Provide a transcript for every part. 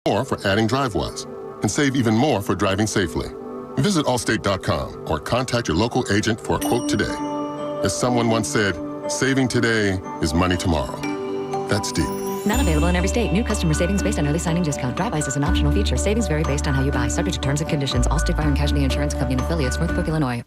more for adding DriveWise and save even more for driving safely. Visit Allstate.com or contact your local agent for a quote today. As someone once said, saving today is money tomorrow. That's deep. Not available in every state. New customer savings based on early signing discount. DriveWise is an optional feature. Savings vary based on how you buy. Subject to terms and conditions. Allstate Fire and Casualty Insurance Company and affiliates. Northbrook, Illinois.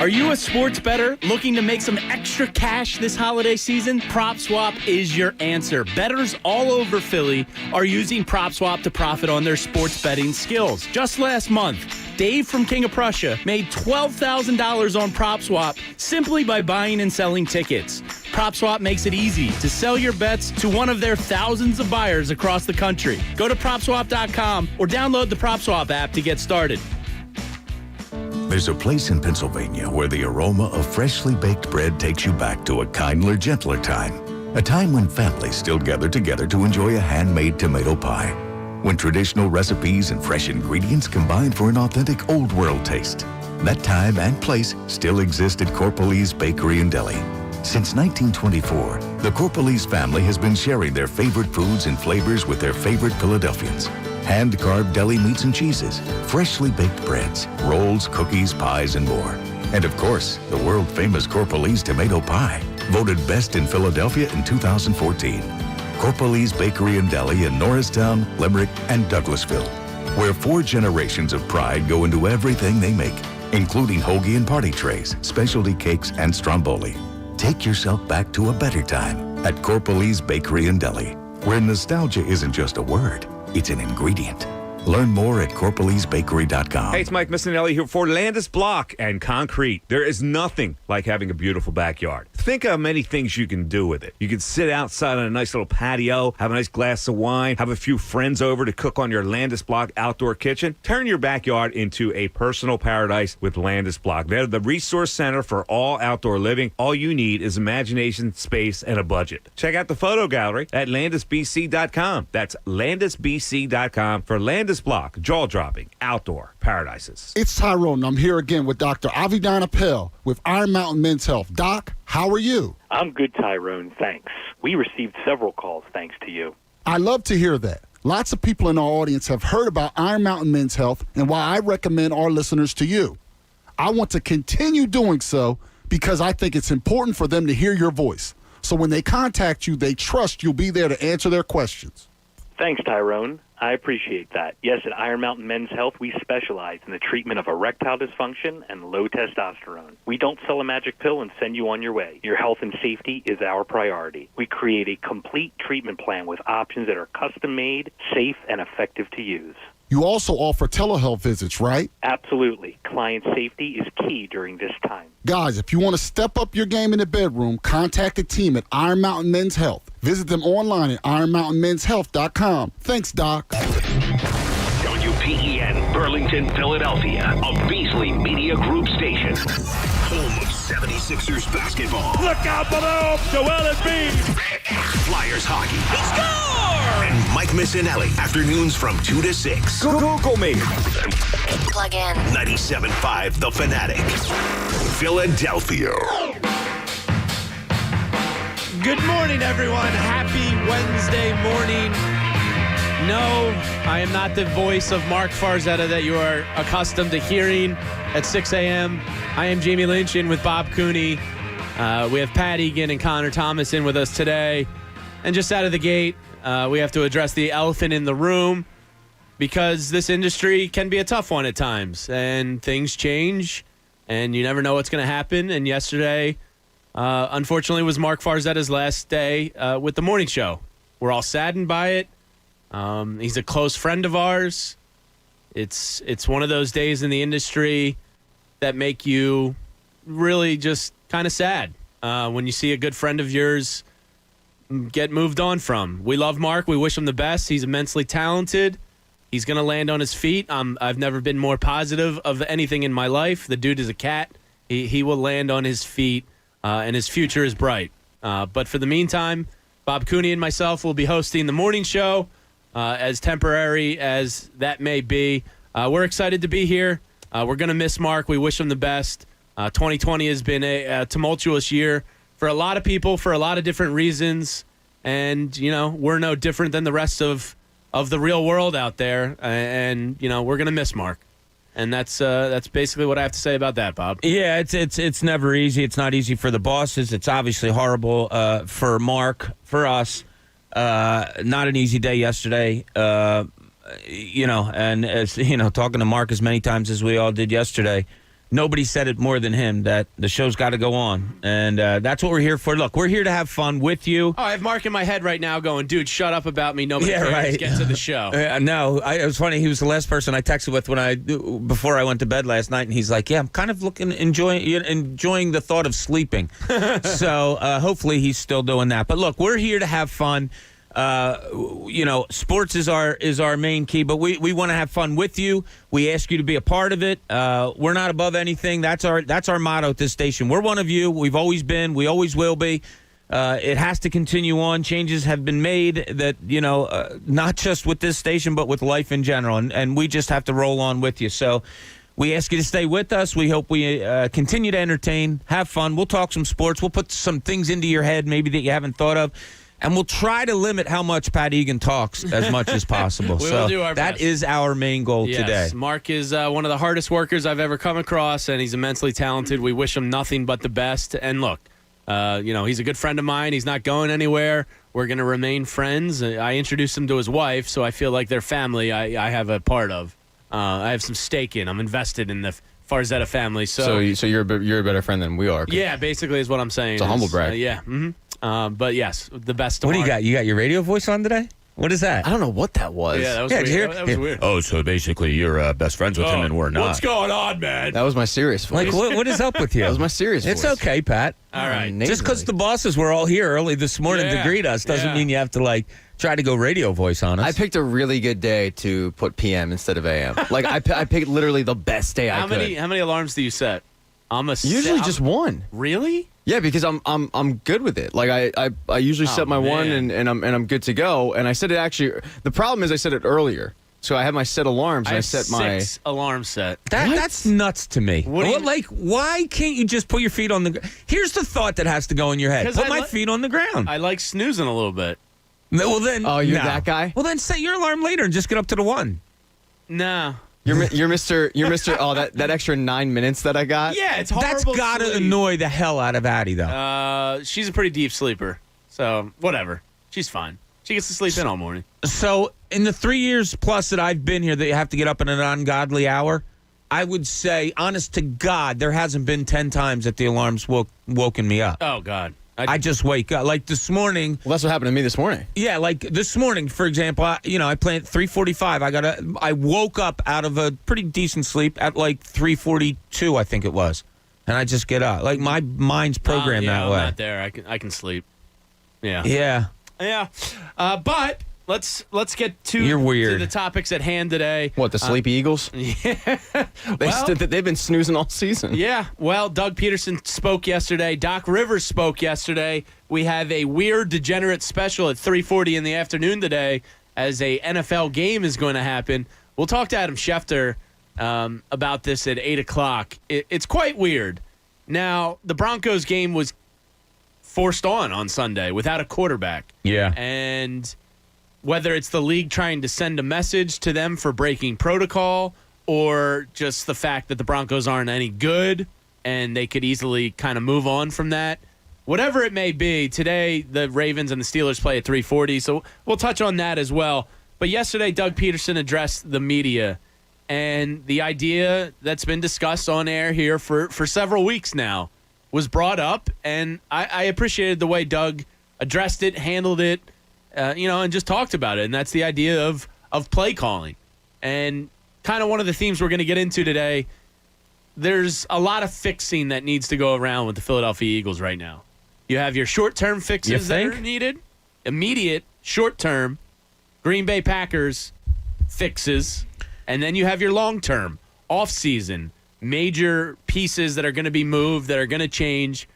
Are you a sports bettor looking to make some extra cash this holiday season? PropSwap is your answer. Bettors all over Philly are using PropSwap to profit on their sports betting skills. Just last month, Dave from King of Prussia made $12,000 on PropSwap simply by buying and selling tickets. PropSwap makes it easy to sell your bets to one of their thousands of buyers across the country. Go to PropSwap.com or download the PropSwap app to get started. There's a place in Pennsylvania where the aroma of freshly baked bread takes you back to a kindler, gentler time. A time when families still gather together to enjoy a handmade tomato pie. When traditional recipes and fresh ingredients combine for an authentic old-world taste. That time and place still exist at Corpalese Bakery and Deli. Since 1924, the Corpalese family has been sharing their favorite foods and flavors with their favorite Philadelphians. Hand-carved deli meats and cheeses, freshly baked breads, rolls, cookies, pies, and more. And of course, the world-famous Corpalese tomato pie, voted best in Philadelphia in 2014. Corpalese Bakery and Deli in Norristown, Limerick, and Douglasville, where 4 generations of pride go into everything they make, including hoagie and party trays, specialty cakes, and stromboli. Take yourself back to a better time at Corpalese Bakery and Deli, where nostalgia isn't just a word, it's an ingredient. Learn more at CorpalesBakery.com. Hey, it's Mike Missinelli here for Landis Block and Concrete. There is nothing like having a beautiful backyard. Think of how many things you can do with it. You can sit outside on a nice little patio, have a nice glass of wine, have a few friends over to cook on your Landis Block outdoor kitchen. Turn your backyard into a personal paradise with Landis Block. They're the resource center for all outdoor living. All you need is imagination, space, and a budget. Check out the photo gallery at LandisBC.com. That's LandisBC.com for Landis Block, jaw-dropping, outdoor paradises. It's Tyrone. I'm here again with Dr. Avidan Appel with Iron Mountain Men's Health. Doc, how are you? I'm good, Tyrone, thanks. We received several calls thanks to you. I love to hear that. Lots of people in our audience have heard about Iron Mountain Men's Health and why I recommend our listeners to you. I want to continue doing so because I think it's important for them to hear your voice. So when they contact you, they trust you'll be there to answer their questions. Thanks, Tyrone. I appreciate that. Yes, at Iron Mountain Men's Health, we specialize in the treatment of erectile dysfunction and low testosterone. We don't sell a magic pill and send you on your way. Your health and safety is our priority. We create a complete treatment plan with options that are custom-made, safe, and effective to use. You also offer telehealth visits, right? Absolutely. Client safety is key during this time. Guys, if you want to step up your game in the bedroom, contact the team at Iron Mountain Men's Health. Visit them online at ironmountainmenshealth.com. Thanks, Doc. WPEN, Burlington, Philadelphia, a Beasley Media Group station. Home of 76ers basketball. Look out below, Joel Embiid. Flyers hockey. He scored! And Mike Missinelli, afternoons from 2 to 6. Google me. Plug in. 975 The Fanatic. Philadelphia. Good morning, everyone. Happy Wednesday morning. No, I am not the voice of Mark Farzetta that you are accustomed to hearing at 6 a.m. I am Jamie Lynch in with Bob Cooney. We have Pat Egan and Connor Thomas in with us today. And just out of the gate, we have to address the elephant in the room because this industry can be a tough one at times. And things change, and you never know what's going to happen. And yesterday, unfortunately, was Mark Farzetta's last day with the morning show. We're all saddened by it. He's a close friend of ours. It's one of those days in the industry that make you really just kind of sad when you see a good friend of yours get moved on from. We love Mark. We wish him the best. He's immensely talented. He's going to land on his feet. I've never been more positive of anything in my life. The dude is a cat. He will land on his feet, and his future is bright. But for the meantime, Bob Cooney and myself will be hosting the morning show. As temporary as that may be. We're excited to be here. We're going to miss Mark. We wish him the best. 2020 has been a tumultuous year for a lot of people for a lot of different reasons. And, you know, we're no different than the rest of the real world out there, and we're gonna miss Mark. And that's basically what I have to say about that, Bob. Yeah, it's never easy. It's not easy for the bosses. It's obviously horrible for Mark, for us. Not an easy day yesterday. And as talking to Mark as many times as we all did yesterday, nobody said it more than him, that the show's got to go on. And that's what we're here for. Look, we're here to have fun with you. Oh, I have Mark in my head right now going, dude, shut up about me. Nobody cares. Right. Get to the show. No, it was funny. He was the last person I texted with before I went to bed last night, and he's like, yeah, I'm kind of enjoying the thought of sleeping. So hopefully he's still doing that. But look, we're here to have fun. Sports is our main key, but we want to have fun with you. We ask you to be a part of it. We're not above anything. That's our motto at this station. We're one of you. We've always been. We always will be. It has to continue on. Changes have been made that, not just with this station, but with life in general. And we just have to roll on with you. So we ask you to stay with us. We hope we continue to entertain, have fun. We'll talk some sports. We'll put some things into your head maybe that you haven't thought of. And we'll try to limit how much Pat Egan talks as much as possible. We'll do our best. That is our main goal today. Mark is one of the hardest workers I've ever come across, and he's immensely talented. We wish him nothing but the best. And look, he's a good friend of mine. He's not going anywhere. We're going to remain friends. I introduced him to his wife, so I feel like their family I have a part of. I have some stake in. I'm invested in the Farzetta family. So you're a better friend than we are. Yeah, basically is what I'm saying. It's a humble brag. Yeah. Mm-hmm. But yes, the best. What do you got? You got your radio voice on today? What is that? I don't know what that was. Yeah, that was weird. That was weird. Oh, so basically you're best friends with him and we're not. What's going on, man? That was my serious voice. Like, what is up with you? That was my serious voice. It's okay, Pat. All right. Just because the bosses were all here early this morning to greet us doesn't mean you have to, try to go radio voice on us. I picked a really good day to put PM instead of AM. I picked literally the best day I could. How many alarms do you set? Usually just one. Really? Yeah, because I'm good with it. I usually set my one and I'm good to go. And I set it actually. The problem is I set it earlier, so I have my set alarms. I set my 6 alarm set. That's nuts to me. Why can't you just put your feet on the? Here's the thought that has to go in your head. Put my feet on the ground. I like snoozing a little bit. Well then. Oh, you're that guy. Well then, set your alarm later and just get up to the one. No. You're Mr. Oh, that extra 9 minutes that I got. Yeah, it's horrible. That's got to annoy the hell out of Addie, though. She's a pretty deep sleeper, so whatever. She's fine. She gets to sleep in all morning. So, in the 3 years plus that I've been here, that you have to get up in an ungodly hour, I would say, honest to God, there hasn't been 10 times that the alarm's woken me up. Oh God. I just wake up. Like this morning. Well, that's what happened to me this morning. Yeah, like this morning, for example, I planned 3:45. I woke up out of a pretty decent sleep at 3:42, I think it was, and I just get up. Like my mind's programmed that way. I'm not there. I can sleep. Yeah. Yeah. But let's get to the topics at hand today. What, the Sleepy Eagles? Yeah. They've been snoozing all season. Yeah. Well, Doug Peterson spoke yesterday. Doc Rivers spoke yesterday. We have a weird degenerate special at 3:40 in the afternoon today as a NFL game is going to happen. We'll talk to Adam Schefter about this at 8 o'clock. It's quite weird. Now, the Broncos game was forced on Sunday without a quarterback. Yeah. And whether it's the league trying to send a message to them for breaking protocol or just the fact that the Broncos aren't any good and they could easily kind of move on from that. Whatever it may be, today the Ravens and the Steelers play at 3:40, so we'll touch on that as well. But yesterday, Doug Peterson addressed the media, and the idea that's been discussed on air here for several weeks now was brought up, and I appreciated the way Doug addressed it, handled it, and just talked about it. And that's the idea of play calling. And kind of one of the themes we're going to get into today, there's a lot of fixing that needs to go around with the Philadelphia Eagles right now. You have your short-term fixes that are needed, immediate, short-term, Green Bay Packers fixes, and then you have your long-term, off-season, major pieces that are going to be moved, that are going to change,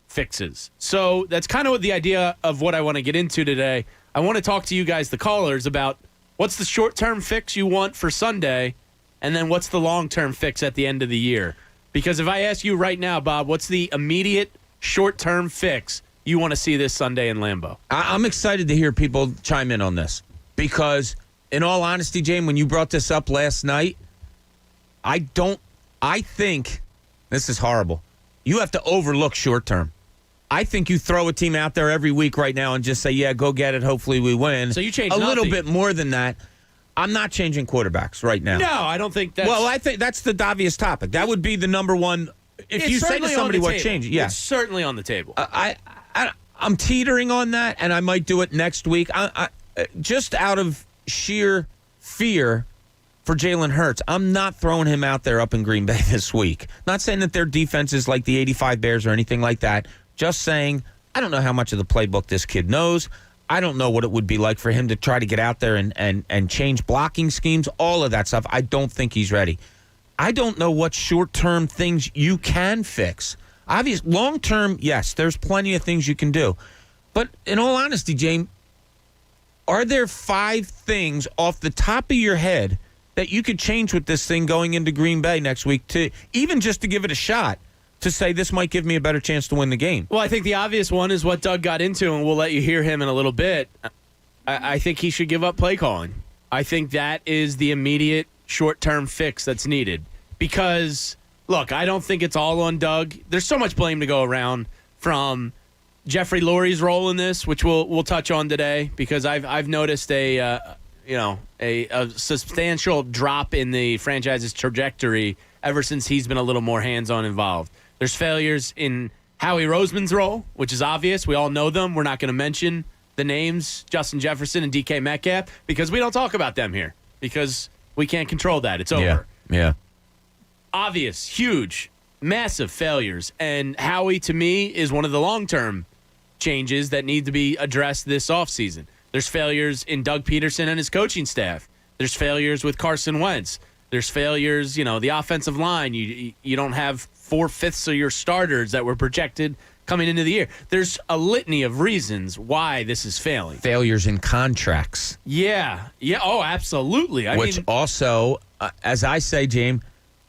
fixes. So that's kind of what the idea of what I want to get into today. I want to talk to you guys, the callers, about what's the short-term fix you want for Sunday, and then what's the long-term fix at the end of the year. Because if I ask you right now, Bob, what's the immediate short-term fix you want to see this Sunday in Lambeau? I'm excited to hear people chime in on this because in all honesty, Jane, when you brought this up last night, I think, this is horrible, you have to overlook short term. I think you throw a team out there every week right now and just say, yeah, go get it, hopefully we win. So you change a little nothing. bit more than that. I'm not changing quarterbacks right now. No, I don't think that's... Well, I think that's the obvious topic. That would be the number one. If you say to somebody what change, yeah. It's certainly on the table. I'm teetering on that, and I might do it next week. I just out of sheer fear for Jalen Hurts, I'm not throwing him out there up in Green Bay this week. Not saying that their defense is like the 85 Bears or anything like that. Just saying, I don't know how much of the playbook this kid knows. I don't know what it would be like for him to try to get out there and change blocking schemes, all of that stuff. I don't think he's ready. I don't know what short-term things you can fix. Obvious, long-term, yes, there's plenty of things you can do. But in all honesty, James, are there 5 things off the top of your head that you could change with this thing going into Green Bay next week, to even just to give it a shot, to say this might give me a better chance to win the game? Well, I think the obvious one is what Doug got into, and we'll let you hear him in a little bit. I think he should give up play calling. I think that is the immediate short-term fix that's needed. Because, look, I don't think it's all on Doug. There's so much blame to go around, from Jeffrey Lurie's role in this, which we'll touch on today, because I've noticed a substantial drop in the franchise's trajectory ever since he's been a little more hands-on involved. There's failures in Howie Roseman's role, which is obvious. We all know them. We're not going to mention the names, Justin Jefferson and DK Metcalf, because we don't talk about them here, because we can't control that. It's over. Yeah. Obvious, huge, massive failures. And Howie, to me, is one of the long-term changes that need to be addressed this offseason. There's failures in Doug Peterson and his coaching staff. There's failures with Carson Wentz. There's failures, the offensive line. You don't have 4/5 of your starters that were projected coming into the year. There's a litany of reasons why this is failing. Failures in contracts. Yeah. Oh, absolutely. Which also, as I say, James,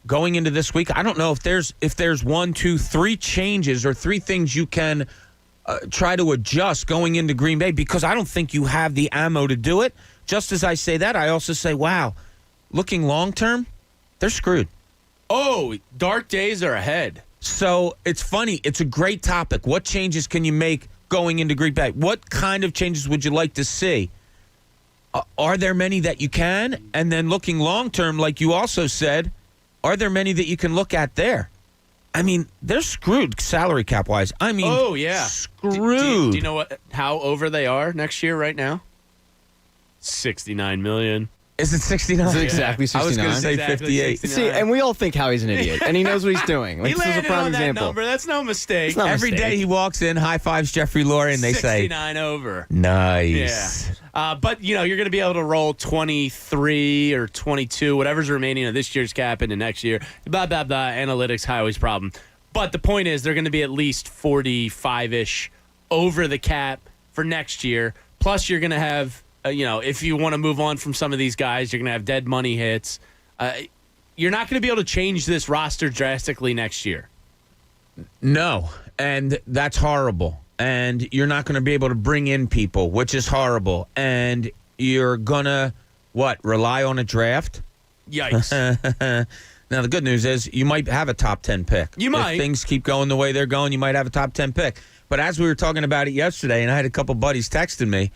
going into this week, I don't know if there's 1, 2, 3 changes or 3 things you can try to adjust going into Green Bay, because I don't think you have the ammo to do it. Just as I say that, I also say, wow, looking long-term, they're screwed. Oh, dark days are ahead. So it's funny. It's a great topic. What changes can you make going into Green Bay? What kind of changes would you like to see? Are there many that you can? And then looking long-term, like you also said, are there many that you can look at there? I mean, they're screwed salary cap-wise. I mean, oh, yeah. Screwed. Do you know how over they are next year right now? $69 million. Is it 69? Is it exactly 69? I was going to say Exactly 58. 69. See, and we all think Howie's an idiot, and he knows what he's doing. He This is a landed prime on that example. number. That's no mistake. It's not a Every mistake. day he walks in, high-fives Jeffrey Lurie, and they say, 69 over. nice. Yeah. But, you're going to be able to roll 23 or 22, whatever's remaining of this year's cap into next year. Blah, blah, blah. Analytics, Howie's problem. But the point is, they're going to be at least 45-ish over the cap for next year. Plus, you're going to have, if you want to move on from some of these guys, you're going to have dead money hits. You're not going to be able to change this roster drastically next year. No, and that's horrible. And you're not going to be able to bring in people, which is horrible. And you're going to, rely on a draft? Yikes. Now, the good news is you might have a top 10 pick. You might. If things keep going the way they're going, you might have a top 10 pick. But as we were talking about it yesterday, and I had a couple buddies texting me,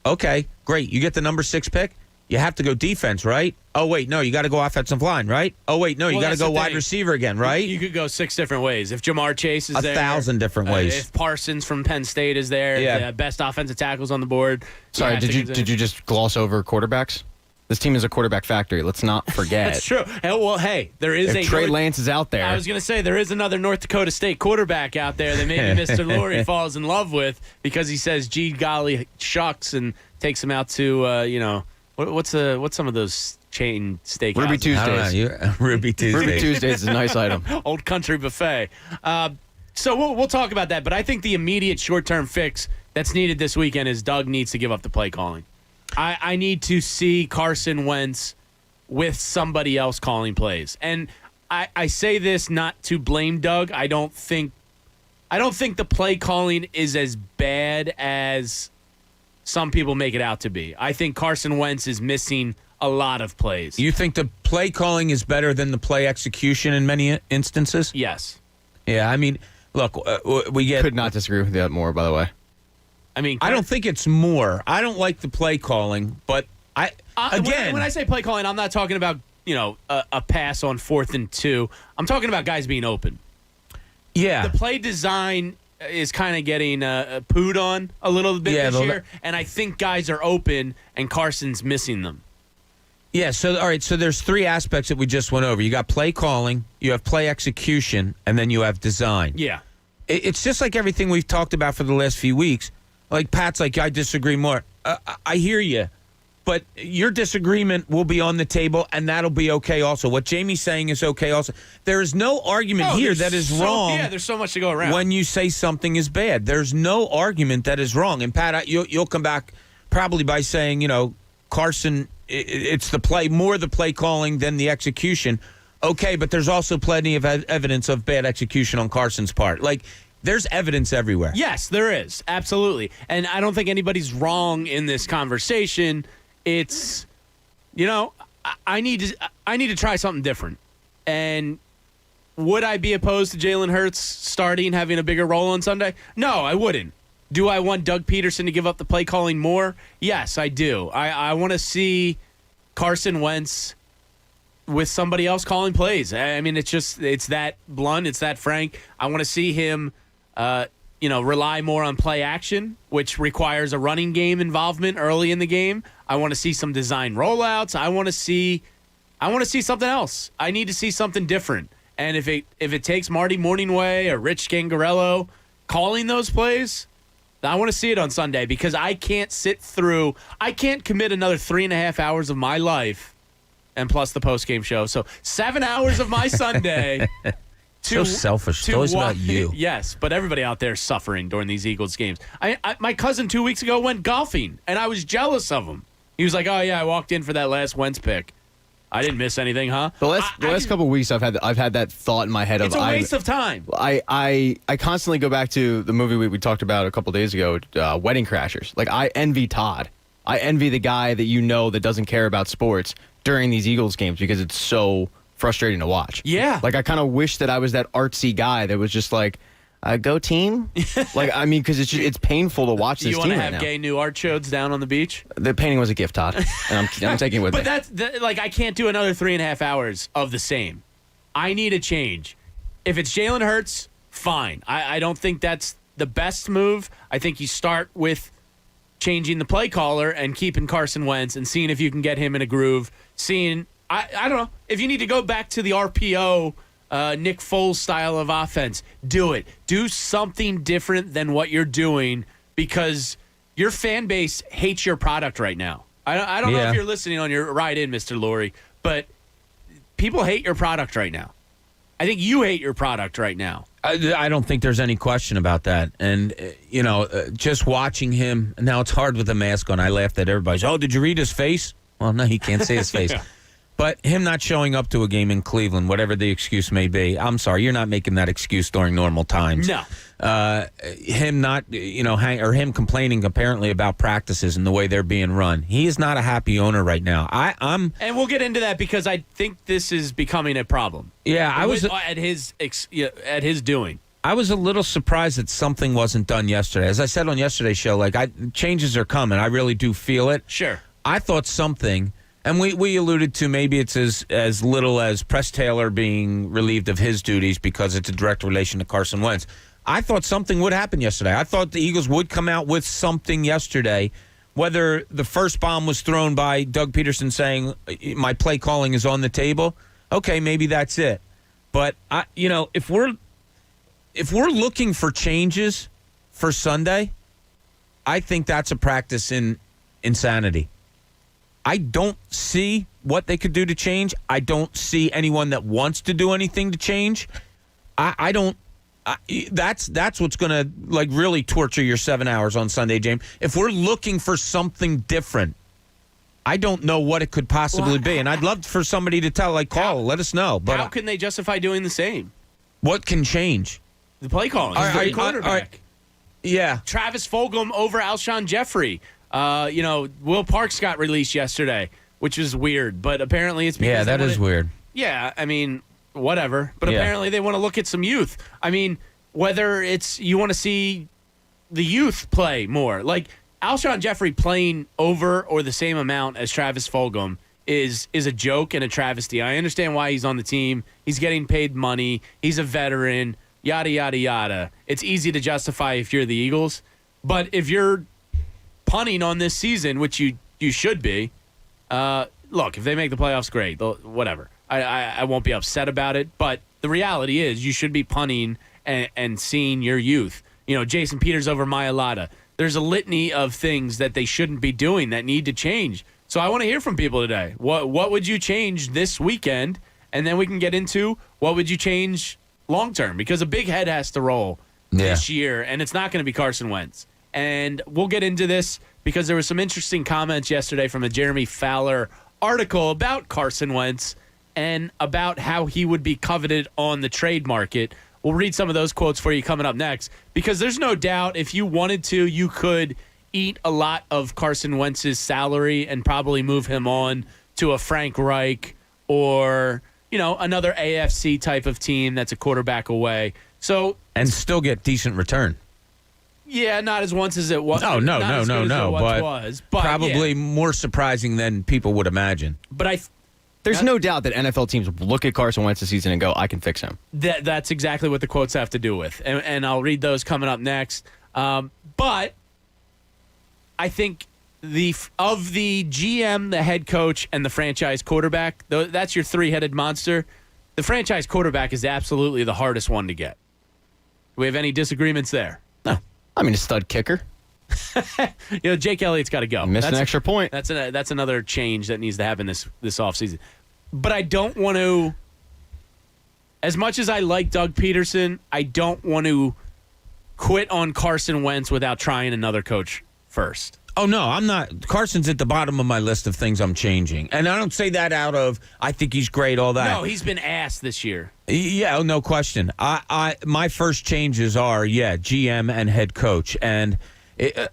okay, great. You get the number 6 pick. You have to go defense, right? Oh, wait, no, you got to go offensive line, right? Oh, wait, no, you got to go wide receiver again, right? You could go 6 different ways. If Jamar Chase is there. 1,000 different ways. If Parsons from Penn State is there, the best offensive tackles on the board. Sorry, did you just gloss over quarterbacks? This team is a quarterback factory. Let's not forget. That's true. Well, hey, there is if Trey Lance is out there. I was going to say, there is another North Dakota State quarterback out there that maybe Mr. Lurie falls in love with because he says, gee, golly, shucks, and takes him out to, what's some of those chain steakhouses? Ruby Tuesdays. Ruby Tuesdays. Ruby Tuesdays is a nice item. Old Country Buffet. So we'll talk about that, but I think the immediate short-term fix that's needed this weekend is Doug needs to give up the play calling. I need to see Carson Wentz with somebody else calling plays. And I say this not to blame Doug. I don't think the play calling is as bad as some people make it out to be. I think Carson Wentz is missing a lot of plays. You think the play calling is better than the play execution in many instances? Yes. Yeah, I mean, look, we get... Could not disagree with that more, by the way. I mean, I don't think it's more. I don't like the play calling, but again... When I say play calling, I'm not talking about, a pass on 4th and 2. I'm talking about guys being open. Yeah. The play design is kind of getting pooed on a little bit this year, and I think guys are open, and Carson's missing them. Yeah, so all right, so there's 3 aspects that we just went over. You got play calling, you have play execution, and then you have design. Yeah. It's just like everything we've talked about for the last few weeks. Like Pat's like, I disagree more. I hear you, but your disagreement will be on the table, and that'll be okay also. What Jamie's saying is okay also. There is no argument here that is wrong. Yeah, there's so much to go around. When you say something is bad, there's no argument that is wrong. And Pat, you'll come back probably by saying, Carson, it's the play, more the play calling than the execution. Okay, but there's also plenty of evidence of bad execution on Carson's part. Like, there's evidence everywhere. Yes, there is. Absolutely. And I don't think anybody's wrong in this conversation. It's, I need to try something different. And would I be opposed to Jalen Hurts starting, having a bigger role on Sunday? No, I wouldn't. Do I want Doug Peterson to give up the play calling more? Yes, I do. I want to see Carson Wentz with somebody else calling plays. I mean, it's that blunt, it's that frank. I want to see him, rely more on play action, which requires a running game involvement early in the game. I want to see some design rollouts. I want to see something else. I need to see something different. And if it takes Marty Morningway or Rich Gangarello calling those plays, I want to see it on Sunday because I can't commit another 3.5 hours of my life and plus the post-game show. So 7 hours of my Sunday. So selfish. It's always about you. Yes, but everybody out there is suffering during these Eagles games. My cousin 2 weeks ago went golfing, and I was jealous of him. He was like, oh, yeah, I walked in for that last Wentz pick. I didn't miss anything, huh? The last couple of weeks, I've had that thought in my head it's a waste of time. I constantly go back to the movie we talked about a couple days ago, Wedding Crashers. Like, I envy Todd. I envy the guy that doesn't care about sports during these Eagles games because it's so frustrating to watch. Yeah. Like, I kind of wish that I was that artsy guy that was just like, go team. Like, I mean, because it's painful to watch this team right now. You want to have gay new art shows down on the beach? The painting was a gift, Todd, and I'm taking it with me. But I can't do another 3.5 hours of the same. I need a change. If it's Jalen Hurts, fine. I don't think that's the best move. I think you start with changing the play caller and keeping Carson Wentz and seeing if you can get him in a groove. I don't know. If you need to go back to the RPO, Nick Foles style of offense, do it. Do something different than what you're doing because your fan base hates your product right now. I don't know if you're listening on your ride in, Mr. Lurie, but people hate your product right now. I think you hate your product right now. I don't think there's any question about that. And, just watching him, now it's hard with the mask on. I laughed at everybody. Oh, did you read his face? Well, no, he can't see his face. Yeah. But him not showing up to a game in Cleveland, whatever the excuse may be, I'm sorry, you're not making that excuse during normal times. No. Him not, or him complaining apparently about practices and the way they're being run. He is not a happy owner right now. And we'll get into that because I think this is becoming a problem. Yeah, I was at his doing. I was a little surprised that something wasn't done yesterday. As I said on yesterday's show, changes are coming. I really do feel it. Sure. I thought something. And we alluded to maybe it's as little as Press Taylor being relieved of his duties because it's a direct relation to Carson Wentz. I thought something would happen yesterday. I thought the Eagles would come out with something yesterday, whether the first bomb was thrown by Doug Peterson saying my play calling is on the table. Okay, maybe that's it. But if we're looking for changes for Sunday, I think that's a practice in insanity. I don't see what they could do to change. I don't see anyone that wants to do anything to change. I don't. That's what's going to really torture your 7 hours on Sunday, James. If we're looking for something different, I don't know what it could possibly be, and I'd love for somebody to let us know. But how can they justify doing the same? What can change? The play calling. Quarterback. Yeah. Travis Fulgham over Alshon Jeffrey. Will Parks got released yesterday, which is weird, but apparently it's because that is weird. Yeah, I mean, whatever. But Yeah. apparently they want to look at some youth. I mean, whether it's you want to see the youth play more. Like Alshon Jeffrey playing over or the same amount as Travis Fulgham is a joke and a travesty. I understand why he's on the team. He's getting paid money. He's a veteran, yada, yada, yada. It's easy to justify if you're the Eagles. But if you're punting on this season, which you should be, look, if they make the playoffs, great. Whatever. I won't be upset about it. But the reality is you should be punting and seeing your youth. Jason Peters over Mailata. There's a litany of things that they shouldn't be doing that need to change. So I want to hear from people today. What would you change this weekend? And then we can get into what would you change long term? Because a big head has to roll this year, and it's not going to be Carson Wentz. And we'll get into this because there was some interesting comments yesterday from a Jeremy Fowler article about Carson Wentz and about how he would be coveted on the trade market. We'll read some of those quotes for you coming up next because there's no doubt if you wanted to, you could eat a lot of Carson Wentz's salary and probably move him on to a Frank Reich or, another AFC type of team that's a quarterback away. So And still get decent return. Yeah, not as once as it was. No. But was, probably more surprising than people would imagine. But there's no doubt that NFL teams look at Carson Wentz this season and go, I can fix him. That's exactly what the quotes have to do with. And I'll read those coming up next. But I think of the GM, the head coach, and the franchise quarterback, that's your three-headed monster. The franchise quarterback is absolutely the hardest one to get. Do we have any disagreements there? No. I mean, a stud kicker. Jake Elliott's got to go. Missed an extra point. That's another change that needs to happen this offseason. But I don't want to, as much as I like Doug Peterson, I don't want to quit on Carson Wentz without trying another coach first. Oh, no, I'm not. Carson's at the bottom of my list of things I'm changing. And I don't say that out of, I think he's great, all that. No, he's been ass this year. Yeah, no question. My first changes are, GM and head coach. And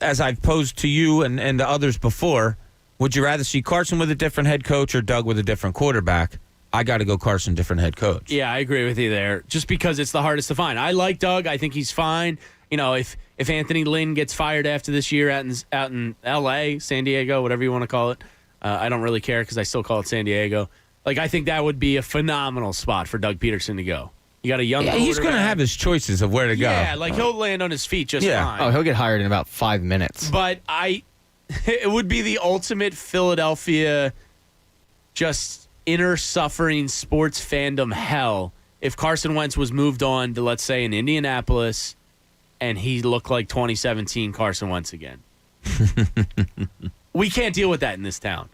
as I've posed to you and to others before, would you rather see Carson with a different head coach or Doug with a different quarterback? I got to go Carson, different head coach. Yeah, I agree with you there. Just because it's the hardest to find. I like Doug. I think he's fine. If Anthony Lynn gets fired after this year out in L.A., San Diego, whatever you want to call it, I don't really care because I still call it San Diego. I think that would be a phenomenal spot for Doug Peterson to go. You got a young quarterback. He's going to have his choices of where to go. Yeah, he'll land on his feet just fine. Oh, he'll get hired in about 5 minutes. But it would be the ultimate Philadelphia just inner suffering sports fandom hell if Carson Wentz was moved on to, let's say, in Indianapolis and he looked like 2017 Carson Wentz again. We can't deal with that in this town.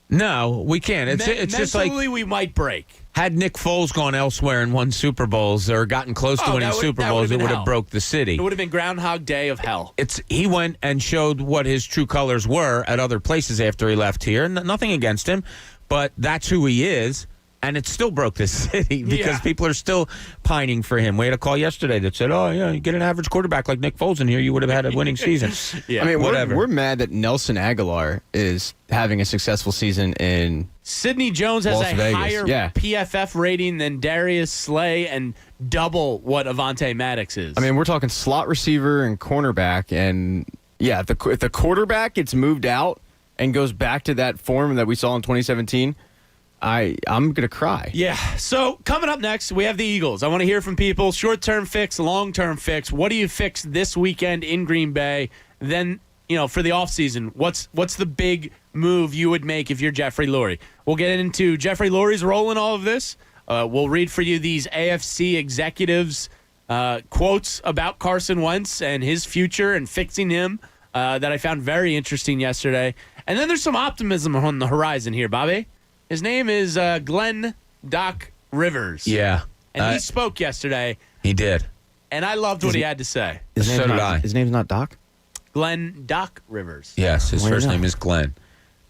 No, we can't. It's just like we might break. Had Nick Foles gone elsewhere and won Super Bowls or gotten close to winning Super Bowls, it would have broke the city. It would have been Groundhog Day of hell. He went and showed what his true colors were at other places after he left here. Nothing against him, but that's who he is. And it still broke this city because people are still pining for him. We had a call yesterday that said, you get an average quarterback like Nick Foles in here, you would have had a winning season. I mean, we're mad that Nelson Aguilar is having a successful season in Sidney Jones has Las a Vegas. higher PFF rating than Darius Slay and double what Avonte Maddox is. I mean, we're talking slot receiver and cornerback. And, if the quarterback gets moved out and goes back to that form that we saw in 2017, I'm going to cry. Yeah. So coming up next, we have the Eagles. I want to hear from people. Short-term fix, long-term fix. What do you fix this weekend in Green Bay? Then, for the offseason, what's the big move you would make if you're Jeffrey Lurie? We'll get into Jeffrey Lurie's role in all of this. We'll read for you these AFC executives' quotes about Carson Wentz and his future and fixing him that I found very interesting yesterday. And then there's some optimism on the horizon here, Bobby. His name is Glenn Doc Rivers. Yeah. And he spoke yesterday. He did. And I loved what he had to say. So did I. His name's not Doc? Glenn Doc Rivers. Yes, his first name is Glenn.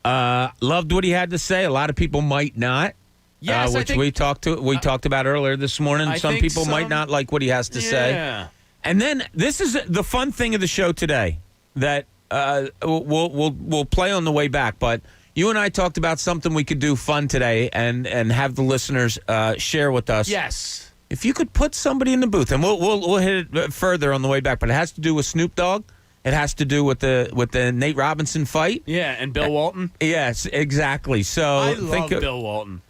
Loved what he had to say. A lot of people might not. Yes, which we talked about earlier this morning. Some people might not like what he has to say. And then this is the fun thing of the show today that we'll play on the way back. But you and I talked about something we could do fun today and have the listeners share with us. Yes. If you could put somebody in the booth, and we'll hit it further on the way back, but it has to do with Snoop Dogg. It has to do with the Nate Robinson fight. Yeah, and Bill Walton. Yes, exactly. So I love Bill Walton.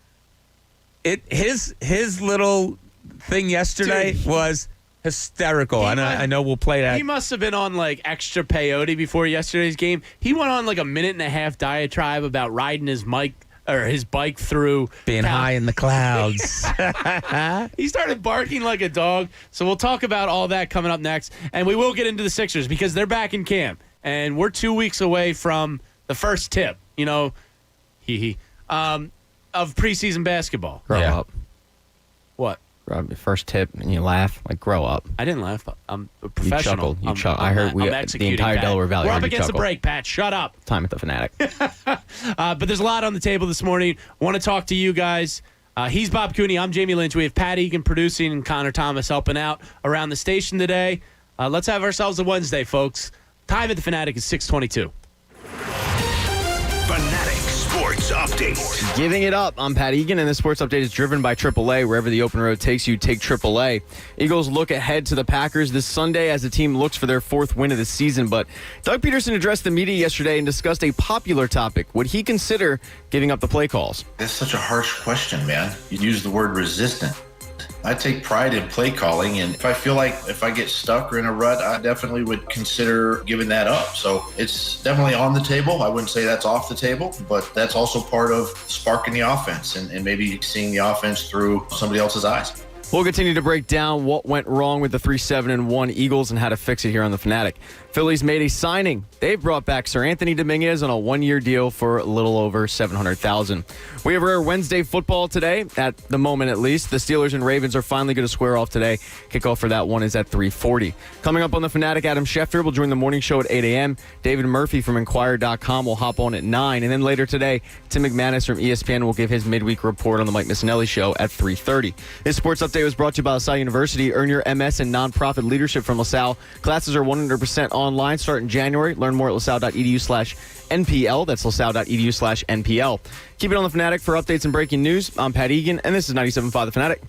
His little thing yesterday was hysterical. I know we'll play that. He must have been on like extra peyote before yesterday's game. He went on like a 1.5-minute diatribe about riding his bike through being high in the clouds. He started barking like a dog. So we'll talk about all that coming up next, and we will get into the Sixers because they're back in camp, and we're 2 weeks away from the first tip. Of preseason basketball. Grow up. What? First tip, and you laugh. Like, grow up. I didn't laugh. I'm a professional. You chuckled. I heard the entire Pat. Delaware Valley. We're up heard you against the chuckle. break, Pat. Shut up. Time at the Fanatic. But there's a lot on the table this morning. Want to talk to you guys. He's Bob Cooney. I'm Jamie Lynch. We have Pat Egan producing and Connor Thomas helping out around the station today. Let's have ourselves a Wednesday, folks. Time at the Fanatic is 6:22. Fanatic Sports Update. Giving it up. I'm Pat Egan, and this sports update is driven by AAA. Wherever the open road takes you, take AAA. Eagles look ahead to the Packers this Sunday as the team looks for their 4th win of the season. But Doug Peterson addressed the media yesterday and discussed a popular topic. Would he consider giving up the play calls? That's such a harsh question, man. You use the word resistant. I take pride in play calling, and if I feel like if I get stuck or in a rut, I definitely would consider giving that up. So it's definitely on the table. I wouldn't say that's off the table, but that's also part of sparking the offense and maybe seeing the offense through somebody else's eyes. We'll continue to break down what went wrong with the 3-7-1 Eagles and how to fix it here on the Fanatic. Phillies made a signing. They've brought back Sir Anthony Dominguez on a 1-year deal for a little over $700,000. We have our Wednesday football today, at the moment at least. The Steelers and Ravens are finally going to square off today. Kickoff for that one is at 3:40. Coming up on the Fanatic, Adam Schefter will join the morning show at 8 a.m. David Murphy from Inquirer.com will hop on at 9. And then later today, Tim McManus from ESPN will give his midweek report on the Mike Missinelli show at 3:30. This sports update was brought to you by LaSalle University. Earn your MS in nonprofit leadership from LaSalle. Classes are 100% online, start in January. Learn more at lasalle.edu/NPL. That's lasalle.edu/NPL. Keep it on the Fanatic for updates and breaking news. I'm Pat Egan, and this is 97.5 The Fanatic.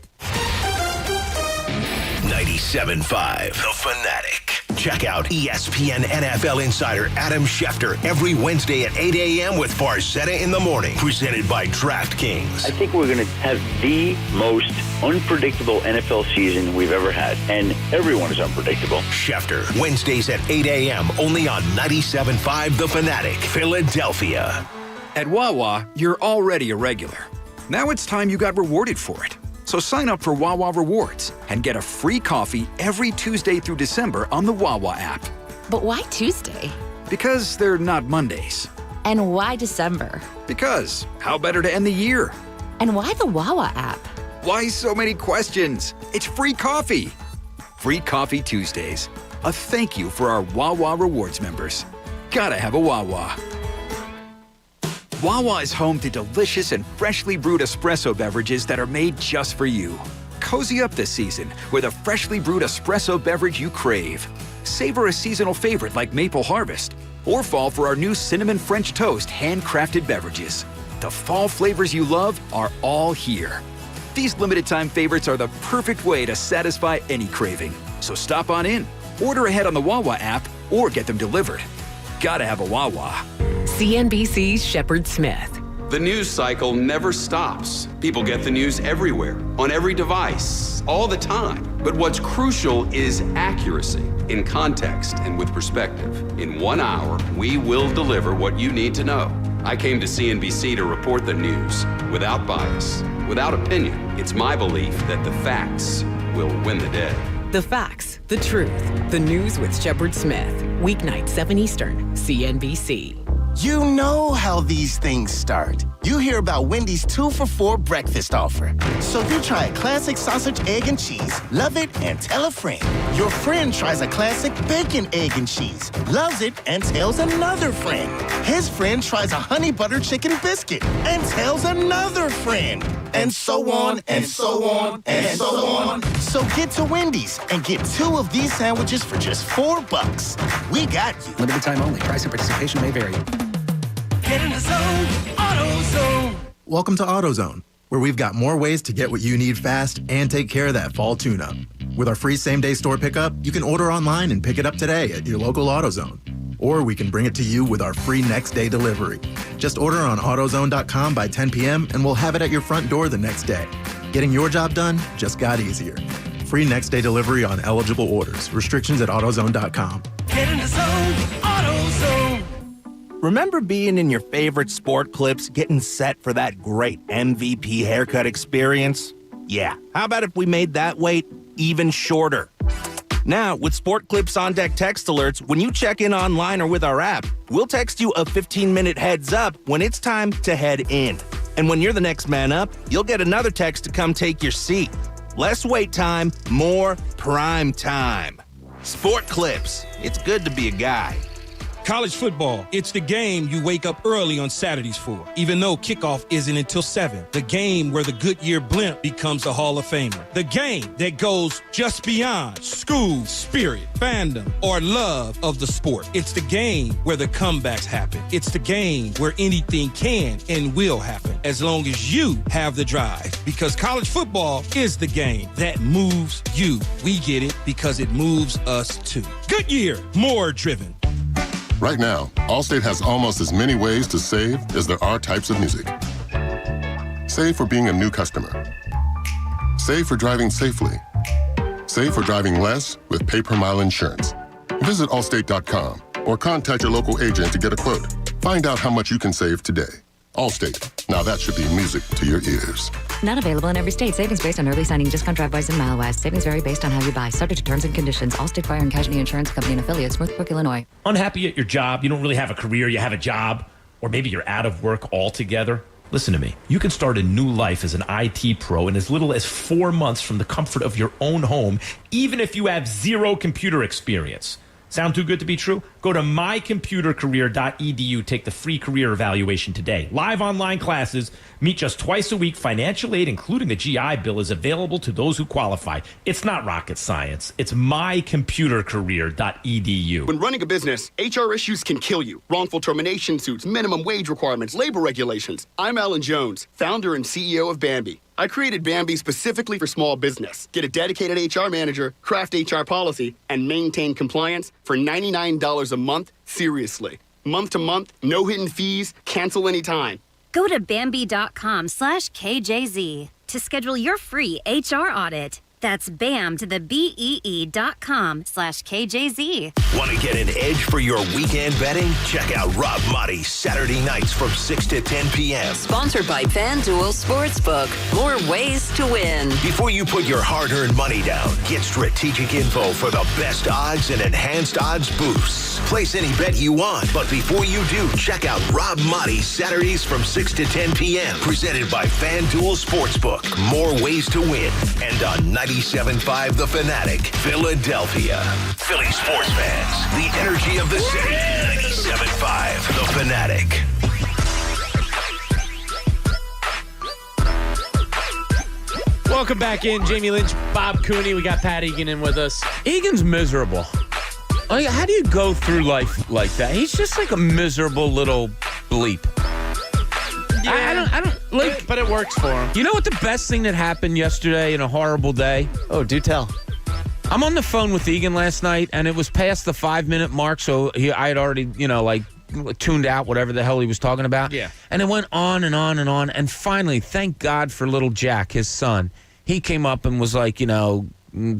97.5 The Fanatic. Check out ESPN NFL insider Adam Schefter every Wednesday at 8 a.m. with Farzetta in the Morning, presented by DraftKings. I think we're going to have the most unpredictable NFL season we've ever had, and everyone is unpredictable. Schefter, Wednesdays at 8 a.m. only on 97.5 The Fanatic, Philadelphia. At Wawa, you're already a regular. Now it's time you got rewarded for it. So sign up for Wawa Rewards and get a free coffee every Tuesday through December on the Wawa app. But why Tuesday? Because they're not Mondays. And why December? Because how better to end the year? And why the Wawa app? Why so many questions? It's free coffee. Free Coffee Tuesdays. A thank you for our Wawa Rewards members. Gotta have a Wawa. Wawa is home to delicious and freshly brewed espresso beverages that are made just for you. Cozy up this season with a freshly brewed espresso beverage you crave. Savor a seasonal favorite like Maple Harvest, or fall for our new Cinnamon French Toast handcrafted beverages. The fall flavors you love are all here. These limited time favorites are the perfect way to satisfy any craving. So stop on in, order ahead on the Wawa app, or get them delivered. Gotta have a Wawa. CNBC's Shepard Smith. The news cycle never stops. People get the news everywhere, on every device, all the time. But what's crucial is accuracy, in context and with perspective. In 1 hour, we will deliver what you need to know. I came to CNBC to report the news, without bias, without opinion. It's my belief that the facts will win the day. The facts, the truth, the news with Shepard Smith. Weeknight, 7 Eastern, CNBC. You know how these things start. You hear about Wendy's 2-for-4 breakfast offer. So you try a classic sausage, egg, and cheese, love it, and tell a friend. Your friend tries a classic bacon, egg, and cheese, loves it, and tells another friend. His friend tries a honey butter chicken biscuit and tells another friend. and so on, and so on, and so on. So get to Wendy's and get 2 of these sandwiches for just $4. We got you. Limited time only. Price and participation may vary. Get in the zone, AutoZone. Welcome to AutoZone, where we've got more ways to get what you need fast and take care of that fall tune-up. With our free same-day store pickup, you can order online and pick it up today at your local AutoZone. Or we can bring it to you with our free next-day delivery. Just order on AutoZone.com by 10 p.m. and we'll have it at your front door the next day. Getting your job done just got easier. Free next-day delivery on eligible orders. Restrictions at AutoZone.com. Get in the zone, AutoZone. Remember being in your favorite sport clips, getting set for that great MVP haircut experience? Yeah, how about if we made that wait even shorter? Now, with Sport Clips On Deck text alerts, when you check in online or with our app, we'll text you a 15-minute heads up when it's time to head in. And when you're the next man up, you'll get another text to come take your seat. Less wait time, more prime time. Sport Clips. It's good to be a guy. College football, it's the game you wake up early on Saturdays for, even though kickoff isn't until 7. The game where the Goodyear blimp becomes a Hall of Famer. The game that goes just beyond school, spirit, fandom, or love of the sport. It's the game where the comebacks happen. It's the game where anything can and will happen, as long as you have the drive. Because college football is the game that moves you. We get it because it moves us too. Goodyear, more driven. Right now, Allstate has almost as many ways to save as there are types of music. Save for being a new customer. Save for driving safely. Save for driving less with pay-per-mile insurance. Visit Allstate.com or contact your local agent to get a quote. Find out how much you can save today. Allstate. Now that should be music to your ears. Not available in every state. Savings based on early signing discount drive-bys and mile-wise. Savings vary based on how you buy. Subject to terms and conditions. Allstate Fire and Casualty Insurance Company and affiliates. North Brook, Illinois. Unhappy at your job? You don't really have a career. You have a job. Or maybe you're out of work altogether. Listen to me. You can start a new life as an IT pro in as little as 4 months from the comfort of your own home, even if you have zero computer experience. Sound too good to be true? Go to mycomputercareer.edu. Take the free career evaluation today. Live online classes. Meet just twice a week. Financial aid, including the GI Bill, is available to those who qualify. It's not rocket science. It's mycomputercareer.edu. When running a business, HR issues can kill you. Wrongful termination suits, minimum wage requirements, labor regulations. I'm Alan Jones, founder and CEO of Bambi. I created Bambi specifically for small business. Get a dedicated HR manager, craft HR policy, and maintain compliance for $99 a month, seriously. Month to month, no hidden fees, cancel anytime. Go to Bambi.com/KJZ to schedule your free HR audit. That's BAM to the BEE.com/KJZ. Want to get an edge for your weekend betting? Check out Rob Motti Saturday nights from 6 to 10 p.m. Sponsored by FanDuel Sportsbook. More ways to win. Before you put your hard-earned money down, get strategic info for the best odds and enhanced odds boosts. Place any bet you want, but before you do, check out Rob Motti Saturdays from 6 to 10 p.m. Presented by FanDuel Sportsbook. More ways to win. And on 975 The Fanatic, Philadelphia. Philly sports fans, the energy of the city. 975 The Fanatic. Welcome back in. Jamie Lynch, Bob Cooney. We got Pat Egan in with us. Egan's miserable. Like, how do you go through life like that? He's just like a miserable little bleep. Yeah, I don't like, but it works for him. You know what the best thing that happened yesterday in a horrible day? Oh, do tell. I'm on the phone with Egan last night, and it was past the 5-minute mark, so I had already, tuned out whatever the hell he was talking about. Yeah. And it went on and on and on, and finally, thank God for little Jack, his son. He came up and was like,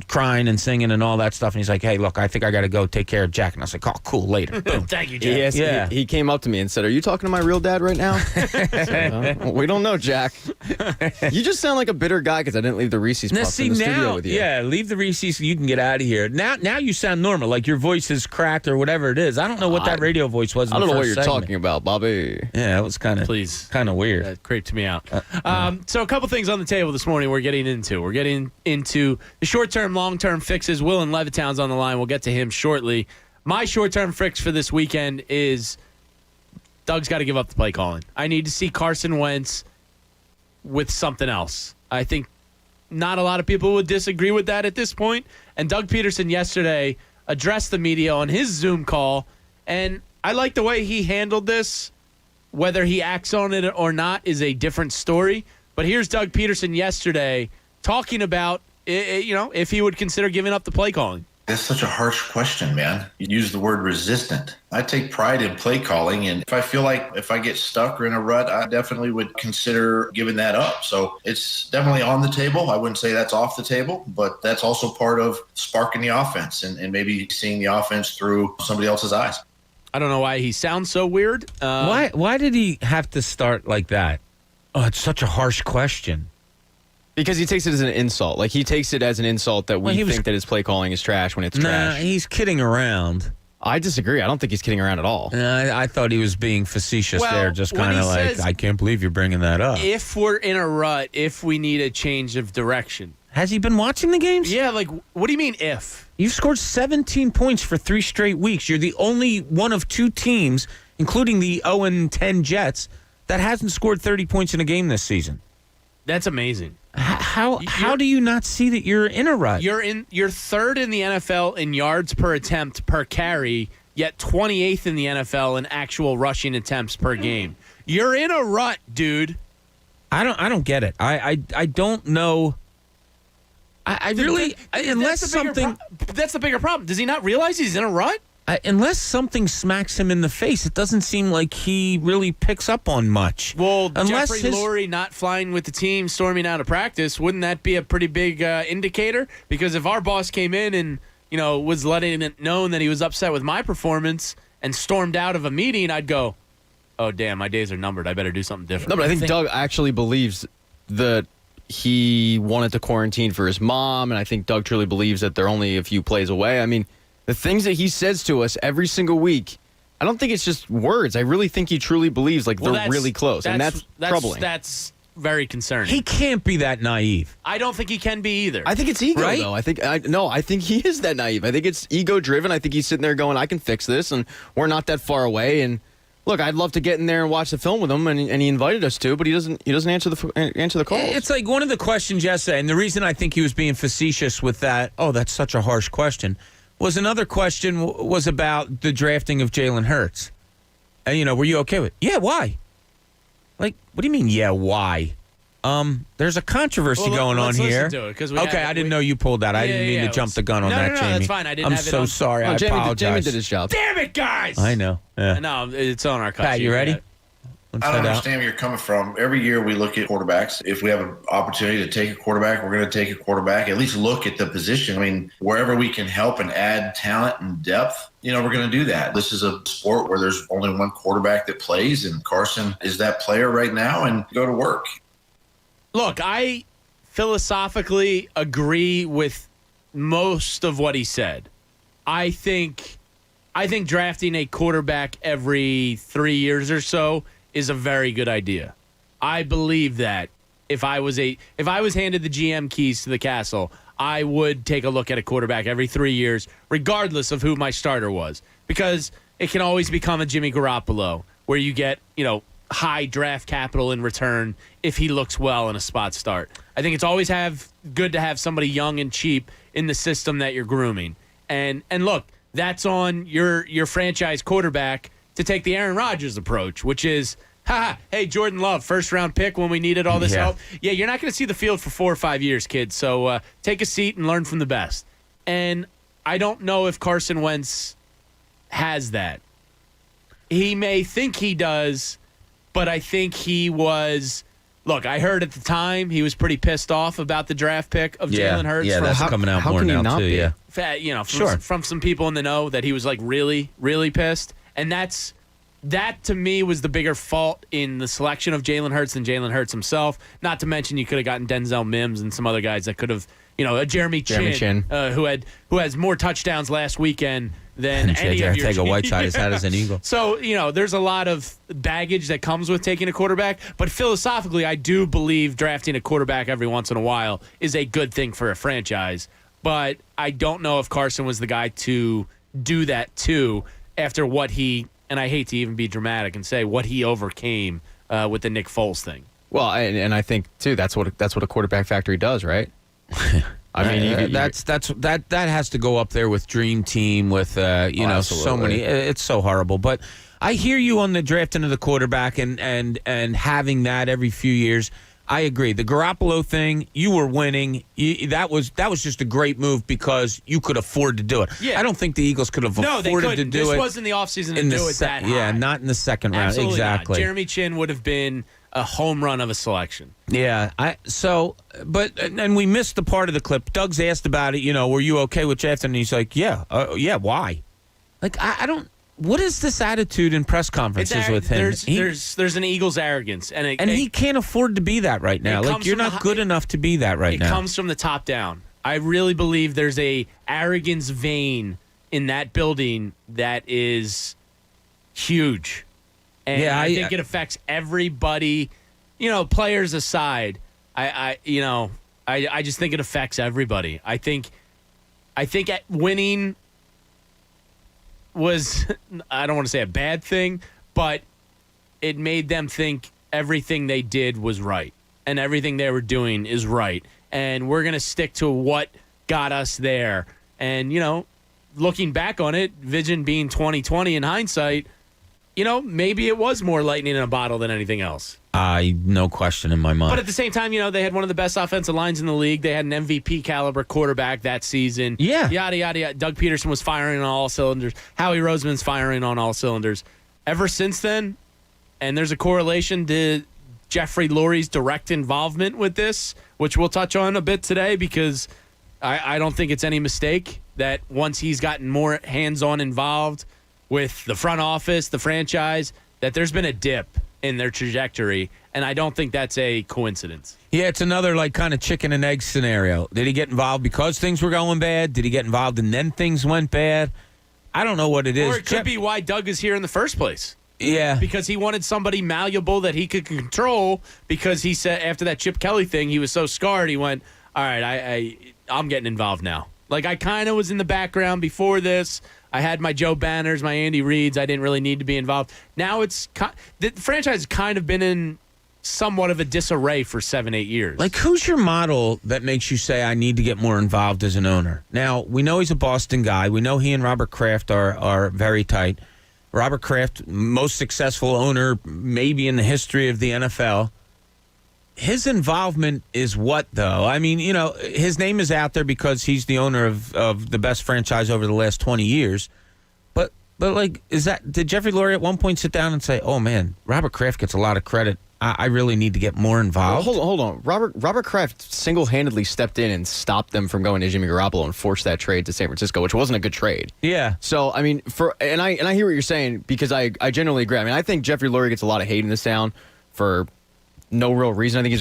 crying and singing and all that stuff, and he's like, hey, look, I think I got to go take care of Jack. And I was like, oh, cool, later. Boom. Thank you, Jack. He came up to me and said, are you talking to my real dad right now? We don't know, Jack. You just sound like a bitter guy because I didn't leave the Reese's Puffs in the studio with you. Yeah, leave the Reese's so you can get out of here. Now you sound normal, like your voice is cracked or whatever it is. I don't know what that radio voice was in I don't the know what first you're segment. talking about, Bobby. Yeah, it was kind of weird. That creeped me out. So a couple things on the table this morning we're getting into. We're getting into the short-term, long-term fixes. Will in Levittown's on the line. We'll get to him shortly. My short-term fix for this weekend is Doug's got to give up the play calling. I need to see Carson Wentz with something else. I think not a lot of people would disagree with that at this point. And Doug Peterson yesterday addressed the media on his Zoom call, and I like the way he handled this. Whether he acts on it or not is a different story. But here's Doug Peterson yesterday talking about, if he would consider giving up the play calling. That's such a harsh question, man. You use the word resistant. I take pride in play calling, and if I feel like if I get stuck or in a rut, I definitely would consider giving that up. So it's definitely on the table. I wouldn't say that's off the table, but that's also part of sparking the offense and maybe seeing the offense through somebody else's eyes. I don't know why he sounds so weird. Why did he have to start like that? Oh, it's such a harsh question. Because he takes it as an insult. Like, he takes it as an insult that we think that his play calling is trash when it's trash. He's kidding around. I disagree. I don't think he's kidding around at all. I thought he was being facetious there, just kind of like, I can't believe you're bringing that up. If we're in a rut, if we need a change of direction. Has he been watching the games? Yeah, like, what do you mean if? You've scored 17 points for 3 straight weeks. You're the only one of 2 teams, including the 0-10 Jets, that hasn't scored 30 points in a game this season. That's amazing. How do you not see that you're in a rut? You're third in the NFL in yards per attempt per carry, yet 28th in the NFL in actual rushing attempts per game. You're in a rut, dude. I don't get it. I don't know. Unless something that's the bigger problem. Does he not realize he's in a rut? Unless something smacks him in the face, it doesn't seem like he really picks up on much. Well, Jeffrey Lurie not flying with the team, storming out of practice, wouldn't that be a pretty big indicator? Because if our boss came in and was letting it known that he was upset with my performance and stormed out of a meeting, I'd go, oh, damn, my days are numbered. I better do something different. No, but I think Doug actually believes that he wanted to quarantine for his mom, and I think Doug truly believes that they're only a few plays away. I mean, the things that he says to us every single week, I don't think it's just words. I really think he truly believes they're really close, and that's troubling. That's very concerning. He can't be that naive. I don't think he can be either. I think it's ego, right? though. I think he is that naive. I think it's ego-driven. I think he's sitting there going, I can fix this, and we're not that far away, and look, I'd love to get in there and watch the film with him, and he invited us to, but he doesn't answer the calls. It's like one of the questions yesterday, and the reason I think he was being facetious with that, that's such a harsh question, was another question was about the drafting of Jalen Hurts. And, were you okay with it? Yeah, why? Like, what do you mean, yeah, why? There's a controversy going on here. I didn't know you pulled that. I didn't mean to jump the gun on that, Jamie. No, that's fine. I didn't have it so sorry. I apologize. Jamie did his job. Damn it, guys! I know. Yeah. No, it's on our cut. Pat, you ready? I don't understand where you're coming from. Every year we look at quarterbacks. If we have an opportunity to take a quarterback, we're going to take a quarterback. At least look at the position. I mean, wherever we can help and add talent and depth, we're going to do that. This is a sport where there's only one quarterback that plays, and Carson is that player right now, and go to work. Look, I philosophically agree with most of what he said. I think drafting a quarterback every 3 years or so is a very good idea. I believe that if I was handed the GM keys to the castle, I would take a look at a quarterback every 3 years, regardless of who my starter was, because it can always become a Jimmy Garoppolo, where you get high draft capital in return if he looks well in a spot start. I think it's always good to have somebody young and cheap in the system that you're grooming. And look, that's on your franchise quarterback to take the Aaron Rodgers approach, which is, hey, Jordan Love, first-round pick when we needed all this help. Yeah, you're not going to see the field for 4 or 5 years, kid, so take a seat and learn from the best. And I don't know if Carson Wentz has that. He may think he does, but I think he was... Look, I heard at the time he was pretty pissed off about the draft pick of Jalen Hurts. Yeah, that's coming out more now, too, yeah. From some people in the know that he was, really, really pissed. And that, to me, was the bigger fault in the selection of Jalen Hurts than Jalen Hurts himself. Not to mention you could have gotten Denzel Mims and some other guys that could have, a Jeremy Chin. Who has more touchdowns last weekend than any of your Whiteside has had as an Eagle. So, there's a lot of baggage that comes with taking a quarterback. But philosophically, I do believe drafting a quarterback every once in a while is a good thing for a franchise. But I don't know if Carson was the guy to do that too after what he, and I hate to even be dramatic and say what he overcame with the Nick Foles thing. Well, and I think too that's what a quarterback factory does, right? I mean, that has to go up there with Dream Team, with so many. It's so horrible, but I hear you on the drafting of the quarterback and having that every few years. I agree. The Garoppolo thing, you were winning. That was just a great move because you could afford to do it. Yeah. I don't think the Eagles could have afforded to do it. This wasn't the offseason to do it that high. Yeah, not in the second round. Absolutely Exactly. Not. Jeremy Chin would have been a home run of a selection. Yeah. And we missed the part of the clip. Doug's asked about it. Were you okay with Jeff? And he's like, yeah. Why? Like, I don't. What is this attitude in press conferences with him? There's an Eagles arrogance, and he can't afford to be that right now. Like, you're not good enough to be that right now. It comes from the top down. I really believe there's a arrogance vein in that building that is huge, and I think it affects everybody. Players aside, I just think it affects everybody. I think at winning was, I don't want to say a bad thing, but it made them think everything they did was right and everything they were doing is right. And we're going to stick to what got us there. And, looking back on it, vision being 20/20 in hindsight, maybe it was more lightning in a bottle than anything else. No question in my mind. But at the same time, they had one of the best offensive lines in the league. They had an MVP caliber quarterback that season. Yeah. Yada, yada, yada. Doug Peterson was firing on all cylinders. Howie Roseman's firing on all cylinders. Ever since then, and there's a correlation to Jeffrey Lurie's direct involvement with this, which we'll touch on a bit today, because I don't think it's any mistake that once he's gotten more hands-on involved with the front office, the franchise, that there's been a dip in their trajectory, and I don't think that's a coincidence. Yeah, it's another kind of chicken and egg scenario. Did he get involved because things were going bad? Did he get involved and then things went bad? I don't know what it is. Or it could be why Doug is here in the first place. Yeah. Because he wanted somebody malleable that he could control, because he said after that Chip Kelly thing, he was so scarred, he went, all right, I'm getting involved now. Like, I kind of was in the background before this. I had my Joe Banners, my Andy Reeds. I didn't really need to be involved. Now the franchise has kind of been in somewhat of a disarray for 7-8 years. Like, who's your model that makes you say, I need to get more involved as an owner? Now, we know he's a Boston guy. We know he and Robert Kraft are very tight. Robert Kraft, most successful owner maybe in the history of the NFL. His involvement is what, though? I mean, his name is out there because he's the owner of the best franchise over the last 20 years. But did Jeffrey Lurie at one point sit down and say, oh, man, Robert Kraft gets a lot of credit. I really need to get more involved? Well, hold on. Robert Kraft single-handedly stepped in and stopped them from going to Jimmy Garoppolo and forced that trade to San Francisco, which wasn't a good trade. Yeah. So, I mean, I hear what you're saying, because I generally agree. I mean, I think Jeffrey Lurie gets a lot of hate in this town for no real reason. I think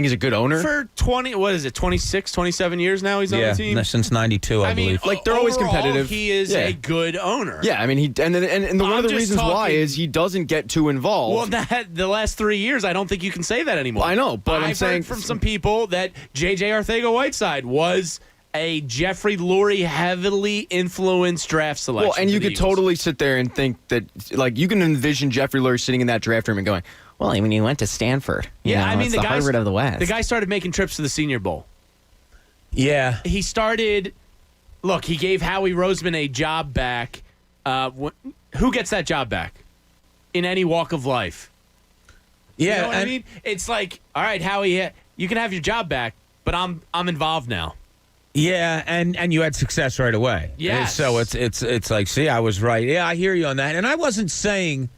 he's a good owner. For 26, 27 years now he's on the team? Since 92, I believe. Like, they're always competitive. He is a good owner. Yeah, I mean, one of the reasons why is he doesn't get too involved. Well, the last 3 years, I don't think you can say that anymore. I know, but I've heard from some people that J.J. Arcega-Whiteside was a Jeffrey Lurie heavily influenced draft selection. Well, and you could totally sit there and think that, like, you can envision Jeffrey Lurie sitting in that draft room and going, well, I mean, he went to Stanford. It's the Harvard of the West. The guy started making trips to the Senior Bowl. Yeah. He started. Look, he gave Howie Roseman a job back. Who gets that job back in any walk of life? Yeah, you know what I mean? It's like, all right, Howie, you can have your job back, but I'm involved now. Yeah, and you had success right away. Yes. So it's like, see, I was right. Yeah, I hear you on that. And I wasn't saying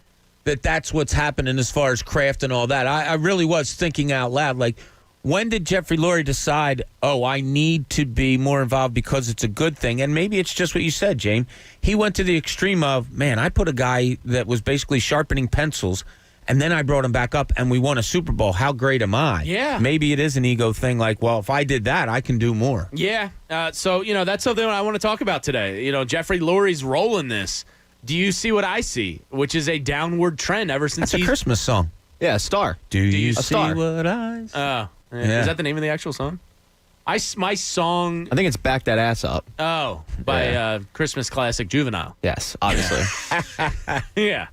that's what's happening as far as Kraft and all that. I really was thinking out loud, like, when did Jeffrey Lurie decide, I need to be more involved because it's a good thing? And maybe it's just what you said, James. He went to the extreme of, man, I put a guy that was basically sharpening pencils, and then I brought him back up, and we won a Super Bowl. How great am I? Yeah. Maybe it is an ego thing, like, well, if I did that, I can do more. Yeah. So, that's something I want to talk about today. Jeffrey Lurie's role in this. Do you see what I see, which is a downward trend ever since That's a Christmas song. Yeah, Star. Do you see Star. what I see? Yeah. Is that the name of the actual song? My song. I think it's Back That Ass Up. Oh, by Christmas classic Juvenile. Yes, obviously. Yeah.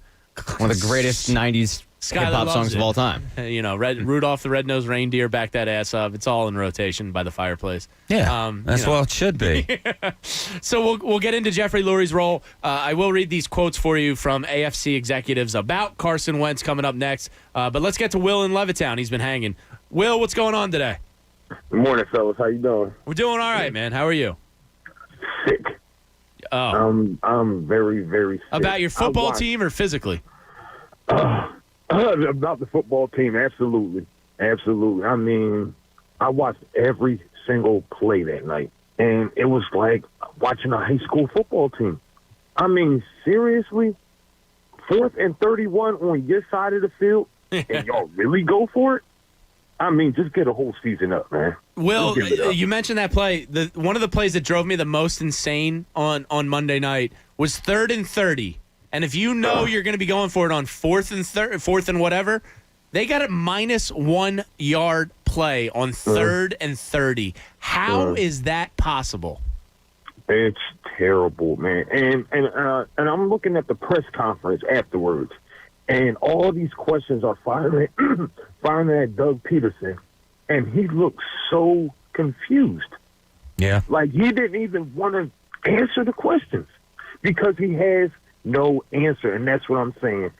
One of the greatest 90s Skylar hip-hop loves songs it. of all time. Rudolph the Red-Nosed Reindeer, back that ass up. It's all in rotation by the fireplace. Yeah, that's what it should be. So we'll get into Jeffrey Lurie's role. I will read these quotes for you from AFC executives about Carson Wentz coming up next. But let's get to Will in Levittown. He's been hanging. Will, what's going on today? Good morning, fellas. How you doing? We're doing all right, man. How are you? Sick. Oh. I'm very, very sick. About your football team or physically? About the football team, absolutely. Absolutely. I mean, I watched every single play that night, and it was like watching a high school football team. I mean, seriously? 4th and 31 on your side of the field, and y'all really go for it? I mean, just get a whole season up, man. Will, you mentioned that play. One of the plays that drove me the most insane on Monday night was 3rd and 30. And if you know you're going to be going for it on 4th and whatever, they got a -1 yard play on 3rd and 30. How is that possible? It's terrible, man. And I'm looking at the press conference afterwards, and all these questions are firing at Doug Peterson, and he looks so confused. Yeah. Like he didn't even want to answer the questions because he has no answer, and that's what I'm saying.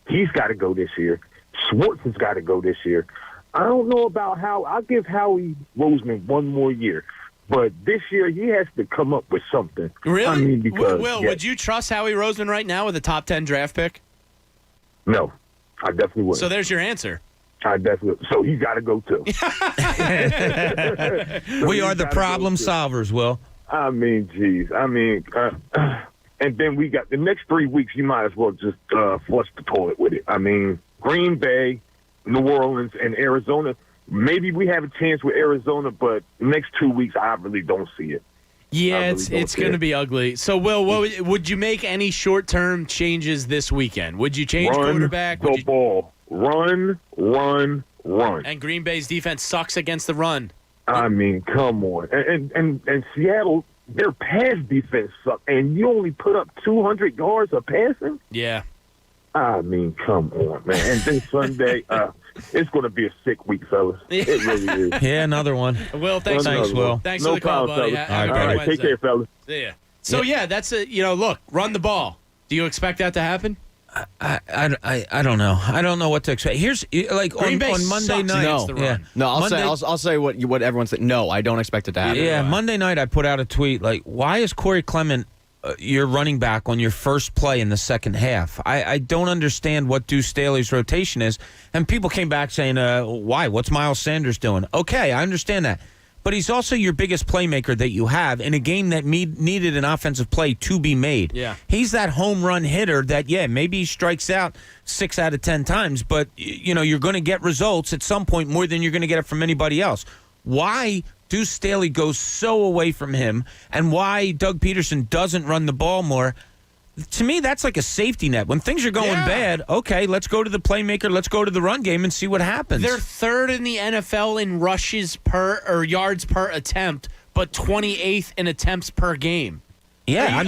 He's got to go this year. Schwartz has got to go this year. I don't know about how. I'll give Howie Roseman one more year, but this year he has to come up with something. Really? I mean, because, Will, would you trust Howie Roseman right now with a top 10 draft pick? No, I definitely wouldn't. So there's your answer. I definitely. So he's got to go too. We are the problem solvers, Will. I mean, geez. I mean, and then we got the next 3 weeks. You might as well just flush the toilet with it. I mean, Green Bay, New Orleans, and Arizona. Maybe we have a chance with Arizona, but the next 2 weeks, I really don't see it. Yeah, it's going to be ugly. So, Will, would you make any short-term changes this weekend? Would you change quarterback? Run the ball. Run. And Green Bay's defense sucks against the run. I mean, come on. And Seattle, their pass defense sucks, and you only put up 200 yards of passing? Yeah. I mean, come on, man. And then Sunday, it's going to be a sick week, fellas. It really is. Yeah, another one. Will, thanks, Will. Thanks for the call, buddy. All right, take care, fellas. See ya. So, yeah, that's it. Look, run the ball. Do you expect that to happen? I don't know. I don't know what to expect. Here's like on Monday night. I'll say what everyone said. No, I don't expect it to happen. Yeah, Monday night I put out a tweet like, why is Corey Clement your running back on your first play in the second half? I don't understand what Deuce Staley's rotation is. And people came back saying, why? What's Miles Sanders doing? Okay, I understand that. But he's also your biggest playmaker that you have in a game that needed an offensive play to be made. Yeah. He's that home run hitter that, maybe he strikes out 6 out of 10 times, but, you're going to get results at some point more than you're going to get it from anybody else. Why Deuce Staley goes so away from him and why Doug Peterson doesn't run the ball more, to me, that's like a safety net. When things are going bad, okay, let's go to the playmaker, let's go to the run game and see what happens. They're third in the NFL in rushes yards per attempt, but 28th in attempts per game. Yeah,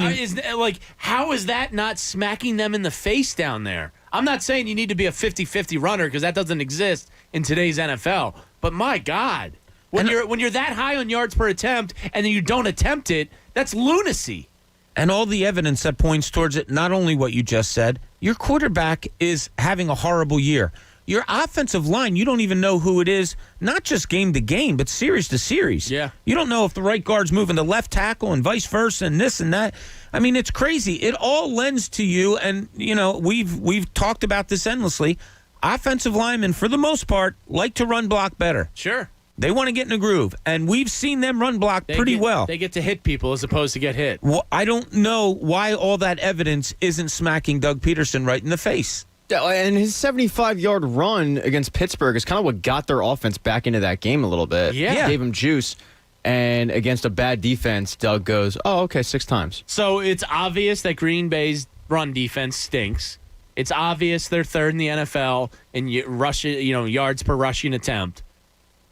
how is that not smacking them in the face down there? I'm not saying you need to be a 50-50 runner because that doesn't exist in today's NFL. But my God, when you're that high on yards per attempt and then you don't attempt it, that's lunacy. And all the evidence that points towards it, not only what you just said, your quarterback is having a horrible year. Your offensive line, you don't even know who it is, not just game to game, but series to series. Yeah. You don't know if the right guard's moving to left tackle and vice versa and this and that. I mean, it's crazy. It all lends to you, and, we've talked about this endlessly. Offensive linemen, for the most part, like to run block better. Sure. They want to get in a groove, and we've seen them run block pretty well. They get to hit people as opposed to get hit. Well, I don't know why all that evidence isn't smacking Doug Peterson right in the face. Yeah, and his 75-yard run against Pittsburgh is kind of what got their offense back into that game a little bit. Yeah. Gave him juice. And against a bad defense, Doug goes, 6 times. So it's obvious that Green Bay's run defense stinks. It's obvious they're third in the NFL in yards per rushing attempt.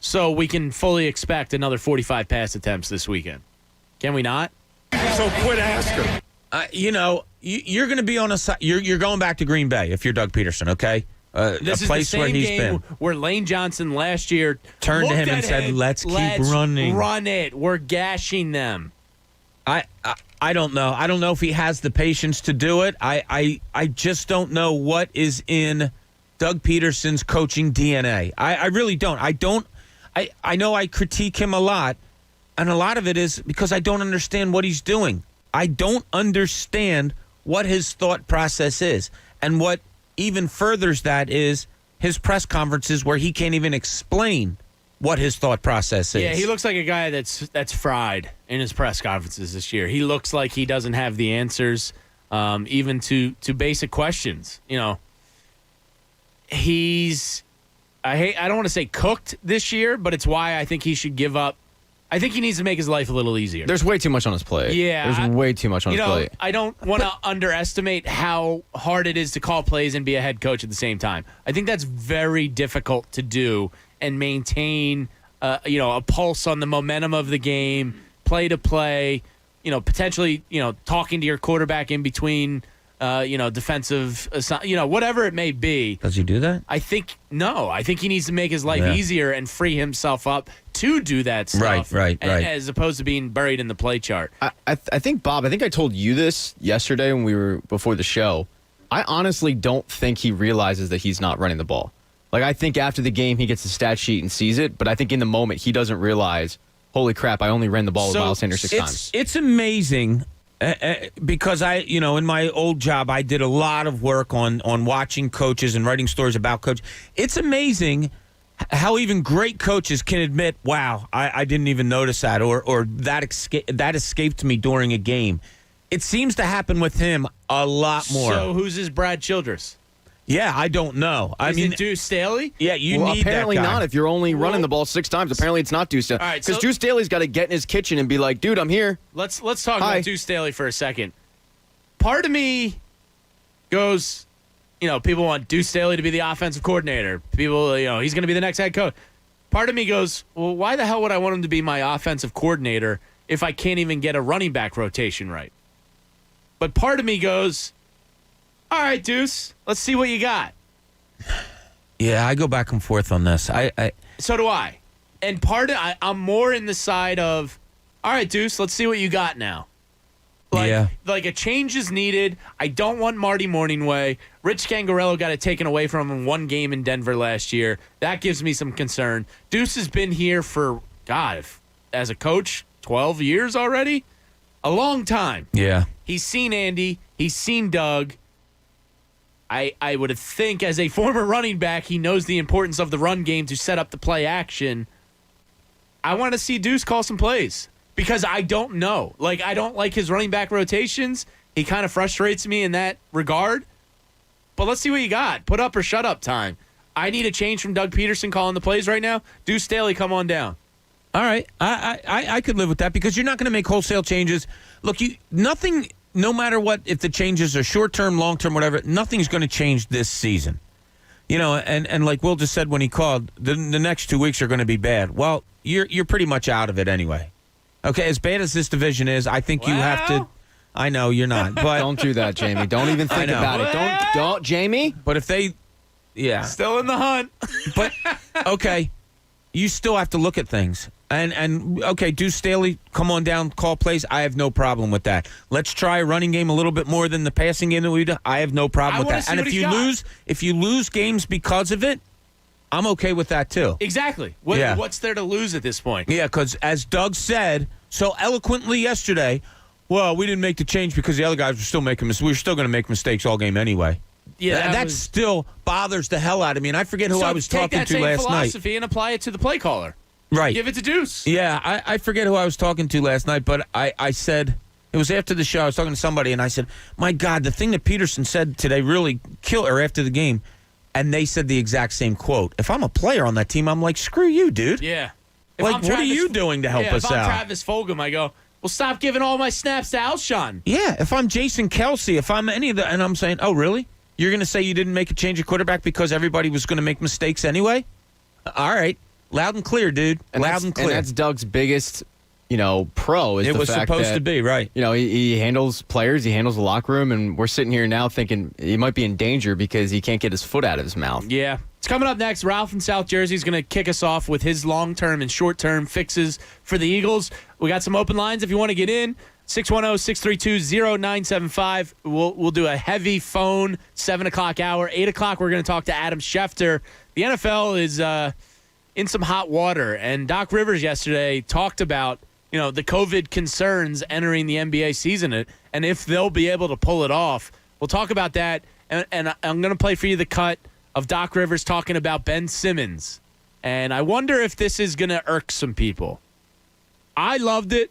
So we can fully expect another 45 pass attempts this weekend. Can we not? So quit asking. You're going to be on a side. You're going back to Green Bay if you're Doug Peterson, okay? This is place the where same he's game been. where Lane Johnson last year Turned to looked him and at said, "Let's keep running. Run it. We're gashing them." I don't know. I don't know if he has the patience to do it. I just don't know what is in Doug Peterson's coaching DNA. I really don't. I know I critique him a lot, and a lot of it is because I don't understand what he's doing. I don't understand what his thought process is. And what even furthers that is his press conferences where he can't even explain what his thought process is. Yeah, he looks like a guy that's fried in his press conferences this year. He looks like he doesn't have the answers, even to basic questions. You know, I don't want to say cooked this year, but it's why I think he should give up. I think he needs to make his life a little easier. There's way too much on his plate. Yeah. There's way too much on his plate. I don't want to underestimate how hard it is to call plays and be a head coach at the same time. I think that's very difficult to do and maintain, a pulse on the momentum of the game, play to play, potentially, talking to your quarterback in between, defensive, whatever it may be. Does he do that? I think he needs to make his life easier and free himself up to do that stuff. Right. As opposed to being buried in the play chart. I think, Bob, I told you this yesterday when we were before the show. I honestly don't think he realizes that he's not running the ball. Like, I think after the game he gets the stat sheet and sees it, but I think in the moment he doesn't realize, holy crap, I only ran the ball with Miles Sanders 6 times. It's amazing because in my old job, I did a lot of work on watching coaches and writing stories about coaches. It's amazing how even great coaches can admit, wow, I didn't even notice that, or that escaped me during a game. It seems to happen with him a lot more. So who's his Brad Childress? Yeah, I don't know. Is it Deuce Staley? Yeah, need apparently that guy. not. If you're only running the ball 6 times, apparently it's not Deuce Staley. All right, because Deuce Staley's got to get in his kitchen and be like, dude, I'm here. Let's talk about Deuce Staley for a second. Part of me goes, people want Deuce Staley to be the offensive coordinator. People, he's going to be the next head coach. Part of me goes, well, why the hell would I want him to be my offensive coordinator if I can't even get a running back rotation right? But part of me goes, all right, Deuce, let's see what you got. Yeah, I go back and forth on this. So do I. And I'm more in the side of, all right, Deuce, let's see what you got now. Like a change is needed. I don't want Marty Morningway. Rich Scangarello got it taken away from him in one game in Denver last year. That gives me some concern. Deuce has been here for, as a coach, 12 years already? A long time. Yeah. He's seen Andy. He's seen Doug. I would think as a former running back, he knows the importance of the run game to set up the play action. I want to see Deuce call some plays because I don't know. I don't like his running back rotations. He kind of frustrates me in that regard. But let's see what you got. Put up or shut up time. I need a change from Doug Peterson calling the plays right now. Deuce Staley, come on down. All right. I could live with that because you're not going to make wholesale changes. Look, nothing... No matter what, if the changes are short-term, long-term, whatever, nothing's going to change this season. And like Will just said when he called, the next 2 weeks are going to be bad. Well, you're pretty much out of it anyway. Okay, as bad as this division is, I think you have to. I know you're not, but don't do that, Jamie. Don't even think about it. Don't, Jamie. But if they, still in the hunt. But okay, you still have to look at things. And okay, Deuce Staley, come on down, call plays. I have no problem with that. Let's try a running game a little bit more than the passing game that we do. I have no problem with that. And if you lose games because of it, I'm okay with that too. Exactly. What's there to lose at this point? Yeah, because as Doug said so eloquently yesterday, well, we didn't make the change because the other guys were still making mistakes. We were still going to make mistakes all game anyway. Yeah, that still bothers the hell out of me. And I forget who I was talking to last night. Take that same philosophy and apply it to the play caller. Right. Give it to Deuce. Yeah, I forget who I was talking to last night, but I said, it was after the show, I was talking to somebody, and I said, my God, the thing that Peterson said today really killed her after the game. And they said the exact same quote. If I'm a player on that team, I'm like, screw you, dude. Yeah. What are you doing to help us out? If I'm Travis Fulgham, I go, well, stop giving all my snaps to Alshon. Yeah, if I'm Jason Kelsey, if I'm any of the, and I'm saying, oh, really? You're going to say you didn't make a change of quarterback because everybody was going to make mistakes anyway? All right. Loud and clear, dude. Loud and clear. And that's Doug's biggest pro is it the was fact supposed that, to be, right. He handles players, he handles the locker room, and we're sitting here now thinking he might be in danger because he can't get his foot out of his mouth. Yeah. It's coming up next. Ralph in South Jersey is going to kick us off with his long-term and short-term fixes for the Eagles. We got some open lines if you want to get in. 610-632-0975. We'll do a heavy phone 7 o'clock hour. 8 o'clock, we're going to talk to Adam Schefter. The NFL is in some hot water, and Doc Rivers yesterday talked about the COVID concerns entering the NBA season and if they'll be able to pull it off. We'll talk about that, and I'm going to play for you the cut of Doc Rivers talking about Ben Simmons. And I wonder if this is going to irk some people. I loved it.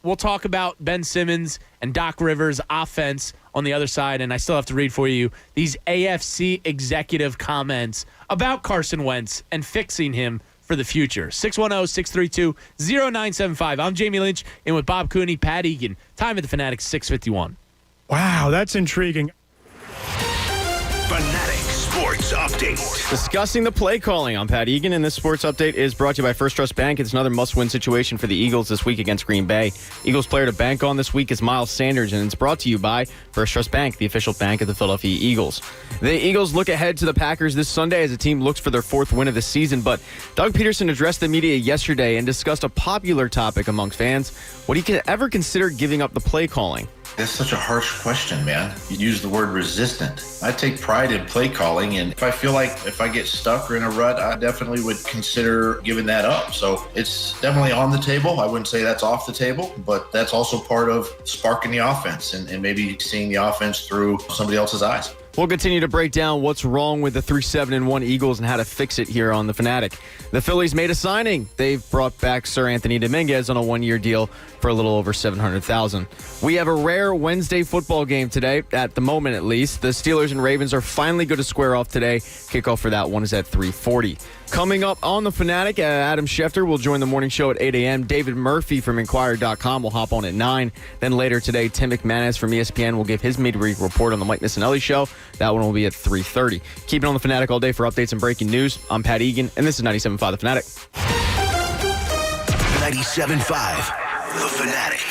We'll talk about Ben Simmons and Doc Rivers' offense on the other side, and I still have to read for you these AFC executive comments about Carson Wentz and fixing him for the future. 610-632-0975. I'm Jamie Lynch, in with Bob Cooney, Pat Egan. Time at the Fanatics, 6:51. Wow, that's intriguing. Fanatic Sports Update. Discussing the play calling. I'm Pat Egan, and this sports update is brought to you by First Trust Bank. It's another must-win situation for the Eagles this week against Green Bay. Eagles player to bank on this week is Miles Sanders, and it's brought to you by First Trust Bank, the official bank of the Philadelphia Eagles. The Eagles look ahead to the Packers this Sunday as the team looks for their 4th win of the season, but Doug Peterson addressed the media yesterday and discussed a popular topic amongst fans. Would he ever consider giving up the play calling? That's such a harsh question, man. You use the word resistant. I take pride in play calling, and if I feel like if I get stuck or in a rut, I definitely would consider giving that up. So it's definitely on the table. I wouldn't say that's off the table, but that's also part of sparking the offense and maybe seeing the offense through somebody else's eyes. We'll continue to break down what's wrong with the 3-7-1 Eagles and how to fix it here on The Fanatic. The Phillies made a signing. They've brought back Sir Anthony Dominguez on a 1-year deal for a little over $700,000. We have a rare Wednesday football game today, at the moment at least. The Steelers and Ravens are finally going to square off today. Kickoff for that one is at 3:40. Coming up on The Fanatic, Adam Schefter will join the morning show at 8 a.m. David Murphy from Inquirer.com will hop on at 9. Then later today, Tim McManus from ESPN will give his midweek report on the Mike Missinelli Show. That one will be at 3:30. Keep it on The Fanatic all day for updates and breaking news. I'm Pat Egan, and this is 97.5 The Fanatic. 97.5 The Fanatic.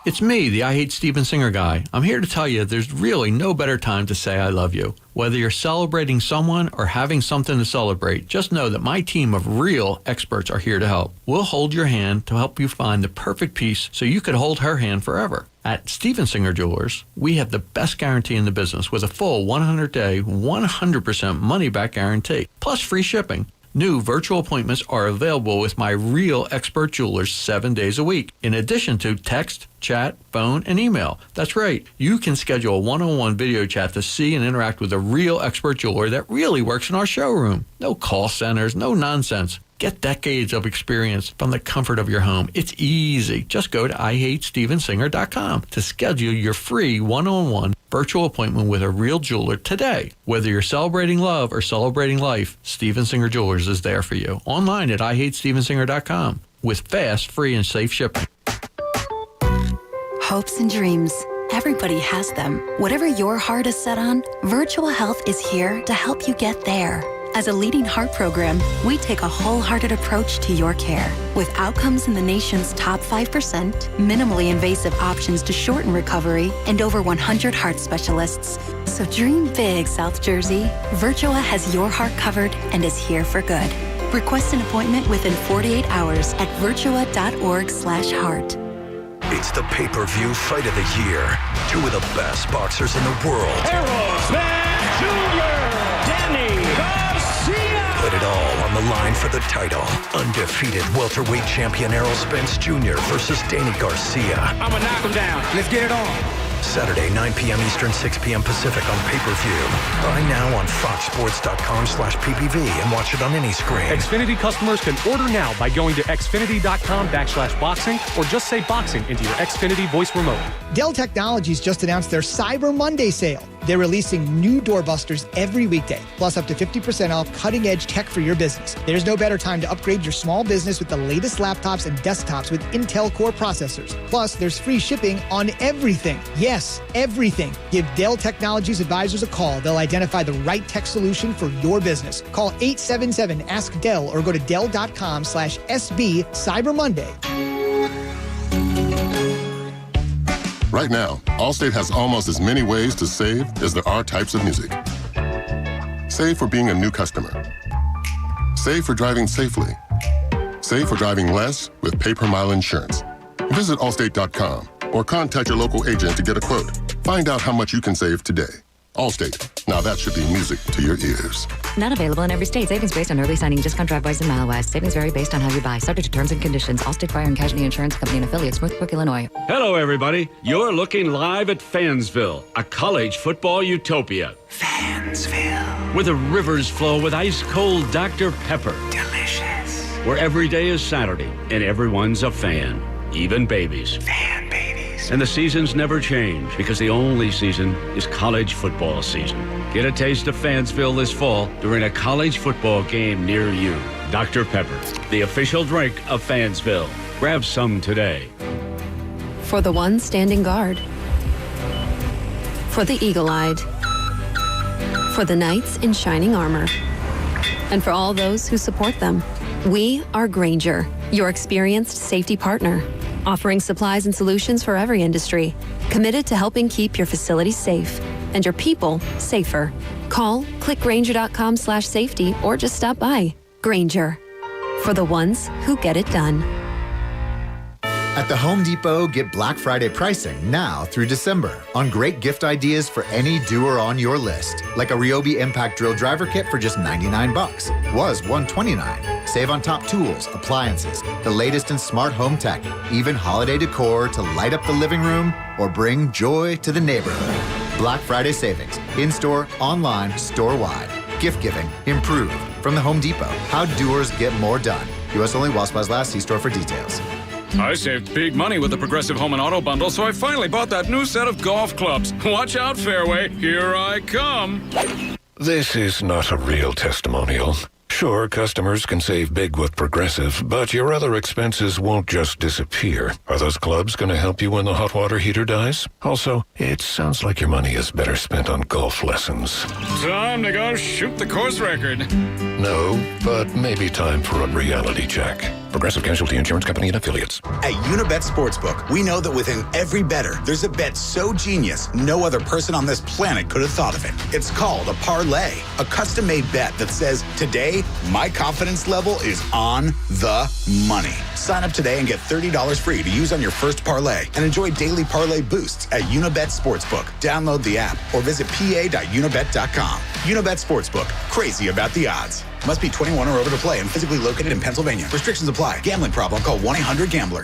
It's me, the I Hate Steven Singer guy. I'm here to tell you there's really no better time to say I love you. Whether you're celebrating someone or having something to celebrate, just know that my team of real experts are here to help. We'll hold your hand to help you find the perfect piece so you could hold her hand forever. At Steven Singer Jewelers, we have the best guarantee in the business with a full 100-day, 100% money-back guarantee, plus free shipping. New virtual appointments are available with my real expert jewelers 7 days a week, in addition to text, chat, phone, and email. That's right. You can schedule a one-on-one video chat to see and interact with a real expert jeweler that really works in our showroom. No call centers, no nonsense. Get decades of experience from the comfort of your home. It's easy. Just go to IHateStevenSinger.com to schedule your free one-on-one virtual appointment with a real jeweler today. Whether you're celebrating love or celebrating life, Steven Singer Jewelers is there for you. Online at IHateStevenSinger.com with fast, free, and safe shipping. Hopes and dreams. Everybody has them. Whatever your heart is set on, Virtual Health is here to help you get there. As a leading heart program, we take a wholehearted approach to your care. With outcomes in the nation's top 5%, minimally invasive options to shorten recovery, and over 100 heart specialists. So dream big, South Jersey. Virtua has your heart covered and is here for good. Request an appointment within 48 hours at virtua.org/heart. It's the pay-per-view fight of the year. Two of the best boxers in the world. Errol, Spence Jr., Danny Garcia. Put it all on the line for the title. Undefeated welterweight champion Errol Spence Jr. versus Danny Garcia. I'm gonna knock him down. Let's get it on. Saturday, 9 p.m. Eastern, 6 p.m. Pacific on pay-per-view. Buy now on foxsports.com/PPV and watch it on any screen. Xfinity customers can order now by going to xfinity.com/boxing or just say boxing into your Xfinity voice remote. Dell Technologies just announced their Cyber Monday sale. They're releasing new doorbusters every weekday, plus up to 50% off cutting-edge tech for your business. There's no better time to upgrade your small business with the latest laptops and desktops with Intel Core processors. Plus, there's free shipping on everything. Yes, everything. Give Dell Technologies advisors a call. They'll identify the right tech solution for your business. Call 877-ASK-DELL or go to Dell.com/SB Cyber Monday. Right now, Allstate has almost as many ways to save as there are types of music. Save for being a new customer. Save for driving safely. Save for driving less with pay-per-mile insurance. Visit Allstate.com or contact your local agent to get a quote. Find out how much you can save today. Allstate. Now that should be music to your ears. Not available in every state. Savings based on early signing discount drive-bys and mile-wise. Savings vary based on how you buy. Subject to terms and conditions. Allstate Fire and Casualty Insurance Company and affiliates. Northbrook, Illinois. Hello, everybody. You're looking live at Fansville, a college football utopia. Fansville. Where the rivers flow with ice-cold Dr. Pepper. Delicious. Where every day is Saturday and everyone's a fan, even babies. Fan babies. And the seasons never change because the only season is college football season. Get a taste of Fansville this fall during a college football game near you. Dr. Pepper, the official drink of Fansville. Grab some today. For the one standing guard. For the eagle-eyed. For the knights in shining armor. And for all those who support them. We are Grainger, your experienced safety partner, offering supplies and solutions for every industry, committed to helping keep your facilities safe and your people safer. Call, click Grainger.com/safety, or just stop by. Grainger, for the ones who get it done. At the Home Depot, get Black Friday pricing now through December on great gift ideas for any doer on your list, like a Ryobi Impact Drill Driver Kit for just $99. Was $129. Save on top tools, appliances, the latest in smart home tech, even holiday decor to light up the living room or bring joy to the neighborhood. Black Friday savings, in-store, online, store-wide. Gift giving, improved. From the Home Depot, how doers get more done. U.S. only while supplies last. See store for details. I saved big money with the Progressive Home and Auto Bundle, so I finally bought that new set of golf clubs. Watch out, Fairway. Here I come. This is not a real testimonial. Sure, customers can save big with Progressive, but your other expenses won't just disappear. Are those clubs going to help you when the hot water heater dies? Also, it sounds like your money is better spent on golf lessons. Time to go shoot the course record. No, but maybe time for a reality check. Progressive Casualty Insurance Company and Affiliates. At Unibet Sportsbook, we know that within every bettor, there's a bet so genius, no other person on this planet could have thought of it. It's called a parlay, a custom-made bet that says, today, my confidence level is on the money. Sign up today and get $30 free to use on your first parlay and enjoy daily parlay boosts at Unibet Sportsbook. Download the app or visit pa.unibet.com. Unibet Sportsbook, crazy about the odds. Must be 21 or over to play and physically located in Pennsylvania. Restrictions apply. Gambling problem? Call 1-800-GAMBLER.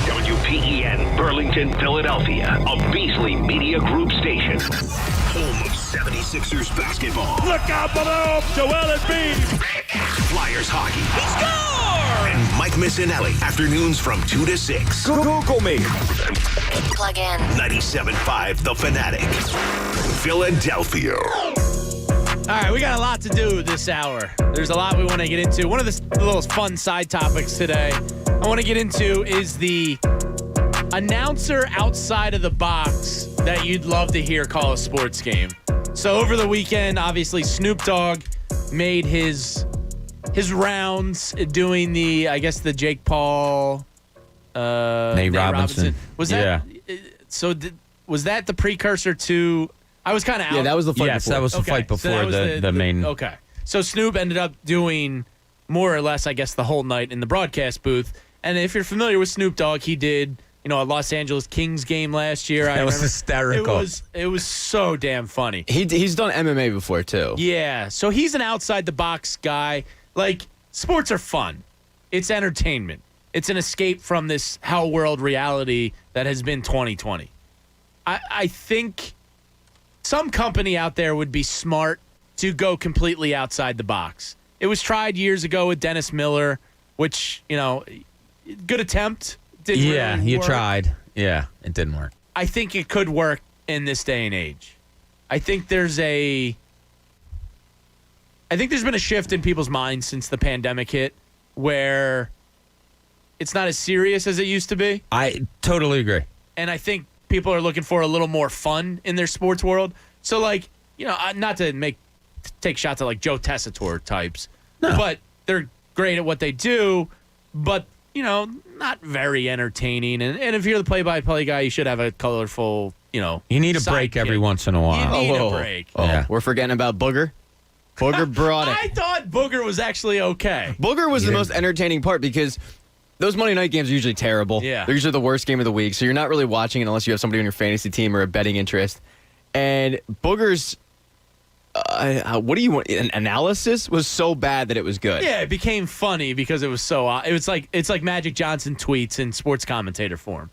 WPEN, Burlington, Philadelphia, a Beasley Media Group station. Home of 76ers basketball. Look out below, Joel Embiid. Flyers hockey. He scored! And Mike Missinelli, afternoons from 2 to 6. Google me. Plug in. 975 The Fanatic. Philadelphia. All right, we got a lot to do this hour. There's a lot we want to get into. One of the little fun side topics today I want to get into is the announcer outside of the box that you'd love to hear call a sports game. So over the weekend, obviously, Snoop Dogg made his rounds doing the Jake Paul, Nate Robinson. Was that was that the precursor to? I was kind of out. Yeah, that was the fight yes, before. that was the fight before the main. Okay. So Snoop ended up doing more or less, I guess, the whole night in the broadcast booth. And if you're familiar with Snoop Dogg, he did, a Los Angeles Kings game last year. That was hysterical. It was so damn funny. He's done MMA before, too. Yeah. So he's an outside-the-box guy. Like, sports are fun. It's entertainment. It's an escape from this hell world reality that has been 2020. I think some company out there would be smart to go completely outside the box. It was tried years ago with Dennis Miller, which, good attempt. Didn't really you work. tried. Yeah, it didn't work. I think it could work in this day and age. I think there's been a shift in people's minds since the pandemic hit where it's not as serious as it used to be. I totally agree. And I think people are looking for a little more fun in their sports world. So, not to take shots at like Joe Tessitore types, but they're great at what they do. But, not very entertaining. And if you're the play-by-play guy, you should have a colorful, You need a break every once in a while. You need a break. Oh, Yeah. we're forgetting about Booger. Booger brought it. I thought Booger was actually okay. Booger was the most entertaining part because those Monday night games are usually terrible. Yeah. They're usually the worst game of the week, so you're not really watching it unless you have somebody on your fantasy team or a betting interest. And Booger's, what do you want? An analysis was so bad that it was good. Yeah, it became funny because it was so. It's like Magic Johnson tweets in sports commentator form.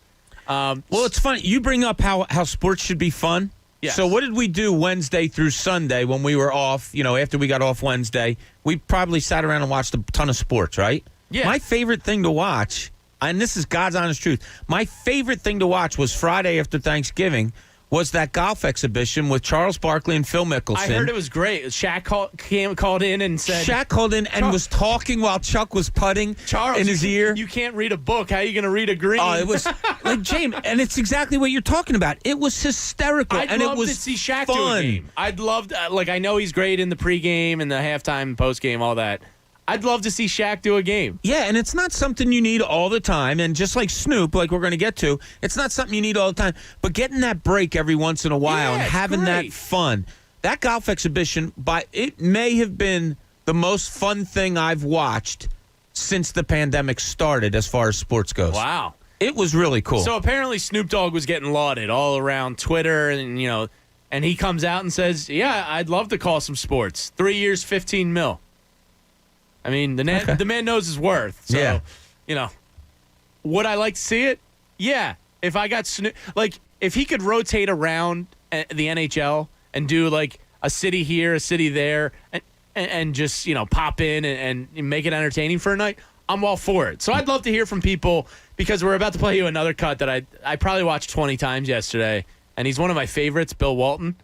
Well, it's funny. You bring up how sports should be fun. Yes. So what did we do Wednesday through Sunday when we were off? After we got off Wednesday, we probably sat around and watched a ton of sports, right? Yeah. My favorite thing to watch, and this is God's honest truth, my favorite thing to watch was Friday after Thanksgiving, was that golf exhibition with Charles Barkley and Phil Mickelson. I heard it was great. Shaq called in and said... Shaq called in and was talking while Chuck was putting Charles, in his ear. You can't read a book. How are you going to read a green? Oh, it was like, James, and it's exactly what you're talking about. It was hysterical. I'd and love it was to see Shaq fun. do a game. I'd love to, I know he's great in the pregame and the halftime, postgame, all that. I'd love to see Shaq do a game. Yeah, and it's not something you need all the time. And just like Snoop, like we're going to get to, it's not something you need all the time. But getting that break every once in a while and having that fun. That golf exhibition, it may have been the most fun thing I've watched since the pandemic started as far as sports goes. Wow. It was really cool. So apparently Snoop Dogg was getting lauded all around Twitter and, and he comes out and says, yeah, I'd love to call some sports. 3 years, $15 million. I mean, the man knows his worth. So, would I like to see it? Yeah. If I got Snoop, if he could rotate around the NHL and do a city here, a city there, and just pop in and make it entertaining for a night, I'm all for it. So I'd love to hear from people because we're about to play you another cut that I probably watched 20 times yesterday, and he's one of my favorites, Bill Walton.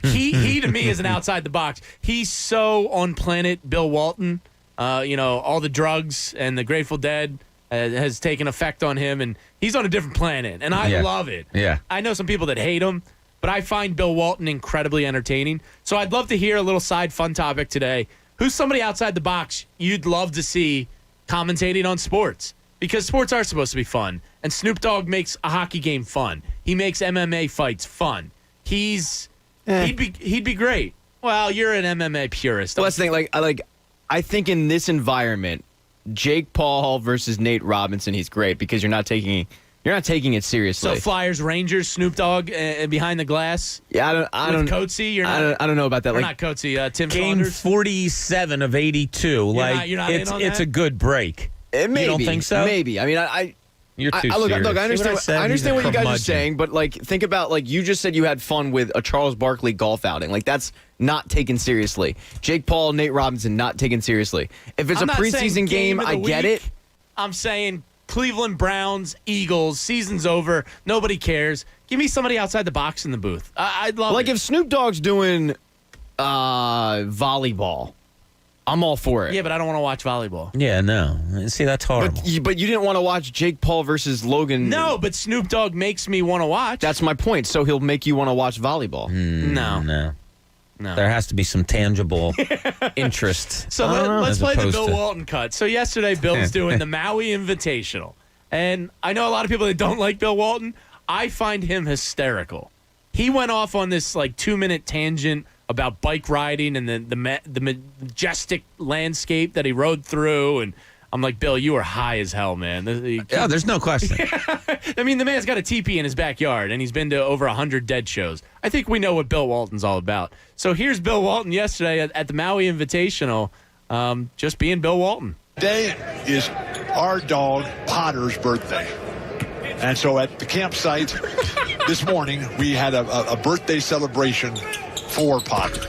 He to me is an outside the box. He's so on planet Bill Walton. All the drugs and the Grateful Dead has taken effect on him, and he's on a different planet, and I love it. Yeah. I know some people that hate him, but I find Bill Walton incredibly entertaining. So I'd love to hear a little side fun topic today. Who's somebody outside the box you'd love to see commentating on sports? Because sports are supposed to be fun, and Snoop Dogg makes a hockey game fun. He makes MMA fights fun. He'd be great. Well, you're an MMA purist. Well, that's the thing. I think in this environment, Jake Paul versus Nate Robinson, he's great because you're not taking it seriously. So Flyers, Rangers, Snoop Dogg behind the glass. Yeah, I don't. Coatsy, you're not. I don't know about that. Or not Coatsy. Tim Game Saunders. 47 of 82. You're not in on it's that? a good break. Maybe. You don't think so? Maybe. I mean, You're too look, serious. I understand. I understand what you guys are curmudgeon. saying, but think about you just said you had fun with a Charles Barkley golf outing. That's not taken seriously. Jake Paul, Nate Robinson, not taken seriously. If it's I'm a not saying preseason game, of I the get week. it. I'm saying Cleveland Browns, Eagles, season's over. Nobody cares. Give me somebody outside the box in the booth. I'd love it. If Snoop Dogg's doing volleyball, I'm all for it. Yeah, but I don't want to watch volleyball. Yeah, no. See, that's horrible. But you didn't want to watch Jake Paul versus Logan. No, but Snoop Dogg makes me want to watch. That's my point. So he'll make you want to watch volleyball. No. There has to be some tangible interest. So let's as play the opposed Bill to- Walton cut. So yesterday, Bill's doing the Maui Invitational. And I know a lot of people that don't like Bill Walton. I find him hysterical. He went off on this 2-minute tangent about bike riding and the majestic landscape that he rode through. And I'm like, Bill, you are high as hell, man. Yeah, there's no question. I mean, the man's got a teepee in his backyard, and he's been to over 100 dead shows. I think we know what Bill Walton's all about. So here's Bill Walton yesterday at the Maui Invitational, just being Bill Walton. Today is our dog Potter's birthday. And so at the campsite this morning, we had a birthday celebration for Potter.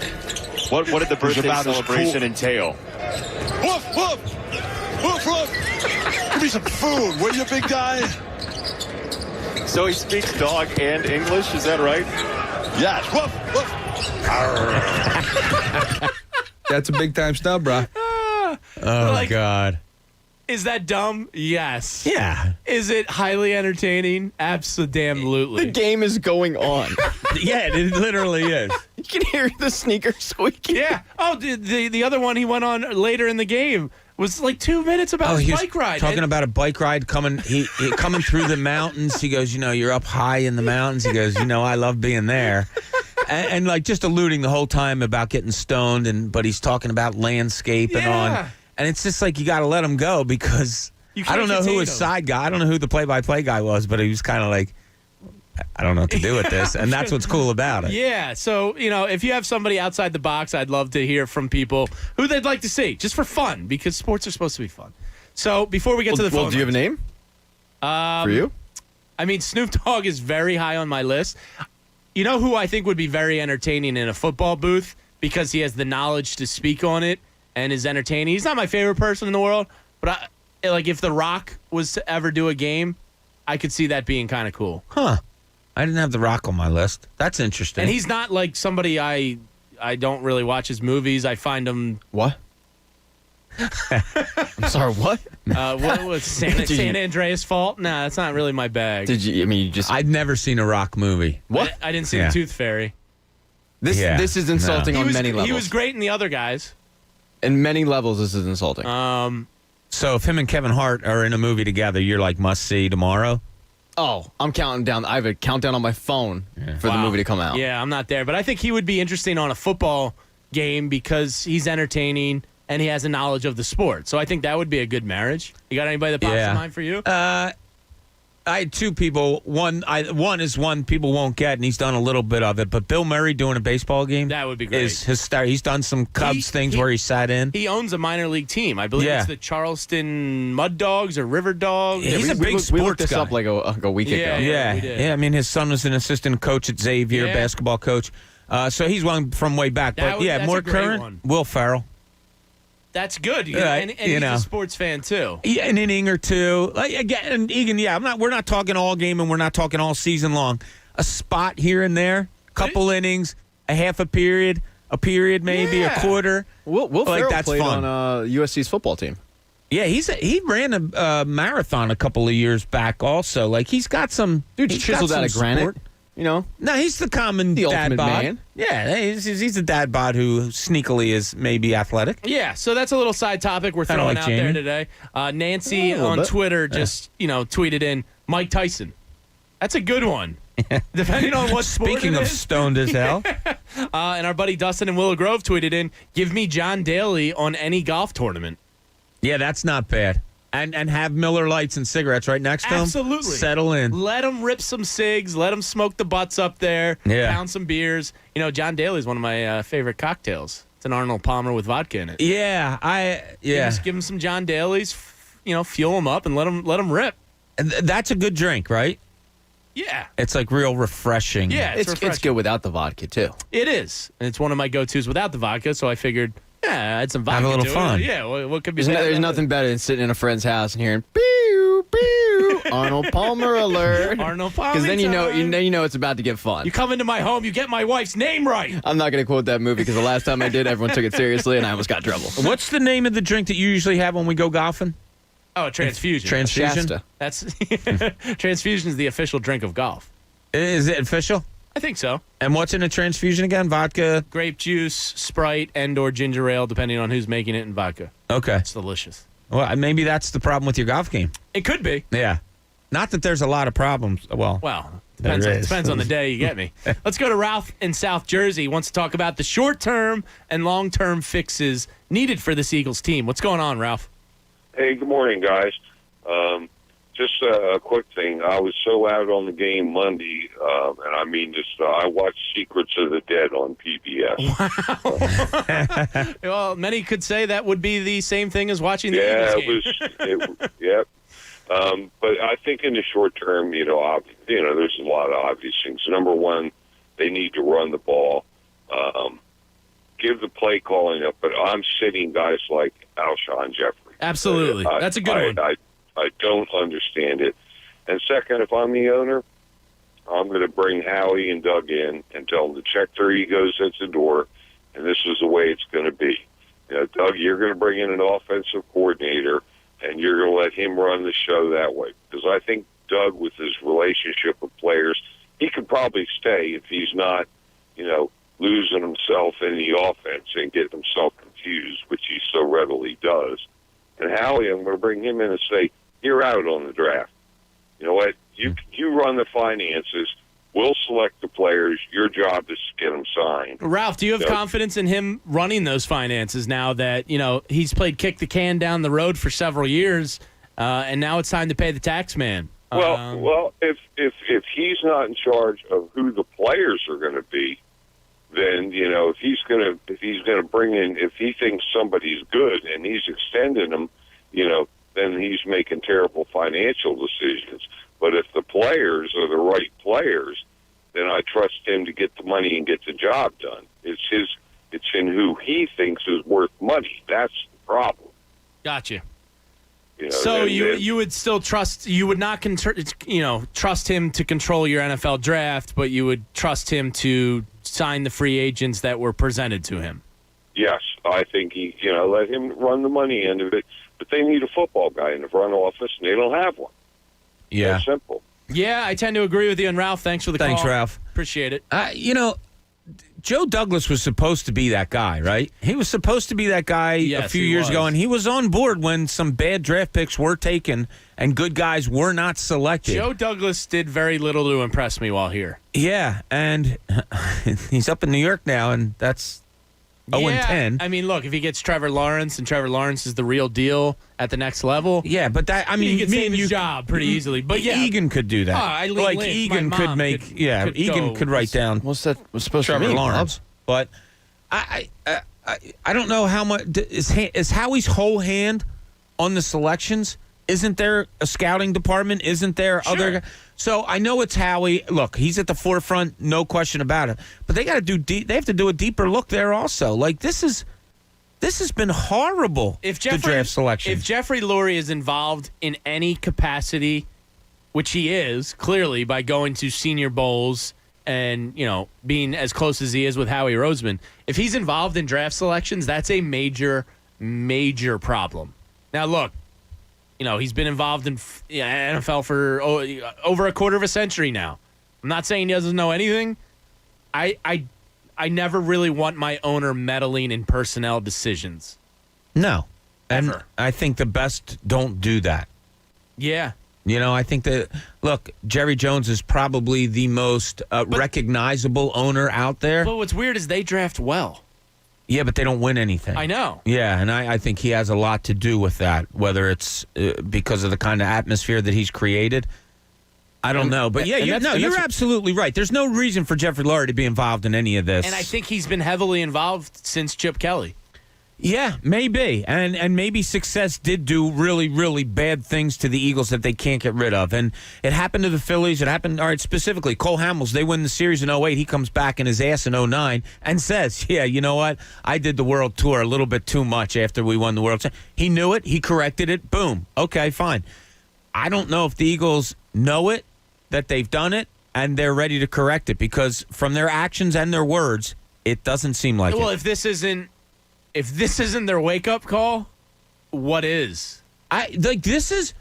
What did the birthday celebration entail? Woof, woof! Woof, woof! Give me some food, will you, big guy? So he speaks dog and English, is that right? Yes. Woof, woof! That's a big time snub, bro. Oh, God. Is that dumb? Yes. Yeah. Is it highly entertaining? Absolutely. The game is going on. Yeah, it literally is. You can hear the sneaker squeaking. Yeah. Oh, the other one he went on later in the game was like 2 minutes about his bike ride. Talking about a bike ride coming coming through the mountains. He goes, you're up high in the mountains. He goes, I love being there. And like just alluding the whole time about getting stoned, but he's talking about landscape and on. And it's just like you got to let him go because I don't know who his side guy, I don't know who the play-by-play guy was, but he was kind of like, I don't know what to do with this. And that's what's cool about it. Yeah. So, if you have somebody outside the box, I'd love to hear from people who they'd like to see just for fun because sports are supposed to be fun. So before we get to the phone. Well, do you have a name for you? I mean, Snoop Dogg is very high on my list. You know who I think would be very entertaining in a football booth because he has the knowledge to speak on it and is entertaining. He's not my favorite person in the world, but if The Rock was to ever do a game, I could see that being kind of cool. Huh. I didn't have The Rock on my list. That's interesting. And he's not like somebody I don't really watch his movies. I find him... What? I'm sorry, what? What was San Andreas' fault? Nah, that's not really my bag. I'd never seen a Rock movie. What? I didn't see The Tooth Fairy. This is insulting on many levels. He was great in The Other Guys. In many levels, this is insulting. So if him and Kevin Hart are in a movie together, you're like, must see tomorrow? Oh, I'm counting down. I have a countdown on my phone for the movie to come out. Yeah, I'm not there. But I think he would be interesting on a football game because he's entertaining and he has a knowledge of the sport. So I think that would be a good marriage. You got anybody that pops in mind for you? I had two people. One is one people won't get, and he's done a little bit of it. But Bill Murray doing a baseball game, that would be great. Is hysterical. He's done some Cubs things where he sat in. He owns a minor league team. I believe it's the Charleston Mud Dogs or River Dogs. Yeah, he's a big sports guy. We looked this up like a week ago. Yeah. I mean, his son was an assistant coach at Xavier, basketball coach. So he's one from way back. But that's more a great current. one. Will Ferrell. That's good. And he's a sports fan too. Yeah, an inning or two. And Egan, we're not talking all game and we're not talking all season long. A spot here and there, couple innings, a half a period maybe, a quarter. Will Ferrell that's played fun. on USC's football team. Yeah, he ran a marathon a couple of years back also. Like he's got some chiseled out of granite. No, he's the common dad ultimate bod. man. Yeah, he's a dad bod who sneakily is maybe athletic. Yeah, so that's a little side topic we're throwing out there today. Nancy on Twitter just tweeted in Mike Tyson. That's a good one. Depending on what sport Speaking it of is. stoned as hell. And our buddy Dustin in Willow Grove tweeted in, give me John Daly on any golf tournament. Yeah, that's not bad. And have Miller Lights and cigarettes right next to him. Absolutely. Settle in. Let them rip some cigs. Let them smoke the butts up there. Yeah. Pound some beers. John Daly is one of my favorite cocktails. It's an Arnold Palmer with vodka in it. Yeah, Just give him some John Daly's, fuel them up and let them rip. And that's a good drink, right? Yeah. It's like real refreshing. Yeah, it's good without the vodka too. It is. And it's one of my go-tos without the vodka, so I figured, add some vodka Have a little to fun. it. Yeah, what could be There's nothing better than sitting in a friend's house and hearing pew pew Arnold Palmer alert. Arnold Palmer. Because then you know it's about to get fun. You come into my home, you get my wife's name right. I'm not going to quote that movie because the last time I did, everyone took it seriously and I almost got in trouble. What's the name of the drink that you usually have when we go golfing? Oh, a transfusion. Transfusion? Shasta. That's transfusion is the official drink of golf. Is it official? I think so. And what's in a transfusion again? Vodka? Grape juice, Sprite, and or ginger ale, depending on who's making it, and vodka. Okay. It's delicious. Well, maybe that's the problem with your golf game. It could be. Yeah. Not that there's a lot of problems. Well, depends on the day you get me. Let's go to Ralph in South Jersey. He wants to talk about the short-term and long-term fixes needed for this Eagles team. What's going on, Ralph? Hey, good morning, guys. Just a quick thing. I was so out on the game Monday, and I mean this. I watched Secrets of the Dead on PBS. Wow. Well, many could say that would be the same thing as watching the Eagles game. Yep. But I think in the short term, there's a lot of obvious things. Number one, they need to run the ball. Give the play calling up, but I'm sitting guys like Alshon Jeffrey. Absolutely. That's a good one. I don't understand it. And second, if I'm the owner, I'm going to bring Howie and Doug in and tell them to check their egos at the door, and this is the way it's going to be. Doug, you're going to bring in an offensive coordinator, and you're going to let him run the show that way. Because I think Doug, with his relationship with players, he could probably stay if he's not, losing himself in the offense and getting himself confused, which he so readily does. And Howie, I'm going to bring him in and say, you're out on the draft. You know what? You run the finances. We'll select the players. Your job is to get them signed. Ralph, do you have confidence in him running those finances now that, he's played kick the can down the road for several years, and now it's time to pay the tax man? Well, if he's not in charge of who the players are going to be, then if he's going to bring in, if he thinks somebody's good and he's extending them, then he's making terrible financial decisions. But if the players are the right players, then I trust him to get the money and get the job done. It's in who he thinks is worth money. That's the problem. Gotcha. So you would still trust, you would not trust him to control your NFL draft, but you would trust him to sign the free agents that were presented to him. Yes, I think he, let him run the money end of it. But they need a football guy in the front office, and they don't have one. Yeah. That's simple. Yeah, I tend to agree with you. And Ralph, thanks for the call. Thanks, Ralph. Appreciate it. Joe Douglas was supposed to be that guy, right? He was supposed to be that guy a few years ago, and he was on board when some bad draft picks were taken and good guys were not selected. Joe Douglas did very little to impress me while here. Yeah, and he's up in New York now, and that's 0-10. I mean, look, if he gets Trevor Lawrence, and Trevor Lawrence is the real deal at the next level. Yeah, but he could save his job pretty easily. But yeah, Egan could do that. Egan could make. Egan could write down. What's that? What's supposed Trevor to mean? Lawrence. But I don't know how much is Howie's whole hand on the selections. Isn't there a scouting department? Isn't there other? So I know it's Howie. Look, he's at the forefront, no question about it. But they got to do. They have to do a deeper look there also. Like this has been horrible. The draft selection. If Jeffrey Lurie is involved in any capacity, which he is clearly by going to Senior Bowls and being as close as he is with Howie Roseman, if he's involved in draft selections, that's a major, major problem. Now look. He's been involved in NFL for over a quarter of a century now. I'm not saying he doesn't know anything. I never really want my owner meddling in personnel decisions. No. Ever. And I think the best don't do that. Yeah. I think that, look, Jerry Jones is probably the most recognizable owner out there. But what's weird is they draft well. Yeah, but they don't win anything. I know. Yeah, and I think he has a lot to do with that, whether it's because of the kind of atmosphere that he's created. I don't know. But yeah, you're absolutely right. There's no reason for Jeffrey Lurie to be involved in any of this. And I think he's been heavily involved since Chip Kelly. Yeah, maybe. And maybe success did do really, really bad things to the Eagles that they can't get rid of. And it happened to the Phillies. It happened, all right, specifically, Cole Hamels. They win the series in 08. He comes back in his ass in 09 and says, yeah, you know what? I did the World Tour a little bit too much after we won the World Tour. He knew it. He corrected it. Boom. Okay, fine. I don't know if the Eagles know it, that they've done it, and they're ready to correct it because from their actions and their words, it doesn't seem like it. Well, if this isn't their wake-up call, what is? This is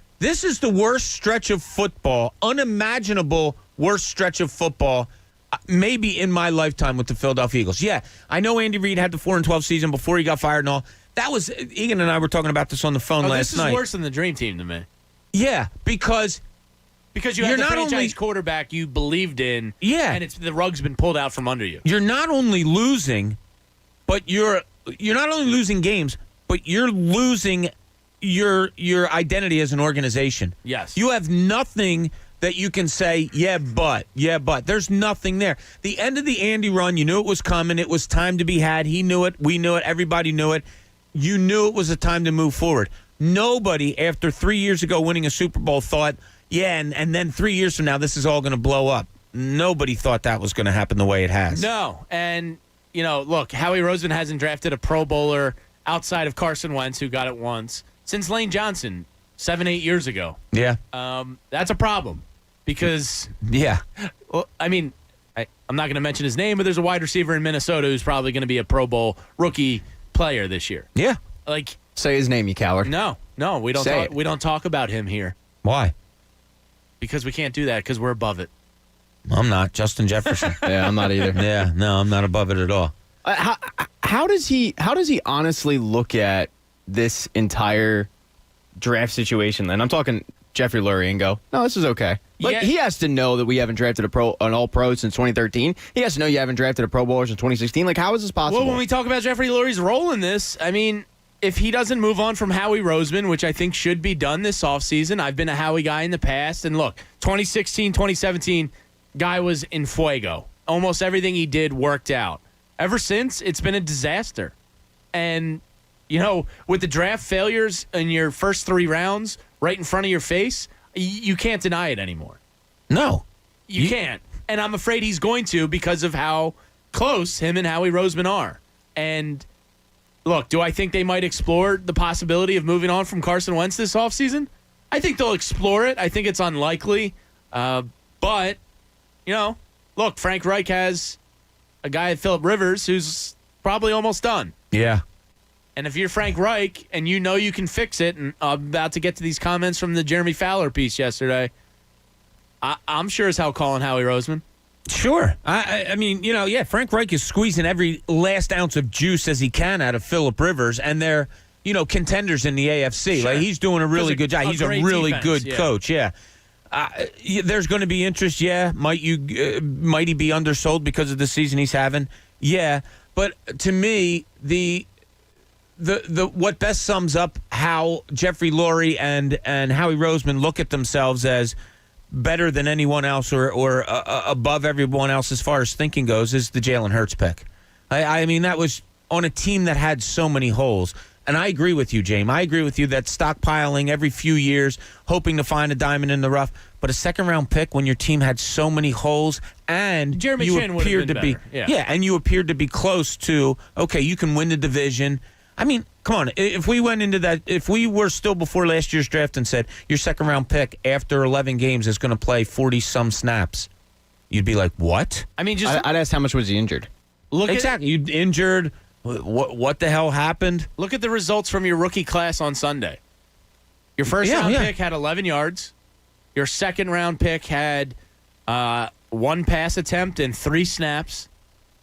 the worst stretch of football, unimaginable worst stretch of football, maybe in my lifetime with the Philadelphia Eagles. Yeah, I know Andy Reid had the 4-12 season before he got fired and all. That was Egan and I were talking about this on the phone last night. This is worse than the Dream Team to me. Yeah, because you had the franchise quarterback you believed in. Yeah, and the rug's been pulled out from under you. You're not only losing, but you're not only losing games, but you're losing your identity as an organization. Yes. You have nothing that you can say, yeah, but. There's nothing there. The end of the Andy run, you knew it was coming. It was time to be had. He knew it. We knew it. Everybody knew it. You knew it was a time to move forward. Nobody, after 3 years ago winning a Super Bowl, thought, yeah, and then 3 years from now, this is all going to blow up. Nobody thought that was going to happen the way it has. No, and look, Howie Roseman hasn't drafted a Pro Bowler outside of Carson Wentz, who got it once, since Lane Johnson 7-8 years ago. Yeah. That's a problem because, yeah. Well, I mean, I'm not going to mention his name, but there's a wide receiver in Minnesota who's probably going to be a Pro Bowl rookie player this year. Yeah. Say his name, you coward. No, we don't. We don't talk about him here. Why? Because we can't do that because we're above it. I'm not. Justin Jefferson. Yeah, I'm not either. Yeah, no, I'm not above it at all. How does he honestly look at this entire draft situation, then I'm talking Jeffrey Lurie, and go, no, this is okay. Like, he has to know that we haven't drafted an All-Pro since 2013. He has to know you haven't drafted a Pro Bowler since 2016. Like, how is this possible? Well, when we talk about Jeffrey Lurie's role in this, I mean, if he doesn't move on from Howie Roseman, which I think should be done this offseason, I've been a Howie guy in the past, and look, 2016, 2017, guy was in fuego. Almost everything he did worked out. Ever since, it's been a disaster. And, you know, with the draft failures in your first 3 rounds right in front of your face, you can't deny it anymore. No. You can't. And I'm afraid he's going to because of how close him and Howie Roseman are. And, look, do I think they might explore the possibility of moving on from Carson Wentz this offseason? I think they'll explore it. I think it's unlikely. But, you know, look, Frank Reich has a guy at Phillip Rivers who's probably almost done. Yeah. And if you're Frank Reich and you know you can fix it, and I'm about to get to these comments from the Jeremy Fowler piece yesterday, I'm sure as hell calling Howie Roseman. Sure. I mean, you know, yeah, Frank Reich is squeezing every last ounce of juice as he can out of Phillip Rivers, and they're, you know, contenders in the AFC. Sure. Like, he's doing a really good job. He's a really good coach, yeah. There's going to be interest, yeah. Might he be undersold because of the season he's having? Yeah. But to me, the what best sums up how Jeffrey Lurie and Howie Roseman look at themselves as better than anyone else or above everyone else as far as thinking goes is the Jalen Hurts pick. I mean, that was on a team that had so many holes. And I agree with you, James. I agree with you that stockpiling every few years, hoping to find a diamond in the rough. But a second-round pick when your team had so many holes and Jeremy you Chin would have appeared been to be better. and you appeared to be close to, okay, you can win the division. I mean, come on. If we went into that, if we were still before last year's draft and said your second-round pick after 11 games is going to play 40-some snaps, you'd be like, what? I mean, I'd ask how much was he injured? Exactly. You injured. What the hell happened? Look at the results from your rookie class on Sunday. Your first-round pick had 11 yards. Your second-round pick had 1 pass attempt and 3 snaps.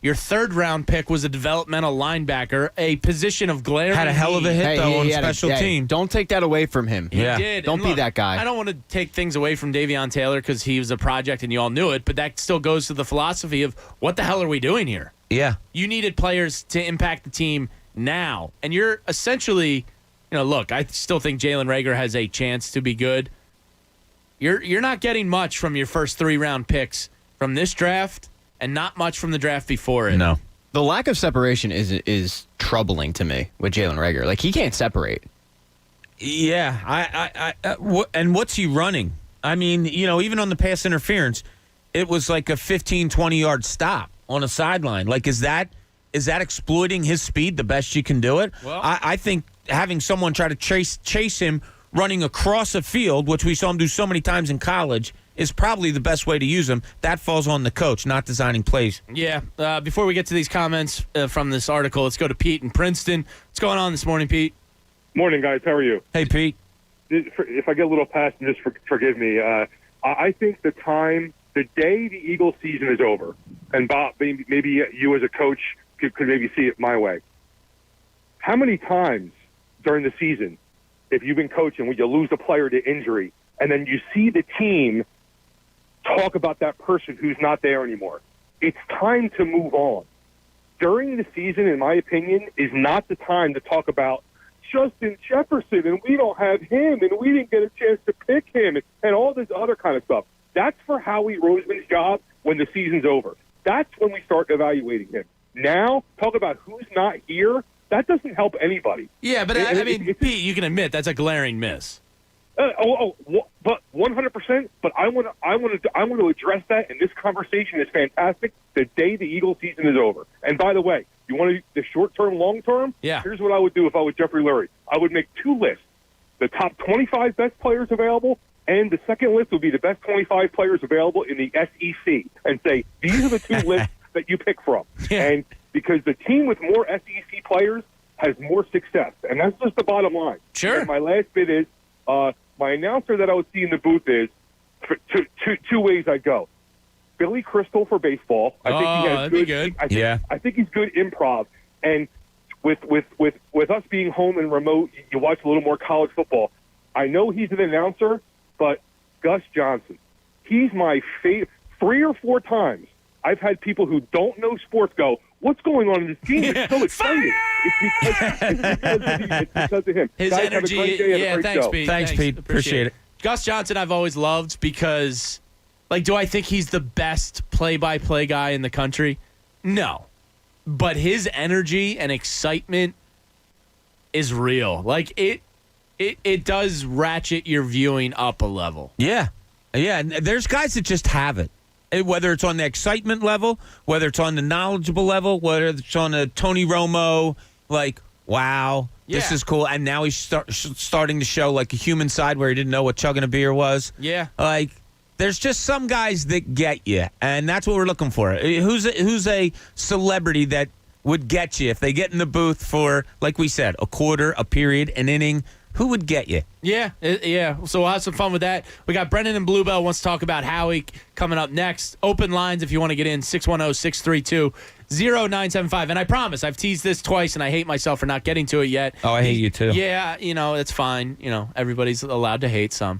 Your third-round pick was a developmental linebacker, a position of glaring had a hell of a hit, though, on had special team. Don't take that away from him. He did. Don't And be look, that guy. I don't want to take things away from Davion Taylor because he was a project and you all knew it, but that still goes to the philosophy of what the hell are we doing here? Yeah. You needed players to impact the team now. And you're essentially, you know, look, I still think Jalen Reagor has a chance to be good. You're not getting much from your first 3-round picks from this draft and not much from the draft before it. No. The lack of separation is troubling to me with Jalen Reagor. Like, he can't separate. Yeah. And what's he running? I mean, you know, even on the pass interference, it was like a 15, 20-yard stop on a sideline. Like, is that exploiting his speed the best you can do it? Well, I think having someone try to chase him running across a field, which we saw him do so many times in college, is probably the best way to use him. That falls on the coach, not designing plays. Yeah. Before we get to these comments from this article, let's go to Pete in Princeton. What's going on this morning, Pete? Morning, guys. How are you? Hey, Pete. If I get a little past, just forgive me. I think the day the Eagles season is over, and Bob, maybe you as a coach could maybe see it my way. How many times during the season, if you've been coaching, when you lose a player to injury, and then you see the team talk about that person who's not there anymore? It's time to move on. During the season, in my opinion, is not the time to talk about Justin Jefferson, and we don't have him, and we didn't get a chance to pick him, and all this other kind of stuff. That's for Howie Roseman's job when the season's over. That's when we start evaluating him. Now, talk about who's not here. That doesn't help anybody. Yeah, but I mean, Pete, you can admit that's a glaring miss. But 100%. But I want to address that, and this conversation is fantastic. The day the Eagles season is over. And by the way, you want the short term, long term? Yeah. Here's what I would do if I was Jeffrey Lurie. I would make 2 lists: the top 25 best players available, and the second list would be the best 25 players available in the SEC, and say these are the 2 lists that you pick from. Yeah. And because the team with more SEC players has more success, and that's just the bottom line. Sure. And my last bit is my announcer that I would see in the booth is two ways I go. Billy Crystal for baseball. I think he has good. I think he's good improv. And with us being home and remote, you watch a little more college football. I know he's an announcer, but Gus Johnson, he's my favorite. 3 or 4 times I've had people who don't know sports go, "What's going on in this game? It's so exciting." It's because of him. His Guys, energy. have a great day and a great Thanks, show. Pete. Thanks, Pete. Appreciate it. Gus Johnson, I've always loved because, do I think he's the best play-by-play guy in the country? No. But his energy and excitement is real. It does ratchet your viewing up a level. Yeah. And there's guys that just have it. Whether it's on the excitement level, whether it's on the knowledgeable level, whether it's on the Tony Romo, wow, this is cool. And now he's starting to show a human side where he didn't know what chugging a beer was. Yeah. There's just some guys that get you, and that's what we're looking for. Who's a celebrity that would get you if they get in the booth for, like we said, a quarter, a period, an inning? Who would get you? Yeah. So we'll have some fun with that. We got Brennan and Bluebell wants to talk about Howie coming up next. Open lines if you want to get in, 610-632-0975. And I promise, I've teased this twice, and I hate myself for not getting to it yet. Oh, I hate you too. Yeah, it's fine. Everybody's allowed to hate some.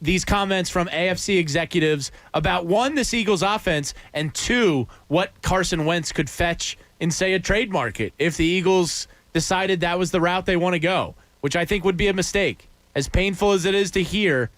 These comments from AFC executives about, 1, this Eagles offense, and 2, what Carson Wentz could fetch in, say, a trade market if the Eagles decided that was the route they want to go, which I think would be a mistake. As painful as it is to hear,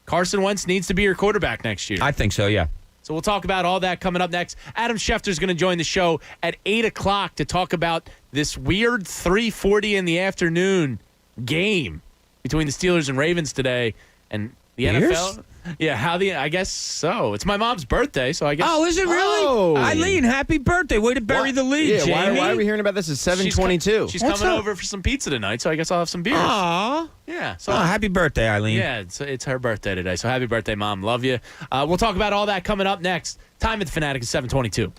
Carson Wentz needs to be your quarterback next year. I think so, yeah. So we'll talk about all that coming up next. Adam Schefter's going to join the show at 8 o'clock to talk about this weird 3:40 in the afternoon game between the Steelers and Ravens today. And the NFL? Yeah, I guess so. It's my mom's birthday, so I guess. Oh, is it really? Oh. Eileen, happy birthday. Way to bury the lead, Yeah, Jamie. why are we hearing about this at 7:22? She's coming over for some pizza tonight, so I guess I'll have some beers. Aw. Yeah. So happy birthday, Eileen. Yeah, it's her birthday today, so happy birthday, Mom. Love you. We'll talk about all that coming up next. Time at the Fanatic is 7:22.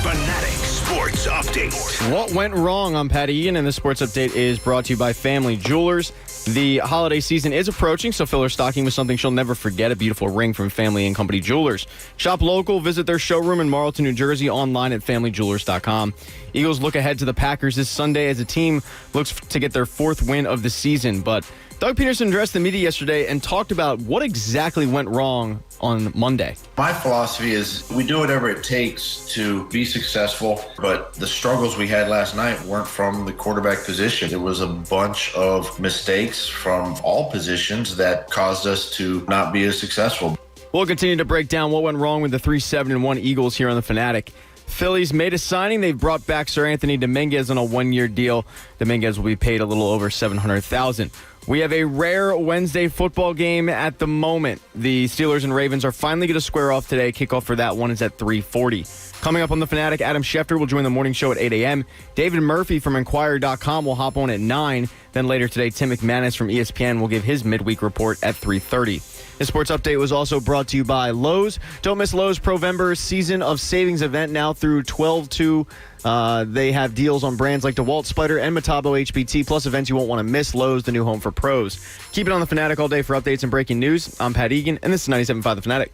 Fanatic Sports Update. What went wrong? I'm Pat Egan, and this sports update is brought to you by Family Jewelers. The holiday season is approaching, so fill her stocking with something she'll never forget, a beautiful ring from Family & Company Jewelers. Shop local, visit their showroom in Marlton, New Jersey, online at FamilyJewelers.com. Eagles look ahead to the Packers this Sunday as the team looks to get their 4th win of the season, but Doug Peterson addressed the media yesterday and talked about what exactly went wrong on Monday. My philosophy is we do whatever it takes to be successful, but the struggles we had last night weren't from the quarterback position. It was a bunch of mistakes from all positions that caused us to not be as successful. We'll continue to break down what went wrong with the 3-7-1 Eagles here on the Fanatic. Phillies made a signing. They've brought back Sir Anthony Dominguez on a 1-year deal. Dominguez will be paid a little over $700,000. We have a rare Wednesday football game at the moment. The Steelers and Ravens are finally going to square off today. Kickoff for that one is at 3:40. Coming up on The Fanatic, Adam Schefter will join the morning show at 8 a.m. David Murphy from Enquirer.com will hop on at 9. Then later today, Tim McManus from ESPN will give his midweek report at 3:30. This sports update was also brought to you by Lowe's. Don't miss Lowe's Provember Season of Savings event now through 12/2. They have deals on brands like DeWalt, Spider, and Metabo HPT, plus events you won't want to miss. Lowe's, the new home for pros. Keep it on The Fanatic all day for updates and breaking news. I'm Pat Egan, and this is 97.5 The Fanatic.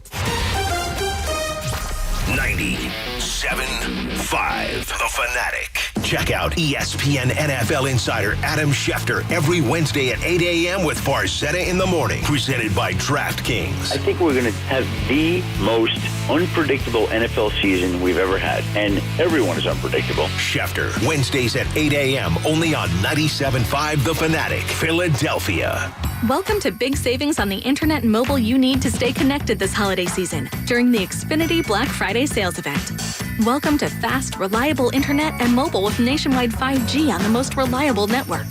97.5 The Fanatic. Check out ESPN NFL insider Adam Schefter every Wednesday at 8 a.m. with Farzetta in the Morning, presented by DraftKings. I think we're going to have the most unpredictable NFL season we've ever had, and everyone is unpredictable. Schefter, Wednesdays at 8 a.m. only on 97.5 The Fanatic, Philadelphia. Welcome to big savings on the internet and mobile you need to stay connected this holiday season during the Xfinity Black Friday sales event. Welcome to fast, reliable internet and mobile with nationwide 5G on the most reliable network.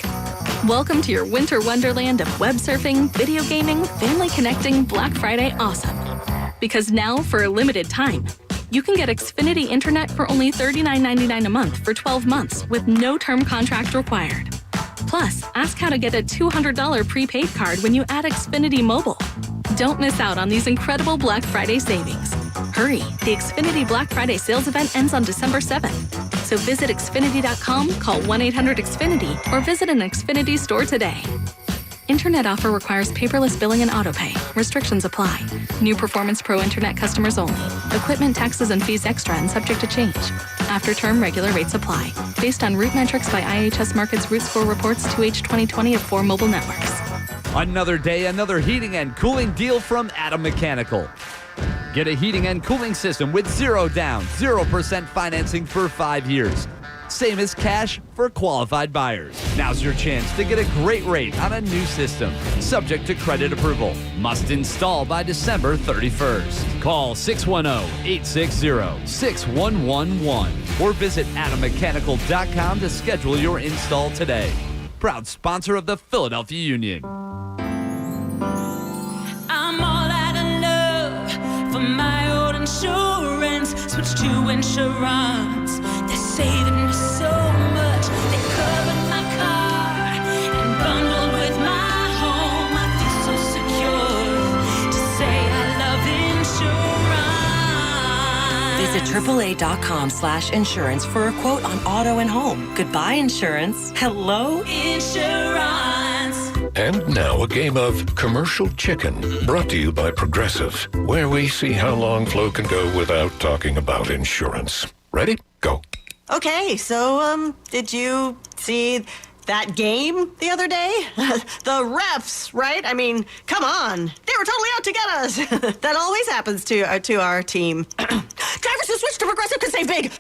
Welcome to your winter wonderland of web surfing, video gaming, family connecting, Black Friday awesome. Because now, for a limited time, you can get Xfinity internet for only $39.99 a month for 12 months with no term contract required. Plus, ask how to get a $200 prepaid card when you add Xfinity Mobile. Don't miss out on these incredible Black Friday savings. Hurry, the Xfinity Black Friday sales event ends on December 7th. So visit Xfinity.com, call 1-800-XFINITY, or visit an Xfinity store today. Internet offer requires paperless billing and autopay. Restrictions apply. New Performance Pro Internet customers only. Equipment, taxes, and fees extra and subject to change. After term, regular rates apply. Based on route metrics by IHS Markit's route score reports 2H 2020 of 4 mobile networks. Another day, another heating and cooling deal from Adam Mechanical. Get a heating and cooling system with 0 down, 0% financing for 5 years. Same as cash for qualified buyers. Now's your chance to get a great rate on a new system, subject to credit approval. Must install by December 31st. Call 610-860-6111 or visit AdamMechanical.com to schedule your install today. Proud sponsor of the Philadelphia Union. I'm all out of love for my old insurance. Switch to insurance. They're saving me so much. They covered my car and bundled with my home. I feel so secure to say I love insurance. Visit AAA.com/insurance for a quote on auto and home. Goodbye, insurance. Hello, insurance. And now a game of Commercial Chicken, brought to you by Progressive, where we see how long Flo can go without talking about insurance. Ready? Go. Okay, so, did you see that game the other day? The refs, right? I mean, come on. They were totally out to get us. That always happens to our team. Drivers who switch to Progressive can save big.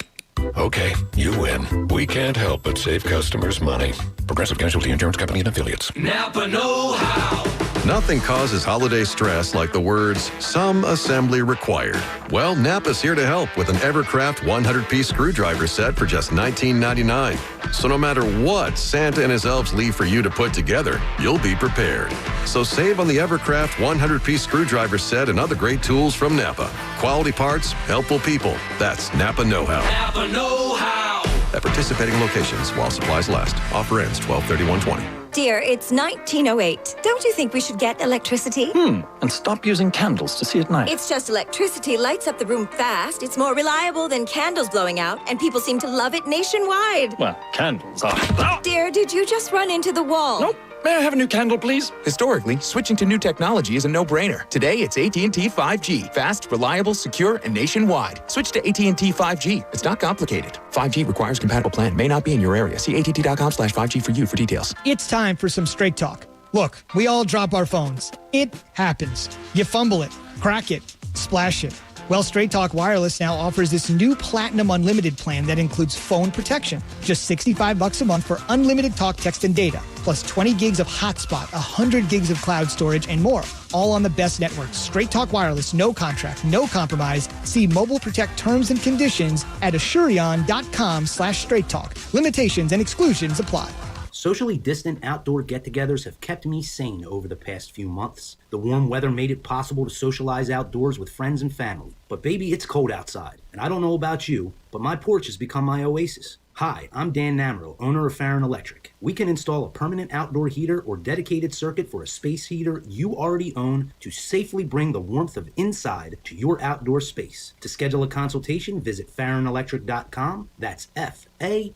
Okay, you win. We can't help but save customers money. Progressive Casualty Insurance Company and Affiliates. Napa know-how. Nothing causes holiday stress like the words, some assembly required. Well, Napa's here to help with an Evercraft 100-piece screwdriver set for just $19.99. So no matter what Santa and his elves leave for you to put together, you'll be prepared. So save on the Evercraft 100-piece screwdriver set and other great tools from Napa. Quality parts, helpful people. That's Napa know-how. Napa know-how. At participating locations while supplies last. Offer ends 12/31/20. Dear, it's 1908. Don't you think we should get electricity? And stop using candles to see at night. It's just electricity lights up the room fast. It's more reliable than candles blowing out, and people seem to love it nationwide. Well, candles are... Dear, did you just run into the wall? Nope. May I have a new candle, please? Historically, switching to new technology is a no-brainer. Today, it's AT&T 5G. Fast, reliable, secure, and nationwide. Switch to AT&T 5G. It's not complicated. 5G requires compatible plan. May not be in your area. See att.com/5G for you for details. It's time for some straight talk. Look, we all drop our phones. It happens. You fumble it, crack it, splash it. Well, Straight Talk Wireless now offers this new Platinum Unlimited plan that includes phone protection. Just $65 a month for unlimited talk, text, and data, plus 20 gigs of hotspot, 100 gigs of cloud storage, and more. All on the best networks. Straight Talk Wireless, no contract, no compromise. See Mobile Protect terms and conditions at Assurion.com/Straight Talk. Limitations and exclusions apply. Socially distant outdoor get-togethers have kept me sane over the past few months. The warm weather made it possible to socialize outdoors with friends and family. But baby, it's cold outside. And I don't know about you, but my porch has become my oasis. Hi, I'm Dan Namro, owner of Farron Electric. We can install a permanent outdoor heater or dedicated circuit for a space heater you already own to safely bring the warmth of inside to your outdoor space. To schedule a consultation, visit FarronElectric.com. That's FARRYN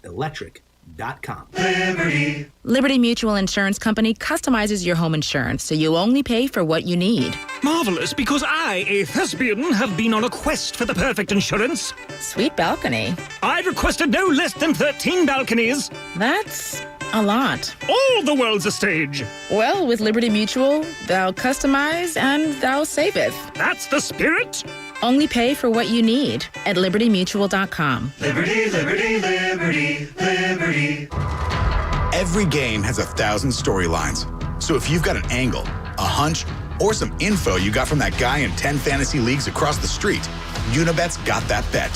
Electric.com. Liberty Mutual Insurance Company customizes your home insurance so you only pay for what you need. Marvelous, because I, a thespian, have been on a quest for the perfect insurance. Sweet balcony. I've requested no less than 13 balconies. That's a lot. All the world's a stage. Well, with Liberty Mutual, thou customize and thou saveth. That's the spirit. Only pay for what you need at libertymutual.com. Liberty, liberty, liberty, liberty. Every game has 1,000 storylines. So if you've got an angle, a hunch, or some info you got from that guy in 10 fantasy leagues across the street, Unibet's got that bet.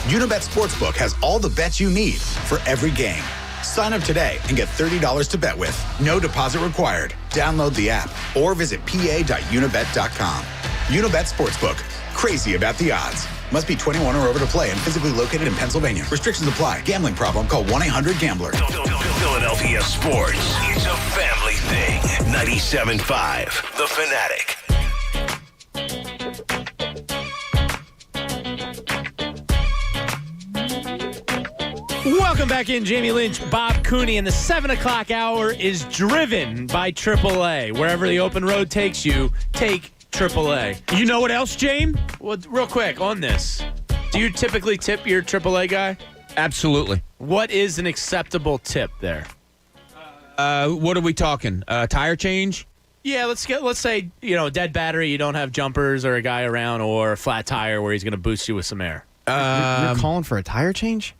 Unibet Sportsbook has all the bets you need for every game. Sign up today and get $30 to bet with. No deposit required. Download the app or visit pa.unibet.com. Unibet Sportsbook. Crazy about the odds. Must be 21 or over to play and physically located in Pennsylvania. Restrictions apply. Gambling problem? Call 1-800-GAMBLER. Philadelphia sports. It's a family thing. 97.5 The Fanatic. Welcome back in, Jamie Lynch, Bob Cooney, and the 7 o'clock hour is driven by AAA. Wherever the open road takes you, take AAA. You know what else, James? Well, real quick on this. Do you typically tip your AAA guy? Absolutely. What is an acceptable tip there? What are we talking? Tire change? Yeah, let's say, dead battery, you don't have jumpers or a guy around, or a flat tire where he's going to boost you with some air. You're calling for a tire change?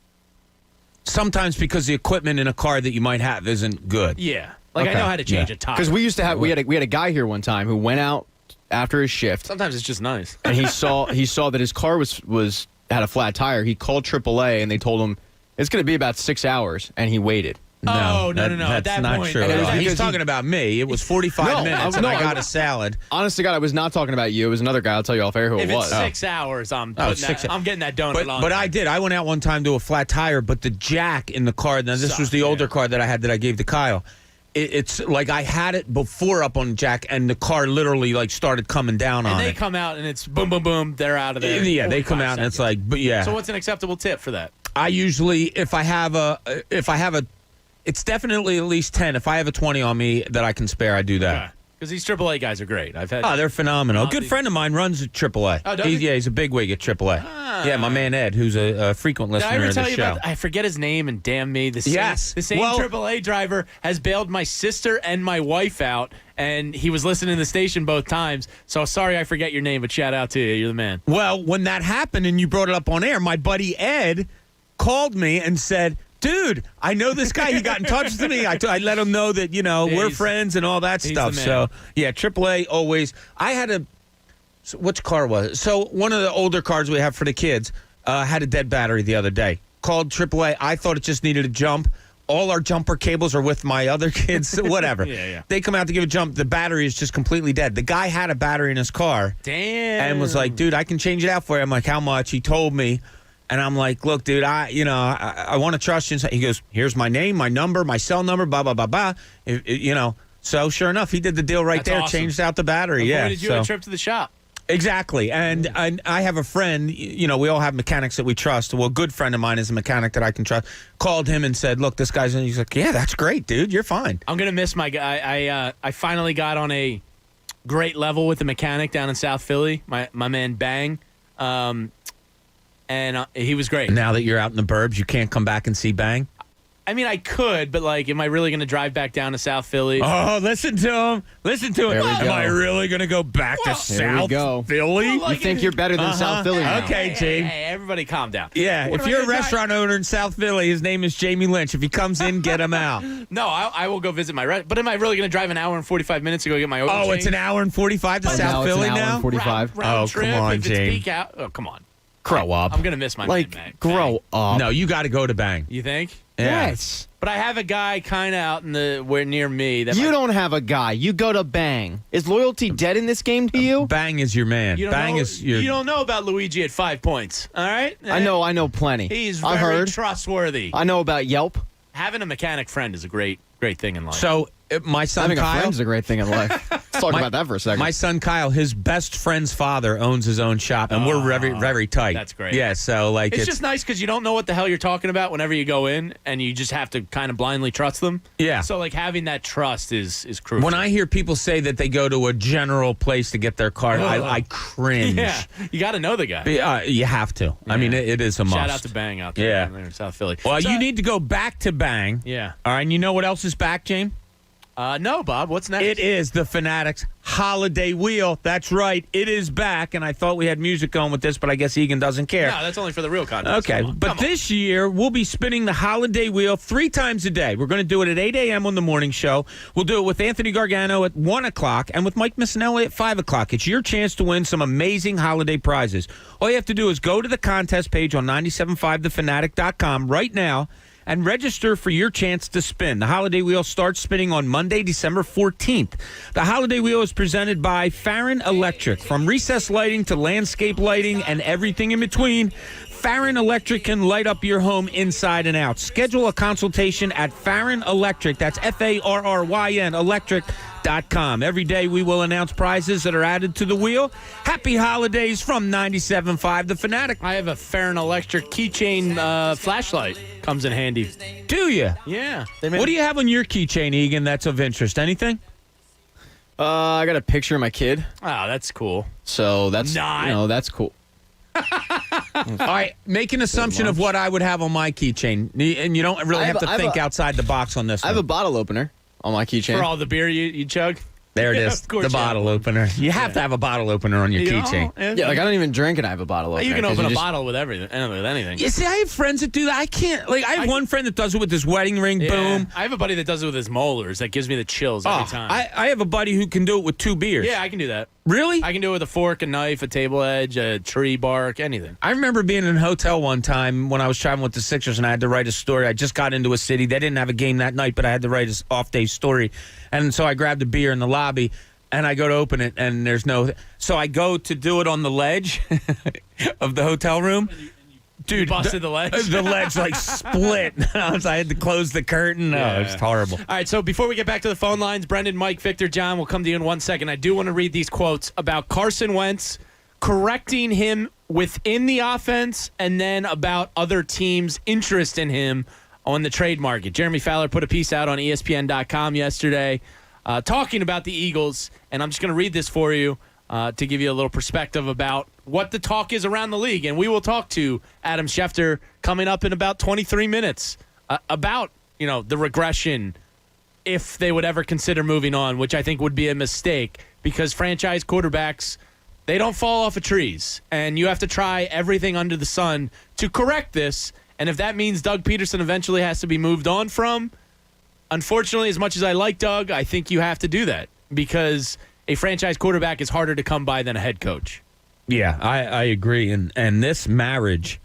Sometimes because the equipment in a car that you might have isn't good. Yeah. Like, Okay. I know how to change a tire. Because we used to have we had a guy here one time who went out after his shift. Sometimes it's just nice. And he saw that his car had a flat tire. He called AAA and they told him it's going to be about 6 hours, and he waited. No. At That's that not point, true. And it was He's because talking about me. It was 45 minutes, and I got a salad. Honest to God, I was not talking about you. It was another guy. I'll tell you off air who If it was. it's 6 hours, I'm getting that donut But, on. but I did. I went out one time to a flat tire, but the jack in the car, now this was the older car that I had that I gave to Kyle. It's like I had it before up on jack, and the car literally like started coming down on And they it. come out, and it's boom, boom, boom, they're out of there. Yeah, they come out, and it's like, but yeah. So what's an acceptable tip for that? I usually, if I have a, it's definitely at least 10. If I have a 20 on me that I can spare, I do that. Because these AAA guys are great. They're phenomenal. A good friend of mine runs at AAA. Oh, does he? Yeah, he's a bigwig at AAA. Yeah, my man Ed, who's a frequent Did I listener ever of the tell you show. about? I forget his name, and damn me, the same AAA driver has bailed my sister and my wife out, and he was listening to the station both times. So sorry, I forget your name, but shout out to you. You're the man. Well, when that happened and you brought it up on air, my buddy Ed called me and said, dude, I know this guy. He got in touch with me. I let him know that, we're friends and all that stuff. So, yeah, AAA always. I had which car was it? So, one of the older cars we have for the kids had a dead battery the other day. Called AAA. I thought it just needed a jump. All our jumper cables are with my other kids, whatever. Yeah. They come out to give a jump. The battery is just completely dead. The guy had a battery in his car. Damn. And was like, dude, I can change it out for you. I'm like, how much? He told me. And I'm like, look, dude, I want to trust you. He goes, here's my name, my number, my cell number, blah, blah, blah, blah. So sure enough, he did the deal right there, awesome. changed out the battery. Avoided you a trip to the shop. Exactly. And I have a friend, we all have mechanics that we trust. Well, a good friend of mine is a mechanic that I can trust. Called him and said, look, this guy's, and he's like, yeah, that's great, dude. You're fine. I'm going to miss my guy. I finally got on a great level with the mechanic down in South Philly, my man Bang. And he was great. Now that you're out in the burbs, you can't come back and see Bang? I mean, I could, but, am I really going to drive back down to South Philly? Oh, listen to him. Listen to him. Am I really going to go back to South Philly? You think you're better than South Philly now. Okay, Jay. Hey, everybody calm down. Yeah, if you're a restaurant owner in South Philly, his name is Jamie Lynch. If he comes in, get him out. No, I will go visit my restaurant. But am I really going to drive an hour and 45 minutes to go get my oil change? It's an hour and 45 to South Philly now? It's an hour and 45. Round trip, come on, if it's James. peak out. Oh, come on. Grow up. I'm going to miss my man, Mac. Grow up. No, you got to go to Bang. You think? Yeah. Yes. But I have a guy kind of out where near me. That You don't have a guy. You go to Bang. Is loyalty dead in this game to you? Bang is your man. You Bang know, is your. You don't know about Luigi at 5 points, all right? I know plenty. He's I've very heard. trustworthy. I know about Yelp. Having a mechanic friend is a great thing in life. So my son Having Kyle. a friend's a great thing in life. Let's talk about that for a second. My son Kyle, his best friend's father owns his own shop, and we're very, very tight. That's great. Yeah, so it's just nice because you don't know what the hell you're talking about whenever you go in, and you just have to kind of blindly trust them. Yeah. So having that trust is crucial. When I hear people say that they go to a general place to get their car, I cringe. Yeah, you got to know the guy. You have to. Yeah. I mean, it is a must. Shout out to Bang out there, down there in South Philly. Well, you need to go back to Bang. Yeah. All right, and you know what else is back, James? No, Bob. What's next? It is the Fanatics Holiday Wheel. That's right. It is back, and I thought we had music going with this, but I guess Egan doesn't care. No, that's only for the real contest. Okay, but this year we'll be spinning the Holiday Wheel 3 times a day. We're going to do it at 8 a.m. on the morning show. We'll do it with Anthony Gargano at 1 o'clock and with Mike Missinelli at 5 o'clock. It's your chance to win some amazing holiday prizes. All you have to do is go to the contest page on 975TheFanatic.com right now and register for your chance to spin. The Holiday Wheel starts spinning on Monday, December 14th. The Holiday Wheel is presented by Farron Electric. From recessed lighting to landscape lighting and everything in between, Farron Electric can light up your home inside and out. Schedule a consultation at Farron Electric. That's Farryn Electric.com. Every day we will announce prizes that are added to the wheel. Happy holidays from 97.5 The Fanatic. I have a Farron Electric keychain flashlight. Comes in handy. Do you? Yeah. What do you have on your keychain, Egan, that's of interest? Anything? I got a picture of my kid. Oh, that's cool. So that's Not. that's cool. All right, make an assumption of what I would have on my keychain, and you don't really have to think outside the box on this one. I have a bottle opener on my keychain. For all the beer you chug? There it is, Of course the bottle opener. You have to have a bottle opener on your You keychain. don't? Yeah, like I don't even drink and I have a bottle opener. You can 'cause open a just- bottle with everything, with anything. You see, I have friends that do that. I can't. Like, I have one friend that does it with his wedding ring. Yeah. Boom. I have a buddy that does it with his molars. That gives me the chills every time. I have a buddy who can do it with 2 beers. Yeah, I can do that. Really? I can do it with a fork, a knife, a table edge, a tree bark, anything. I remember being in a hotel one time when I was traveling with the Sixers, and I had to write a story. I just got into a city. They didn't have a game that night, but I had to write an off-day story. And so I grabbed a beer in the lobby, and I go to open it, and there's no... So I go to do it on the ledge of the hotel room. Dude, You busted the ledge? The ledge, like, split. I had to close the curtain. No, it was horrible. All right, so before we get back to the phone lines, Brendan, Mike, Victor, John, we'll come to you in 1 second. I do want to read these quotes about Carson Wentz, correcting him within the offense, and then about other teams' interest in him on the trade market. Jeremy Fowler put a piece out on ESPN.com yesterday talking about the Eagles, and I'm just going to read this for you to give you a little perspective about what the talk is around the league. And we will talk to Adam Schefter coming up in about 23 minutes about, the regression, if they would ever consider moving on, which I think would be a mistake because franchise quarterbacks, they don't fall off of trees. And you have to try everything under the sun to correct this. And if that means Doug Peterson eventually has to be moved on from, unfortunately, as much as I like Doug, I think you have to do that because a franchise quarterback is harder to come by than a head coach. Yeah, I agree. And this marriage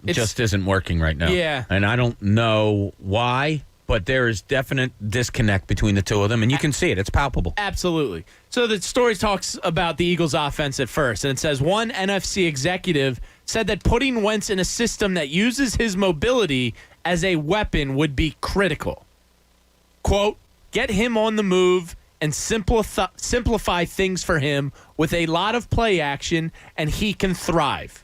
just isn't working right now. Yeah. And I don't know why, but there is definite disconnect between the two of them, and you can see it. It's palpable. Absolutely. So the story talks about the Eagles' offense at first, and it says one NFC executive said that putting Wentz in a system that uses his mobility as a weapon would be critical. Quote, get him on the move and simplify things for him with a lot of play action, and he can thrive.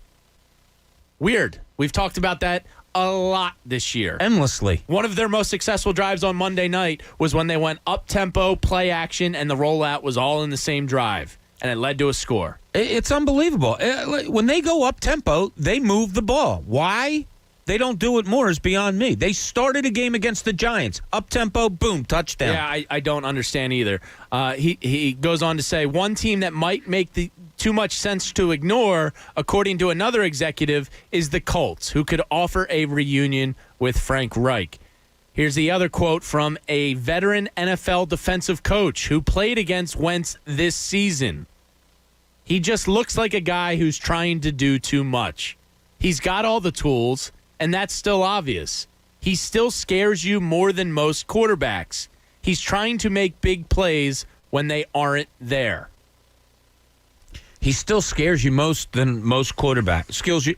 Weird. We've talked about that a lot this year. Endlessly. One of their most successful drives on Monday night was when they went up-tempo, play action, and the rollout was all in the same drive, and it led to a score. It's unbelievable. When they go up-tempo, they move the ball. Why they don't do it more is beyond me. They started a game against the Giants. Up-tempo, boom, touchdown. Yeah, I don't understand either. He goes on to say, one team that might make too much sense to ignore, according to another executive, is the Colts, who could offer a reunion with Frank Reich. Here's the other quote from a veteran NFL defensive coach who played against Wentz this season. He just looks like a guy who's trying to do too much. He's got all the tools, and that's still obvious. He still scares you more than most quarterbacks. He's trying to make big plays when they aren't there. He still scares you most than most quarterbacks.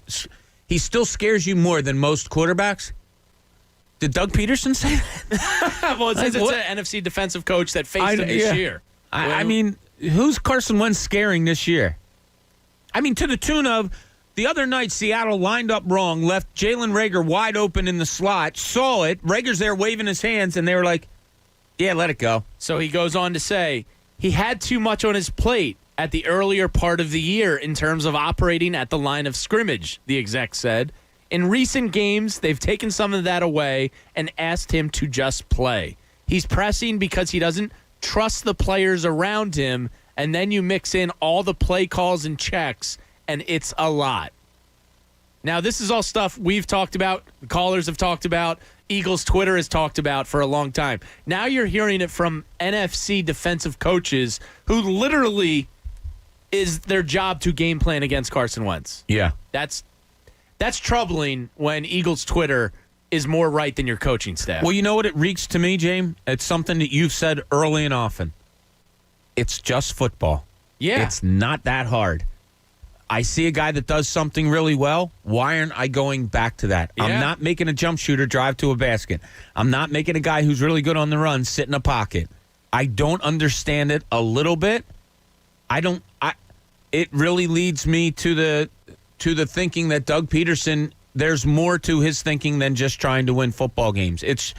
He still scares you more than most quarterbacks? Did Doug Peterson say that? Well, it says it's an NFC defensive coach that faced him this year. I mean, who's Carson Wentz scaring this year? I mean, to the tune of the other night, Seattle lined up wrong, left Jalen Reagor wide open in the slot, saw it. Rager's there waving his hands, and they were like, yeah, let it go. So he goes on to say he had too much on his plate at the earlier part of the year in terms of operating at the line of scrimmage, the exec said. In recent games, they've taken some of that away and asked him to just play. He's pressing because he doesn't trust the players around him, and then you mix in all the play calls and checks, and it's a lot. Now, this is all stuff we've talked about, the callers have talked about, Eagles Twitter has talked about for a long time. Now you're hearing it from NFC defensive coaches who literally is their job to game plan against Carson Wentz. Yeah. That's troubling when Eagles Twitter is more right than your coaching staff. Well, you know what it reeks to me, James? It's something that you've said early and often. It's just football. Yeah. It's not that hard. I see a guy that does something really well. Why aren't I going back to that? Yeah. I'm not making a jump shooter drive to a basket. I'm not making a guy who's really good on the run sit in a pocket. I don't understand it a little bit. It really leads me to the thinking that Doug Peterson, there's more to his thinking than just trying to win football games. It's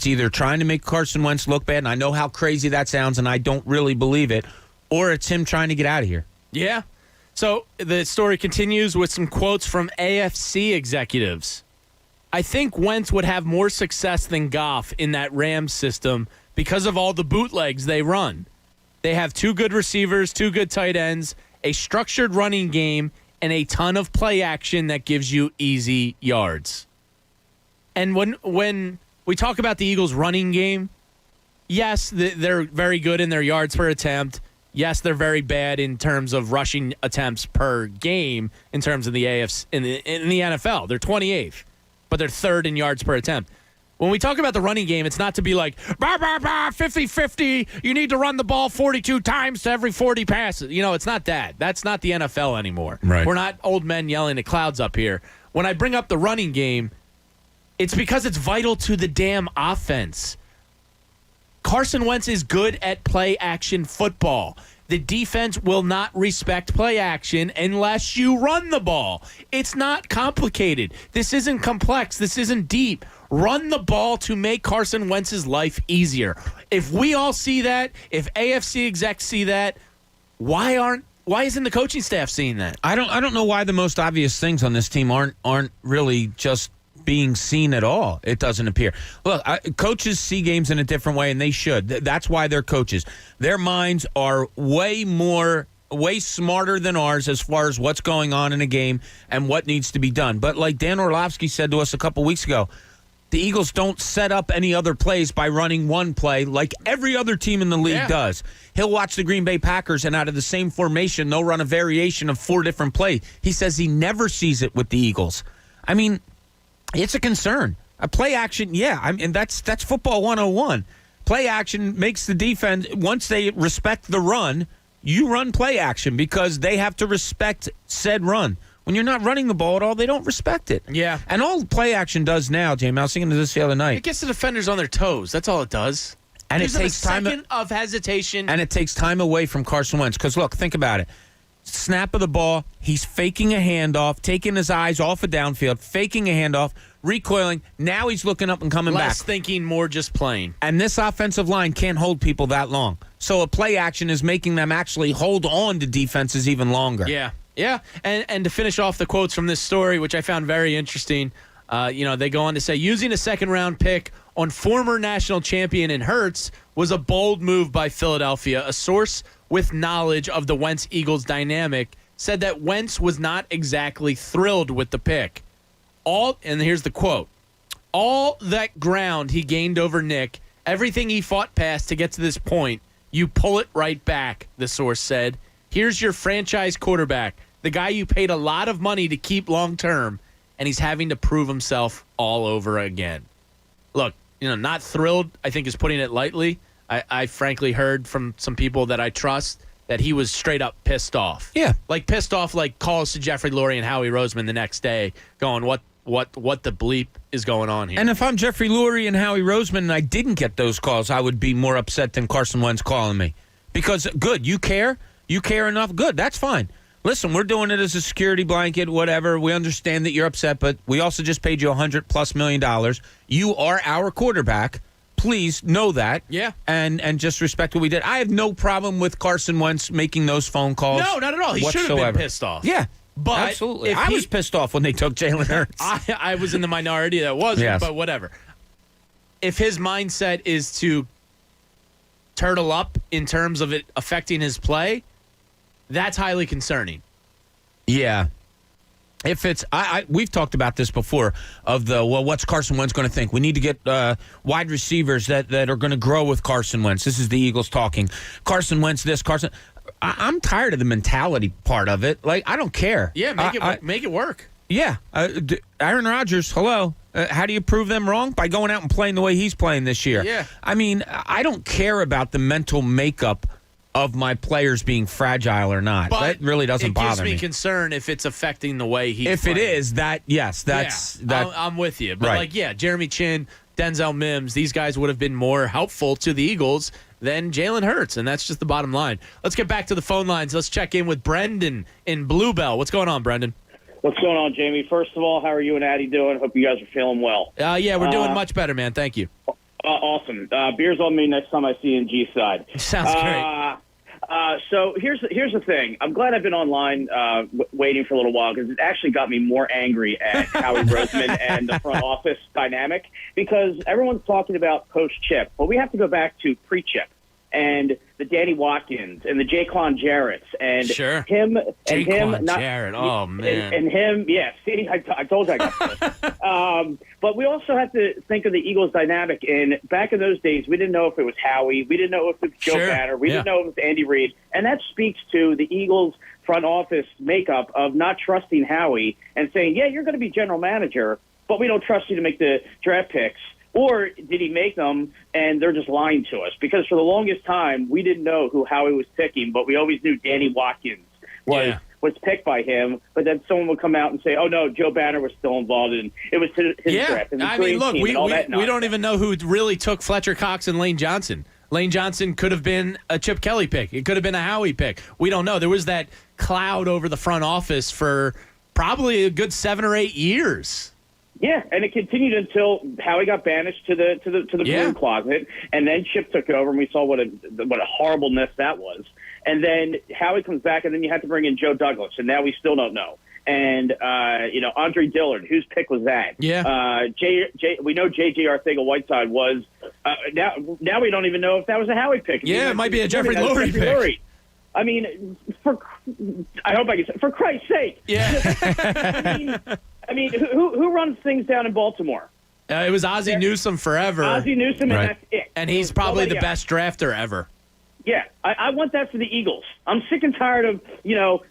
either trying to make Carson Wentz look bad, and I know how crazy that sounds, and I don't really believe it, or it's him trying to get out of here. Yeah. So the story continues with some quotes from AFC executives. I think Wentz would have more success than Goff in that Rams system because of all the bootlegs they run. They have 2 good receivers, 2 good tight ends, a structured running game, and a ton of play action that gives you easy yards. And when we talk about the Eagles' running game, yes, they're very good in their yards per attempt. Yes, they're very bad in terms of rushing attempts per game in terms of the AFC in the NFL. They're 28th, but they're 3rd in yards per attempt. When we talk about the running game, it's not to be like, 50-50, you need to run the ball 42 times to every 40 passes. It's not that. That's not the NFL anymore. Right. We're not old men yelling at clouds up here. When I bring up the running game, it's because it's vital to the damn offense. Carson Wentz is good at play-action football. The defense will not respect play action unless you run the ball. It's not complicated. This isn't complex. This isn't deep. Run the ball to make Carson Wentz's life easier. If we all see that, if AFC execs see that, why isn't the coaching staff seeing that? I don't know why the most obvious things on this team aren't really just being seen at all. It doesn't appear. Look, coaches see games in a different way, and they should. That's why they're coaches. Their minds are way smarter than ours as far as what's going on in a game and what needs to be done. But like Dan Orlovsky said to us a couple weeks ago, the Eagles don't set up any other plays by running one play like every other team in the league does. He'll watch the Green Bay Packers, and out of the same formation, they'll run a variation of 4 different plays. He says he never sees it with the Eagles. I mean, it's a concern. A play action, and that's football 101. Play action makes the defense, once they respect the run, you run play action because they have to respect said run. When you're not running the ball at all, they don't respect it. Yeah. And all play action does now, Jamie, I was thinking of this the other night. It gets the defenders on their toes. That's all it does. And Gives it takes them a time second of hesitation. And it takes time away from Carson Wentz. Because, look, think about it. Snap of the ball, he's faking a handoff, taking his eyes off of downfield, faking a handoff, recoiling. Now he's looking up and coming back. Less thinking, more just playing. And this offensive line can't hold people that long. So a play action is making them actually hold on to defenses even longer. Yeah. And to finish off the quotes from this story, which I found very interesting, they go on to say, using a second-round pick on former national champion in Hurts was a bold move by Philadelphia. A source with knowledge of the Wentz-Eagles dynamic said that Wentz was not exactly thrilled with the pick. And here's the quote, all that ground he gained over Nick, everything he fought past to get to this point, you pull it right back, the source said. Here's your franchise quarterback, the guy you paid a lot of money to keep long-term, and he's having to prove himself all over again. Look, not thrilled, I think is putting it lightly. I frankly heard from some people that I trust that he was straight up pissed off. Yeah. Like pissed off, like calls to Jeffrey Lurie and Howie Roseman the next day going, what the bleep is going on here? And if I'm Jeffrey Lurie and Howie Roseman and I didn't get those calls, I would be more upset than Carson Wentz calling me. Because, good, you care? You care enough? Good, that's fine. Listen, we're doing it as a security blanket, whatever. We understand that you're upset, but we also just paid you $100+ million. You are our quarterback. Please know that. Yeah. And just respect what we did. I have no problem with Carson Wentz making those phone calls. No, not at all. He should have been pissed off. Yeah. But absolutely. I was pissed off when they took Jalen Hurts. I was in the minority that wasn't, but whatever. If his mindset is to turtle up in terms of it affecting his play, that's highly concerning. Yeah. If it's, we've talked about this before of what's Carson Wentz going to think? We need to get wide receivers that are going to grow with Carson Wentz. This is the Eagles talking. Carson Wentz, Carson. I'm tired of the mentality part of it. Like, I don't care. Yeah, make it work. Yeah. Aaron Rodgers, hello. How do you prove them wrong? By going out and playing the way he's playing this year. Yeah. I mean, I don't care about the mental makeup of my players being fragile or not. But that really doesn't bother me. It gives me concern if it's affecting the way he's If playing. it is, that. I'm with you. But, Jeremy Chin, Denzel Mims, these guys would have been more helpful to the Eagles than Jalen Hurts, and that's just the bottom line. Let's get back to the phone lines. Let's check in with Brendan in Bluebell. What's going on, Brendan? What's going on, Jamie? First of all, how are you and Addie doing? Hope you guys are feeling well. We're doing much better, man. Thank you. Awesome. Beers on me next time I see you in G-Side. Sounds great. So here's the thing. I'm glad I've been online waiting for a little while because it actually got me more angry at Howie Roseman and the front office dynamic because everyone's talking about post-Chip, but we have to go back to pre-Chip and the Danny Watkins and the Jaquan Jarretts and him and Jaquan Jarrett. Oh man. And him. Yeah. See, I told you I got this. But we also have to think of the Eagles dynamic. And back in those days, we didn't know if it was Howie. We didn't know if it was Joe Banner. We didn't know if it was Andy Reid. And that speaks to the Eagles front office makeup of not trusting Howie and saying, yeah, you're going to be general manager, but we don't trust you to make the draft picks. Or did he make them and they're just lying to us? Because for the longest time, we didn't know who Howie was picking, but we always knew Danny Watkins was picked by him. But then someone would come out and say, oh, no, Joe Banner was still involved in it was his draft. And I mean, look, we don't even know who really took Fletcher Cox and Lane Johnson. Lane Johnson could have been a Chip Kelly pick. It could have been a Howie pick. We don't know. There was that cloud over the front office for probably a good 7 or 8 years. Yeah, and it continued until Howie got banished to the broom closet, and then Chip took over, and we saw what a horribleness that was. And then Howie comes back, and then you have to bring in Joe Douglas, and now we still don't know. And Andre Dillard, whose pick was that? Yeah. We know J.J. Arcega-Whiteside was. Now we don't even know if that was a Howie pick. Yeah, it might be a Jeffrey Lurie pick. Lurie. I mean, I hope I can say, for Christ's sake. Yeah. I mean, who runs things down in Baltimore? It was Ozzie Newsome forever. Ozzie Newsome, and that's it. And he's probably the best drafter ever. Yeah, I want that for the Eagles. I'm sick and tired of,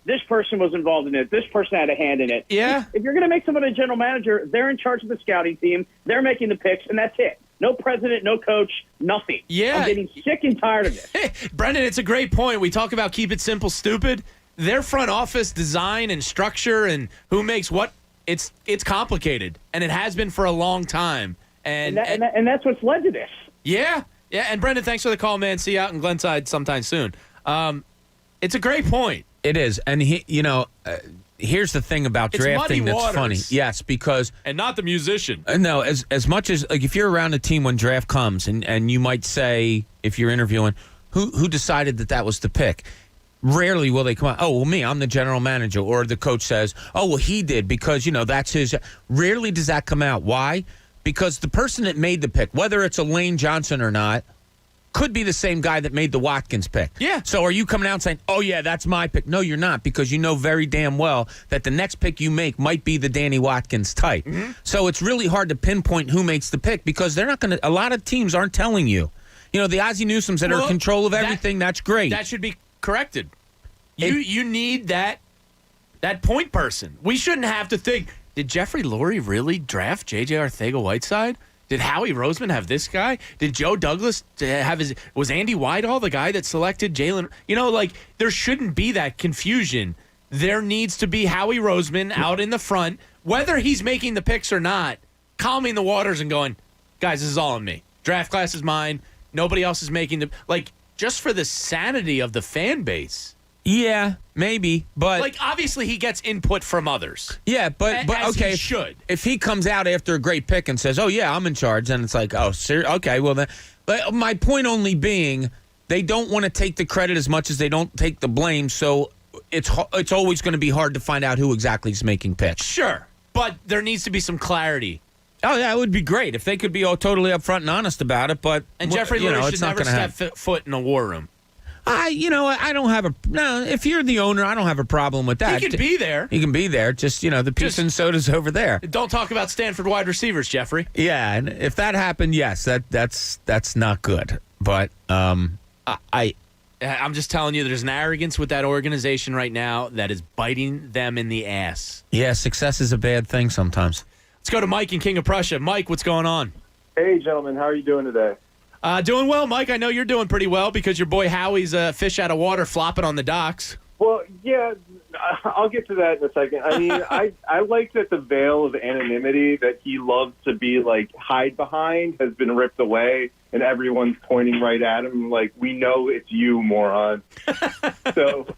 this person was involved in it. This person had a hand in it. Yeah. If you're going to make someone a general manager, they're in charge of the scouting team. They're making the picks, and that's it. No president, no coach, nothing. Yeah. I'm getting sick and tired of this. Brendan, it's a great point. We talk about keep it simple, stupid. Their front office design and structure and who makes what, it's complicated, and it has been for a long time. And that's what's led to this. Yeah. Yeah, and Brendan, thanks for the call, man. See you out in Glenside sometime soon. It's a great point. It is. And, here's the thing about drafting that's funny. Yes, because... And not the musician. No, as much as... Like, if you're around a team when draft comes, and you might say, if you're interviewing, who decided that was the pick? Rarely will they come out, oh, well, me, I'm the general manager. Or the coach says, oh, well, he did because, that's his... Rarely does that come out. Why? Because the person that made the pick, whether it's a Lane Johnson or not, could be the same guy that made the Watkins pick. Yeah. So are you coming out and saying, oh, yeah, that's my pick? No, you're not, because you know very damn well that the next pick you make might be the Danny Watkins type. Mm-hmm. So it's really hard to pinpoint who makes the pick because they're not going to – a lot of teams aren't telling you. The Ozzie Newsomes that are in control of everything, that's great. That should be corrected. You need that point person. We shouldn't have to think – did Jeffrey Lurie really draft J.J. Arcega-Whiteside? Did Howie Roseman have this guy? Did Joe Douglas have was Andy Whitehall the guy that selected Jalen? There shouldn't be that confusion. There needs to be Howie Roseman out in the front, whether he's making the picks or not, calming the waters and going, guys, this is all on me. Draft class is mine. Nobody else is making the, just for the sanity of the fan base. Yeah, maybe, but obviously he gets input from others. Yeah, but okay, he should. If he comes out after a great pick and says, "Oh yeah, I'm in charge," then it's like, "Oh, okay, well then." But my point only being, they don't want to take the credit as much as they don't take the blame, so it's always going to be hard to find out who exactly is making picks. Sure, but there needs to be some clarity. Oh yeah, it would be great if they could be totally upfront and honest about it. But Jeffrey Lurie should never step foot in a war room. I don't have if you're the owner, I don't have a problem with that. He can be there. He can be there. Just, the pizza and soda's over there. Don't talk about Stanford wide receivers, Jeffrey. Yeah, and if that happened, yes, that's not good. But I'm just telling you, there's an arrogance with that organization right now that is biting them in the ass. Yeah, success is a bad thing sometimes. Let's go to Mike in King of Prussia. Mike, what's going on? Hey, gentlemen. How are you doing today? Doing well, Mike. I know you're doing pretty well because your boy Howie's a fish out of water flopping on the docks. Well, yeah, I'll get to that in a second. I mean, I like that the veil of anonymity that he loves to be, hide behind has been ripped away, and everyone's pointing right at him we know it's you, moron. So,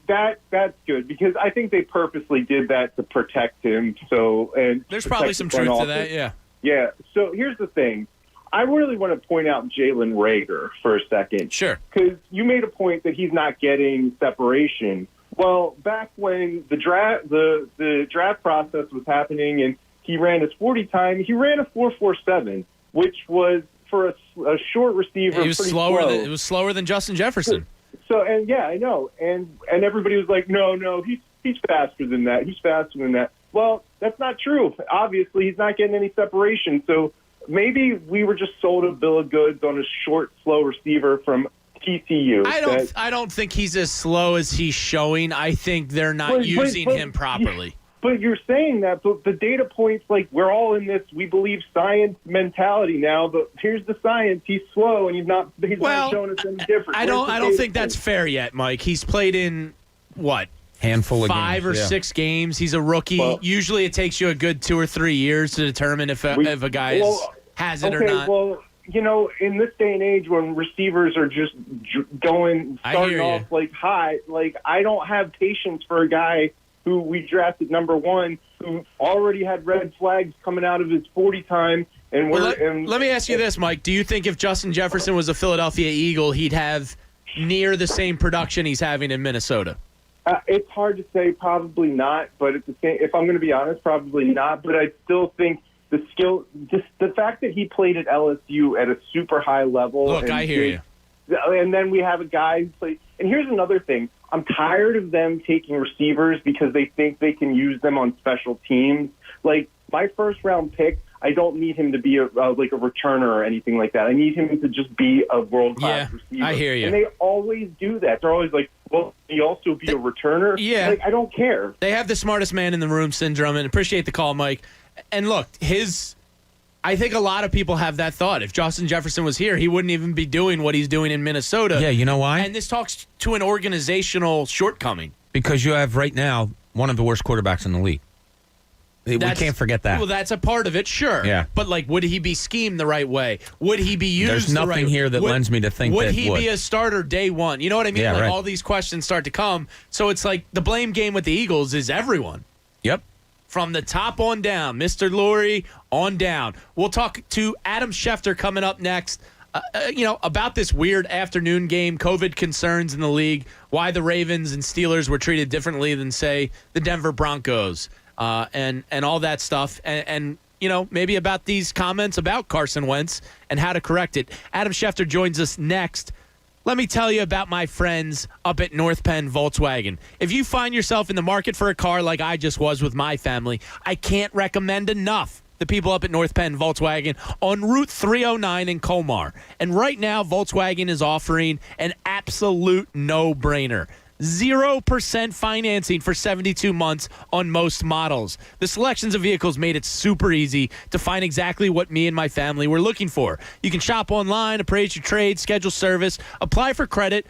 that's good because I think they purposely did that to protect him. So, and there's probably some truth to that, yeah. Yeah, so here's the thing. I really want to point out Jalen Reagor for a second. Sure. Because you made a point that he's not getting separation. Well, back when the draft process was happening and he ran his 40 time, he ran a 4.47, which was for a short receiver. It was slow. It was slower than Justin Jefferson. So and yeah, I know, and everybody was like, no, he's faster than that. He's faster than that. Well, that's not true. Obviously, he's not getting any separation. So maybe we were just sold a bill of goods on a short, slow receiver from TCU. I don't think he's as slow as he's showing. I think they're not using him properly. But you're saying that, but the data points, like, we're all in this, we believe science mentality now, but here's the science. He's slow, and he's not showing us any different. I don't think that's fair yet, Mike. He's played in, what? Handful of 5 games, or 6 games. He's a rookie. Well, usually it takes you a good 2 or 3 years to determine if a guy has it or not. Well, you know, in this day and age when receivers are just starting off like high, like, I don't have patience for a guy who we drafted number 1, who already had red flags coming out of his 40 time. And let me ask you this, Mike. Do you think if Justin Jefferson was a Philadelphia Eagle, he'd have near the same production he's having in Minnesota? It's hard to say. Probably not. But at the same, if I'm going to be honest, probably not. But I still think the skill, just the fact that he played at LSU at a super high level. Look, I hear you. And then we have a guy who played. And here's another thing. I'm tired of them taking receivers because they think they can use them on special teams. Like, my first-round pick, I don't need him to be a returner or anything like that. I need him to just be a world-class receiver. I hear you. And they always do that. They're always like, well, he also be a returner? Yeah. Like, I don't care. They have the smartest man in the room syndrome, and appreciate the call, Mike. And look, I think a lot of people have that thought. If Justin Jefferson was here, he wouldn't even be doing what he's doing in Minnesota. Yeah, you know why? And this talks to an organizational shortcoming. Because you have right now one of the worst quarterbacks in the league. We can't forget that. Well, that's a part of it, sure. Yeah. But, like, would he be schemed the right way? Would he be used There's the right way? nothing here that lends me to think would that he be a starter day one? You know what I mean? Yeah, like, right. all these questions start to come. So it's like the blame game with the Eagles is everyone. Yep. From the top on down, Mr. Lurie on down. We'll talk to Adam Schefter coming up next, about this weird afternoon game, COVID concerns in the league, why the Ravens and Steelers were treated differently than, say, the Denver Broncos, and all that stuff. And maybe about these comments about Carson Wentz and how to correct it. Adam Schefter joins us next. Let me tell you about my friends up at North Penn Volkswagen. If you find yourself in the market for a car like I just was with my family, I can't recommend enough the people up at North Penn Volkswagen on Route 309 in Colmar. And right now, Volkswagen is offering an absolute no-brainer. 0% financing for 72 months on most models. The selections of vehicles made it super easy to find exactly what me and my family were looking for. You can shop online, appraise your trade, schedule service, apply for credit,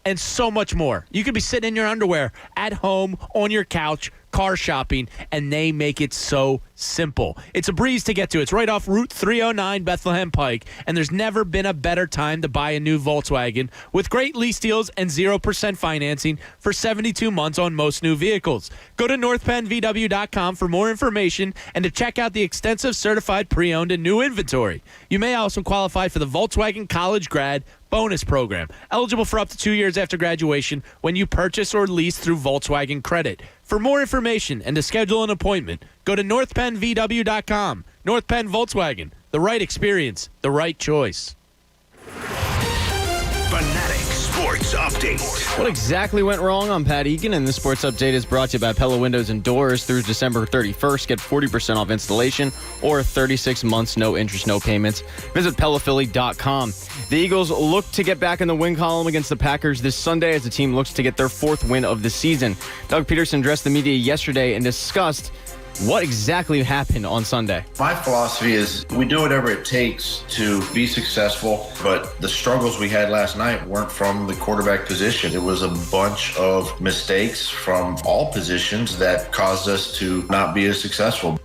and so much more. You could be sitting in your underwear at home, on your couch, car shopping, and they make it so simple. It's a breeze to get to. It's right off Route 309 Bethlehem Pike, and there's never been a better time to buy a new Volkswagen with great lease deals and 0% financing for 72 months on most new vehicles. Go to northpennvw.com for more information and to check out the extensive certified pre-owned and new inventory. You may also qualify for the Volkswagen College Grad Bonus Program, eligible for up to 2 years after graduation when you purchase or lease through Volkswagen Credit. For more information and to schedule an appointment, go to northpennvw.com. North Penn Volkswagen, the right experience, the right choice. Fanatic Sports Update. What exactly went wrong on Pat Egan? And the Sports Update is brought to you by Pella Windows and Doors. Through December 31st, get 40% off installation or 36 months, no interest, no payments. Visit PellaPhilly.com. The Eagles look to get back in the win column against the Packers this Sunday as the team looks to get their 4th win of the season. Doug Peterson addressed the media yesterday and discussed what exactly happened on Sunday. My philosophy is we do whatever it takes to be successful, but the struggles we had last night weren't from the quarterback position. It was a bunch of mistakes from all positions that caused us to not be as successful.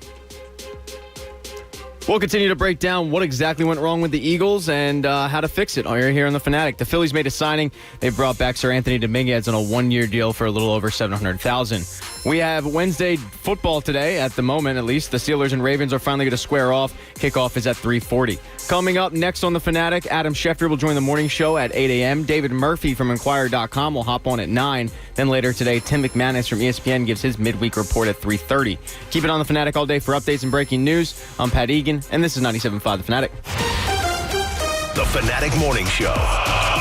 We'll continue to break down what exactly went wrong with the Eagles and how to fix it. All right, here on The Fanatic. The Phillies made a signing. They brought back Sir Anthony Dominguez on a one-year deal for a little over $700,000. We have Wednesday football today, at the moment at least. The Steelers and Ravens are finally going to square off. Kickoff is at 3:40. Coming up next on The Fanatic, Adam Schefter will join the morning show at 8 a.m. David Murphy from Inquirer.com will hop on at 9. Then later today, Tim McManus from ESPN gives his midweek report at 3:30. Keep it on The Fanatic all day for updates and breaking news. I'm Pat Egan, and this is 975 The Fanatic. The Fanatic Morning Show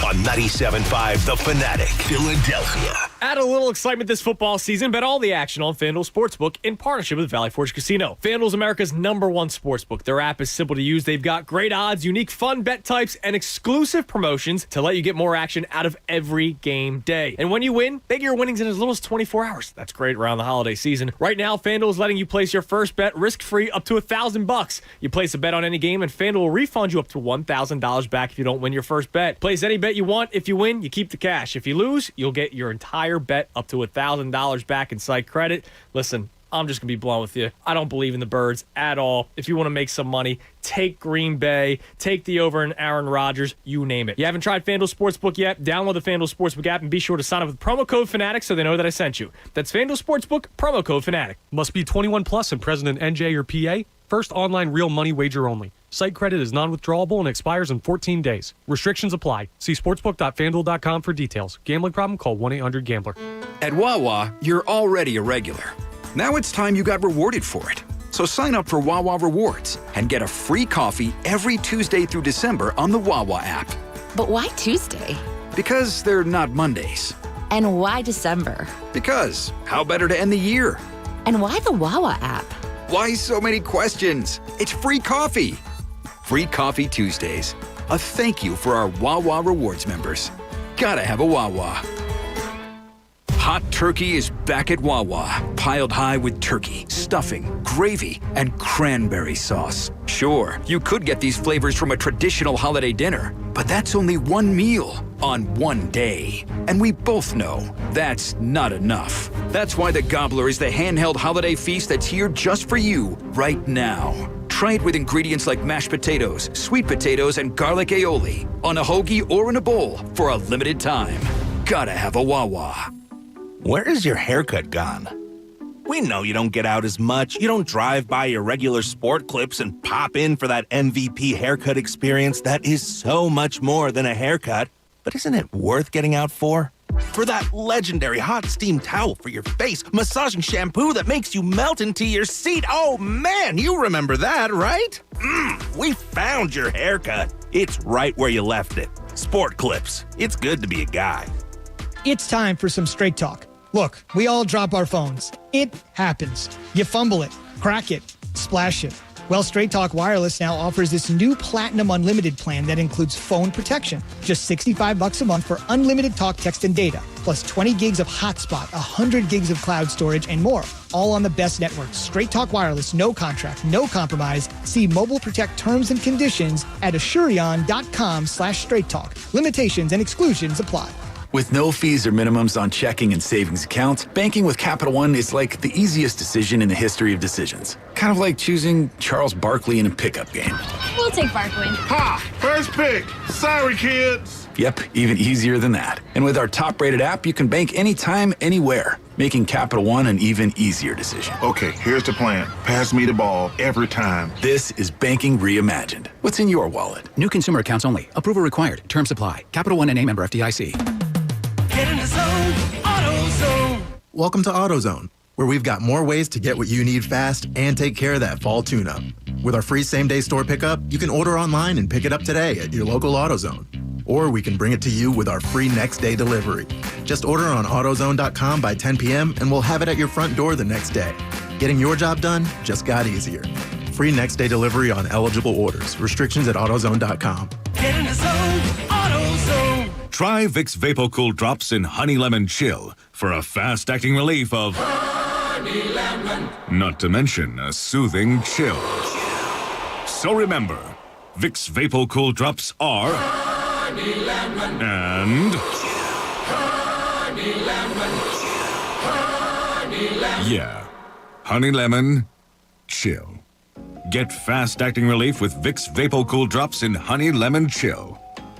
on 975 The Fanatic, Philadelphia. Add a little excitement this football season. Bet all the action on FanDuel Sportsbook in partnership with Valley Forge Casino. FanDuel's America's #1 sportsbook. Their app is simple to use. They've got great odds, unique fun bet types, and exclusive promotions to let you get more action out of every game day. And when you win, they get your winnings in as little as 24 hours. That's great around the holiday season. Right now, FanDuel is letting you place your first bet risk-free up to $1,000. You place a bet on any game, and FanDuel will refund you up to $1,000 back if you don't win your first bet. Place any bet you want. If you win, you keep the cash. If you lose, you'll get your entire bet up to $1,000 back in site credit. Listen, I'm just going to be blunt with you. I don't believe in the birds at all. If you want to make some money, take Green Bay, take the over in Aaron Rodgers, you name it. You haven't tried FanDuel Sportsbook yet? Download the FanDuel Sportsbook app and be sure to sign up with promo code Fanatic so they know that I sent you. That's FanDuel Sportsbook, promo code Fanatic. Must be 21 plus and present in NJ or PA. First online real money wager only. Site credit is non-withdrawable and expires in 14 days. Restrictions apply. See sportsbook.fanduel.com for details. Gambling problem? Call 1-800-GAMBLER. At Wawa, you're already a regular. Now it's time you got rewarded for it. So sign up for Wawa Rewards and get a free coffee every Tuesday through December on the Wawa app. But why Tuesday? Because they're not Mondays. And why December? Because how better to end the year? And why the Wawa app? Why so many questions? It's free coffee. Free Coffee Tuesdays. A thank you for our Wawa Rewards members. Gotta have a Wawa. Hot turkey is back at Wawa, piled high with turkey, stuffing, gravy, and cranberry sauce. Sure, you could get these flavors from a traditional holiday dinner, but that's only one meal on one day. And we both know that's not enough. That's why the Gobbler is the handheld holiday feast that's here just for you right now. Try it with ingredients like mashed potatoes, sweet potatoes, and garlic aioli on a hoagie or in a bowl for a limited time. Gotta have a Wawa. Where is your haircut gone? We know you don't get out as much. You don't drive by your regular Sport Clips and pop in for that MVP haircut experience that is so much more than a haircut. But isn't it worth getting out for? For that legendary hot steam towel for your face, massaging shampoo that makes you melt into your seat. Oh man, you remember that, right? We found your haircut. It's right where you left it. Sport Clips. It's good to be a guy. It's time for some straight talk. Look, we all drop our phones. It happens. You fumble it, crack it, splash it. Well, Straight Talk Wireless now offers this new Platinum Unlimited plan that includes phone protection. Just $65 a month for unlimited talk, text, and data, plus 20 gigs of hotspot, 100 gigs of cloud storage, and more. All on the best networks. Straight Talk Wireless, no contract, no compromise. See Mobile Protect terms and conditions at Asurion.com/Straight Talk. Limitations and exclusions apply. With no fees or minimums on checking and savings accounts, banking with Capital One is like the easiest decision in the history of decisions. Kind of like choosing Charles Barkley in a pickup game. We'll take Barkley. Ha! First pick. Sorry, kids. Yep, even easier than that. And with our top-rated app, you can bank anytime, anywhere, making Capital One an even easier decision. Okay, here's the plan. Pass me the ball every time. This is banking reimagined. What's in your wallet? New consumer accounts only. Approval required. Terms apply. Capital One N.A. member FDIC. Get in the zone, AutoZone. Welcome to AutoZone, where we've got more ways to get what you need fast and take care of that fall tune-up. With our free same-day store pickup, you can order online and pick it up today at your local AutoZone. Or we can bring it to you with our free next-day delivery. Just order on AutoZone.com by 10 p.m. and we'll have it at your front door the next day. Getting your job done just got easier. Free next-day delivery on eligible orders. Restrictions at AutoZone.com. Get in the zone, AutoZone. Try Vicks VapoCool Drops in Honey Lemon Chill for a fast-acting relief of Honey Lemon. Not to mention a soothing chill. So remember, Vicks VapoCool Drops are Honey Lemon. And Honey Lemon. Honey Lemon. yeah, Honey Lemon Chill. Get fast-acting relief with Vicks VapoCool Drops in Honey Lemon Chill.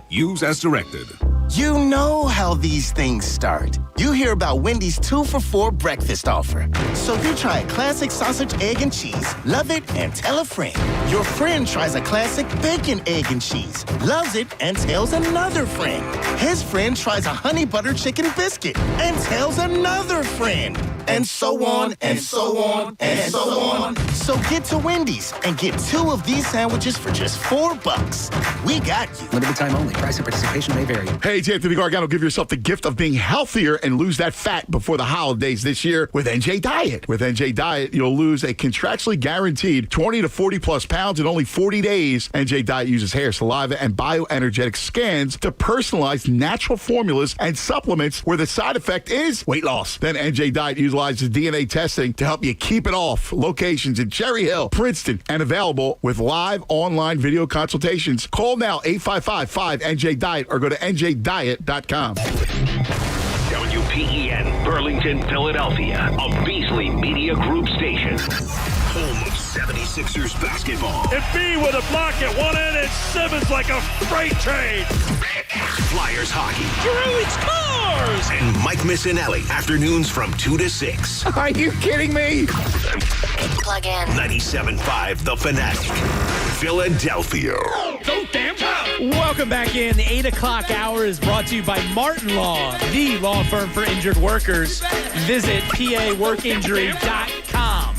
Use as directed. You know how these things start. You hear about Wendy's 2 for $4 breakfast offer. So you try a classic sausage, egg, and cheese, love it, and tell a friend. Your friend tries a classic bacon, egg, and cheese, loves it, and tells another friend. His friend tries a honey butter chicken biscuit and tells another friend. And so on, and so on, and so on. So get to Wendy's and get 2 of these sandwiches for just $4. We got you. Limited time only. Price and participation may vary. Hey, it's Anthony Gargano. Give yourself the gift of being healthier and lose that fat before the holidays this year with NJ Diet. With NJ Diet, you'll lose a contractually guaranteed 20 to 40 plus pounds in only 40 days. NJ Diet uses hair, saliva, and bioenergetic scans to personalize natural formulas and supplements where the side effect is weight loss. Then NJ Diet utilizes DNA testing to help you keep it off. Locations in Cherry Hill, Princeton, and available with live online video consultations. Call now 855-5NJ-DIET or go to njdiet.com. WPEN, Burlington, Philadelphia, a Beasley Media Group station. Home of 76ers basketball. And B with a block at one end and Simmons like a freight train. Flyers hockey. Drew scores! And Mike Missinelli, afternoons from 2 to 6. Are you kidding me? Plug in. 97.5 The Fanatic. Philadelphia. Go damn well. Welcome back in. The 8 o'clock hour is brought to you by Martin Law, the law firm for injured workers. Visit paworkinjury.com.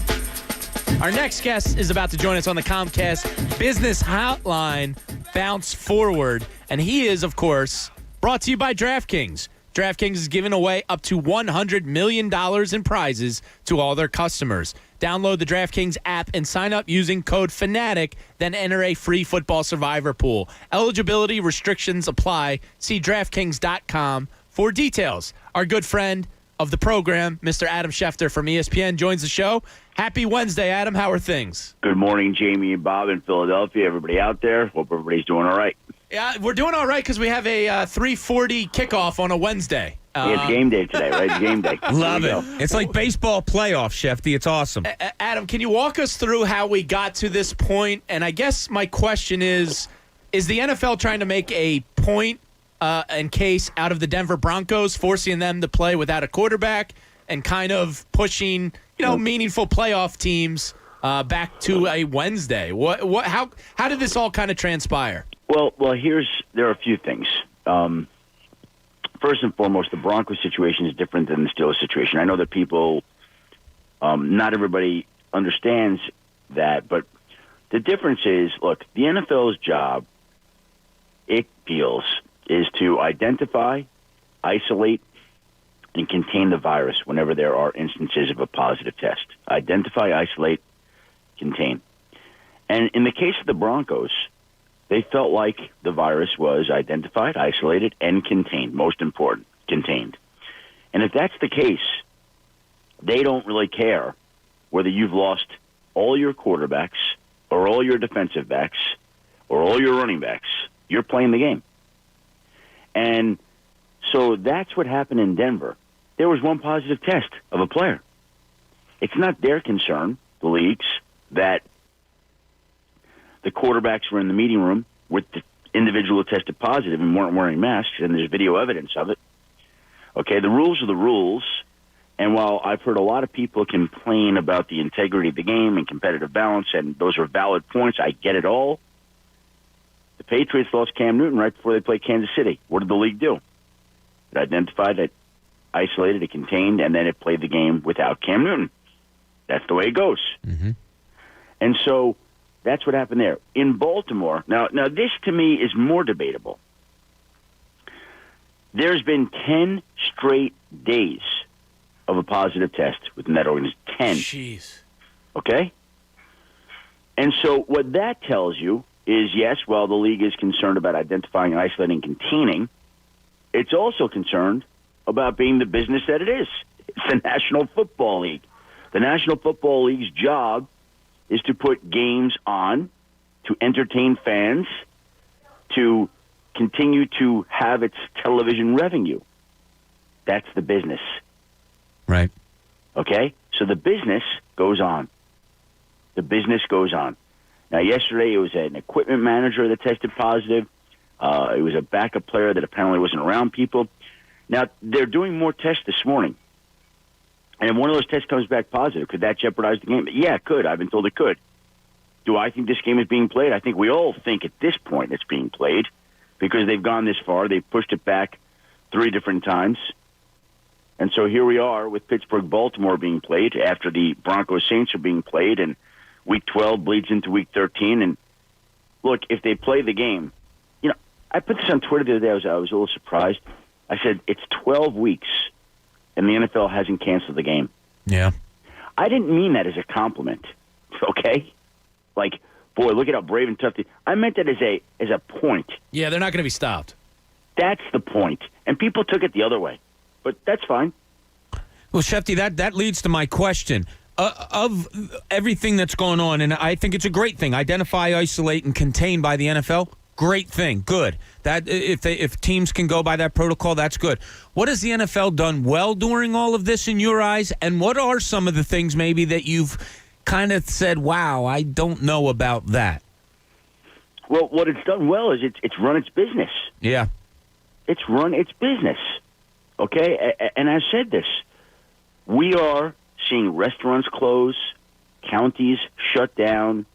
Our next guest is about to join us on the Comcast Business Hotline, Bounce Forward. And he is, of course, brought to you by DraftKings. DraftKings is giving away up to $100 million in prizes to all their customers. Download the DraftKings app and sign up using code FANATIC, then enter a free football survivor pool. Eligibility restrictions apply. See DraftKings.com for details. Our good friend of the program, Mr. Adam Schefter from ESPN, joins the show. Happy Wednesday, Adam. How are things? Good morning, Jamie and Bob in Philadelphia. Everybody out there. Hope everybody's doing all right. Yeah, we're doing all right because we have a 3:40 kickoff on a Wednesday. It's game day today, right? It's game day. Love it. It's like baseball playoff, Shefty. It's awesome. Adam, can you walk us through how we got to this point? And I guess my question is the NFL trying to make a point and case out of the Denver Broncos, forcing them to play without a quarterback and kind of pushing, meaningful playoff teams back to a Wednesday? How did this all kind of transpire? Well, there are a few things. First and foremost, the Broncos situation is different than the Steelers situation. I know that people, not everybody understands that, but the difference is, look, the NFL's job, it feels, is to identify, isolate, and contain the virus whenever there are instances of a positive test. Identify, isolate, contain. And in the case of the Broncos, they felt like the virus was identified, isolated, and contained. Most important, contained. And if that's the case, they don't really care whether you've lost all your quarterbacks or all your defensive backs or all your running backs. You're playing the game. And so that's what happened in Denver. There was one positive test of a player. It's not their concern, the leagues, that the quarterbacks were in the meeting room with the individual who tested positive and weren't wearing masks, and there's video evidence of it. Okay, the rules are the rules, and while I've heard a lot of people complain about the integrity of the game and competitive balance, and those are valid points, I get it all. The Patriots lost Cam Newton right before they played Kansas City. What did the league do? It identified, it isolated, it contained, and then it played the game without Cam Newton. That's the way it goes. Mm-hmm. And so that's what happened there. In Baltimore, now this to me is more debatable. There's been 10 straight days of a positive test within that organization. 10. Jeez. Okay? And so what that tells you is, yes, while the league is concerned about identifying, isolating, containing, it's also concerned about being the business that it is. It's the National Football League. The National Football League's job is to put games on, to entertain fans, to continue to have its television revenue. That's the business. Right. Okay? So the business goes on. The business goes on. Now, yesterday it was an equipment manager that tested positive. It was a backup player that apparently wasn't around people. Now, they're doing more tests this morning. And if one of those tests comes back positive, could that jeopardize the game? Yeah, it could. I've been told it could. Do I think this game is being played? I think we all think at this point it's being played because they've gone this far. They've pushed it back 3 different times. And so here we are with Pittsburgh-Baltimore being played after the Broncos-Saints are being played, and Week 12 bleeds into Week 13. And look, if they play the game, you know, I put this on Twitter the other day. I was a little surprised. I said, it's 12 weeks, and the NFL hasn't canceled the game. Yeah. I didn't mean that as a compliment, okay? Like, boy, look at how brave and tough. I meant that as a point. Yeah, they're not going to be stopped. That's the point. And people took it the other way. But that's fine. Well, Shefty, that leads to my question. Of everything that's going on, and I think it's a great thing, identify, isolate, and contain by the NFL, great thing, good. That if teams can go by that protocol, that's good. What has the NFL done well during all of this in your eyes, and what are some of the things maybe that you've kind of said, wow, I don't know about that? Well, what it's done well is it's run its business. Yeah. It's run its business, okay? And I've said this. We are seeing restaurants close, counties shut down,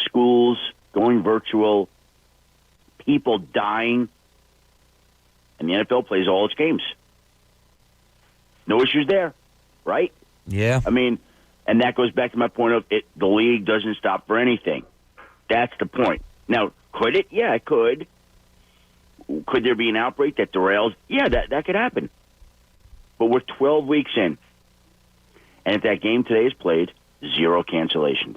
schools going virtual, people dying, and the NFL plays all its games. No issues there, right? Yeah. I mean, and that goes back to my point of the league doesn't stop for anything. That's the point. Now, could it? Yeah, it could. Could there be an outbreak that derails? Yeah, that could happen. But we're 12 weeks in. And if that game today is played, 0 cancellations.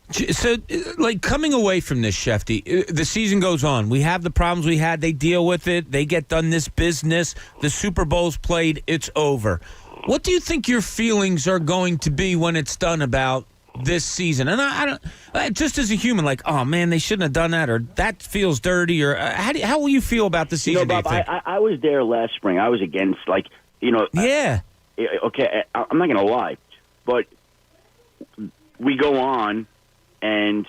So, like, coming away from this, Shefty, the season goes on. We have the problems we had. They deal with it. They get done this business. The Super Bowl's played. It's over. What do you think your feelings are going to be when it's done about this season? And I don't, just as a human, like, oh, man, they shouldn't have done that, or that feels dirty, or how will you feel about the season? You know, Bob, I was there last spring. I was against, like, you know. Yeah. Okay, I'm not going to lie, but we go on, and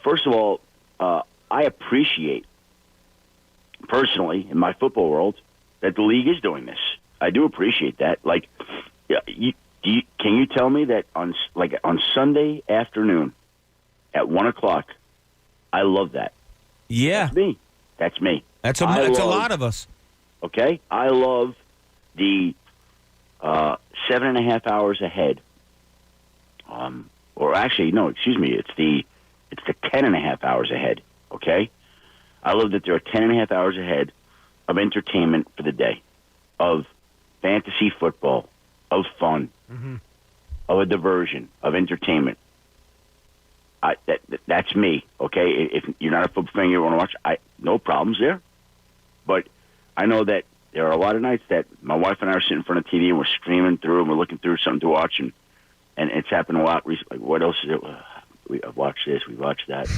first of all, I appreciate, personally, in my football world, that the league is doing this. I do appreciate that. Like, can you tell me that on Sunday afternoon at 1 o'clock, I love that. Yeah. That's me. That's a lot of us. Okay? I love the 7.5 hours ahead. Or actually, no, excuse me. It's the 10.5 hours ahead. Okay? I love that there are 10.5 hours ahead of entertainment for the day, of fantasy football, of fun, of a diversion, of entertainment. That's me, okay? If you're not a football fan, you want to watch, no problems there. But I know that there are a lot of nights that my wife and I are sitting in front of TV and we're streaming through and we're looking through something to watch, and it's happened a lot recently. What else is it? I've watched this, we watched that.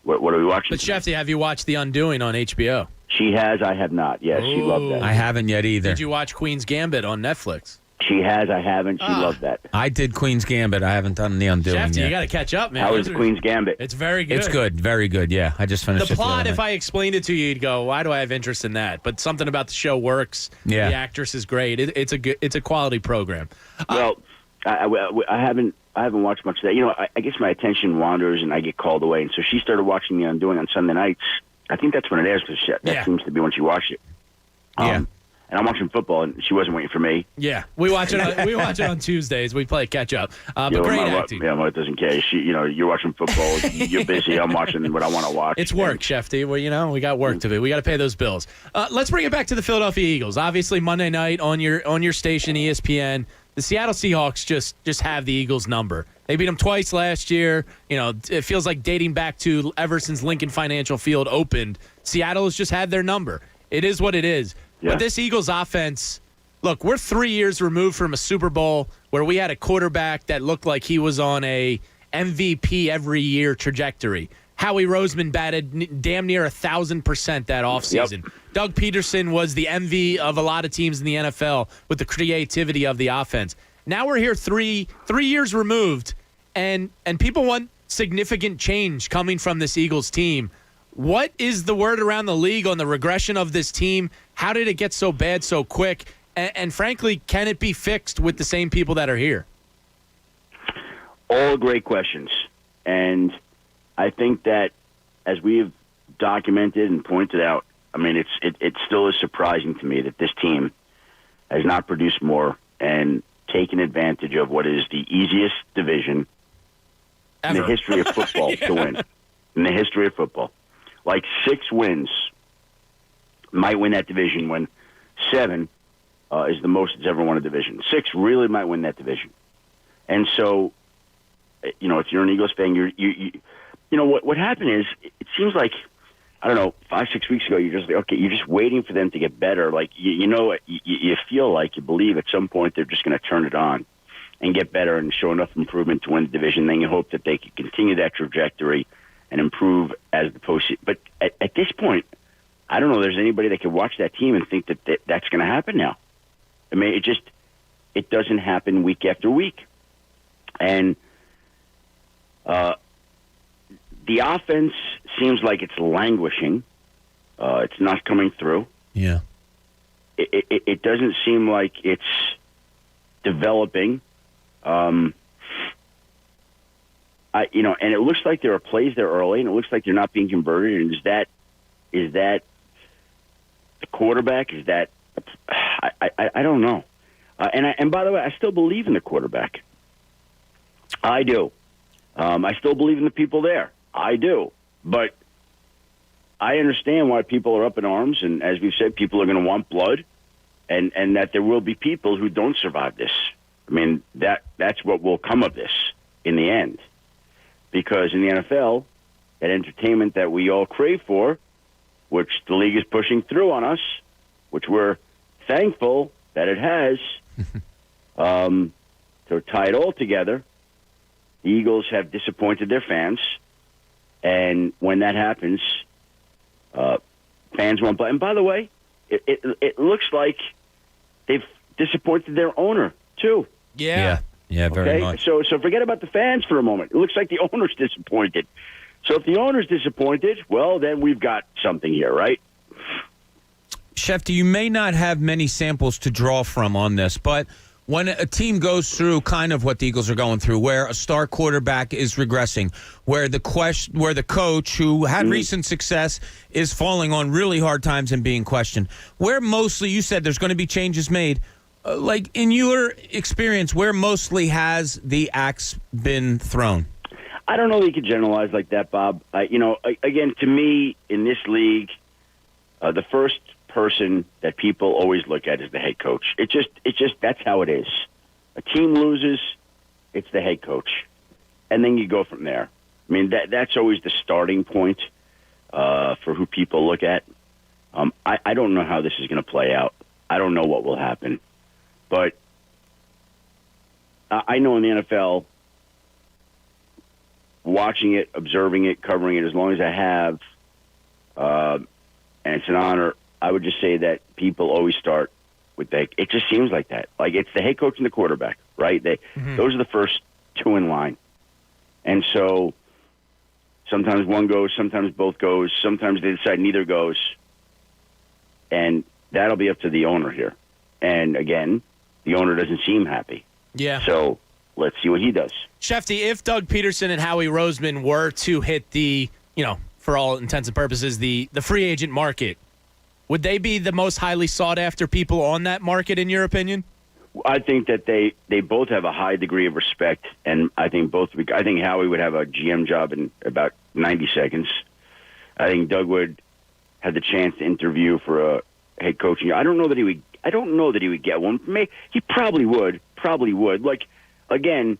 What are we watching? But Shefty, have you watched The Undoing on HBO? She has, I have not. Yes, she loved that. I haven't yet either. Did you watch Queen's Gambit on Netflix? She has, I haven't. She loved that. I did Queen's Gambit. I haven't done The Undoing Shefty, yet. You got to catch up, man. How is Queen's Gambit? It's very good. It's good, very good. Yeah, I just finished the it. plot. The If I explained it to you, you'd go, "Why do I have interest in that?" But something about the show works. Yeah, the actress is great. It's a quality program. Well, I haven't watched much of that. You know, I guess my attention wanders and I get called away. And so she started watching The Undoing on Sunday nights. I think that's when it airs because that seems to be when she watched it. Yeah. And I'm watching football, and she wasn't waiting for me. Yeah, we watch it on Tuesdays. We play catch up. But great acting. Yeah, Mike doesn't care. You're watching football. You're busy. I'm watching what I want to watch. It's work, Shefty. Well, we got work to do. We got to pay those bills. Let's bring it back to the Philadelphia Eagles. Obviously, Monday night on your station, ESPN. The Seattle Seahawks just have the Eagles' number. They beat them twice last year. You know, it feels like dating back to ever since Lincoln Financial Field opened. Seattle has just had their number. It is what it is. Yeah. But this Eagles offense, look, we're 3 years removed from a Super Bowl where we had a quarterback that looked like he was on a MVP every year trajectory. Howie Roseman batted damn near 1,000% that offseason. Yep. Doug Peterson was the MV of a lot of teams in the NFL with the creativity of the offense. Now we're here 3 years removed, and people want significant change coming from this Eagles team. What is the word around the league on the regression of this team? How did it get so bad so quick? And frankly, can it be fixed with the same people that are here? All great questions. And I think that as we have documented and pointed out, I mean, it still is surprising to me that this team has not produced more and taken advantage of what is the easiest division in the history of football to win. In the history of football. Like 6 wins might win that division when 7 is the most it's ever won a division. 6 really might win that division. And so, you know, if you're an Eagles fan, you know, what happened is it seems like, I don't know, 5-6 weeks ago, you're just like, okay, you're just waiting for them to get better. Like, you know, you feel like you believe at some point they're just going to turn it on and get better and show enough improvement to win the division. Then you hope that they can continue that trajectory and improve as the postseason. But at this point, I don't know there's anybody that could watch that team and think that that's going to happen now. I mean, it doesn't happen week after week. And the offense seems like it's languishing. It's not coming through. Yeah. It doesn't seem like it's developing. You know, and it looks like there are plays there early, and it looks like they're not being converted. And is that the quarterback? Is that I don't know. And by the way, I still believe in the quarterback. I do. I still believe in the people there. I do. But I understand why people are up in arms, and as we've said, people are going to want blood, and that there will be people who don't survive this. I mean, that's what will come of this in the end. Because in the NFL, that entertainment that we all crave for, which the league is pushing through on us, which we're thankful that it has, to tie it all together, the Eagles have disappointed their fans. And when that happens, fans won't play. And by the way, it looks like they've disappointed their owner, too. Yeah. Yeah, very much. So forget about the fans for a moment. It looks like the owner's disappointed. So if the owner's disappointed, well, then we've got something here, right? Schefter, you may not have many samples to draw from on this, but when a team goes through kind of what the Eagles are going through, where a star quarterback is regressing, where the coach who had recent success is falling on really hard times and being questioned, where mostly you said there's going to be changes made. Like, in your experience, where mostly has the axe been thrown? I don't know that you could generalize like that, Bob. You know, again, to me, in this league, the first person that people always look at is the head coach. It's just that's how it is. A team loses, it's the head coach. And then you go from there. I mean, that's always the starting point for who people look at. I don't know how this is going to play out. I don't know what will happen. But I know in the NFL, watching it, observing it, covering it, as long as I have, and it's an honor, I would just say that people always start with it just seems like that. Like, it's the head coach and the quarterback, right? Those are the first two in line. And so sometimes one goes, sometimes both goes, sometimes they decide neither goes. And that'll be up to the owner here. And again, the owner doesn't seem happy. Yeah. So let's see what he does. Shefty, if Doug Peterson and Howie Roseman were to hit the, you know, for all intents and purposes, the free agent market, would they be the most highly sought after people on that market, in your opinion? I think that they both have a high degree of respect, and I think Howie would have a GM job in about 90 seconds. I think Doug would have the chance to interview for a head coaching. I don't know that he would get one. He probably would. Like, again,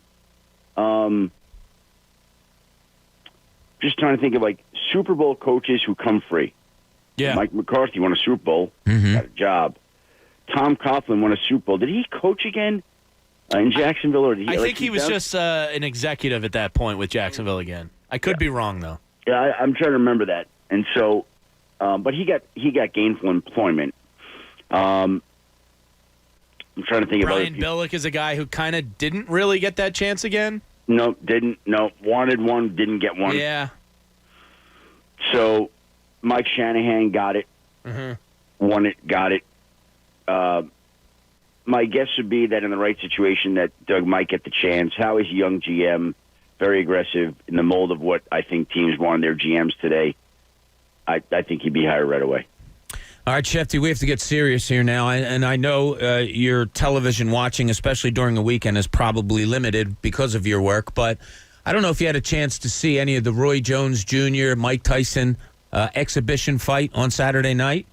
just trying to think of, like, Super Bowl coaches who come free. Yeah. Mike McCarthy won a Super Bowl, got a job. Tom Coughlin won a Super Bowl. Did he coach again in Jacksonville? Or did he, I think he was just an executive at that point with Jacksonville again. I could be wrong, though. Yeah, I'm trying to remember that. And so, but he got gainful employment. I'm trying to think about Brian Billick is a guy who kind of didn't really get that chance again. No, didn't. No, wanted one, didn't get one. Yeah. So Mike Shanahan got it, won it, got it. My guess would be that in the right situation that Doug might get the chance. Howie's a young GM, very aggressive, in the mold of what I think teams want their GMs today. I think he'd be hired right away. All right, Shefty, we have to get serious here now. And I know your television watching, especially during the weekend, is probably limited because of your work. But I don't know if you had a chance to see any of the Roy Jones Jr., Mike Tyson exhibition fight on Saturday night.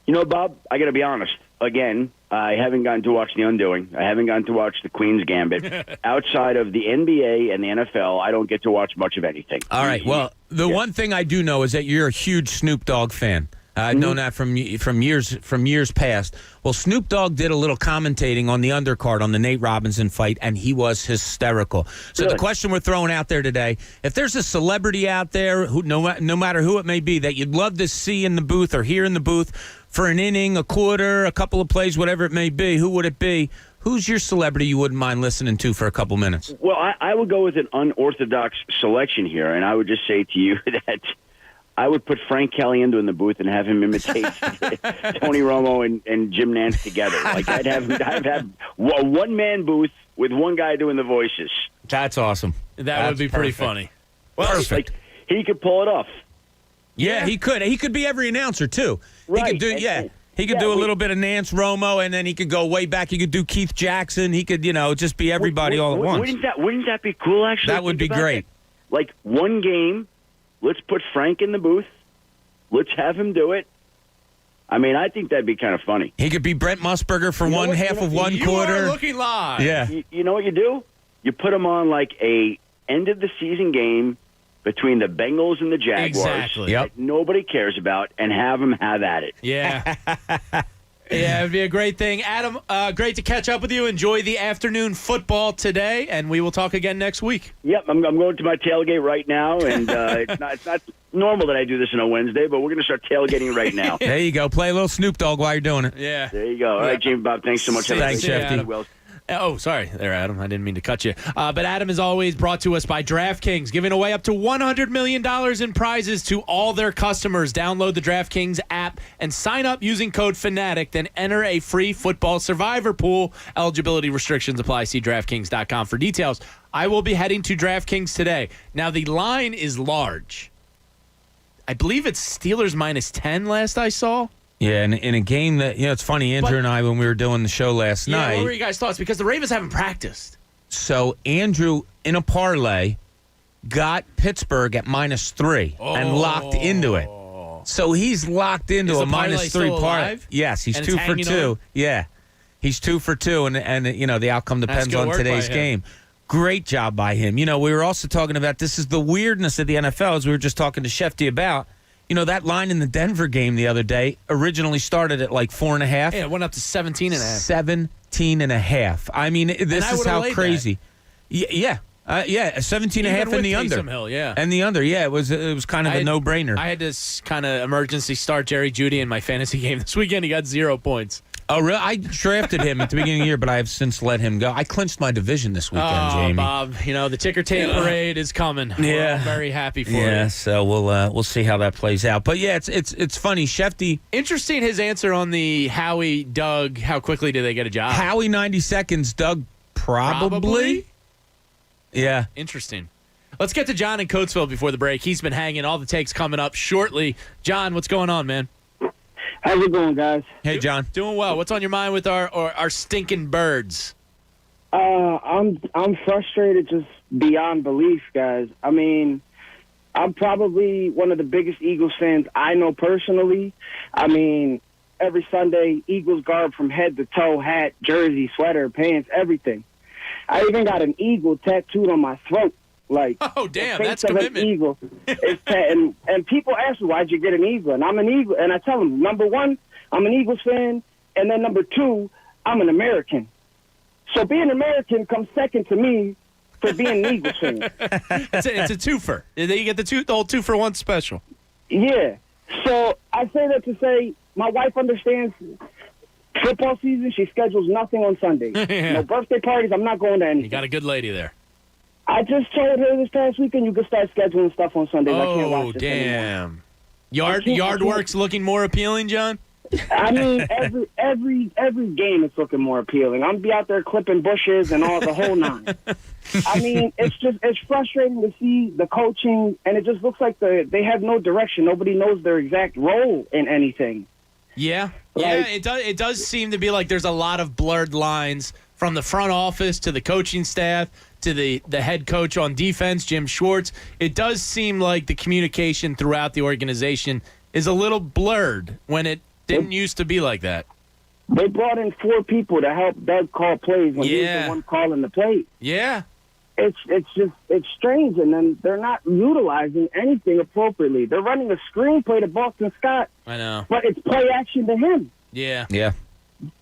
You know, Bob, I got to be honest. Again, I haven't gotten to watch The Undoing. I haven't gotten to watch The Queen's Gambit. Outside of the NBA and the NFL, I don't get to watch much of anything. All right. Well, the one thing I do know is that you're a huge Snoop Dogg fan. I've known that from years past. Well, Snoop Dogg did a little commentating on the undercard on the Nate Robinson fight, and he was hysterical. So the question we're throwing out there today, if there's a celebrity out there, who no matter who it may be, that you'd love to see in the booth or hear in the booth for an inning, a quarter, a couple of plays, whatever it may be, who would it be? Who's your celebrity you wouldn't mind listening to for a couple minutes? Well, I would go with an unorthodox selection here, and I would just say to you that I would put Frank Caliendo in the booth and have him imitate Tony Romo and Jim Nantz together. Like I'd have a one-man booth with one guy doing the voices. That's awesome. That would be pretty funny. Well, perfect. Like, he could pull it off. Yeah, he could. He could be every announcer too. Right. He could do. He could do a little bit of Nance Romo, and then he could go way back. He could do Keith Jackson. He could, just be everybody all at once. Wouldn't that be cool? Actually, that would be great. Like one game. Let's put Frank in the booth. Let's have him do it. I mean, I think that'd be kind of funny. He could be Brent Musburger for one half of one quarter. You are looking live. Yeah. You know what you do? You put him on like a end of the season game between the Bengals and the Jaguars that nobody cares about, and have him have at it. Yeah. Yeah, it'd be a great thing. Adam, great to catch up with you. Enjoy the afternoon football today, and we will talk again next week. Yep, I'm going to my tailgate right now, and it's not normal that I do this on a Wednesday, but we're going to start tailgating right now. There you go. Play a little Snoop Dogg while you're doing it. Yeah. There you go. All right, Jamie Bob, thanks so much. Thanks, Shefty. Well. Oh, sorry there, Adam. I didn't mean to cut you. But Adam is always brought to us by DraftKings, giving away up to $100 million in prizes to all their customers. Download the DraftKings app and sign up using code FANATIC. Then enter a free football survivor pool. Eligibility restrictions apply. See DraftKings.com for details. I will be heading to DraftKings today. Now, the line is large. I believe it's Steelers -10 last I saw. Yeah, and in a game that, it's funny, Andrew and I, when we were doing the show last night. What were your guys' thoughts? Because the Ravens haven't practiced. So Andrew, in a parlay, got Pittsburgh at -3 and locked into it. So he's locked into a -3 parlay. Yes, he's 2 for 2. Yeah, he's 2 for 2, and the outcome depends on today's game. Great job by him. We were also talking about, this is the weirdness of the NFL, as we were just talking to Shefty about. That line in the Denver game the other day originally started at like 4.5. Yeah, it went up to 17.5. 17.5. I mean, this is how crazy. Yeah, 17.5 in the under. Hill, yeah. And the under, yeah, it was kind of a no-brainer. I had to kind of emergency start Jerry Jeudy in my fantasy game this weekend. He got 0 points. Oh, really? I drafted him at the beginning of the year, but I have since let him go. I clinched my division this weekend, Jamie. Bob, the ticker tape parade is coming. Yeah. We're all very happy for you. Yeah, so we'll see how that plays out. But yeah, it's funny, Shefty. Interesting his answer on the Howie, Doug, how quickly do they get a job? Howie 90 seconds, Doug probably? Yeah. Interesting. Let's get to John in Coatesville before the break. He's been hanging. All the takes coming up shortly. John, what's going on, man? How's it going, guys? Hey, John. Doing well. What's on your mind with our stinking birds? I'm frustrated just beyond belief, guys. I mean, I'm probably one of the biggest Eagles fans I know personally. I mean, every Sunday, Eagles garb from head to toe, hat, jersey, sweater, pants, everything. I even got an eagle tattooed on my throat. Like, oh, damn, the face that's of commitment. An eagle. And people ask me, why'd you get an eagle? And I'm an eagle. And I tell them, number one, I'm an Eagles fan. And then number two, I'm an American. So being an American comes second to me for being an Eagles fan. It's a twofer. You get the whole 2-for-1 special. Yeah. So I say that to say my wife understands football season. She schedules nothing on Sunday. Yeah. No birthday parties. I'm not going to anything. You got a good lady there. I just told her this past weekend you could start scheduling stuff on Sundays. I can't watch this anymore. Damn. Yard work's looking more appealing, John? I mean, every game is looking more appealing. I'm be out there clipping bushes and all the whole nine. I mean, it's frustrating to see the coaching, and it just looks like they have no direction. Nobody knows their exact role in anything. Yeah, it does seem to be like there's a lot of blurred lines from the front office to the coaching staff to the head coach on defense, Jim Schwartz. It does seem like the communication throughout the organization is a little blurred when it didn't used to be like that. They brought in 4 people to help Doug call plays when he was the one calling the plays. Yeah. It's strange, and then they're not utilizing anything appropriately. They're running a screenplay to Boston Scott. I know. But it's play action to him. Yeah. Yeah.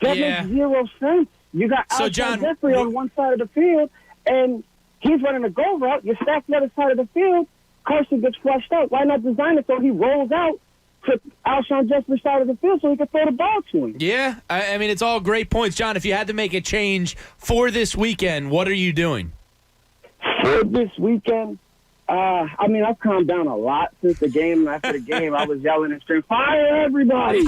That makes zero sense. You got Alshon Jeffrey on one side of the field, and he's running a go route. You stack the other side of the field. Carson gets flushed out. Why not design it so he rolls out to Alshon Jeffrey's side of the field so he can throw the ball to him? Yeah. I mean, it's all great points. John, if you had to make a change for this weekend, what are you doing? For this weekend, I mean, I've calmed down a lot since the game. After the game, I was yelling and screaming, "Fire everybody!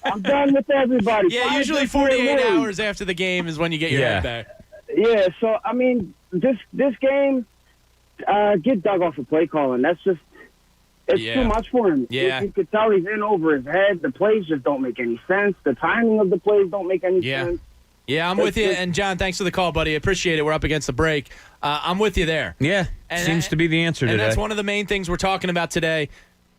I'm done with everybody." Yeah, Fire usually 48 hours after the game is when you get your head back. Yeah, so, I mean, this game, get Doug off of play calling. That's just, it's too much for him. Yeah. You could tell he's in over his head. The plays just don't make any sense. The timing of the plays don't make any sense. Yeah, I'm with you. And, John, thanks for the call, buddy. I appreciate it. We're up against the break. I'm with you there. Yeah, seems to be the answer today. And that's one of the main things we're talking about today.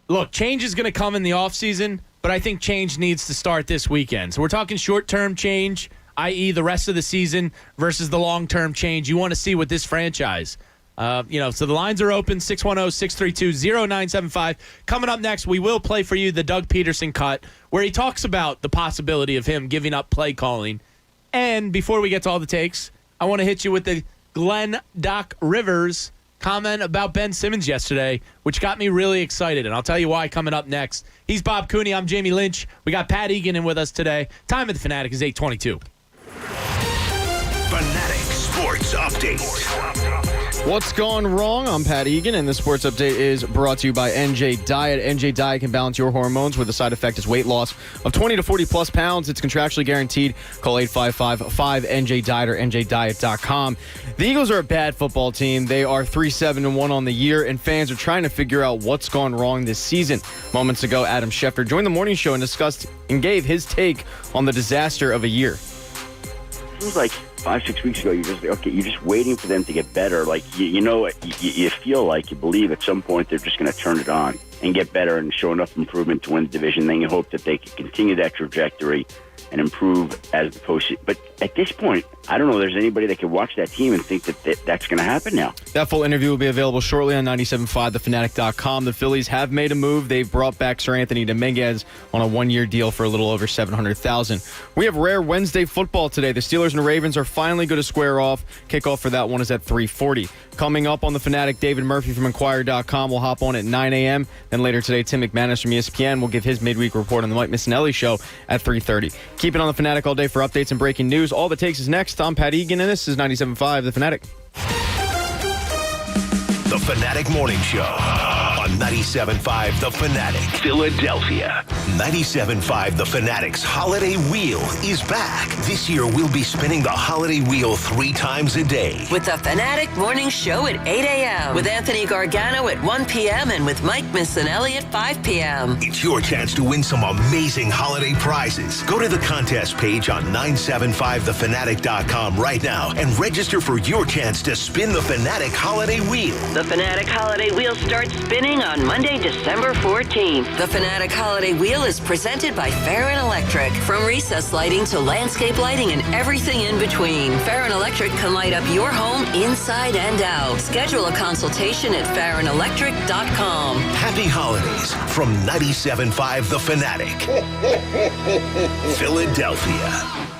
Look, change is going to come in the offseason, but I think change needs to start this weekend. So we're talking short-term change, i.e. the rest of the season, versus the long-term change. You want to see what this franchise, so the lines are open, 610-632-0975. Coming up next, we will play for you the Doug Peterson cut, where he talks about the possibility of him giving up play calling. And before we get to all the takes, I want to hit you with the Glenn Doc Rivers comment about Ben Simmons yesterday, which got me really excited, and I'll tell you why coming up next. He's Bob Cooney. I'm Jamie Lynch. We got Pat Egan in with us today. Time at the Fanatic is 8:22. Fanatic Sports Update. What's gone wrong? I'm Pat Egan, and the Sports Update is brought to you by NJ Diet. NJ Diet can balance your hormones where the side effect is weight loss of 20 to 40 plus pounds. It's contractually guaranteed. Call 855-5NJ-DIET or NJDiet.com. The Eagles are a bad football team. They are 3-7-1 on the year, and fans are trying to figure out what's gone wrong this season. Moments ago, Adam Schefter joined the morning show and discussed and gave his take on the disaster of a year. It was like 5-6 weeks ago, you're just waiting for them to get better. Like, you feel like you believe at some point they're just going to turn it on and get better and show enough improvement to win the division. Then you hope that they can continue that trajectory and improve as the postseason. But at this point, I don't know there's anybody that can watch that team and think that's going to happen now. That full interview will be available shortly on 975TheFanatic.com. The Phillies have made a move. They've brought back Sir Anthony Dominguez on a one-year deal for a little over $700,000. We have rare Wednesday football today. The Steelers and the Ravens are finally going to square off. Kickoff for that one is at 3:40. Coming up on the Fanatic, David Murphy from Inquirer.com will hop on at 9 a.m. Then later today, Tim McManus from ESPN will give his midweek report on the Mike Missinelli Show at 3:30. Keep it on the Fanatic all day for updates and breaking news. All that takes is next. I'm Pat Egan, and this is 97.5 The Fanatic. The Fanatic Morning Show on 97.5 The Fanatic, Philadelphia. 97.5 The Fanatic's Holiday Wheel is back. This year, we'll be spinning the Holiday Wheel 3 times a day. With the Fanatic Morning Show at 8 a.m. With Anthony Gargano at 1 p.m. and with Mike Missinelli at 5 p.m. It's your chance to win some amazing holiday prizes. Go to the contest page on 975thefanatic.com right now and register for your chance to spin the Fanatic Holiday Wheel. The Fanatic Holiday Wheel starts spinning on Monday, December 14th. The Fanatic Holiday Wheel is presented by Farron Electric. From recessed lighting to landscape lighting and everything in between, Farron Electric can light up your home inside and out. Schedule a consultation at farronelectric.com. Happy holidays from 97.5 The Fanatic, Philadelphia.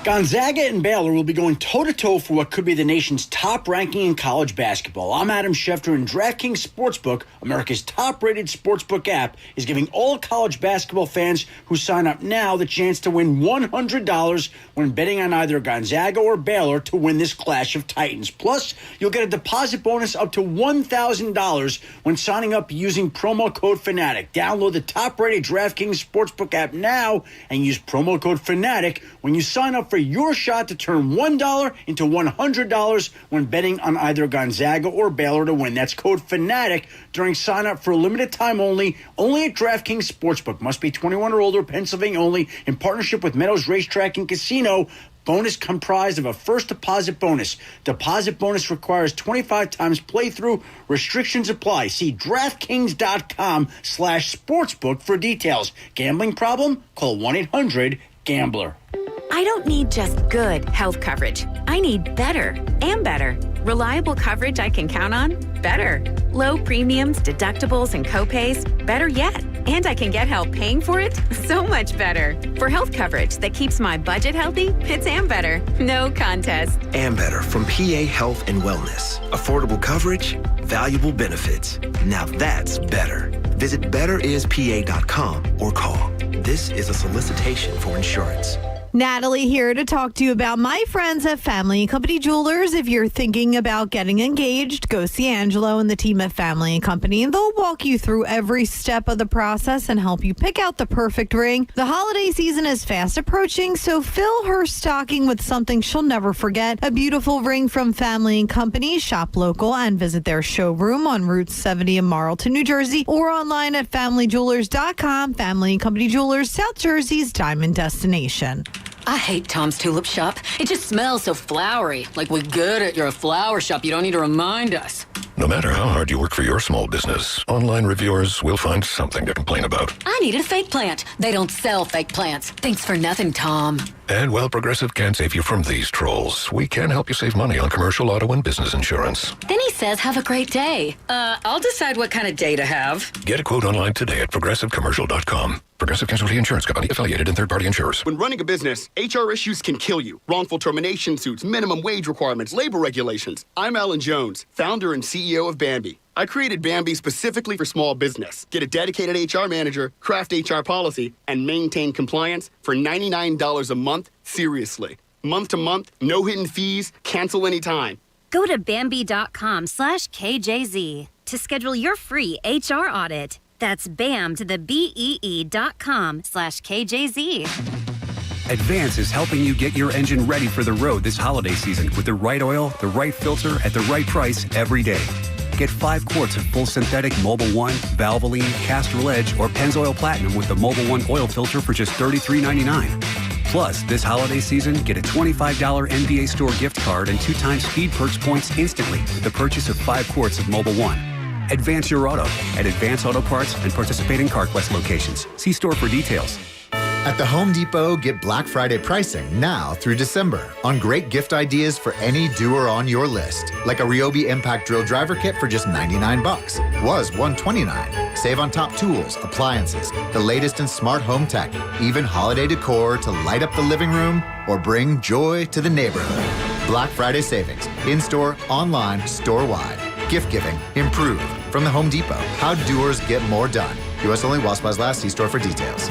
Gonzaga and Baylor will be going toe-to-toe for what could be the nation's top ranking in college basketball. I'm Adam Schefter, and DraftKings Sportsbook, America's top-rated sportsbook app, is giving all college basketball fans who sign up now the chance to win $100 when betting on either Gonzaga or Baylor to win this clash of titans. Plus, you'll get a deposit bonus up to $1,000 when signing up using promo code FANATIC. Download the top-rated DraftKings Sportsbook app now and use promo code FANATIC when you sign up for your shot to turn $1 into $100 when betting on either Gonzaga or Baylor to win. That's code FANATIC during sign up for a limited time only at DraftKings Sportsbook. Must be 21 or older, Pennsylvania only, in partnership with Meadows Racetrack and Casino. Bonus comprised of a first deposit bonus. Deposit bonus requires 25 times playthrough. Restrictions apply. See DraftKings.com/sportsbook for details. Gambling problem? Call 1-800-GAMBLER. I don't need just good health coverage. I need better and better. Reliable coverage I can count on? Better. Low premiums, deductibles, and copays? Better yet. And I can get help paying for it? So much better. For health coverage that keeps my budget healthy, it's Ambetter. No contest. Ambetter from PA Health and Wellness. Affordable coverage, valuable benefits. Now that's better. Visit betterispa.com or call. This is a solicitation for insurance. Natalie here to talk to you about my friends at Family & Company Jewelers. If you're thinking about getting engaged, go see Angelo and the team at Family & Company. They'll walk you through every step of the process and help you pick out the perfect ring. The holiday season is fast approaching, so fill her stocking with something she'll never forget. A beautiful ring from Family & Company. Shop local and visit their showroom on Route 70 in Marlton, New Jersey, or online at familyjewelers.com. Family & Company Jewelers, South Jersey's diamond destination. I hate Tom's Tulip Shop. It just smells so flowery. Like we're good at your flower shop. You don't need to remind us. No matter how hard you work for your small business, online reviewers will find something to complain about. I needed a fake plant. They don't sell fake plants. Thanks for nothing, Tom. And while Progressive can't save you from these trolls, we can help you save money on commercial, auto, and business insurance. Then he says, have a great day. I'll decide what kind of day to have. Get a quote online today at progressivecommercial.com. Progressive Casualty Insurance Company, affiliated and third-party insurers. When running a business, HR issues can kill you. Wrongful termination suits, minimum wage requirements, labor regulations. I'm Alan Jones, founder and CEO of Bambi. I created Bambi specifically for small business. Get a dedicated HR manager, craft HR policy, and maintain compliance for $99 a month. Seriously. Month to month, no hidden fees, cancel anytime. Go to Bambi.com/KJZ to schedule your free HR audit. That's BAM to the BEE.com/KJZ. Advance is helping you get your engine ready for the road this holiday season with the right oil, the right filter, at the right price every day. Get 5 quarts of full synthetic Mobil 1, Valvoline, Castrol Edge, or Pennzoil Platinum with the Mobil 1 oil filter for just $33.99. Plus, this holiday season, get a $25 NBA store gift card and 2 times Speed Perks points instantly with the purchase of 5 quarts of Mobil 1. Advance your auto at Advance Auto Parts and participating CarQuest locations. See store for details. At the Home Depot, get Black Friday pricing now through December on great gift ideas for any doer on your list. Like a Ryobi Impact Drill Driver Kit for just $99. Was $129. Save on top tools, appliances, the latest in smart home tech, even holiday decor to light up the living room or bring joy to the neighborhood. Black Friday savings, in-store, online, store-wide. Gift giving, improved. From the Home Depot. How doers get more done. U.S. only while supplies last. See store for details.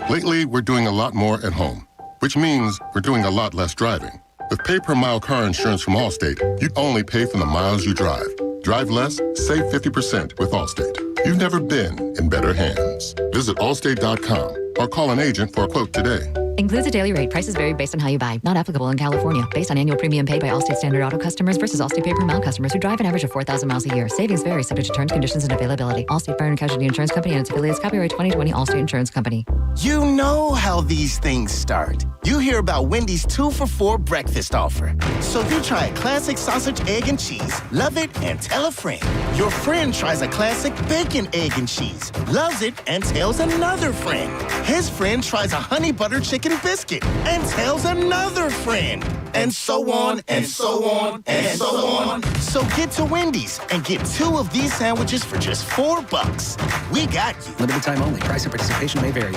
Lately, we're doing a lot more at home, which means we're doing a lot less driving. With pay-per-mile car insurance from Allstate, you only pay for the miles you drive. Drive less, save 50% with Allstate. You've never been in better hands. Visit allstate.com or call an agent for a quote today. Includes a daily rate. Prices vary based on how you buy. Not applicable in California. Based on annual premium paid by Allstate Standard Auto customers versus Allstate pay-per-mile customers who drive an average of 4,000 miles a year. Savings vary subject to terms, conditions, and availability. Allstate Fire and Casualty Insurance Company and its affiliates. Copyright 2020 Allstate Insurance Company. You know how these things start. You hear about Wendy's 2-for-4 breakfast offer. So you try a classic sausage, egg, and cheese, love it, and tell a friend. Your friend tries a classic bacon, egg, and cheese, loves it, and tells another friend. His friend tries a honey butter chicken biscuit and tells another friend. And so on, and so on, and so on. So get to Wendy's and get 2 of these sandwiches for just $4. We got you. Limited time only. Price and participation may vary.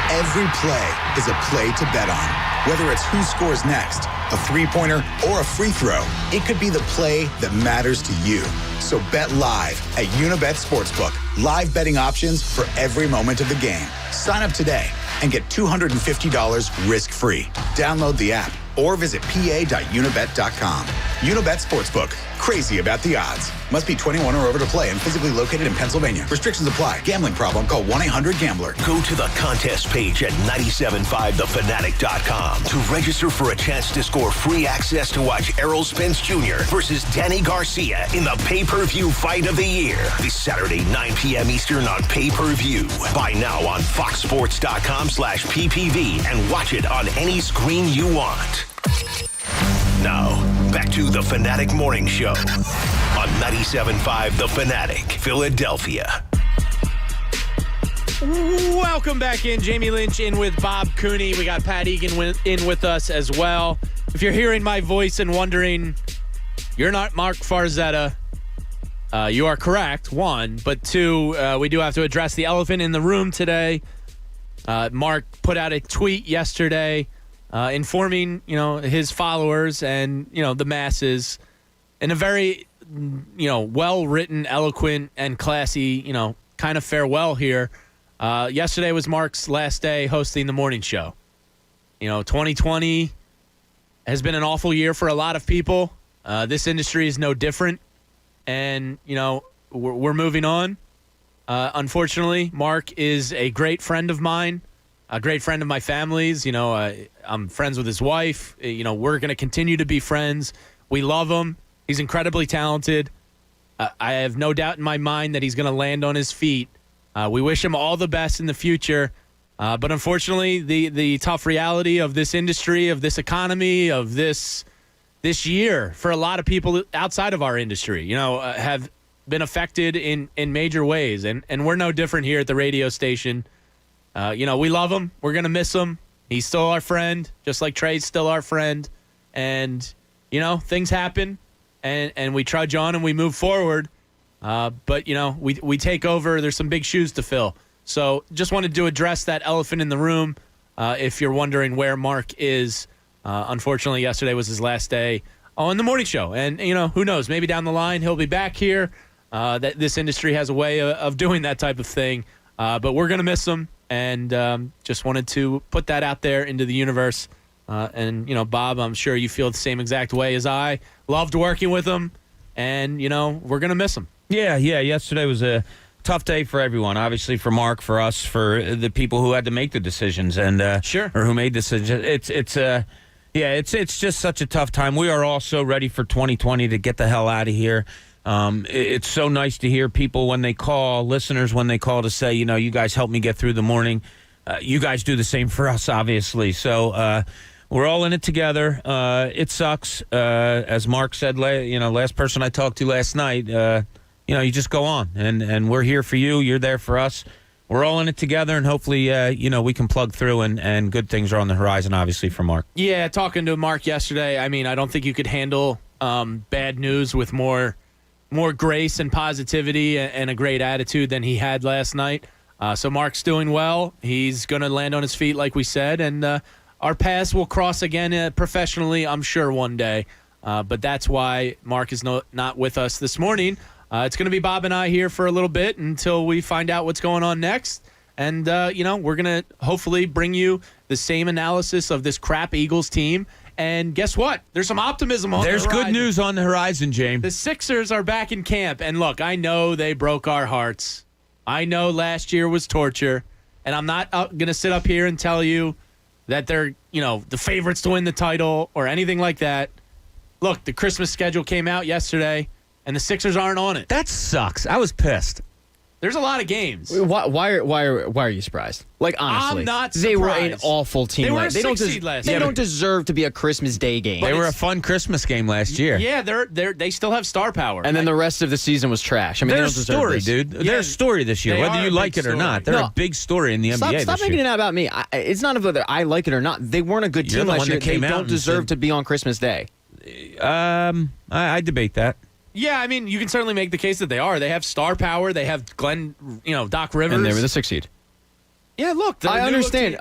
Every play is a play to bet on. Whether it's who scores next, a three-pointer, or a free throw, it could be the play that matters to you. So bet live at Unibet Sportsbook. Live betting options for every moment of the game. Sign up today and get $250 risk-free. Download the app or visit pa.unibet.com. Unibet Sportsbook. Crazy about the odds. Must be 21 or over to play and physically located in Pennsylvania. Restrictions apply. Gambling problem? Call 1-800-GAMBLER. Go to the contest page at 975TheFanatic.com to register for a chance to score free access to watch Errol Spence Jr. versus Danny Garcia in the pay-per-view fight of the year. This Saturday, 9 p.m. Eastern on pay-per-view. Buy now on foxsports.com/PPV and watch it on any screen you want. Now, back to the Fanatic Morning Show on 97.5 The Fanatic, Philadelphia. Welcome back in. Jamie Lynch in with Bob Cooney. We got Pat Egan in with us as well. If you're hearing my voice and wondering, you're not Mark Farzetta, you are correct, one. But two, we do have to address the elephant in the room today. Mark put out a tweet yesterday informing, his followers and, the masses in a very, well-written, eloquent, and classy, kind of farewell here. Yesterday was Mark's last day hosting the morning show. 2020 has been an awful year for a lot of people. This industry is no different. And, we're moving on. Unfortunately, Mark is a great friend of mine. A great friend of my family's. I'm friends with his wife. We're going to continue to be friends. We love him. He's incredibly talented. I have no doubt in my mind that he's going to land on his feet. We wish him all the best in the future. But unfortunately, the tough reality of this industry, of this economy, of this year for a lot of people outside of our industry, have been affected in major ways. And we're no different here at the radio station. We love him. We're going to miss him. He's still our friend, just like Trey's still our friend. And, things happen, and we trudge on and we move forward. But, we take over. There's some big shoes to fill. So just wanted to address that elephant in the room. If you're wondering where Mark is, unfortunately, yesterday was his last day on the morning show. And, who knows? Maybe down the line he'll be back here. That this industry has a way of doing that type of thing. But we're going to miss him. And just wanted to put that out there into the universe. And, Bob, I'm sure you feel the same exact way as I. Loved working with him. And, we're going to miss him. Yeah. Yesterday was a tough day for everyone. Obviously for Mark, for us, for the people who had to make the decisions. And sure. Or who made decisions. It's just such a tough time. We are all so ready for 2020 to get the hell out of here. It's so nice to hear people when they call, listeners when they call to say, you guys help me get through the morning. You guys do the same for us, obviously. So we're all in it together. It sucks. As Mark said, last person I talked to last night, you just go on. And we're here for you. You're there for us. We're all in it together, and hopefully, we can plug through, and good things are on the horizon, obviously, for Mark. Yeah, talking to Mark yesterday, I don't think you could handle bad news with more grace and positivity and a great attitude than he had last night. So Mark's doing well. He's going to land on his feet, like we said, and our paths will cross again professionally, I'm sure, one day. But that's why Mark is not with us this morning. It's going to be Bob and I here for a little bit until we find out what's going on next. And, we're going to hopefully bring you the same analysis of this crap Eagles team. And guess what? There's some optimism on the horizon. There's good news on the horizon, James. The Sixers are back in camp. And look, I know they broke our hearts. I know last year was torture. And I'm not going to sit up here and tell you that they're, the favorites to win the title or anything like that. Look, the Christmas schedule came out yesterday, and the Sixers aren't on it. That sucks. I was pissed. There's a lot of games. Why are you surprised? Like, honestly, I'm not surprised. They were an awful team. They were a six-seed last year. They don't deserve to be a Christmas Day game. They were a fun Christmas game last year. Yeah, they still have star power. And then the rest of the season was trash. They're they a don't deserve story, this. dude. They're a story this year, whether you like it or not. They're a big story in the NBA this year. Stop making it about me. It's not whether I like it or not. They weren't a good team last year. They don't deserve to be on Christmas Day. I debate that. Yeah, you can certainly make the case that they are. They have star power. They have Doc Rivers. And they were the 6th seed. Yeah, look. I understand.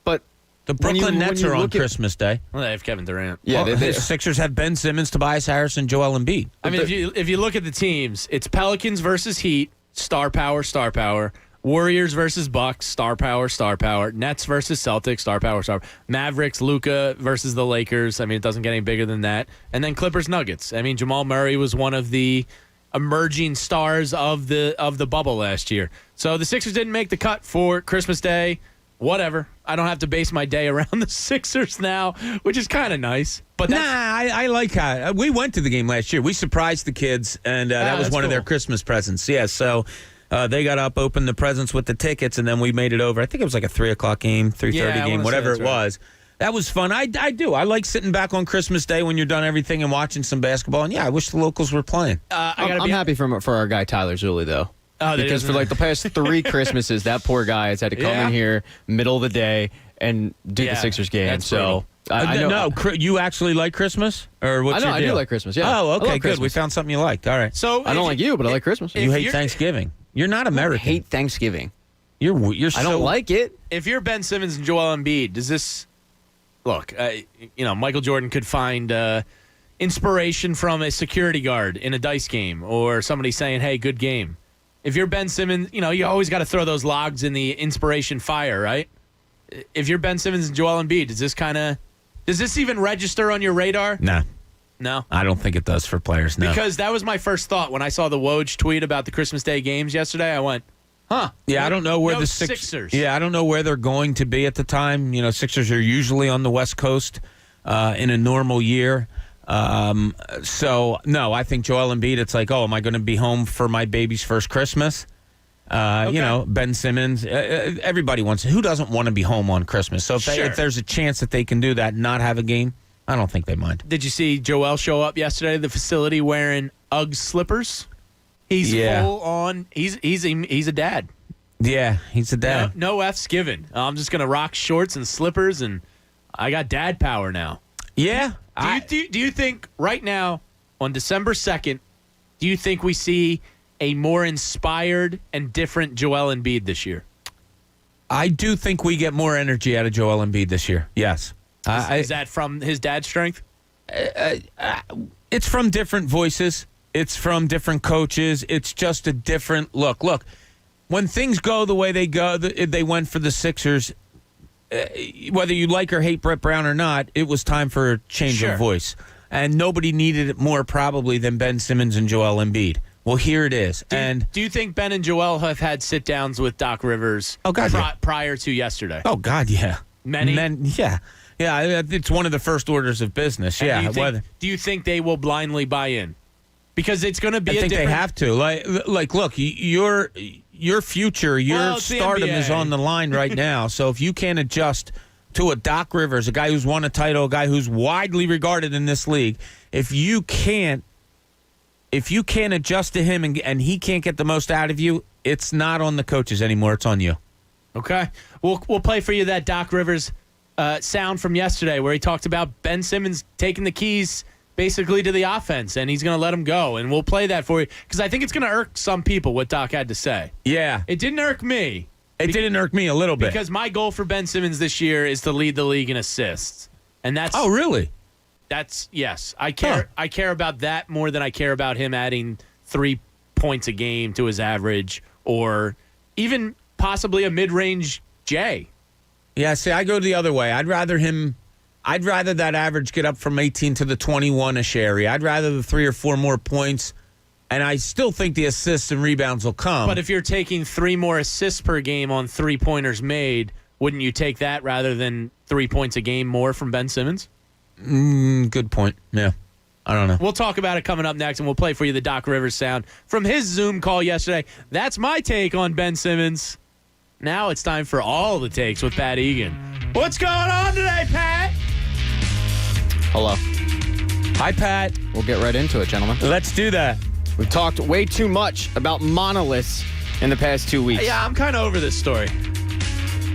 But The Brooklyn Nets are on Christmas Day. Well, they have Kevin Durant. Yeah, the Sixers have Ben Simmons, Tobias Harris, and Joel Embiid. I mean, if you look at the teams, it's Pelicans versus Heat, star power, star power. Warriors versus Bucks, star power, star power. Nets versus Celtics, star power, star power. Mavericks, Luka versus the Lakers. I mean, it doesn't get any bigger than that. And then Clippers, Nuggets. I mean, Jamal Murray was one of the emerging stars of the bubble last year. So the Sixers didn't make the cut for Christmas Day. Whatever. I don't have to base my day around the Sixers now, which is kind of nice. But I like how we went to the game last year. We surprised the kids, and that was one of their Christmas presents. Yeah, so they got up, opened the presents with the tickets, and then we made it over. I think it was like a 3 o'clock game, 3:30 game, whatever it was. That was fun. I do. I like sitting back on Christmas Day when you're done everything and watching some basketball. And, yeah, I wish the locals were playing. I'm happy for our guy Tyler Zulli, though. Because for like the past 3 Christmases, that poor guy has had to come in here middle of the day and do the Sixers game. So I know. No, you actually like Christmas? Or what's your deal? I do like Christmas, yeah. Oh, okay, good. Christmas. We found something you liked. All right. So I don't like you, but I like Christmas. You hate Thanksgiving. You're not American. I hate Thanksgiving. You're I don't like it. If you're Ben Simmons and Joel Embiid, does this look? Michael Jordan could find inspiration from a security guard in a dice game, or somebody saying, "Hey, good game." If you're Ben Simmons, you always got to throw those logs in the inspiration fire, right? If you're Ben Simmons and Joel Embiid, does this even register on your radar? Nah. No? I don't think it does for players, no. Because that was my first thought when I saw the Woj tweet about the Christmas Day games yesterday. I went, huh. Yeah, I don't know where the Sixers. Yeah, I don't know where they're going to be at the time. Sixers are usually on the West Coast in a normal year. So, no, I think Joel Embiid, it's like, am I going to be home for my baby's first Christmas? Ben Simmons, everybody wants, who doesn't want to be home on Christmas? So if there's a chance that they can do that and not have a game, I don't think they mind. Did you see Joel show up yesterday at the facility wearing Ugg slippers? He's full on, he's a dad. Yeah, he's a dad. No F's given. I'm just going to rock shorts and slippers, and I got dad power now. Yeah. Do you think right now, on December 2nd, do you think we see a more inspired and different Joel Embiid this year? I do think we get more energy out of Joel Embiid this year. Yes. Is that from his dad's strength? It's from different voices. It's from different coaches. It's just a different look. Look, when things go the way they go, they went for the Sixers. Whether you like or hate Brett Brown or not, it was time for a change of voice. And nobody needed it more probably than Ben Simmons and Joel Embiid. Well, here it is. Do you think Ben and Joel have had sit-downs with Doc Rivers prior to yesterday? Oh, God, yeah. Many? Yeah. Yeah, it's one of the first orders of business. And do you think they will blindly buy in? Because it's going to be I think they have to. Like, look, your future, your stardom is on the line right now. So if you can't adjust to a Doc Rivers, a guy who's won a title, a guy who's widely regarded in this league, if you can't adjust to him and he can't get the most out of you, it's not on the coaches anymore. It's on you. Okay. We'll play for you that Doc Rivers sound from yesterday where he talked about Ben Simmons taking the keys basically to the offense, and he's going to let him go. And we'll play that for you because I think it's going to irk some people what Doc had to say. Yeah. It didn't irk me. It didn't irk me a little bit. Because my goal for Ben Simmons this year is to lead the league in assists. And that's... Oh, really? That's... Yes. I care about that more than I care about him adding 3 points a game to his average or even possibly a mid-range J. Yeah, see, I go the other way. I'd rather that average get up from 18 to the 21-ish area. I'd rather the 3 or 4 more points, and I still think the assists and rebounds will come. But if you're taking 3 more assists per game on 3-pointers made, wouldn't you take that rather than 3 points a game more from Ben Simmons? Good point. Yeah. I don't know. We'll talk about it coming up next, and we'll play for you the Doc Rivers sound from his Zoom call yesterday. That's my take on Ben Simmons. Now it's time for all the takes with Pat Egan. What's going on today, Pat? Hello. Hi, Pat. We'll get right into it, gentlemen. Let's do that. We've talked way too much about monoliths in the past 2 weeks. Yeah, I'm kind of over this story.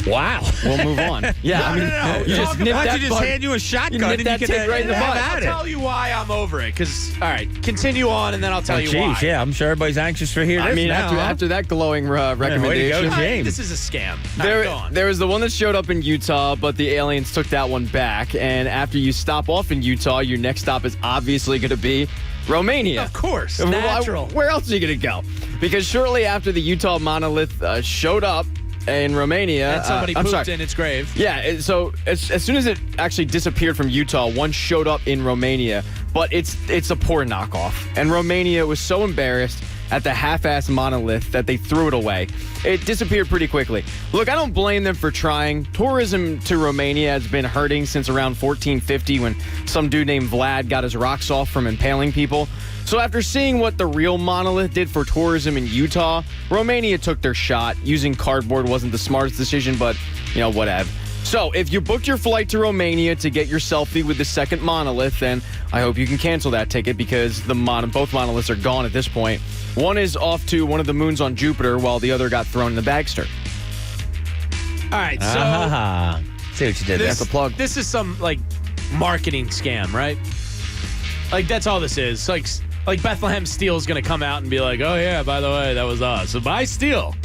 Wow. We'll move on. Yeah, No, I mean, no. you just nip Why that don't you just bud- hand you a shotgun nip and you that can tick right in the have butt. at I'll it? tell you why I'm over it. Because, all right, continue on, and then I'll tell you why. Yeah, I'm sure everybody's anxious to hear this I mean, now, after that glowing recommendation. James. This is a scam. All right, go on. There was the one that showed up in Utah, but the aliens took that one back. And after you stop off in Utah, your next stop is obviously going to be Romania. Of course, Well, natural. Where else are you going to go? Because shortly after the Utah monolith showed up in Romania, And somebody I'm pooped sorry. in its grave. Yeah, so as soon as it actually disappeared from Utah, one showed up in Romania, but it's a poor knockoff. And Romania was so embarrassed at the half-assed monolith that they threw it away. It disappeared pretty quickly. Look, I don't blame them for trying. Tourism to Romania has been hurting since around 1450 when some dude named Vlad got his rocks off from impaling people. So after seeing what the real monolith did for tourism in Utah, Romania took their shot. Using cardboard wasn't the smartest decision, but, whatever. So if you booked your flight to Romania to get your selfie with the second monolith, then I hope you can cancel that ticket because both monoliths are gone at this point. One is off to one of the moons on Jupiter while the other got thrown in the bagster. All right, so see what you did. That's a plug. This is some marketing scam, right? That's all this is. Like Bethlehem Steel is going to come out and be like, "Oh yeah, by the way, that was us." So buy steel.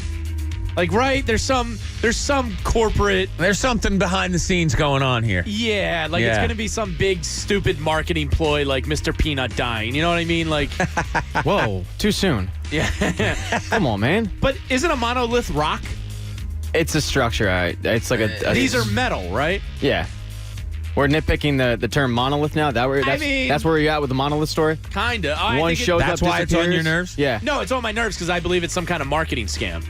Right? There's some corporate. There's something behind the scenes going on here. Yeah, it's going to be some big stupid marketing ploy like Mr. Peanut dying. You know what I mean? Whoa, too soon. Yeah. Come on, man. But isn't a monolith rock? It's a structure. It's like a These are metal, right? Yeah. We're nitpicking the term monolith now. That's where you're at with the monolith story? Kinda. One shows up, that's why it's on your disappears? nerves? Yeah. No, it's on my nerves because I believe it's some kind of marketing scam.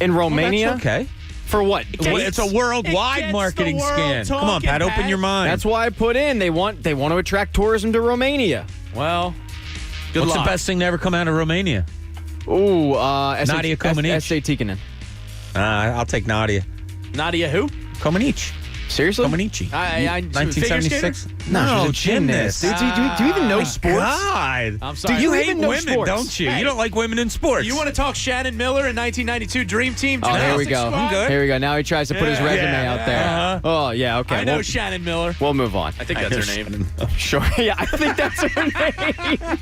In Romania? Well, that's okay. For what? It's a worldwide marketing scam. Come on, Pat, open your mind. That's why I put in. They want to attract tourism to Romania. Well, what's the best thing to ever come out of Romania? Ooh, Nadia Comaneci. S.A. Tikkanen. I'll take Nadia. Nadia who? Comaneci. Seriously? Comaneci. 1976? No, she's a gymnast. Do you even know sports? God. I'm sorry. You hate even know women, sports? don't you? Hey. You don't like women in sports. You want to talk Shannon Miller in 1992 Dream Team? Oh, here we go. I'm good. Here we go. Now he tries to put his resume out there. Oh, yeah, okay. I know Shannon Miller. We'll move on. I think that's her name. Sure. Yeah, I think that's her name.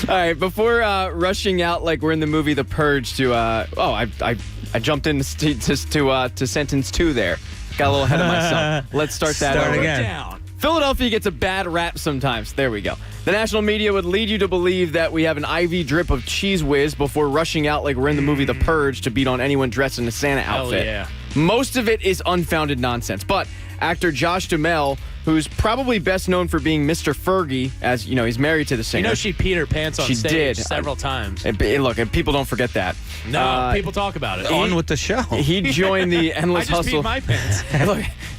All right, before rushing out like we're in the movie The Purge to I jumped in to sentence 2 there. Got a little ahead of myself. Let's start that over. again. Philadelphia gets a bad rap sometimes. There we go. The national media would lead you to believe that we have an IV drip of Cheese Whiz before rushing out like we're in the movie The Purge to beat on anyone dressed in a Santa outfit. Yeah. Most of it is unfounded nonsense, but actor Josh Duhamel, who's probably best known for being Mr. Fergie, as you know, he's married to the singer. She peed her pants on She stage did. several times. Look, and people don't forget that. No, people talk about it. On with the show. He joined the Endless I just Hustle. peed my pants.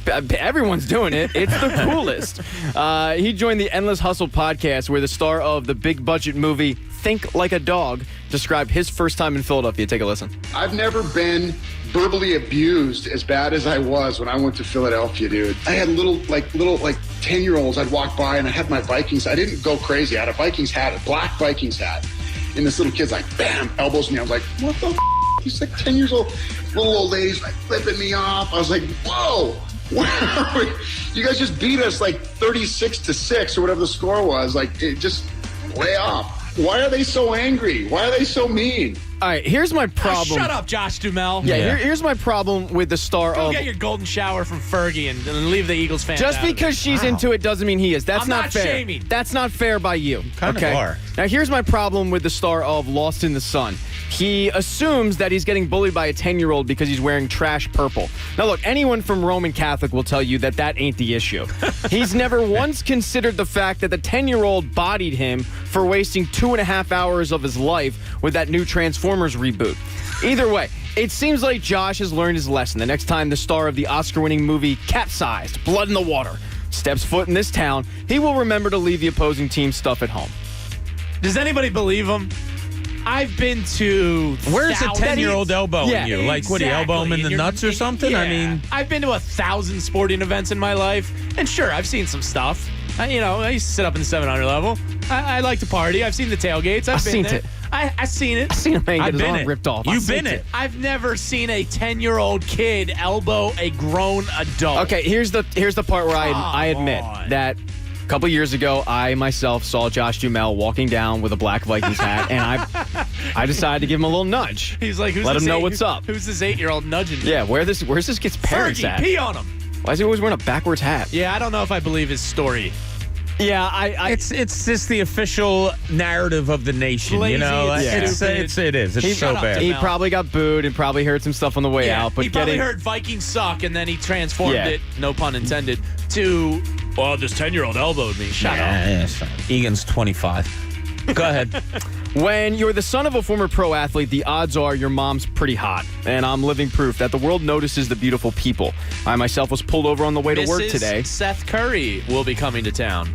Look, everyone's doing it. It's the coolest. He joined the Endless Hustle podcast, where the star of the big budget movie Think Like a Dog described his first time in Philadelphia. Take a listen. I've never been verbally abused as bad as I was when I went to Philadelphia, dude. I had little 10-year-olds I'd walk by and I had my Vikings. I didn't go crazy. I had a Vikings hat, a black Vikings hat. And this little kid's like, bam, elbows me. I was like, what the f***? He's like 10 years old. Little old lady's like flipping me off. I was like, whoa. Wow. You guys just beat us like 36-6 or whatever the score was. Like, it just lay off. Why are they so angry? Why are they so mean? All right, here's my problem. Shut up, Josh Duhamel. Yeah, here's my problem with the star Go of... get your golden shower from Fergie and leave the Eagles fans Just out of because it. she's into it doesn't mean he is. That's I'm not not fair. shaming. That's not fair by you. Kind of are. Now, here's my problem with the star of Lost in the Sun. He assumes that he's getting bullied by a 10-year-old because he's wearing trash purple. Now, look, anyone from Roman Catholic will tell you that ain't the issue. He's never once considered the fact that the 10-year-old bodied him for wasting 2.5 hours of his life with that new Transformers reboot. Either way, it seems like Josh has learned his lesson. The next time the star of the Oscar-winning movie Capsized, Blood in the Water, steps foot in this town, he will remember to leave the opposing team's stuff at home. Does anybody believe him? I've been to... Where's a 10-year-old elbowing you? Exactly. Like, what, do you elbow him in the nuts or something? Yeah. I mean... I've been to 1,000 sporting events in my life, and sure, I've seen some stuff. I used to sit up in the 700 level. I like to party. I've seen the tailgates. I've been seen there. it. I seen it. I seen a man I've get his been arm it. ripped off. You've been it. I've never seen a 10-year-old kid elbow a grown adult. Okay, here's the part where I admit on. that a couple years ago, I myself saw Josh Duhamel walking down with a black Vikings hat, and I decided to give him a little nudge. He's like, let him know what's up. Who's this 8-year-old nudging me? Yeah, where's this kid's parents Fergie, at? pee on him. Why is he always wearing a backwards hat? Yeah, I don't know if I believe his story. Yeah, it's just the official narrative of the nation, Lazy you know. and It's so bad. He probably got booed and probably heard some stuff on the way out. But he probably heard Vikings suck, and then he transformed it, no pun intended, to, well, this 10-year-old elbowed me. Shut up. Egan's 25. Go ahead. When you're the son of a former pro athlete, the odds are your mom's pretty hot. And I'm living proof that the world notices the beautiful people. I myself was pulled over on the way to work today. Seth Curry will be coming to town.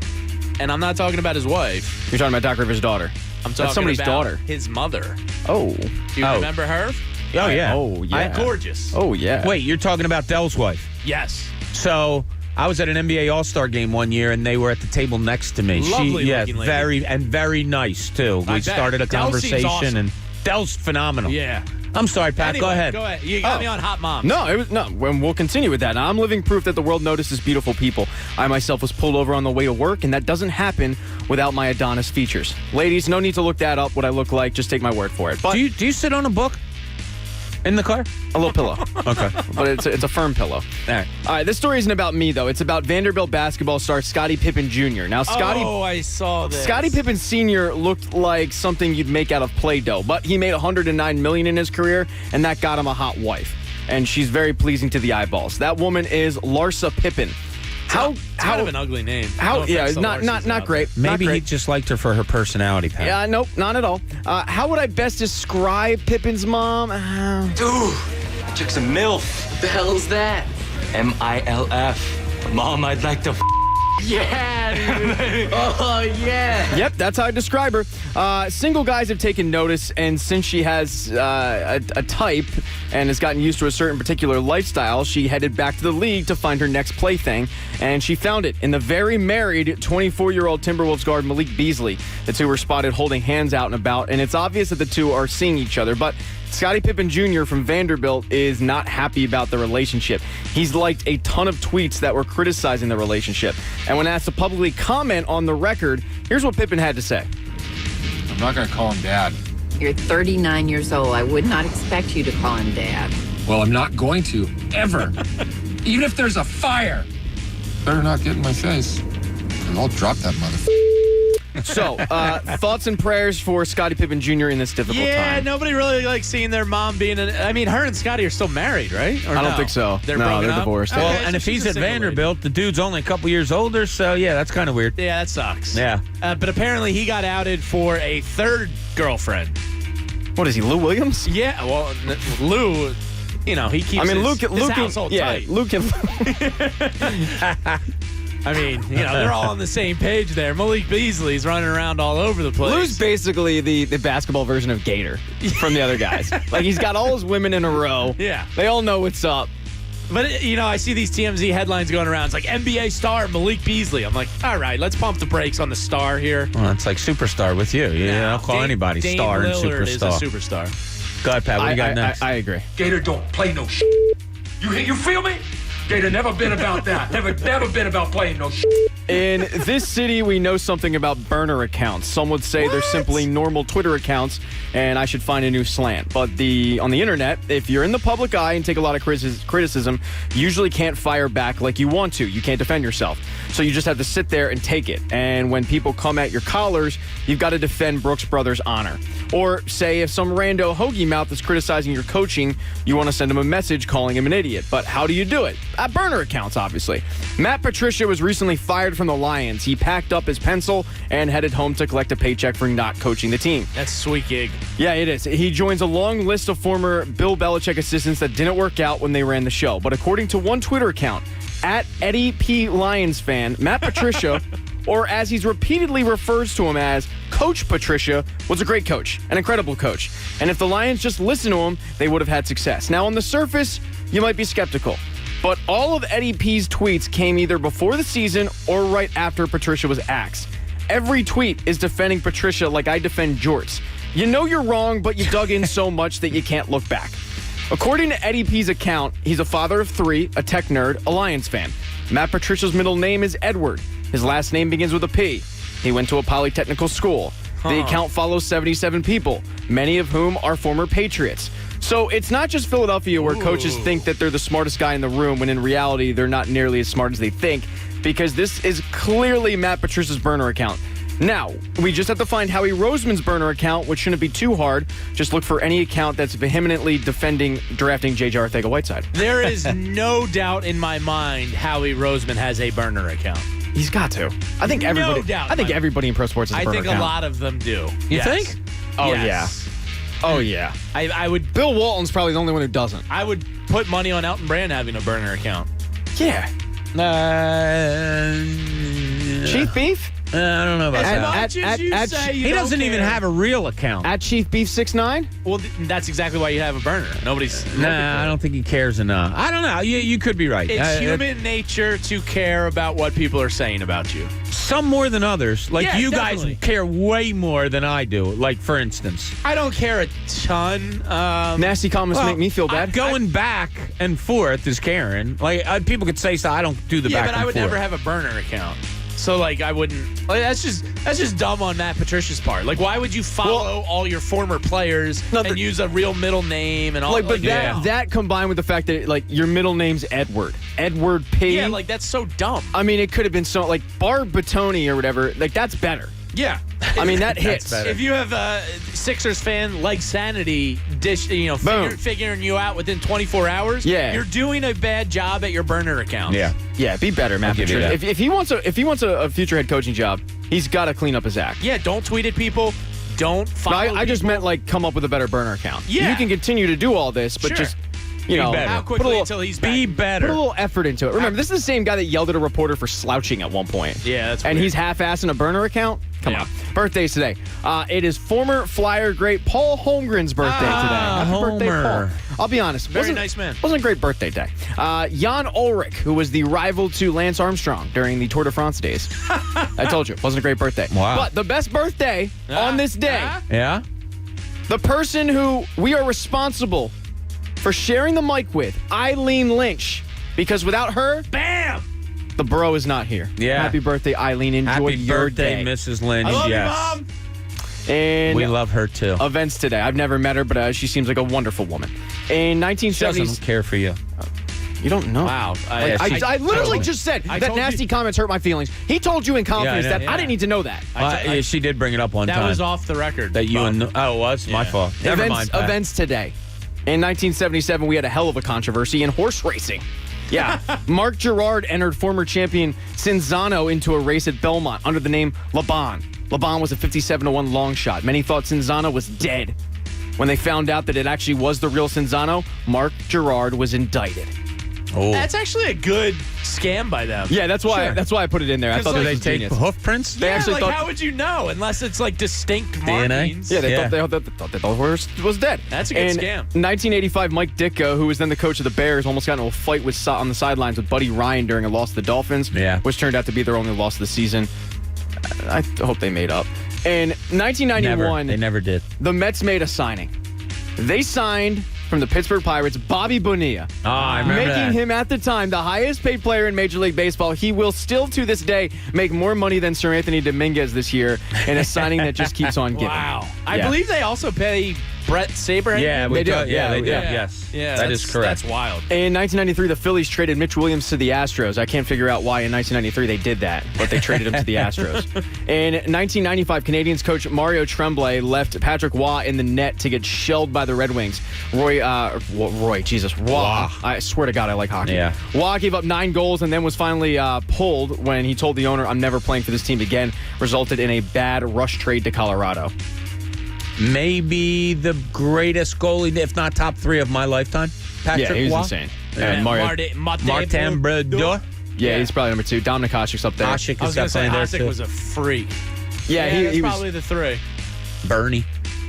And I'm not talking about his wife. You're talking about Doc Rivers' daughter. I'm talking That's somebody's about daughter. His mother. Oh. Do you remember her? Oh, yeah. Oh, yeah. Gorgeous. Oh, yeah. Wait, you're talking about Dell's wife? Yes. So I was at an NBA All-Star game one year, and they were at the table next to me. Lovely looking lady. very nice, too. I We bet. started a Dell seems conversation, awesome. and Dell's phenomenal. Yeah. I'm sorry, Pat. Anyway, go ahead. Go ahead. You got me on Hot Moms. No, and we'll continue with that. Now, I'm living proof that the world notices beautiful people. I myself was pulled over on the way to work, and that doesn't happen without my Adonis features. Ladies, no need to look that up, what I look like. Just take my word for it. But Do you sit on a book in the car? A little pillow. Okay. But it's a firm pillow. All right, this story isn't about me, though. It's about Vanderbilt basketball star Scottie Pippen Jr. Now, I saw this. Scottie Pippen Sr. looked like something you'd make out of Play-Doh, but he made $109 million in his career, and that got him a hot wife. And she's very pleasing to the eyeballs. That woman is Larsa Pippen. It's kind of an ugly name. Not great. Maybe not he great. just liked her for her personality, Pat. Yeah, nope, not at all. How would I best describe Pippen's mom? Dude, I took some MILF. The hell's that? MILF. Mom, I'd like to Yeah, dude. Oh, yeah. Yep, that's how I describe her. Single guys have taken notice, and since she has a type and has gotten used to a certain particular lifestyle, she headed back to the league to find her next plaything, and she found it in the very married 24-year-old Timberwolves guard Malik Beasley. The two were spotted holding hands out and about, and it's obvious that the two are seeing each other, but Scottie Pippen Jr. from Vanderbilt is not happy about the relationship. He's liked a ton of tweets that were criticizing the relationship. And when asked to publicly comment on the record, here's what Pippen had to say. I'm not going to call him Dad. You're 39 years old. I would not expect you to call him Dad. Well, I'm not going to, ever. Even if there's a fire. Better not get in my face. And I'll drop that motherfucker. So, thoughts and prayers for Scottie Pippen Jr. in this difficult time. Yeah, nobody really likes seeing their mom being I mean, her and Scottie are still married, right? Or I don't no? think so. They're No, broken they're up? divorced. Okay, Well, so and if she's he's a at single lady. Vanderbilt, the dude's only a couple years older, so yeah, that's kind of weird. Yeah, that sucks. Yeah. But apparently he got outed for a third girlfriend. What is he, Lou Williams? Yeah, well, Lou, you know, he keeps his household tight. Luke and I mean, you know, they're all on the same page there. Malik Beasley's running around all over the place. Lou's basically the basketball version of Gator from the other guys. Like, he's got all his women in a row. Yeah. They all know what's up. But, you know, I see these TMZ headlines going around. It's like NBA star Malik Beasley. I'm like, all right, let's pump the brakes on the star here. Well, it's like superstar with you. Yeah, I'll call anybody Dame star and Lillard is a superstar. superstar. Go ahead, Pat. What do you got next? I agree. Gator don't play no shit. You feel me? Gator never been about that. Never been about playing no shit. In this city, we know something about burner accounts. Some would say they're simply normal Twitter accounts, and I should find a new slant. But on the internet, if you're in the public eye and take a lot of criticism, you usually can't fire back like you want to. You can't defend yourself. So you just have to sit there and take it. And when people come at your collars, you've got to defend Brooks Brothers' honor. Or say if some rando hoagie mouth is criticizing your coaching, you want to send him a message calling him an idiot. But how do you do it? At burner accounts, obviously. Matt Patricia was recently fired from the Lions. He packed up his pencil and headed home to collect a paycheck for not coaching the team. That's a sweet gig. Yeah, it is. He joins a long list of former Bill Belichick assistants that didn't work out when they ran the show. But according to one Twitter account, at Eddie P. Lions fan, Matt Patricia, or as he's repeatedly refers to him as Coach Patricia, was a great coach, an incredible coach. And if the Lions just listened to him, they would have had success. Now, on the surface, you might be skeptical. But all of Eddie P's tweets came either before the season or right after Patricia was axed. Every tweet is defending Patricia like I defend jorts. You know you're wrong, but you dug in so much that you can't look back. According to Eddie P's account, he's a father of 3, a tech nerd, a Lions fan. Matt Patricia's middle name is Edward. His last name begins with a P. He went to a polytechnical school. The account follows 77 people, many of whom are former Patriots. So it's not just Philadelphia where coaches think that they're the smartest guy in the room when in reality they're not nearly as smart as they think, because this is clearly Matt Patricia's burner account. Now, we just have to find Howie Roseman's burner account, which shouldn't be too hard. Just look for any account that's vehemently defending drafting J.J. Arcega-Whiteside. There is no doubt in my mind Howie Roseman has a burner account. He's got to. I think everybody. No doubt. I think everybody in pro sports has a burner account. I think a lot of them do. You think? Oh Yes. yeah. Oh yeah. I would. Bill Walton's probably the only one who doesn't. I would put money on Elton Brand having a burner account. Yeah. Chief Beef? I don't know about As that. much as you say you He don't doesn't even care. have a real account. At Chief Beef 69? Well, that's exactly why you have a burner. Nobody's. Nah, I don't think he cares enough. I don't know. You could be right. It's human nature to care about what people are saying about you. Some more than others. Like Yeah, you definitely. guys care way more than I do. Like, for instance. I don't care a ton. Nasty comments make me feel bad. Going back and forth is caring. Like, people could say so. I don't do the back but and I would forth. never have a burner account. So, like, I wouldn't. Like, that's just dumb on Matt Patricia's part. Like, why would you follow all your former players and use a real middle name and all? Like, but that combined with the fact that like your middle name's Edward P. Yeah, like that's so dumb. I mean, it could have been so like Barb Batoni or whatever. Like that's better. Yeah. I mean, that hits. If you have a Sixers fan like Sanity figuring you out within 24 hours, you're doing a bad job at your burner account. Yeah, be better, Matt Patricia. If he wants a future head coaching job, he's got to clean up his act. Yeah, don't tweet at people. Don't follow I just meant like come up with a better burner account. Yeah. You can continue to do all this, but just how quickly until he's back. Be better. Put a little effort into it. Remember, this is the same guy that yelled at a reporter for slouching at one point. Yeah, that's and weird. he's half-assing a burner account. Come on. Birthdays today. It is former Flyer great Paul Holmgren's birthday today. Happy birthday, Homer. Paul. I'll be honest. Very nice man. Wasn't a great birthday day. Jan Ulrich, who was the rival to Lance Armstrong during the Tour de France days. I told you, wasn't a great birthday. Wow. But the best birthday on this day, Yeah? the person who we are responsible for sharing the mic with, Eileen Lynch, because without her, bam, the bro is not here. Yeah. Happy birthday, Eileen. Enjoy Happy your birthday, day. Mrs. Lynch. I love yes. you, Mom. And We love her, too. events today. I've never met her, but she seems like a wonderful woman. In She 1970s, doesn't care for you. you don't know. Wow. I literally just said that told nasty you- comments hurt my feelings. He told you in confidence Yeah, I know. that I didn't need to know that. Yeah, she did bring it up one That time. was off the record. That you Bob. and... Oh, it was? My Yeah. fault. Never mind, Pat. Events today. In 1977, we had a hell of a controversy in horse racing. Yeah. Mark Gerard entered former champion Cinzano into a race at Belmont under the name Laban. Laban was a 57-1 long shot. Many thought Cinzano was dead. When they found out that it actually was the real Cinzano, Mark Gerard was indicted. Oh. That's actually a good scam by them. Yeah, that's why. Sure. That's why I put it in there. I 'Cause, thought like, that was They take genius. hoof prints? They actually like, thought. how would you know unless it's like distinct DNA? markings? Yeah, they Yeah. thought the horse was dead. That's a good In scam. 1985, Mike Ditka, who was then the coach of the Bears, almost got into a fight on the sidelines with Buddy Ryan during a loss to the Dolphins, which turned out to be their only loss of the season. I hope they made up. In 1991, They never did. the Mets made a signing. They signed from the Pittsburgh Pirates Bobby Bonilla, I remember making that. him at the time the highest paid player in Major League Baseball. He will still to this day make more money than Sir Anthony Dominguez this year in a signing that just keeps on giving. Wow. I Yeah. believe they also pay Brett Saberhagen. Yeah, They do. Yeah, they do. Yeah. Yes. Yeah, that is correct. That's wild. In 1993, the Phillies traded Mitch Williams to the Astros. I can't figure out why in 1993 they did that, but they traded him to the Astros. In 1995, Canadians coach Mario Tremblay left Patrick Waugh in the net to get shelled by the Red Wings. Waugh. I swear to God, I like hockey. Yeah. Waugh gave up 9 goals and then was finally pulled when he told the owner, "I'm never playing for this team again." Resulted in a bad rush trade to Colorado. Maybe the greatest goalie, if not top 3 of my lifetime. Patrick Yeah, he was Waugh. insane. And Martin Brodeur. Yeah, he's probably number 2. Dominic Hasek's up there. Hasek I is was going to say definitely there Hasek too. was a freak. Yeah, that's he was. probably the 3. Bernie.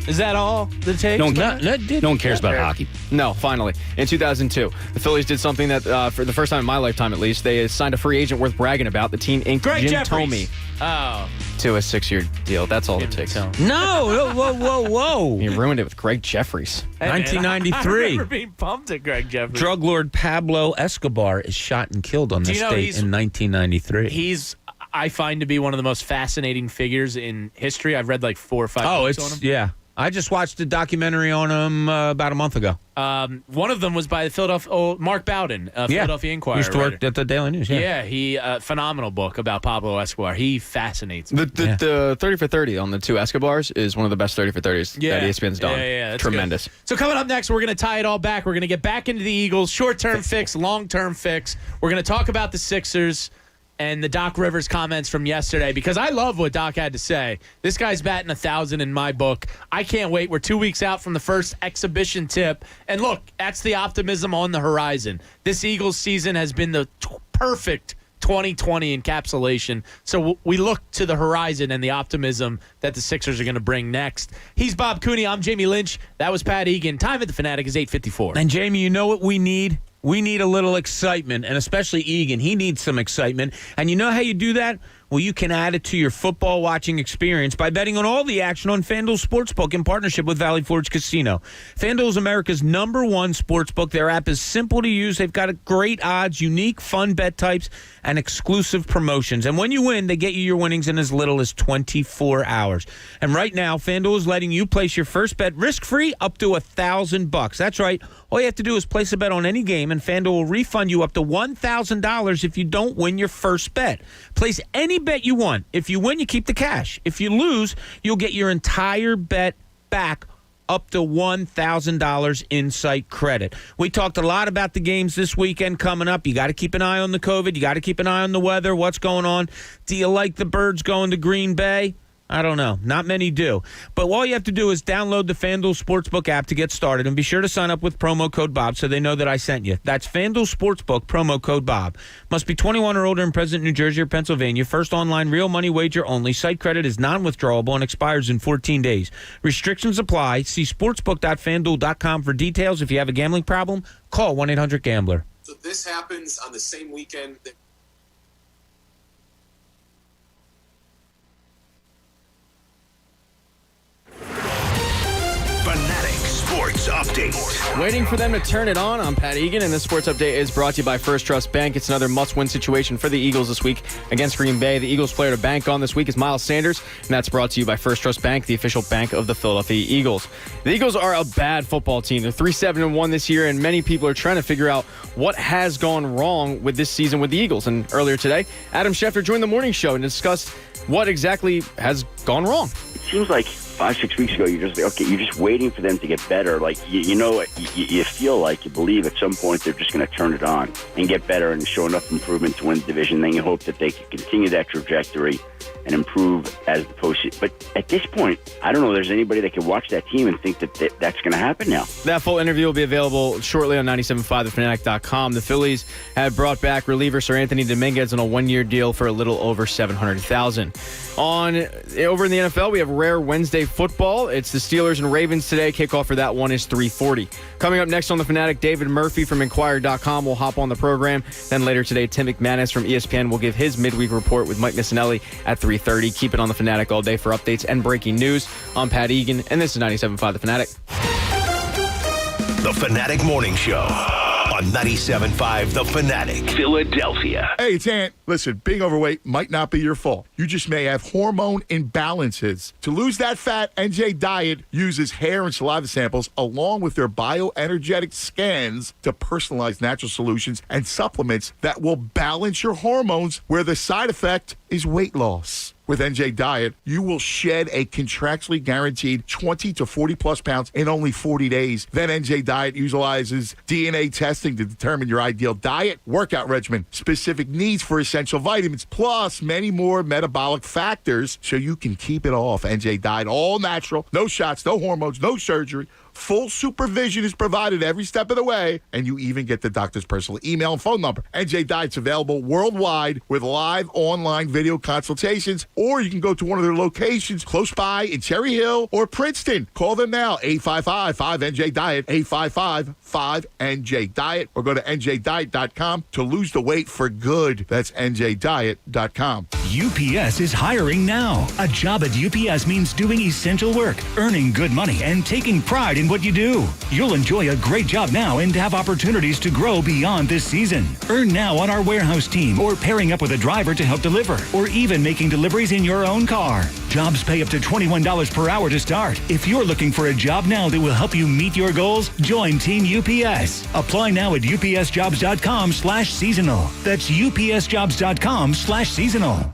Is that all the takes? No one cares about hockey. No, finally. In 2002, the Phillies did something that, for the first time in my lifetime at least, they signed a free agent worth bragging about. The team inked Greg Jim Jeffries. Thome to a 6-year deal. That's all it takes. No, whoa. You ruined it with Greg Jeffries. Hey, man, 1993. I remember being pumped at Greg Jeffries. Drug lord Pablo Escobar is shot and killed on this date in 1993. I find to be one of the most fascinating figures in history. I've read like 4 or 5 books on him. Yeah. I just watched a documentary on him about a month ago. One of them was by the Mark Bowden, Philadelphia Inquirer. Used to work at the Daily News. Yeah, he phenomenal book about Pablo Escobar. He fascinates me. The 30 for 30 on the two Escobars is one of the best 30 for 30s that ESPN's done. Yeah, that's tremendous. Good. So coming up next, we're going to tie it all back. We're going to get back into the Eagles, short-term fix, long-term fix. We're going to talk about the Sixers and the Doc Rivers comments from yesterday, because I love what Doc had to say. This guy's batting 1,000 in my book. I can't wait. We're 2 weeks out from the first exhibition tip. And look, that's the optimism on the horizon. This Eagles season has been the perfect 2020 encapsulation. So we look to the horizon and the optimism that the Sixers are going to bring next. He's Bob Cooney. I'm Jamie Lynch. That was Pat Egan. Time at the Fanatic is 8:54. And Jamie, you know what we need? We need a little excitement, and especially Egan. He needs some excitement. And you know how you do that? Well, you can add it to your football watching experience by betting on all the action on FanDuel Sportsbook in partnership with Valley Forge Casino. FanDuel is America's #1 sportsbook. Their app is simple to use. They've got great odds, unique fun bet types, and exclusive promotions. And when you win, they get you your winnings in as little as 24 hours. And right now, FanDuel is letting you place your first bet risk-free up to $1,000. That's right. All you have to do is place a bet on any game, and FanDuel will refund you up to $1,000 if you don't win your first bet. Place any bet you want. If you win, you keep the cash. If you lose, you'll get your entire bet back up to $1,000 in-site credit. We talked a lot about the games this weekend coming up. You got to keep an eye on the COVID. You got to keep an eye on the weather. What's going on? Do you like the Birds going to Green Bay? I don't know. Not many do. But all you have to do is download the FanDuel Sportsbook app to get started, and be sure to sign up with promo code Bob so they know that I sent you. That's FanDuel Sportsbook, promo code Bob. Must be 21 or older and present in New Jersey or Pennsylvania. First online real money wager only. Site credit is non-withdrawable and expires in 14 days. Restrictions apply. See sportsbook.fanduel.com for details. If you have a gambling problem, call 1-800-GAMBLER. So this happens on the same weekend that Fanatic Sports Update. Waiting for them to turn it on. I'm Pat Egan, and this sports update is brought to you by First Trust Bank. It's another must-win situation for the Eagles this week against Green Bay. The Eagles player to bank on this week is Miles Sanders, and that's brought to you by First Trust Bank, the official bank of the Philadelphia Eagles. The Eagles are a bad football team. They're 3-7-1 this year, and many people are trying to figure out what has gone wrong with this season with the Eagles. And earlier today, Adam Schefter joined the morning show and discussed what exactly has gone wrong. It seems like 5-6 weeks ago, you're just waiting for them to get better. Like, you feel like, you believe at some point they're just going to turn it on and get better and show enough improvement to win the division. Then you hope that they can continue that trajectory and improve as the postseason. But at this point, I don't know if there's anybody that can watch that team and think that that's going to happen now. That full interview will be available shortly on 975TheFanatic.com. The Phillies have brought back reliever Sir Anthony Dominguez on a one-year deal for a little over $700,000. Over in the NFL, we have rare Wednesday football. It's the Steelers and Ravens today. Kickoff for that one is 3:40. Coming up next on The Fanatic, David Murphy from Inquirer.com will hop on the program. Then later today, Tim McManus from ESPN will give his midweek report with Mike Missinelli at 3:30. Keep it on The Fanatic all day for updates and breaking news. I'm Pat Egan, and this is 97.5 The Fanatic. The Fanatic Morning Show on 97.5 The Fanatic, Philadelphia. Hey, it's Ant. Listen, being overweight might not be your fault. You just may have hormone imbalances. To lose that fat, NJ Diet uses hair and saliva samples along with their bioenergetic scans to personalize natural solutions and supplements that will balance your hormones, where the side effect is weight loss. With NJ Diet, you will shed a contractually guaranteed 20 to 40 plus pounds in only 40 days. Then NJ Diet utilizes DNA testing to determine your ideal diet, workout regimen, specific needs for essential vitamins, plus many more metabolic factors so you can keep it off. NJ Diet, all natural, no shots, no hormones, no surgery. Full supervision is provided every step of the way, and you even get the doctor's personal email and phone number. NJ Diet's available worldwide with live online video video consultations, or you can go to one of their locations close by in Cherry Hill or Princeton. Call them now, 855-5NJ-DIET, 855-5NJ-DIET, or go to njdiet.com to lose the weight for good. That's njdiet.com. UPS is hiring now. A job at UPS means doing essential work, earning good money, and taking pride in what you do. You'll enjoy a great job now and have opportunities to grow beyond this season. Earn now on our warehouse team, or pairing up with a driver to help deliver, or even making deliveries in your own car. Jobs pay up to $21 per hour to start. If you're looking for a job now that will help you meet your goals, join Team UPS. Apply now at upsjobs.com/seasonal. That's upsjobs.com/seasonal.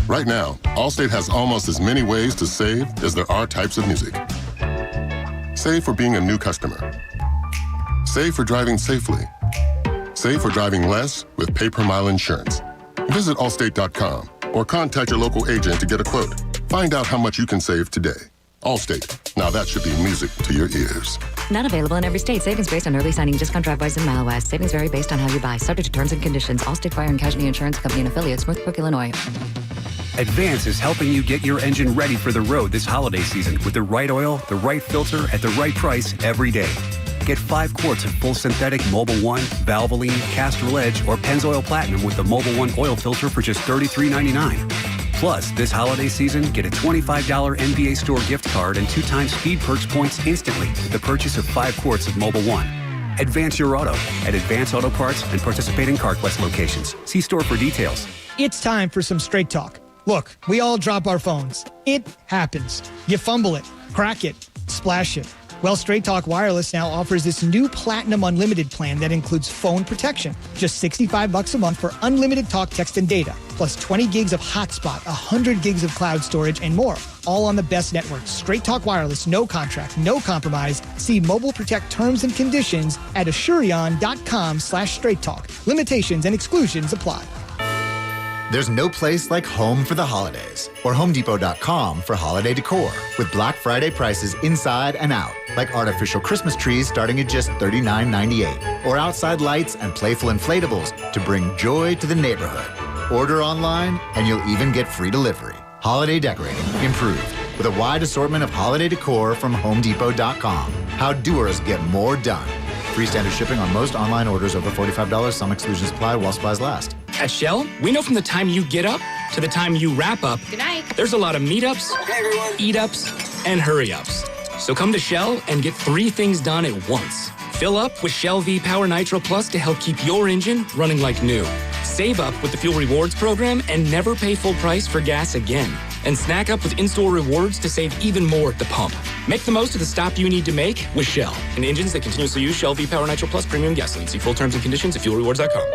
Right now, Allstate has almost as many ways to save as there are types of music. Save for being a new customer. Save for driving safely. Save for driving less with pay-per-mile insurance. Visit Allstate.com or contact your local agent to get a quote. Find out how much you can save today. Allstate. Now that should be music to your ears. Not available in every state. Savings based on early signing, discount drive-bys, and mile-wise. Savings vary based on how you buy. Subject to terms and conditions. Allstate Fire and Casualty Insurance Company and affiliates, Northbrook, Illinois. Advance is helping you get your engine ready for the road this holiday season with the right oil, the right filter, at the right price every day. Get 5 quarts of full synthetic Mobil 1, Valvoline, Castrol Edge, or Pennzoil Platinum with the Mobil 1 oil filter for just $33.99. Plus, this holiday season, get a $25 NBA store gift card and 2 times Speed Perks points instantly with the purchase of 5 quarts of Mobil 1. Advance your auto at Advance Auto Parts and participating CarQuest locations. See store for details. It's time for some straight talk. Look, we all drop our phones. It happens. You fumble it, crack it, splash it. Well, Straight Talk Wireless now offers this new Platinum Unlimited plan that includes phone protection. Just $65 a month for unlimited talk, text, and data, plus 20 gigs of hotspot, 100 gigs of cloud storage, and more. All on the best network. Straight Talk Wireless, no contract, no compromise. See Mobile Protect terms and conditions at Assurion.com/Straight Talk. Limitations and exclusions apply. There's no place like home for the holidays, or HomeDepot.com for holiday decor, with Black Friday prices inside and out, like artificial Christmas trees starting at just $39.98, or outside lights and playful inflatables to bring joy to the neighborhood. Order online, and you'll even get free delivery. Holiday decorating improved, with a wide assortment of holiday decor from HomeDepot.com. How doers get more done. Free standard shipping on most online orders over $45. Some exclusions apply while supplies last. At Shell, we know from the time you get up to the time you wrap up, Good night. there's a lot of meetups, eat-ups, and hurry-ups. So come to Shell and get 3 things done at once. Fill up with Shell V-Power Nitro Plus to help keep your engine running like new. Save up with the Fuel Rewards program and never pay full price for gas again. And snack up with in-store rewards to save even more at the pump. Make the most of the stop you need to make with Shell and engines that continuously use Shell V-Power Nitro Plus premium gasoline. See full terms and conditions at fuelrewards.com.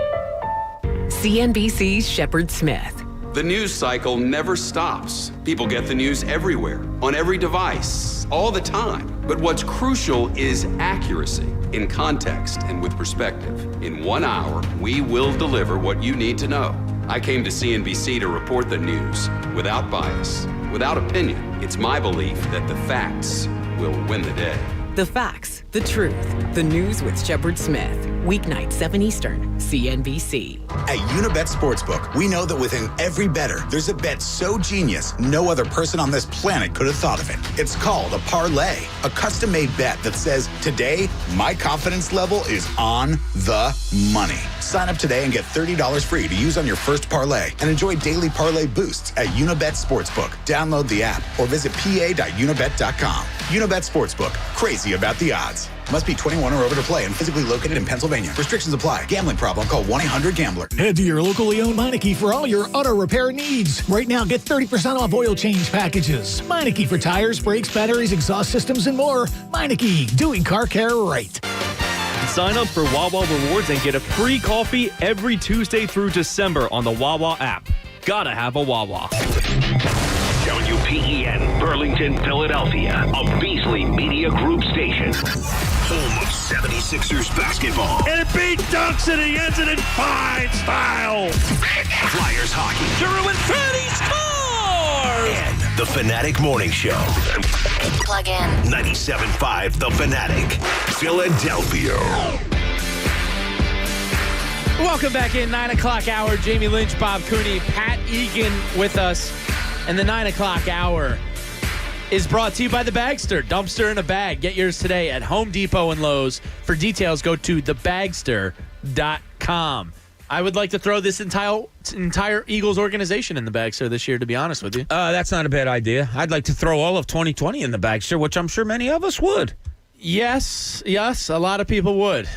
CNBC's Shepard Smith. The news cycle never stops. People get the news everywhere, on every device, all the time. But what's crucial is accuracy, in context and with perspective. In 1 hour, we will deliver what you need to know. I came to CNBC to report the news without bias, without opinion. It's my belief that the facts will win the day. The facts, the truth, the news with Shepard Smith. Weeknight, 7 Eastern, CNBC. At Unibet Sportsbook, we know that within every bettor, there's a bet so genius, no other person on this planet could have thought of it. It's called a parlay, a custom-made bet that says, today, my confidence level is on the money. Sign up today and get $30 free to use on your first parlay and enjoy daily parlay boosts at Unibet Sportsbook. Download the app or visit pa.unibet.com. Unibet Sportsbook, crazy about the odds. Must be 21 or over to play and physically located in Pennsylvania. Restrictions apply. Gambling problem? Call 1-800-GAMBLER. Head to your locally owned Meineke for all your auto repair needs. Right now, get 30% off oil change packages. Meineke for tires, brakes, batteries, exhaust systems, and more. Meineke, doing car care right. Sign up for Wawa Rewards and get a free coffee every Tuesday through December on the Wawa app. Gotta have a Wawa. WPEN, Burlington, Philadelphia, a Beasley Media Group station. Home of 76ers basketball. And it beat dunks and he ends it in fine style. Flyers hockey. Drew and Fanny scores! And the Fanatic Morning Show. Plug in. 975 The Fanatic, Philadelphia. Welcome back in 9 o'clock hour. Jamie Lynch, Bob Cooney, Pat Egan with us. And the 9 o'clock hour is brought to you by the Bagster. Dumpster in a bag. Get yours today at Home Depot and Lowe's. For details, go to thebagster.com. I would like to throw this entire Eagles organization in the Bagster this year, to be honest with you. That's not a bad idea. I'd like to throw all of 2020 in the Bagster, which I'm sure many of us would. Yes, a lot of people would.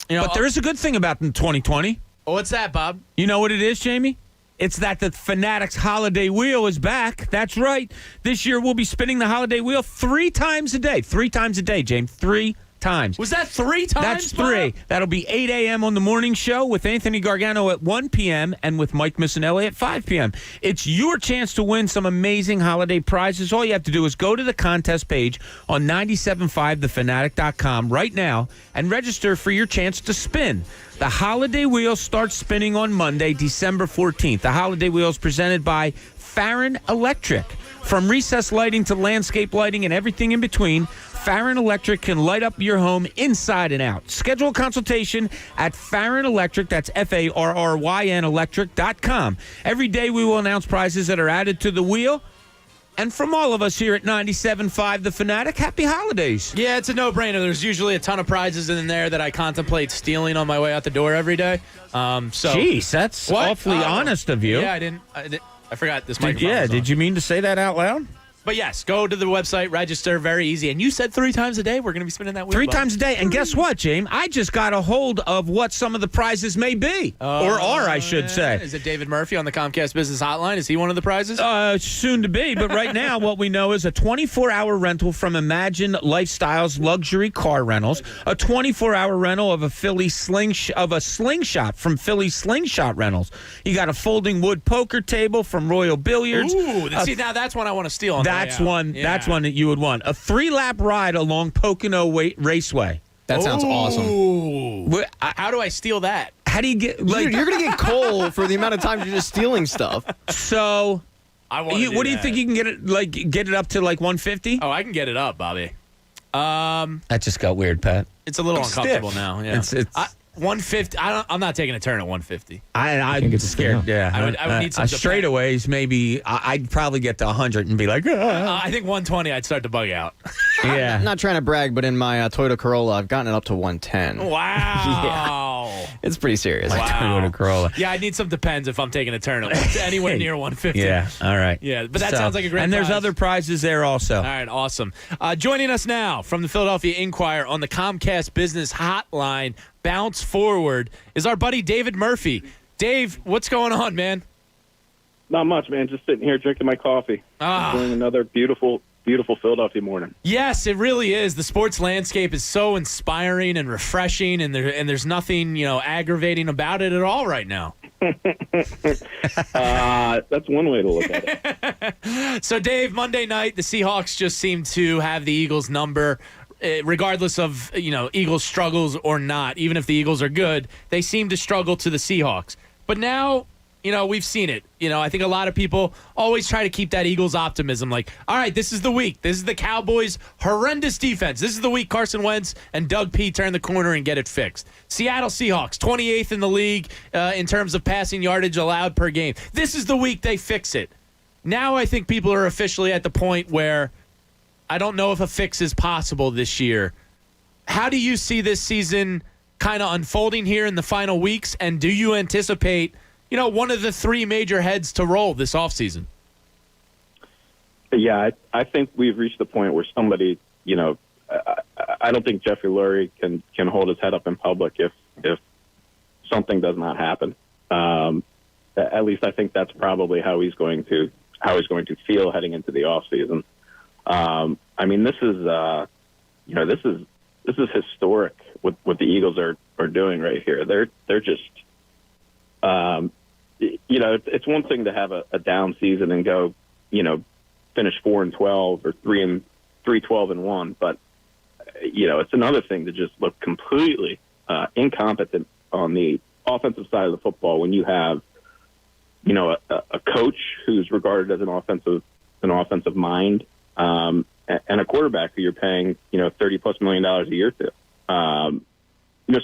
But there is a good thing about 2020. What's that, Bob? You know what it is, Jamie? It's that the Fanatics Holiday Wheel is back. That's right. This year we'll be spinning the Holiday Wheel 3 times a day. 3 times a day, James. 3 times. Was that 3 times? That's 3. Bob? That'll be 8 a.m. on the morning show with Anthony Gargano at 1 p.m. and with Mike Missinelli at 5 p.m. It's your chance to win some amazing holiday prizes. All you have to do is go to the contest page on 975TheFanatic.com right now and register for your chance to spin. The Holiday Wheel starts spinning on Monday, December 14th. The Holiday Wheel is presented by Farron Electric. From recessed lighting to landscape lighting and everything in between, Farron Electric can light up your home inside and out. Schedule a consultation at Farron Electric. That's FARRYN Electric.com. Every day we will announce prizes that are added to the wheel. And from all of us here at 97.5 The Fanatic, happy holidays. Yeah, it's a no-brainer. There's usually a ton of prizes in there that I contemplate stealing on my way out the door every day. Jeez, that's awfully honest of you. Yeah, I forgot this microphone. Did you mean to say that out loud? But yes, go to the website, register, very easy. And you said 3 times a day we're going to be spinning that wheel. 3 times a day. And guess what, James? I just got a hold of what some of the prizes may be. Or are, I should say. Is it David Murphy on the Comcast Business Hotline? Is he one of the prizes? Soon to be. But right now, what we know is a 24-hour rental from Imagine Lifestyles Luxury Car Rentals, a 24-hour rental of a slingshot from Philly Slingshot Rentals. You got a folding wood poker table from Royal Billiards. Ooh, see, now that's one I want to steal on That's one that you would want. A 3-lap ride along Pocono Raceway. That sounds awesome. How do I steal that? How do you get... You're going to get coal for the amount of time you're just stealing stuff. So, what do you think you can get it up to like 150? Oh, I can get it up, Bobby. That just got weird, Pat. It's a little uncomfortable now. Yeah. It's 150. I'm not taking a turn at 150. I think it's scared. Yeah, I would need some straightaways. Maybe I'd probably get to 100 and be like, I think 120. I'd start to bug out. Yeah, I'm not trying to brag, but in my Toyota Corolla, I've gotten it up to 110. Wow, it's pretty serious. Wow. Toyota Corolla. Yeah, I need some Depends if I'm taking a turn anywhere near 150. Yeah, all right. Yeah, but that sounds like a great. And there's prize. other prizes there also. All right, awesome. Joining us now from the Philadelphia Inquirer on the Comcast Business Hotline. Bounce forward is our buddy David Murphy. Dave, what's going on, man? Not much, man. Just sitting here drinking my coffee. Enjoying another beautiful Philadelphia morning. Yes, it really is. The sports landscape is so inspiring and refreshing, and there's nothing aggravating about it at all right now. That's one way to look at it. So, Dave, Monday night, the Seahawks just seem to have the Eagles' number. Regardless of, Eagles struggles or not, even if the Eagles are good, they seem to struggle to the Seahawks. But now, we've seen it. I think a lot of people always try to keep that Eagles optimism. Like, all right, this is the week. This is the Cowboys' horrendous defense. This is the week Carson Wentz and Doug P. turn the corner and get it fixed. Seattle Seahawks, 28th in the league in terms of passing yardage allowed per game. This is the week they fix it. Now I think people are officially at the point where I don't know if a fix is possible this year. How do you see this season kind of unfolding here in the final weeks? And do you anticipate, one of the 3 major heads to roll this offseason? Yeah, I think we've reached the point where somebody, I don't think Jeffrey Lurie can hold his head up in public if something does not happen. At least I think that's probably how he's going to feel heading into the offseason. This is historic what the Eagles are doing right here. They're just, it's one thing to have a down season and go, finish 4-12 or 3-12-1, but it's another thing to just look completely incompetent on the offensive side of the football when you have, a coach who's regarded as an offensive mind. And a quarterback who you're paying, $30+ million a year to.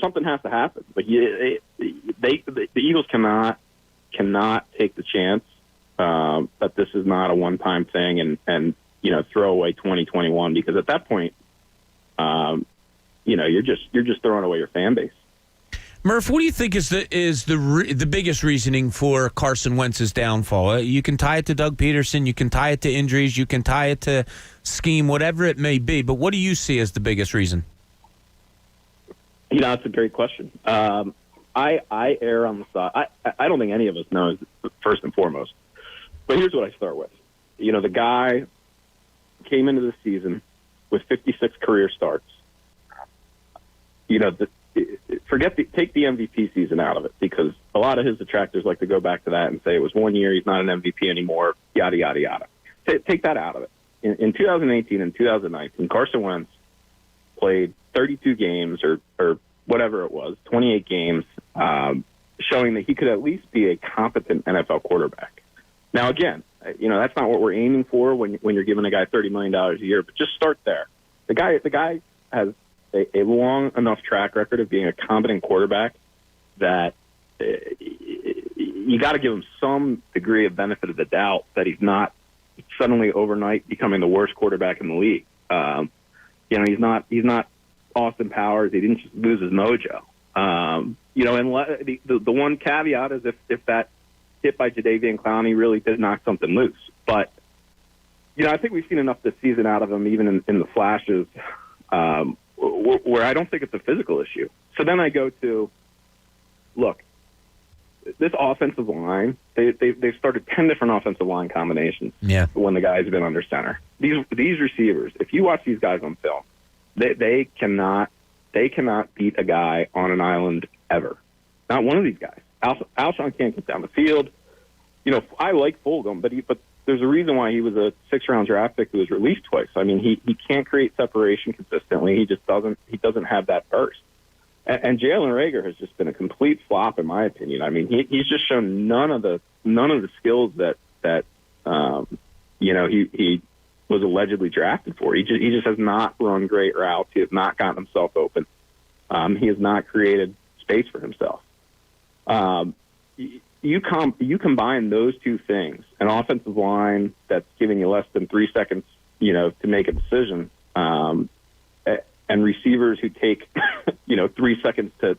something has to happen. But the Eagles cannot take the chance that this is not a one-time thing and throw away 2021, because at that point, you're just throwing away your fan base. Murph, what do you think is the biggest reasoning for Carson Wentz's downfall? You can tie it to Doug Peterson, you can tie it to injuries, you can tie it to scheme, whatever it may be. But what do you see as the biggest reason? That's a great question. I err on the side. I don't think any of us knows, first and foremost. But here's what I start with. The guy came into the season with 56 career starts. Take the MVP season out of it, because a lot of his detractors like to go back to that and say it was 1 year, he's not an MVP anymore, yada, yada, yada. Take that out of it. In 2018 and 2019, Carson Wentz played 32 games or whatever it was, 28 games, showing that he could at least be a competent NFL quarterback. Now, again, that's not what we're aiming for when you're giving a guy $30 million a year, but just start there. The guy has a long enough track record of being a competent quarterback that you got to give him some degree of benefit of the doubt that he's not suddenly overnight becoming the worst quarterback in the league. He's not Austin Powers. He didn't just lose his mojo. And the one caveat is if that hit by Jadeveon Clowney really did knock something loose. But I think we've seen enough this season out of him, even in the flashes, where I don't think it's a physical issue. So then I go to, look, this offensive line, they've started 10 different offensive line combinations when the guy's been under center. These receivers, if you watch these guys on film, they cannot beat a guy on an island ever. Not one of these guys. Alshon can't get down the field. I like Fulgham, but there's a reason why he was a 6th-round draft pick who was released twice. I mean, he can't create separation consistently. He just doesn't have that burst. And Jalen Reagor has just been a complete flop, in my opinion. I mean, he's just shown none of the skills that he was allegedly drafted for. He just has not run great routes. He has not gotten himself open. He has not created space for himself. You combine those two things, an offensive line that's giving you less than 3 seconds, to make a decision, and receivers who take, 3 seconds to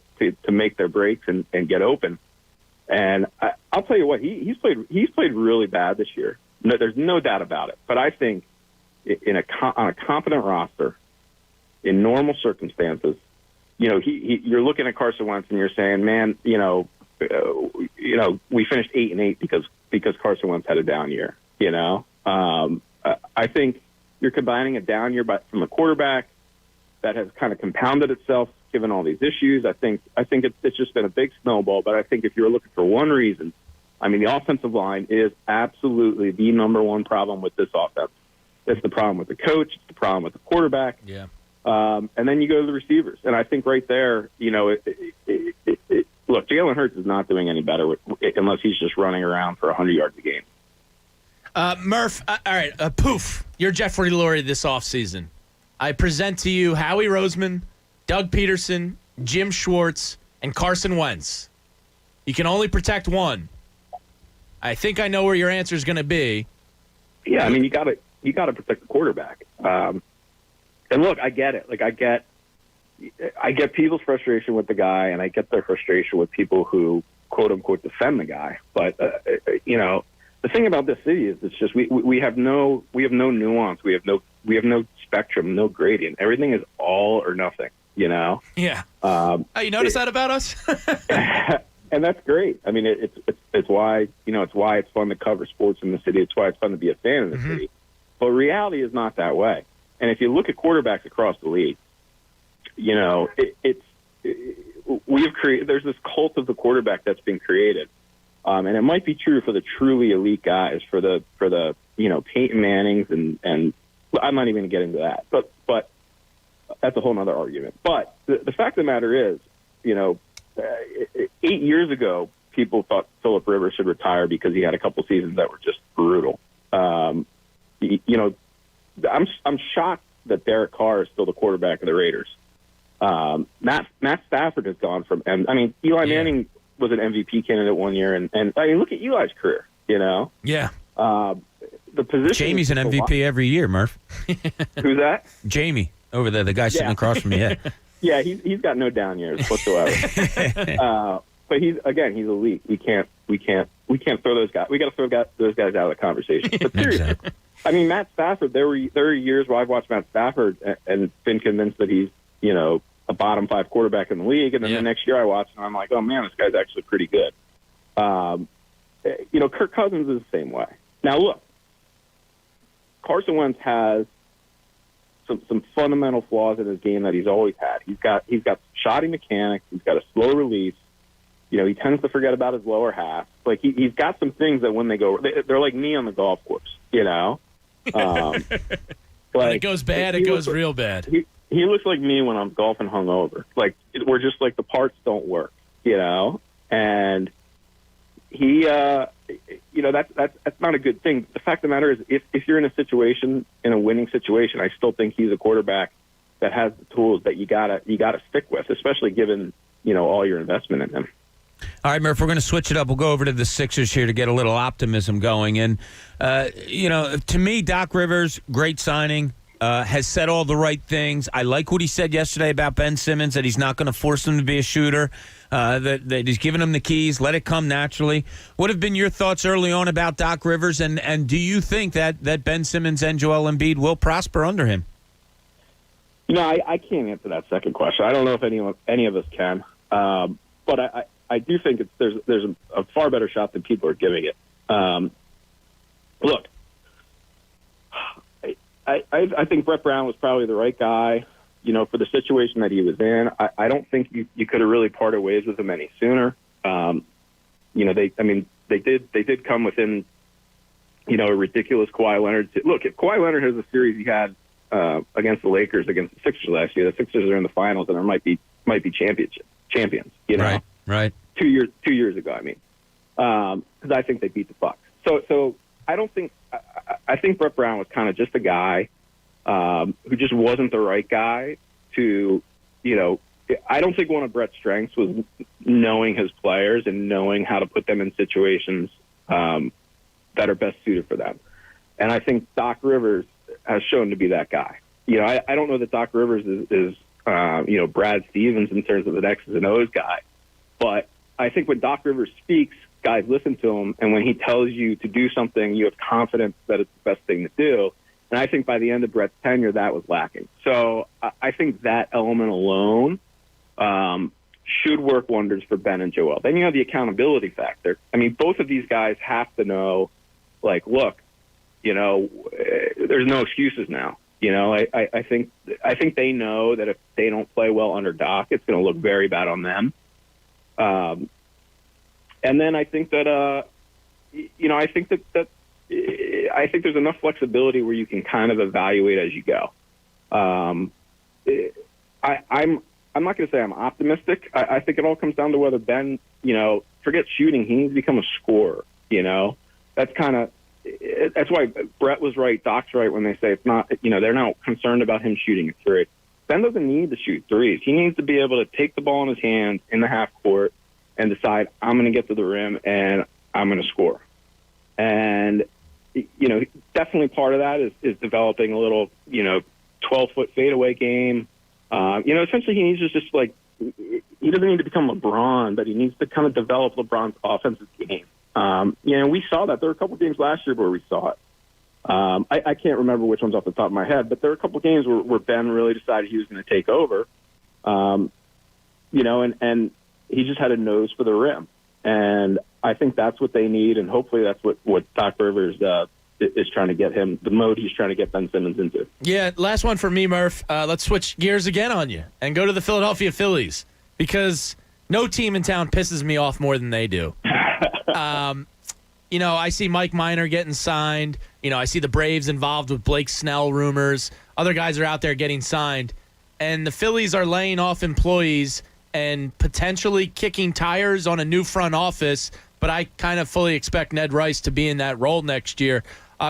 make their breaks and get open. And I'll tell you what, he's played really bad this year. No, there's no doubt about it. But I think on a competent roster, in normal circumstances, you're looking at Carson Wentz and you're saying, man, we finished 8-8 because Carson Wentz had a down year. I think you're combining a down year from the quarterback that has kind of compounded itself given all these issues. I think it's just been a big snowball. But I think if you're looking for one reason, I mean, the offensive line is absolutely the number one problem with this offense. It's the problem with the coach. It's the problem with the quarterback. Yeah. And then you go to the receivers, and I think right there, look, Jalen Hurts is not doing any better unless he's just running around for 100 yards a game. Murph, all right, poof, you're Jeffrey Lurie this offseason. I present to you Howie Roseman, Doug Peterson, Jim Schwartz, and Carson Wentz. You can only protect one. I think I know where your answer is going to be. Yeah, I mean, you got to protect the quarterback. And look, I get it. Like, I get people's frustration with the guy, and I get their frustration with people who quote unquote defend the guy. But the thing about this city is it's just we have no nuance. We have no spectrum, no gradient. Everything is all or nothing. Yeah. You notice that about us? And that's great. I mean, it's why it's fun to cover sports in the city. It's why it's fun to be a fan of the city. But reality is not that way. And if you look at quarterbacks across the league, we've created. There's this cult of the quarterback that's been created, and it might be true for the truly elite guys, for the Peyton Mannings, and I'm not even going to get into that. But that's a whole other argument. But the fact of the matter is, 8 years ago, people thought Phillip Rivers should retire because he had a couple seasons that were just brutal. I'm shocked that Derek Carr is still the quarterback of the Raiders. Matt Stafford has gone from, I mean, Eli Manning was an MVP candidate one year, and I mean, look at Eli's career, you know? Yeah. The position. Jamie's an MVP every year, Murph. Who's that? Jamie over there, the guy sitting across from me. Yeah. Yeah, he's got no down years whatsoever. But he's elite. We can't throw those guys. We got to throw those guys out of the conversation. But seriously, exactly. I mean, Matt Stafford. There are years where I've watched Matt Stafford and been convinced that he's, you know, a bottom 5 quarterback in the league, and then the next year I watch and I'm like, oh man, this guy's actually pretty good. You know, Kirk Cousins is the same way. Now look, Carson Wentz has some fundamental flaws in his game that he's always had. He's got shoddy mechanics. He's got a slow release. You know, he tends to forget about his lower half. Like he's got some things that when they go, they're like me on the golf course. You know, when it goes bad, it goes real bad. He looks like me when I'm golfing hungover. Like we're just like the parts don't work. You know, and he, you know, that's not a good thing. The fact of the matter is, if you're in a winning situation, I still think he's a quarterback that has the tools that you gotta stick with, especially given, you know, all your investment in him. All right, Murph, we're going to switch it up. We'll go over to the Sixers here to get a little optimism going. And, you know, to me, Doc Rivers, great signing, has said all the right things. I like what he said yesterday about Ben Simmons, that he's not going to force him to be a shooter, that he's giving him the keys, let it come naturally. What have been your thoughts early on about Doc Rivers, and do you think that Ben Simmons and Joel Embiid will prosper under him? You know, I can't answer that second question. I don't know if any of us can. But I do think there's a far better shot than people are giving it. Look, I think Brett Brown was probably the right guy, you know, for the situation that he was in. I don't think you could have really parted ways with him any sooner. You know, they did come within, you know, a ridiculous Kawhi Leonard. Look, if Kawhi Leonard has a series he had against the Lakers, against the Sixers last year, the Sixers are in the finals and there might be champions. You know, right. 2 years ago, I mean, because I think they beat the Bucks. So I don't think. I think Brett Brown was kind of just a guy who just wasn't the right guy to, you know. I don't think one of Brett's strengths was knowing his players and knowing how to put them in situations that are best suited for them. And I think Doc Rivers has shown to be that guy. You know, I don't know that Doc Rivers is you know, Brad Stevens in terms of an X's and O's guy, but I think when Doc Rivers speaks, guys listen to him, and when he tells you to do something, you have confidence that it's the best thing to do. And I think by the end of Brett's tenure, that was lacking. So I think that element alone should work wonders for Ben and Joel. Then you have the accountability factor. I mean, both of these guys have to know, like, look, you know, there's no excuses now. You know, I think they know that if they don't play well under Doc, it's going to look very bad on them. And then I think that, you know, I think there's enough flexibility where you can kind of evaluate as you go. I'm not going to say I'm optimistic. I think it all comes down to whether Ben, you know, forget shooting. He needs to become a scorer. You know, that's why Brett was right. Doc's right when they say it's not, you know, they're not concerned about him shooting a three. Ben doesn't need to shoot threes. He needs to be able to take the ball in his hands in the half court and decide, I'm going to get to the rim and I'm going to score. And, you know, definitely part of that is developing a little, you know, 12-foot fadeaway game. You know, essentially he needs to just, like, he doesn't need to become LeBron, but he needs to kind of develop LeBron's offensive game. You know, we saw that. There were a couple games last year where we saw it. I can't remember which ones off the top of my head, but there were a couple games where Ben really decided he was going to take over. You know, and he just had a nose for the rim. And I think that's what they need, and hopefully that's what Doc Rivers is trying to get him, the mode he's trying to get Ben Simmons into. Yeah, last one for me, Murph. Let's switch gears again on you and go to the Philadelphia Phillies, because no team in town pisses me off more than they do. You know, I see Mike Minor getting signed. You know, I see the Braves involved with Blake Snell rumors. Other guys are out there getting signed. And the Phillies are laying off employees and potentially kicking tires on a new front office, but I kind of fully expect Ned Rice to be in that role next year.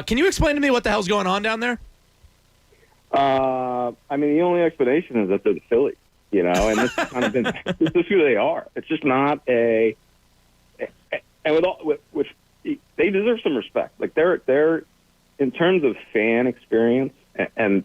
Can you explain to me what the hell's going on down there? I mean, the only explanation is that they're the Phillies. you know, and this kind of this is who they are. It's just not a, and with they deserve some respect. Like they're in terms of fan experience and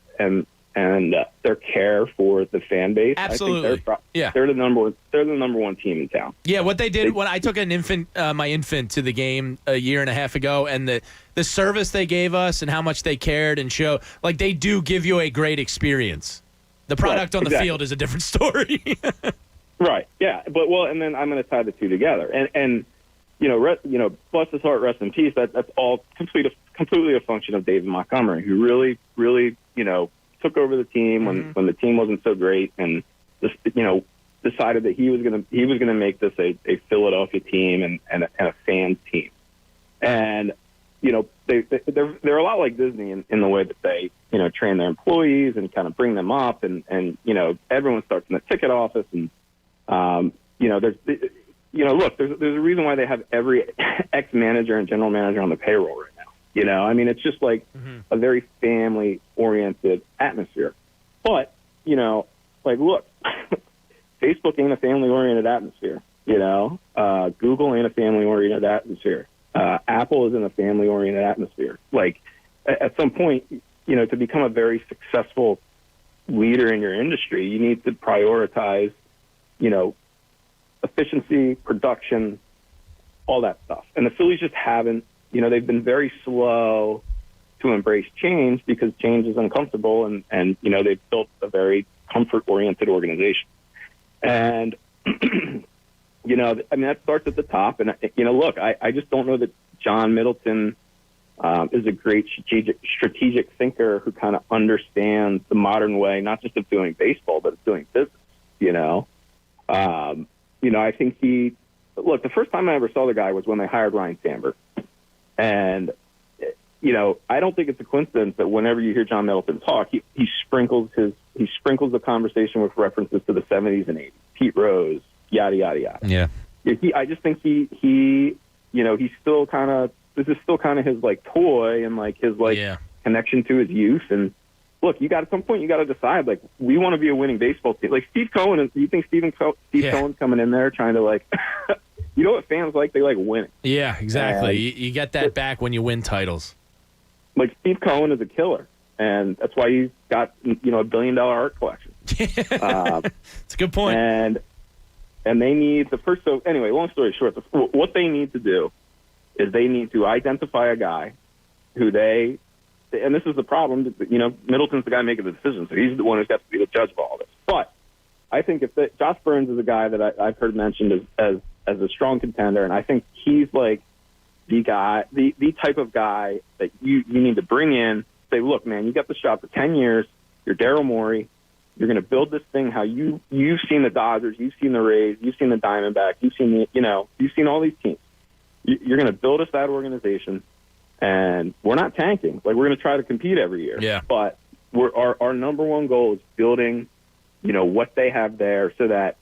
their care for the fan base. Absolutely. I think they're the number one team in town. Yeah, what they did when I took my infant to the game a year and a half ago, and the service they gave us and how much they cared and show, like, they do give you a great experience. The product on the field is a different story. Right. Yeah. But and then I'm going to tie the two together, and bless his heart, rest in peace. That's all completely a function of David Montgomery, who really, really, took over the team when the team wasn't so great, and just, decided that he was gonna make this a Philadelphia team and a fans team. And they're a lot like Disney in the way that they train their employees and kind of bring them up, and everyone starts in the ticket office, and there's a reason why they have every ex-manager and general manager on the payroll right now. It's just like a very family-oriented atmosphere. But, look, Facebook ain't a family-oriented atmosphere, Google ain't a family-oriented atmosphere. Apple isn't a family-oriented atmosphere. Like, at some point, to become a very successful leader in your industry, you need to prioritize, efficiency, production, all that stuff. And the Phillies just haven't. They've been very slow to embrace change because change is uncomfortable, and they've built a very comfort-oriented organization. And, that starts at the top. And, look, I just don't know that John Middleton is a great strategic thinker who kind of understands the modern way, not just of doing baseball, but of doing business, I think the first time I ever saw the guy was when they hired Ryan Sandberg. And, I don't think it's a coincidence that whenever you hear John Middleton talk, he sprinkles the conversation with references to the 70s and 80s, Pete Rose, yada, yada, yada. Yeah. I just think he's still kind of, this is still kind of his, like, toy and, like, his, like, connection to his youth. And, look, at some point you got to decide, like, we want to be a winning baseball team. Like, Steve Cohen, you think Steve Cohen's coming in there trying to, like, you know what fans like? They like winning. Yeah, exactly. You get that back when you win titles. Like, Steve Cohen is a killer, and that's why he's got, a $1 billion art collection. It's a good point. And they need so anyway, long story short, what they need to do is they need to identify a guy who and this is the problem, Middleton's the guy making the decisions, so he's the one who's got to be the judge of all this. But I think Josh Burns is a guy that I've heard mentioned as a strong contender, and I think he's like the guy, the type of guy that you need to bring in, say, look, man, you got the shot for 10 years, you're Daryl Morey, you're going to build this thing how you've seen the Dodgers, you've seen the Rays, you've seen the Diamondbacks, you've seen you've seen all these teams. You're going to build us that organization, and we're not tanking. Like, we're going to try to compete every year. Yeah. But our number one goal is building, what they have there so that,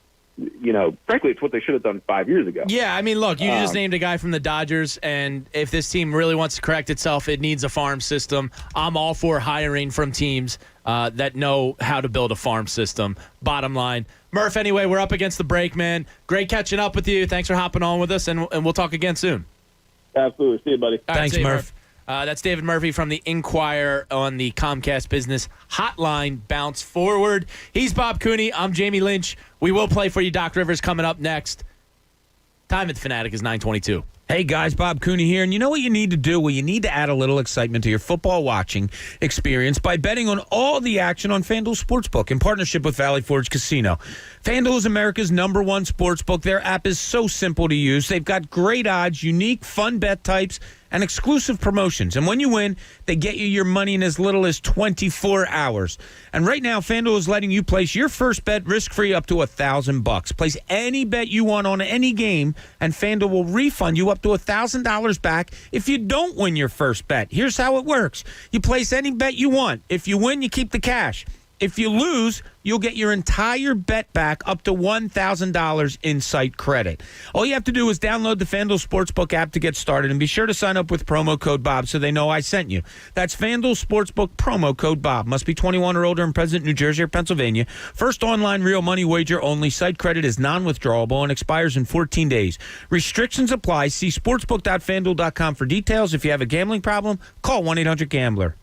frankly, it's what they should have done 5 years ago. Yeah, look, you just named a guy from the Dodgers, and if this team really wants to correct itself, it needs a farm system. I'm all for hiring from teams that know how to build a farm system. Bottom line. Murph, anyway, we're up against the break, man. Great catching up with you. Thanks for hopping on with us, and we'll talk again soon. Absolutely. See you, buddy. Thanks, Murph. That's David Murphy from the Inquirer on the Comcast Business Hotline. Bounce forward. He's Bob Cooney. I'm Jamie Lynch. We will play for you. Doc Rivers coming up next. Time at the Fanatic is 9:22. Hey, guys, Bob Cooney here. And you know what you need to do? Well, you need to add a little excitement to your football watching experience by betting on all the action on FanDuel Sportsbook in partnership with Valley Forge Casino. FanDuel is America's #1 sportsbook. Their app is so simple to use. They've got great odds, unique, fun bet types, and exclusive promotions. And when you win, they get you your money in as little as 24 hours. And right now, FanDuel is letting you place your first bet risk-free up to $1,000. Place any bet you want on any game, and FanDuel will refund you up to $1,000 back if you don't win your first bet. Here's how it works. You place any bet you want. If you win, you keep the cash. If you lose, you'll get your entire bet back up to $1,000 in site credit. All you have to do is download the FanDuel Sportsbook app to get started, and be sure to sign up with promo code Bob so they know I sent you. That's FanDuel Sportsbook, promo code Bob. Must be 21 or older and present in New Jersey or Pennsylvania. First online real money wager only. Site credit is non-withdrawable and expires in 14 days. Restrictions apply. See sportsbook.fanduel.com for details. If you have a gambling problem, call 1-800-GAMBLER.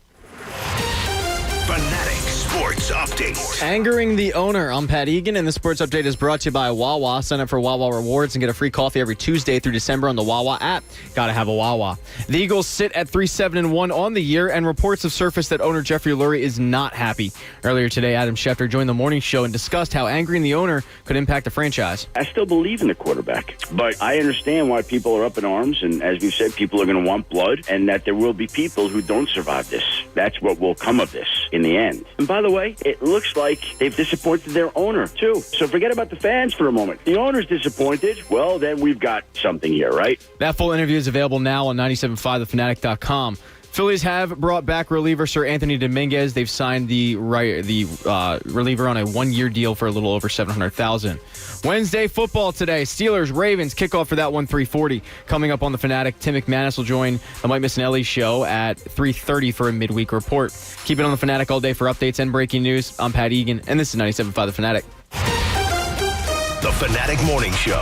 Fanatic Sports Update. Angering the owner. I'm Pat Egan, and the Sports Update is brought to you by Wawa. Sign up for Wawa Rewards and get a free coffee every Tuesday through December on the Wawa app. Gotta have a Wawa. The Eagles sit at 3-7-1 on the year, and reports have surfaced that owner Jeffrey Lurie is not happy. Earlier today, Adam Schefter joined the morning show and discussed how angering the owner could impact the franchise. I still believe in the quarterback, but I understand why people are up in arms, and as we've said, people are going to want blood, and that there will be people who don't survive this. That's what will come of this in the end. And by the way, it looks like they've disappointed their owner, too. So forget about the fans for a moment. The owner's disappointed. Well, then we've got something here, right? That full interview is available now on 975TheFanatic.com. Phillies have brought back reliever Sir Anthony Dominguez. They've signed the reliever on a one-year deal for a little over $700,000. Wednesday football today. Steelers, Ravens, kickoff for that one, 3:40. Coming up on the Fanatic, Tim McManus will join the Mike Missinelli show at 3:30 for a midweek report. Keep it on the Fanatic all day for updates and breaking news. I'm Pat Egan, and this is 97.5 The Fanatic. The Fanatic Morning Show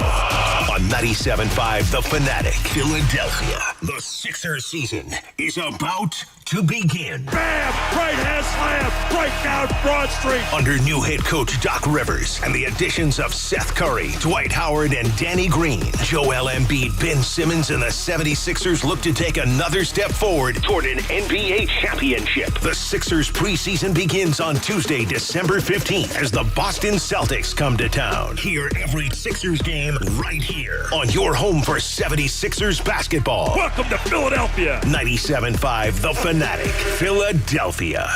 on 97.5 The Fanatic. Philadelphia. The Sixers season is about to begin. Bam! Right hand slam! Right down Broad Street! Under new head coach Doc Rivers and the additions of Seth Curry, Dwight Howard, and Danny Green, Joel Embiid, Ben Simmons, and the 76ers look to take another step forward toward an NBA championship. The Sixers preseason begins on Tuesday, December 15th, as the Boston Celtics come to town. Hear every Sixers game right here on your home for 76ers basketball. Welcome to Philadelphia. 97.5 The Fanatic, Philadelphia.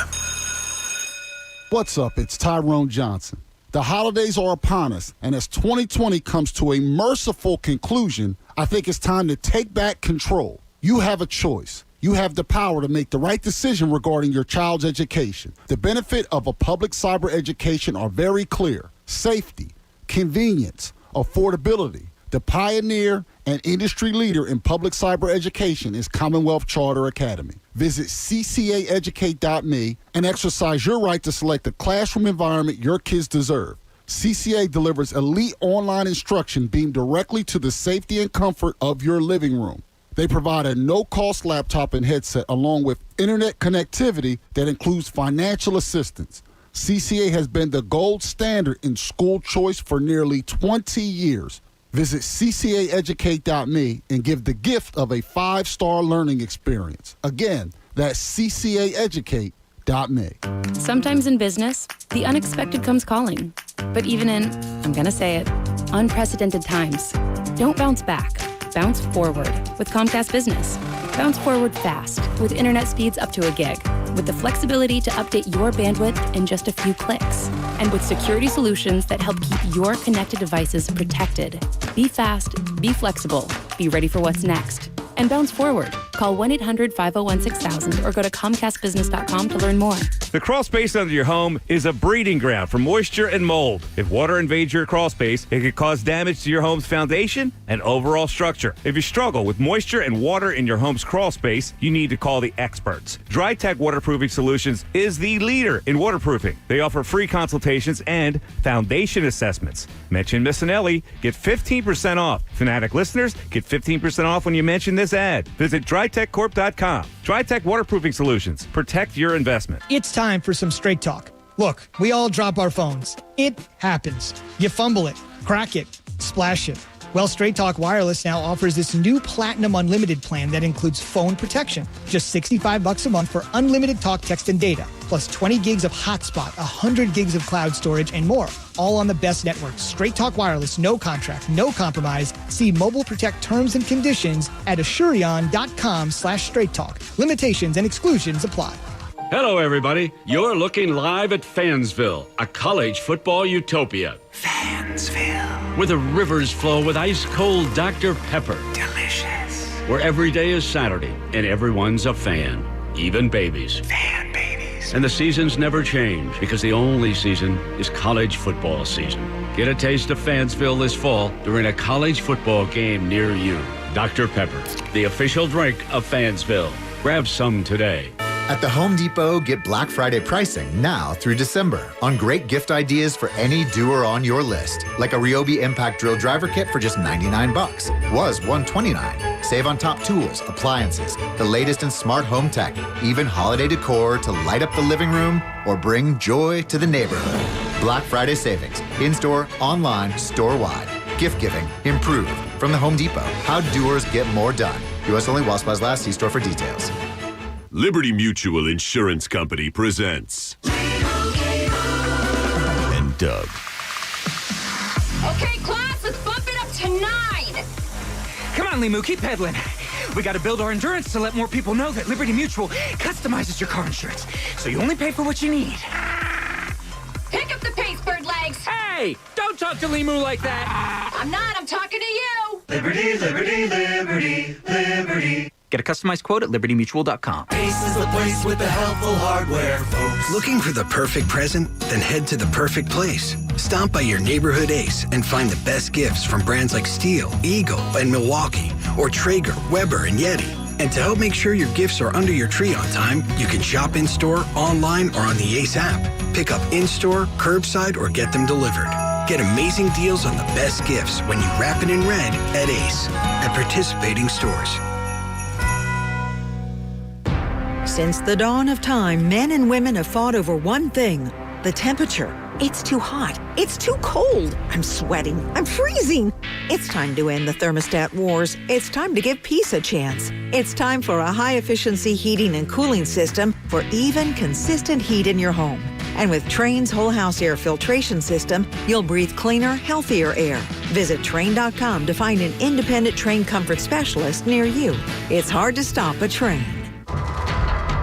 What's up? It's Tyrone Johnson. The holidays are upon us, and as 2020 comes to a merciful conclusion, I think it's time to take back control. You have a choice. You have the power to make the right decision regarding your child's education. The benefit of a public cyber education are very clear. Safety, convenience, affordability. The pioneer and industry leader in public cyber education is Commonwealth Charter Academy. Visit ccaeducate.me and exercise your right to select the classroom environment your kids deserve. CCA delivers elite online instruction beamed directly to the safety and comfort of your living room. They provide a no-cost laptop and headset along with internet connectivity that includes financial assistance. CCA has been the gold standard in school choice for nearly 20 years. Visit ccaeducate.me and give the gift of a 5-star learning experience. Again, that's ccaeducate.me. Sometimes in business, the unexpected comes calling. But even in, I'm going to say it, unprecedented times, don't bounce back. Bounce forward with Comcast Business. Bounce forward fast with internet speeds up to a gig, with the flexibility to update your bandwidth in just a few clicks, and with security solutions that help keep your connected devices protected. Be fast, be flexible, be ready for what's next. And bounce forward. Call 1-800-501-6000 or go to ComcastBusiness.com to learn more. The crawl space under your home is a breeding ground for moisture and mold. If water invades your crawl space, it could cause damage to your home's foundation and overall structure. If you struggle with moisture and water in your home's crawl space, you need to call the experts. DryTech Waterproofing Solutions is the leader in waterproofing. They offer free consultations and foundation assessments. Mention Missinelli, get 15% off. Fanatic listeners, get 15% off when you mention this ad. Visit DryTechCorp.com. DryTech Waterproofing Solutions. Protect your investment. It's time for some straight talk. Look, we all drop our phones. It happens. You fumble it, crack it, splash it. Well, Straight Talk Wireless now offers this new Platinum Unlimited plan that includes phone protection. Just $65 a month for unlimited talk, text, and data, plus 20 gigs of hotspot, 100 gigs of cloud storage, and more. All on the best network. Straight Talk Wireless, no contract, no compromise. See Mobile Protect terms and conditions at Asurion.com/Straight Talk. Limitations and exclusions apply. Hello, everybody. You're looking live at Fansville, a college football utopia. Fansville. Where the rivers flow with ice-cold Dr. Pepper. Delicious. Where every day is Saturday and everyone's a fan, even babies. Fan babies. And the seasons never change because the only season is college football season. Get a taste of Fansville this fall during a college football game near you. Dr. Pepper, the official drink of Fansville. Grab some today. At the Home Depot, get Black Friday pricing now through December on great gift ideas for any doer on your list. Like a Ryobi Impact Drill Driver Kit for just $99. Was $129. Save on top tools, appliances, the latest in smart home tech, even holiday decor to light up the living room or bring joy to the neighborhood. Black Friday savings, in-store, online, store-wide. Gift giving, improved. From the Home Depot, how doers get more done. U.S. only while supplies last. See store for details. Liberty Mutual Insurance Company presents and Doug. Okay, class, let's bump it up to 9. Come on, Limu, keep pedaling. We got to build our endurance to let more people know that Liberty Mutual customizes your car insurance, so you only pay for what you need. Pick up the pace, bird legs. Hey, don't talk to Limu like that. I'm not, I'm talking to you. Liberty, liberty, liberty, liberty. Get a customized quote at libertymutual.com. Ace is the place with the helpful hardware, folks. Looking for the perfect present? Then head to the perfect place. Stop by your neighborhood Ace and find the best gifts from brands like Steel, Eagle, and Milwaukee, or Traeger, Weber, and Yeti. And to help make sure your gifts are under your tree on time, you can shop in-store, online, or on the Ace app. Pick up in-store, curbside, or get them delivered. Get amazing deals on the best gifts when you wrap it in red at Ace at participating stores. Since the dawn of time, men and women have fought over one thing, the temperature. It's too hot. It's too cold. I'm sweating. I'm freezing. It's time to end the thermostat wars. It's time to give peace a chance. It's time for a high-efficiency heating and cooling system for even, consistent heat in your home. And with Trane's whole house air filtration system, you'll breathe cleaner, healthier air. Visit Trane.com to find an independent Trane comfort specialist near you. It's hard to stop a Trane.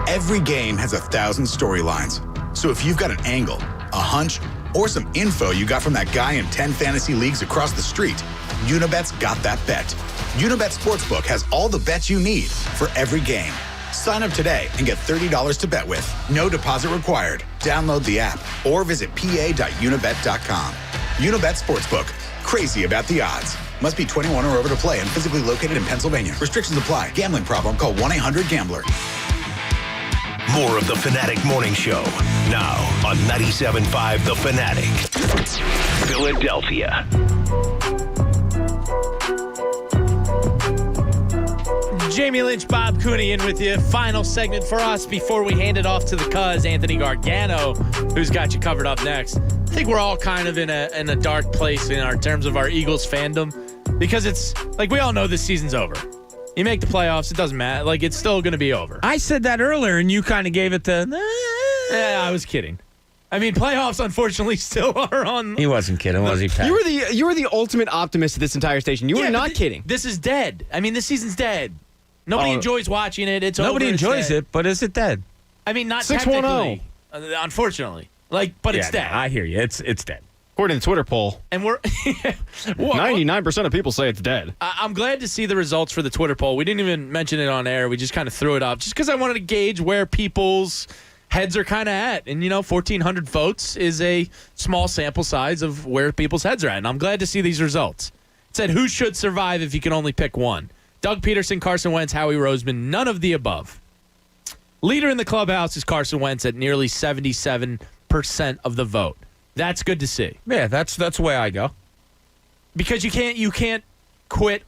Every game has 1,000 storylines. So if you've got an angle, a hunch, or some info you got from that guy in 10 fantasy leagues across the street, Unibet's got that bet. Unibet Sportsbook has all the bets you need for every game. Sign up today and get $30 to bet with. No deposit required. Download the app or visit pa.unibet.com. Unibet Sportsbook. Crazy about the odds. Must be 21 or over to play and physically located in Pennsylvania. Restrictions apply. Gambling problem? Call 1-800-GAMBLER. More of the Fanatic Morning Show now on 975 The Fanatic, Philadelphia. Jamie Lynch, Bob Cooney in with you. Final segment for us before we hand it off to the cuz, Anthony Gargano, who's got you covered up next. I think we're all kind of in a dark place in our terms of our Eagles fandom because it's like we all know this season's over. You make the playoffs, it doesn't matter. Like, it's still going to be over. I said that earlier, and you kind of gave it the... Yeah, I was kidding. I mean, playoffs, unfortunately, still are on... He wasn't kidding, was he, Pat? You were the ultimate optimist of this entire station. You were not kidding. This is dead. I mean, this season's dead. Nobody enjoys watching it. It's Nobody over. enjoys it, but is it dead? I mean, not technically. Unfortunately. But it's dead. I hear you. It's dead. According to the Twitter poll, and we're 99% of people say it's dead. I'm glad to see the results for the Twitter poll. We didn't even mention it on air. We just kind of threw it up just because I wanted to gauge where people's heads are kind of at. And, 1,400 votes is a small sample size of where people's heads are at. And I'm glad to see these results. It said, who should survive if you can only pick one? Doug Peterson, Carson Wentz, Howie Roseman, none of the above. Leader in the clubhouse is Carson Wentz at nearly 77% of the vote. That's good to see. Yeah, that's the way I go. Because you can't quit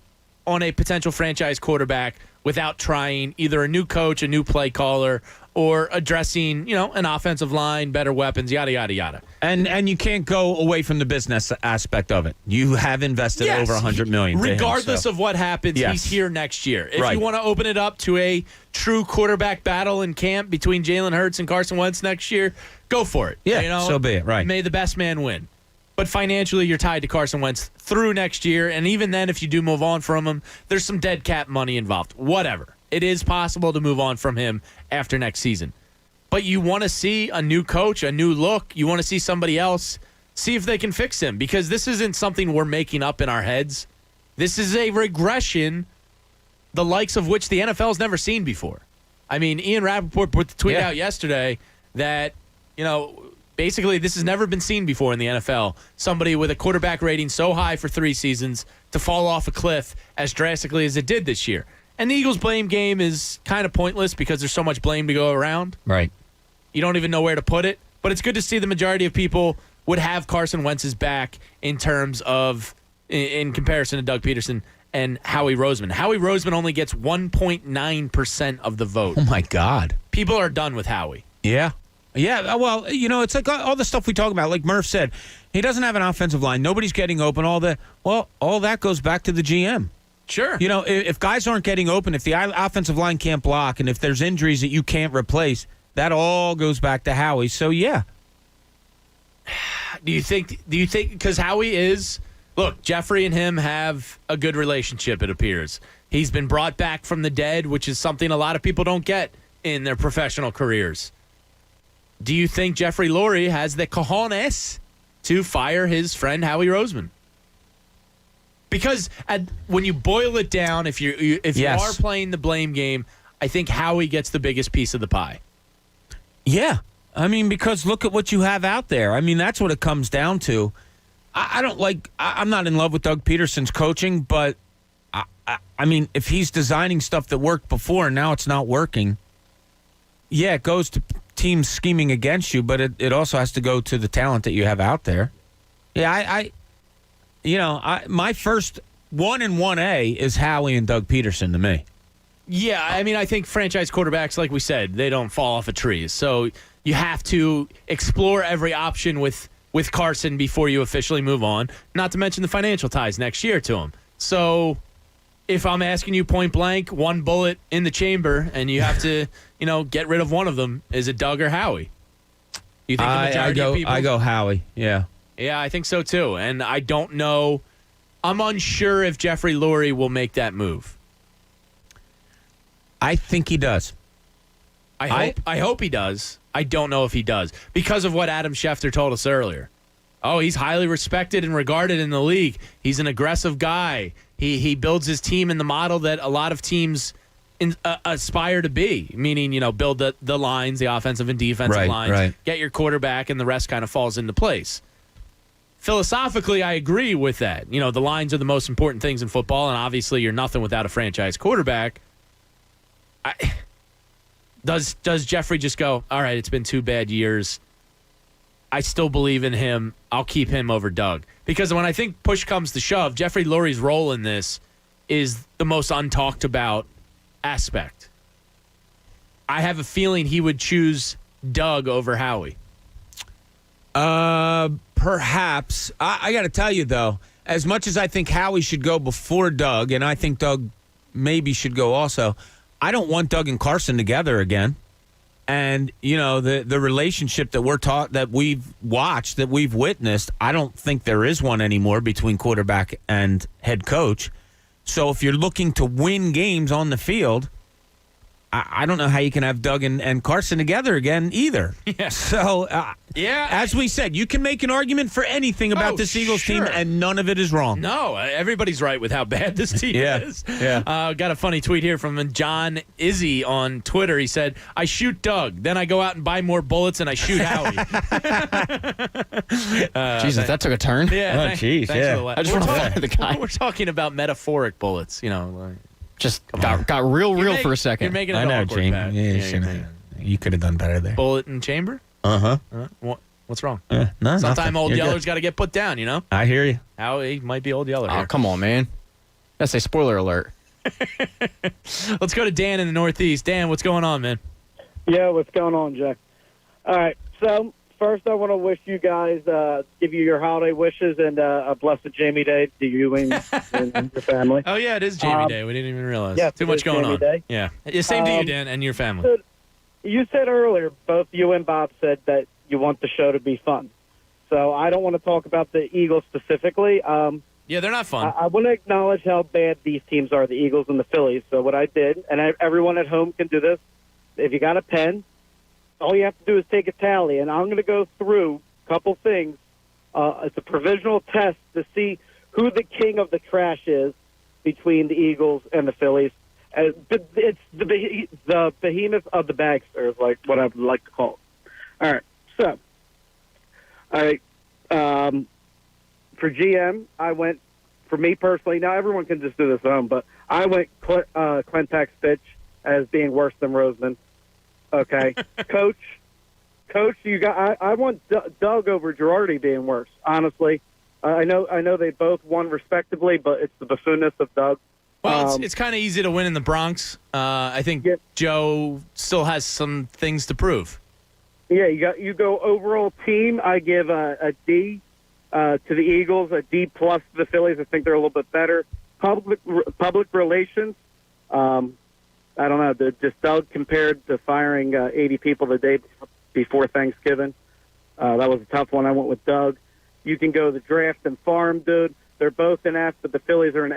on a potential franchise quarterback without trying either a new coach, a new play caller, or addressing, an offensive line, better weapons, yada, yada, yada. And you can't go away from the business aspect of it. You have invested over $100 million. Regardless of what happens, he's here next year. If you want to open it up to a true quarterback battle in camp between Jalen Hurts and Carson Wentz next year, go for it. Yeah, so be it, right. May the best man win. But financially, you're tied to Carson Wentz through next year, and even then, if you do move on from him, there's some dead cap money involved. Whatever. It is possible to move on from him after next season. But you want to see a new coach, a new look. You want to see somebody else, see if they can fix him, because this isn't something we're making up in our heads. This is a regression, the likes of which the NFL's never seen before. I mean, Ian Rappaport put the tweet out yesterday that, basically this has never been seen before in the NFL. Somebody with a quarterback rating so high for 3 seasons to fall off a cliff as drastically as it did this year. And the Eagles' blame game is kind of pointless because there's so much blame to go around. Right. You don't even know where to put it. But it's good to see the majority of people would have Carson Wentz's back in terms of, in comparison to Doug Peterson and Howie Roseman. Howie Roseman only gets 1.9% of the vote. Oh, my God. People are done with Howie. Yeah. Yeah, well, it's like all the stuff we talk about. Like Murph said, he doesn't have an offensive line. Nobody's getting open. All that goes back to the GM. Sure. If guys aren't getting open, if the offensive line can't block, and if there's injuries that you can't replace, that all goes back to Howie. So, yeah. Do you think, because Howie is, look, Jeffrey and him have a good relationship, it appears. He's been brought back from the dead, which is something a lot of people don't get in their professional careers. Do you think Jeffrey Lurie has the cojones to fire his friend Howie Roseman? Because when you boil it down, if you are playing the blame game, I think Howie gets the biggest piece of the pie. Yeah. I mean, because look at what you have out there. I mean, that's what it comes down to. I'm not in love with Doug Peterson's coaching, but I mean, if he's designing stuff that worked before and now it's not working, yeah, it goes to teams scheming against you, but it also has to go to the talent that you have out there. Yeah, my first 1 and 1A is Howie and Doug Peterson to me. Yeah, I mean, I think franchise quarterbacks, like we said, they don't fall off of trees. So you have to explore every option with Carson before you officially move on, not to mention the financial ties next year to him. So if I'm asking you point blank, one bullet in the chamber, and you have to, get rid of one of them, is it Doug or Howie? You think the majority of people? I go Howie, yeah. Yeah, I think so too. And I don't know. I'm unsure if Jeffrey Lurie will make that move. I think he does. I hope he does. I don't know if he does because of what Adam Schefter told us earlier. Oh, he's highly respected and regarded in the league. He's an aggressive guy. He builds his team in the model that a lot of teams aspire to be, meaning, build the lines, the offensive and defensive lines, get your quarterback, and the rest kind of falls into place. Philosophically, I agree with that. The lines are the most important things in football, and obviously you're nothing without a franchise quarterback. Does Jeffrey just go, all right, it's been 2 bad years. I still believe in him. I'll keep him over Doug. Because when I think push comes to shove, Jeffrey Lurie's role in this is the most untalked about aspect. I have a feeling he would choose Doug over Howie. Perhaps. I got to tell you, though, as much as I think Howie should go before Doug, and I think Doug maybe should go also, I don't want Doug and Carson together again. And, the relationship that we're taught, that we've watched, that we've witnessed, I don't think there is one anymore between quarterback and head coach. So if you're looking to win games on the field, I don't know how you can have Doug and Carson together again either. Yeah. So, as we said, you can make an argument for anything about this Eagles team, and none of it is wrong. No, everybody's right with how bad this team is. Yeah. Got a funny tweet here from John Izzy on Twitter. He said, I shoot Doug, then I go out and buy more bullets, and I shoot Howie. Jesus, that took a turn. Yeah. Oh, jeez, yeah. I just want to fire the guy. We're talking about metaphoric bullets, Just got real for a second. You're making it I know, awkward, Gene. Pat. You could have done better there. Bullet in chamber? Uh-huh. What's wrong? No, Sometime Old You're Yeller's got to get put down, I hear you. Howie might be Old Yeller Oh, here. come on, man. That's a spoiler alert. Let's go to Dan in the Northeast. Dan, what's going on, man? Yeah, what's going on, Jack? All right, so first I want to wish you guys, give you your holiday wishes and a blessed Jamie Day to you and your family. Oh, yeah, it is Jamie Day. We didn't even realize. Yeah, Too much going Jamie on. Day. Yeah. Same to you, Dan, and your family. So, you said earlier, both you and Bob said that you want the show to be fun. So I don't want to talk about the Eagles specifically. Yeah, they're not fun. I want to acknowledge how bad these teams are, the Eagles and the Phillies. So what I did, and everyone at home can do this, if you got a pen, all you have to do is take a tally. And I'm going to go through a couple things. It's a provisional test to see who the king of the trash is between the Eagles and the Phillies. It's the behemoth of the bagsters, like what I would like to call it. All right. So, for GM, I went, for me personally, now everyone can just do this at home, but I went Clintax Fitch as being worse than Roseman. Okay. Coach, I want Doug over Girardi being worse, honestly. I know they both won respectively, but it's the buffoonness of Doug. Well, it's kind of easy to win in the Bronx. I think Joe still has some things to prove. Yeah, you go overall team. I give a D to the Eagles, a D plus to the Phillies. I think they're a little bit better. Public relations. I don't know. Just Doug compared to firing 80 people the day before Thanksgiving. That was a tough one. I went with Doug. You can go the draft and farm, dude. They're both an F, but the Phillies are an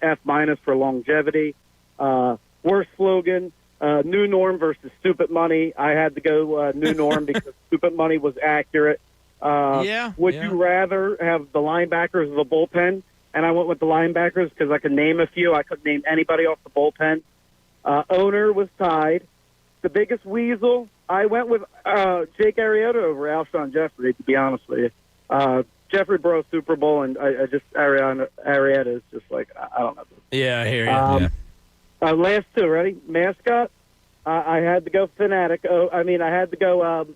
F minus for longevity. Worst slogan, new norm versus stupid money. I had to go new norm because stupid money was accurate. Would you rather have the linebackers or the bullpen? And I went with the linebackers because I could name a few. I couldn't name anybody off the bullpen. Owner was tied. The biggest weasel, I went with Jake Arrieta over Alshon Jeffrey, to be honest with you. Jeffrey Burrow Super Bowl, and I just Arrieta is just like, I don't know. Yeah, I hear you. Last two, ready? Mascot, I had to go Fanatic. I had to go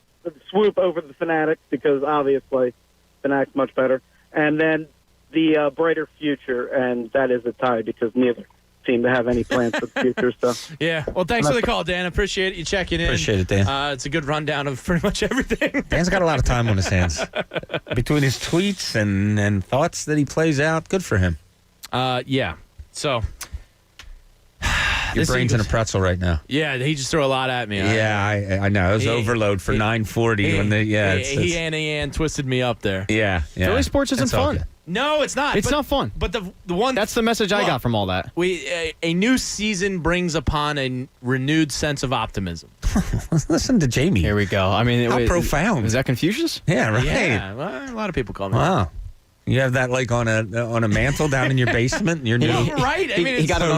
Swoop over the Fanatics because obviously Fanatic's much better. And then the Brighter Future, and that is a tie because neither seem to have any plans for the future. So yeah. Well, thanks for the call, Dan. Appreciate it. You checking in. Appreciate it, Dan. It's a good rundown of pretty much everything. Dan's got a lot of time on his hands between his tweets and thoughts that he plays out. Good for him. Yeah. So your brain's in a pretzel right now. Yeah, he just threw a lot at me. Yeah, I know. It was overload for 940 when he and twisted me up there. Yeah. Philly sports isn't fun. No, it's not. It's not fun. But the one that's the message I got from all that. A new season brings upon a renewed sense of optimism. Listen to Jamie. Here we go. I mean, how profound. Is that Confucius? Yeah, right. Yeah, well, a lot of people call me. Wow. You have that like on a mantle down in your basement. Right. I mean, he got it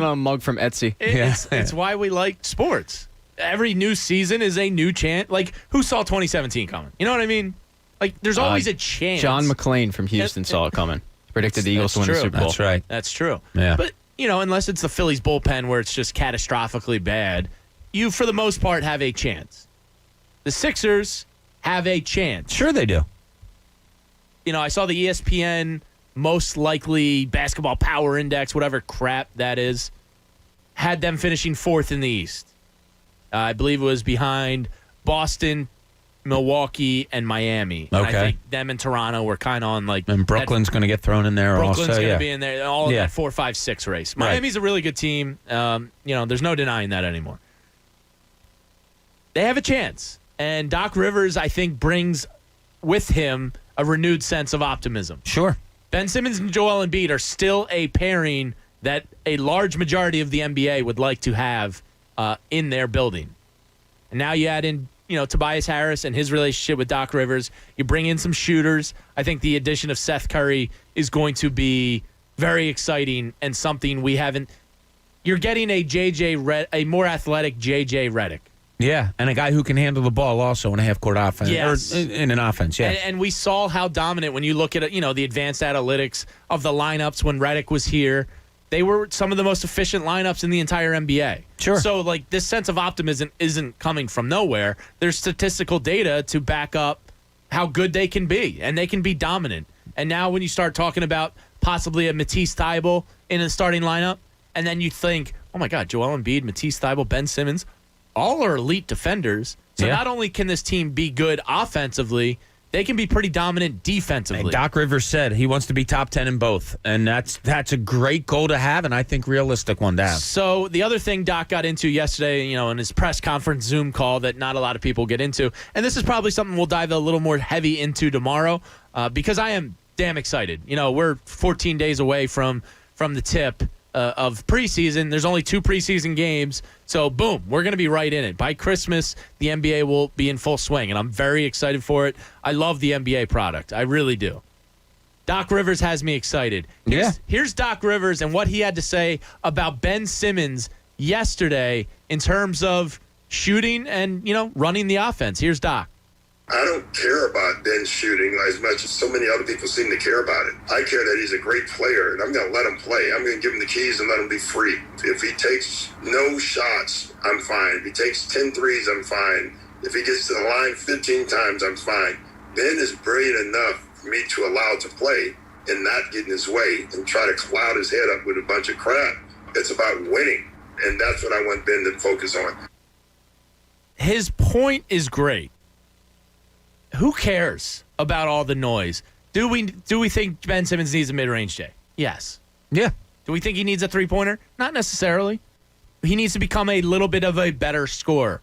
on a mug from Etsy. It's why we like sports. Every new season is a new chance. Like, who saw 2017 coming? You know what I mean? Like, there's always a chance. John McClain from Houston saw it coming. Predicted the Eagles to win the Super Bowl. That's right. That's true. Yeah. But, unless it's the Phillies bullpen where it's just catastrophically bad, you, for the most part, have a chance. The Sixers have a chance. Sure they do. I saw the ESPN most likely basketball power index, whatever crap that is, had them finishing fourth in the East. I believe it was behind Boston, Milwaukee, and Miami. Okay. And I think them and Toronto were kind of on like... And Brooklyn's going to get thrown in there Brooklyn's also. going to be in there, all in that 4, 5, 6 race. Miami's a really good team. There's no denying that anymore. They have a chance. And Doc Rivers, I think, brings with him a renewed sense of optimism. Sure. Ben Simmons and Joel Embiid are still a pairing that a large majority of the NBA would like to have in their building. And now you add in, Tobias Harris and his relationship with Doc Rivers. You bring in some shooters. I think the addition of Seth Curry is going to be very exciting and something we haven't. You're getting a more athletic JJ Redick. Yeah, and a guy who can handle the ball also in a half-court offense. Yes. Or in an offense, yeah. And we saw how dominant when you look at, the advanced analytics of the lineups when Redick was here. They were some of the most efficient lineups in the entire NBA. Sure. So, this sense of optimism isn't coming from nowhere. There's statistical data to back up how good they can be, and they can be dominant. And now when you start talking about possibly a Matisse Thybulle in a starting lineup, and then you think, oh, my God, Joel Embiid, Matisse Thybulle, Ben Simmons, all are elite defenders. So not only can this team be good offensively, they can be pretty dominant defensively. And Doc Rivers said he wants to be top 10 in both. And that's a great goal to have, and I think realistic one to have. So the other thing Doc got into yesterday, in his press conference Zoom call that not a lot of people get into, and this is probably something we'll dive a little more heavy into tomorrow because I am damn excited. We're 14 days away from the tip of preseason. There's only 2 preseason games. So, boom, we're going to be right in it. By Christmas, the NBA will be in full swing, and I'm very excited for it. I love the NBA product. I really do. Doc Rivers has me excited. Here's Doc Rivers and what he had to say about Ben Simmons yesterday in terms of shooting and, running the offense. Here's Doc. I don't care about Ben shooting as much as so many other people seem to care about it. I care that he's a great player, and I'm going to let him play. I'm going to give him the keys and let him be free. If he takes no shots, I'm fine. If he takes 10 threes, I'm fine. If he gets to the line 15 times, I'm fine. Ben is brilliant enough for me to allow to play and not get in his way and try to cloud his head up with a bunch of crap. It's about winning, and that's what I want Ben to focus on. His point is great. Who cares about all the noise? Do we think Ben Simmons needs a mid-range J? Yes. Yeah. Do we think he needs a three-pointer? Not necessarily. He needs to become a little bit of a better scorer.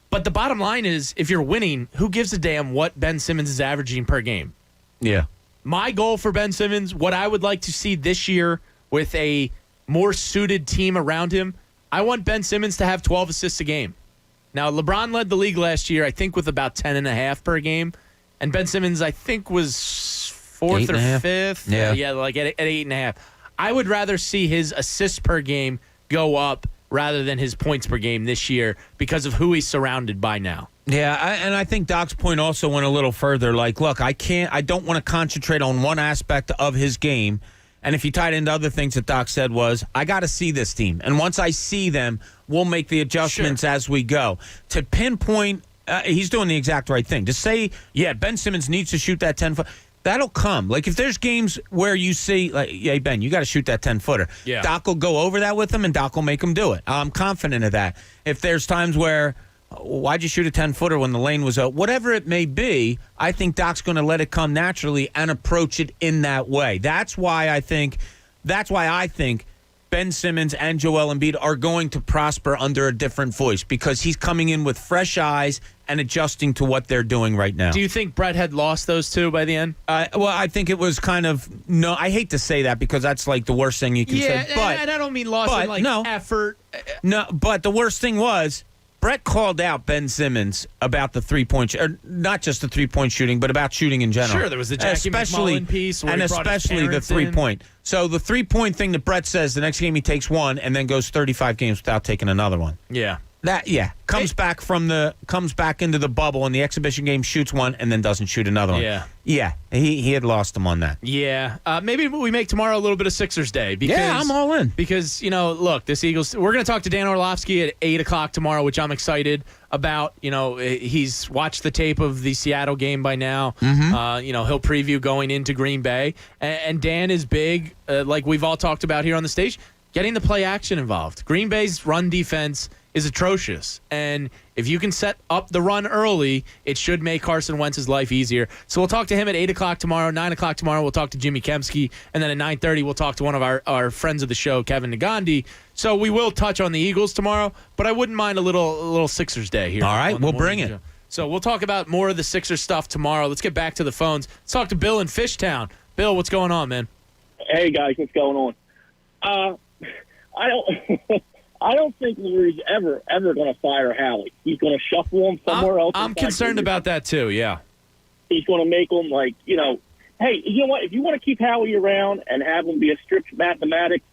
But the bottom line is, if you're winning, who gives a damn what Ben Simmons is averaging per game? Yeah. My goal for Ben Simmons, what I would like to see this year with a more suited team around him, I want Ben Simmons to have 12 assists a game. Now, LeBron led the league last year, I think, with about 10.5 per game. And Ben Simmons, I think, was fourth or fifth. Yeah. Like at 8.5. I would rather see his assists per game go up rather than his points per game this year because of who he's surrounded by now. Yeah, and I think Doc's point also went a little further. Like, look, I don't want to concentrate on one aspect of his game. And if you tied into other things that Doc said was, I got to see this team. And once I see them, we'll make the adjustments as we go. To pinpoint, he's doing the exact right thing. To say, yeah, Ben Simmons needs to shoot that 10-foot, that'll come. Like, if there's games where you see, like, yeah, Ben, you got to shoot that 10-footer. Yeah. Doc will go over that with him, and Doc will make him do it. I'm confident of that. If there's times where, why'd you shoot a 10-footer when the lane was out? Whatever it may be, I think Doc's going to let it come naturally and approach it in that way. That's why I think Ben Simmons and Joel Embiid are going to prosper under a different voice because he's coming in with fresh eyes and adjusting to what they're doing right now. Do you think Brett had lost those two by the end? Well, I think it was kind of, no, I hate to say that because that's like the worst thing you can say. But, and I don't mean lost in like effort. No, but the worst thing was, Brett called out Ben Simmons about the three-point, or not just the three-point shooting, but about shooting in general. Sure, there was the Jackie McMullen piece where and he brought his especially the parents in. three-point. So the three-point thing that Brett says, the next game he takes one and then goes 35 games without taking another one. Yeah. Comes back into the bubble in the exhibition game, shoots one, and then doesn't shoot another one. Yeah, he had lost him on that. Yeah, maybe we make tomorrow a little bit of Sixers Day. Because, yeah, I'm all in. Because, look, this Eagles, we're going to talk to Dan Orlovsky at 8 o'clock tomorrow, which I'm excited about. He's watched the tape of the Seattle game by now. Mm-hmm. He'll preview going into Green Bay. And Dan is big, like we've all talked about here on the stage, getting the play action involved. Green Bay's run defense is atrocious. And if you can set up the run early, it should make Carson Wentz's life easier. So we'll talk to him at 8 o'clock tomorrow. 9 o'clock tomorrow, we'll talk to Jimmy Kemsky. And then at 9:30, we'll talk to one of our friends of the show, Kevin Nagandi. So we will touch on the Eagles tomorrow, but I wouldn't mind a little Sixers Day here. All right, we'll bring it. So we'll talk about more of the Sixers stuff tomorrow. Let's get back to the phones. Let's talk to Bill in Fishtown. Bill, what's going on, man? Hey, guys, what's going on? I don't think Larry's ever going to fire Howie. He's going to shuffle him somewhere else. I'm concerned about that, too, yeah. He's going to make him, hey, you know what? If you want to keep Howie around and have him be a strict mathematics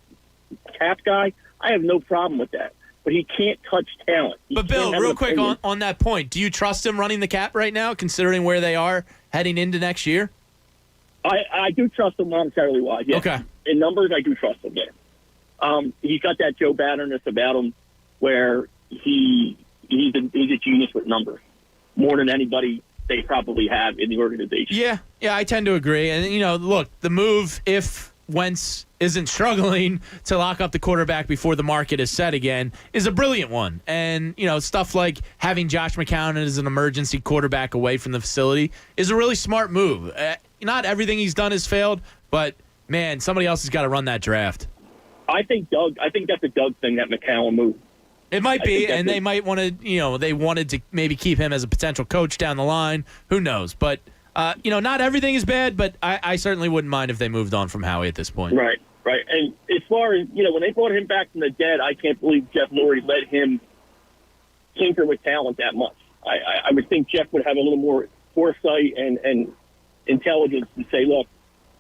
cap guy, I have no problem with that. But he can't touch talent. But, Bill, real quick on that point, do you trust him running the cap right now, considering where they are heading into next year? I do trust him monetarily wise, yeah. Okay. In numbers, I do trust him, yeah. He's got that Joe Batterness about him where he's a genius with numbers more than anybody they probably have in the organization. Yeah, I tend to agree. And, look, the move, if Wentz isn't struggling to lock up the quarterback before the market is set again, is a brilliant one. And, stuff like having Josh McCown as an emergency quarterback away from the facility is a really smart move. Not everything he's done has failed, but, man, somebody else has got to run that draft. I think that's a Doug thing, that McCown move. It might be, and they might want to, they wanted to maybe keep him as a potential coach down the line. Who knows? But, not everything is bad, but I certainly wouldn't mind if they moved on from Howie at this point. Right. And as far as, when they brought him back from the dead, I can't believe Jeff Lurie let him tinker with talent that much. I would think Jeff would have a little more foresight and intelligence to say, look,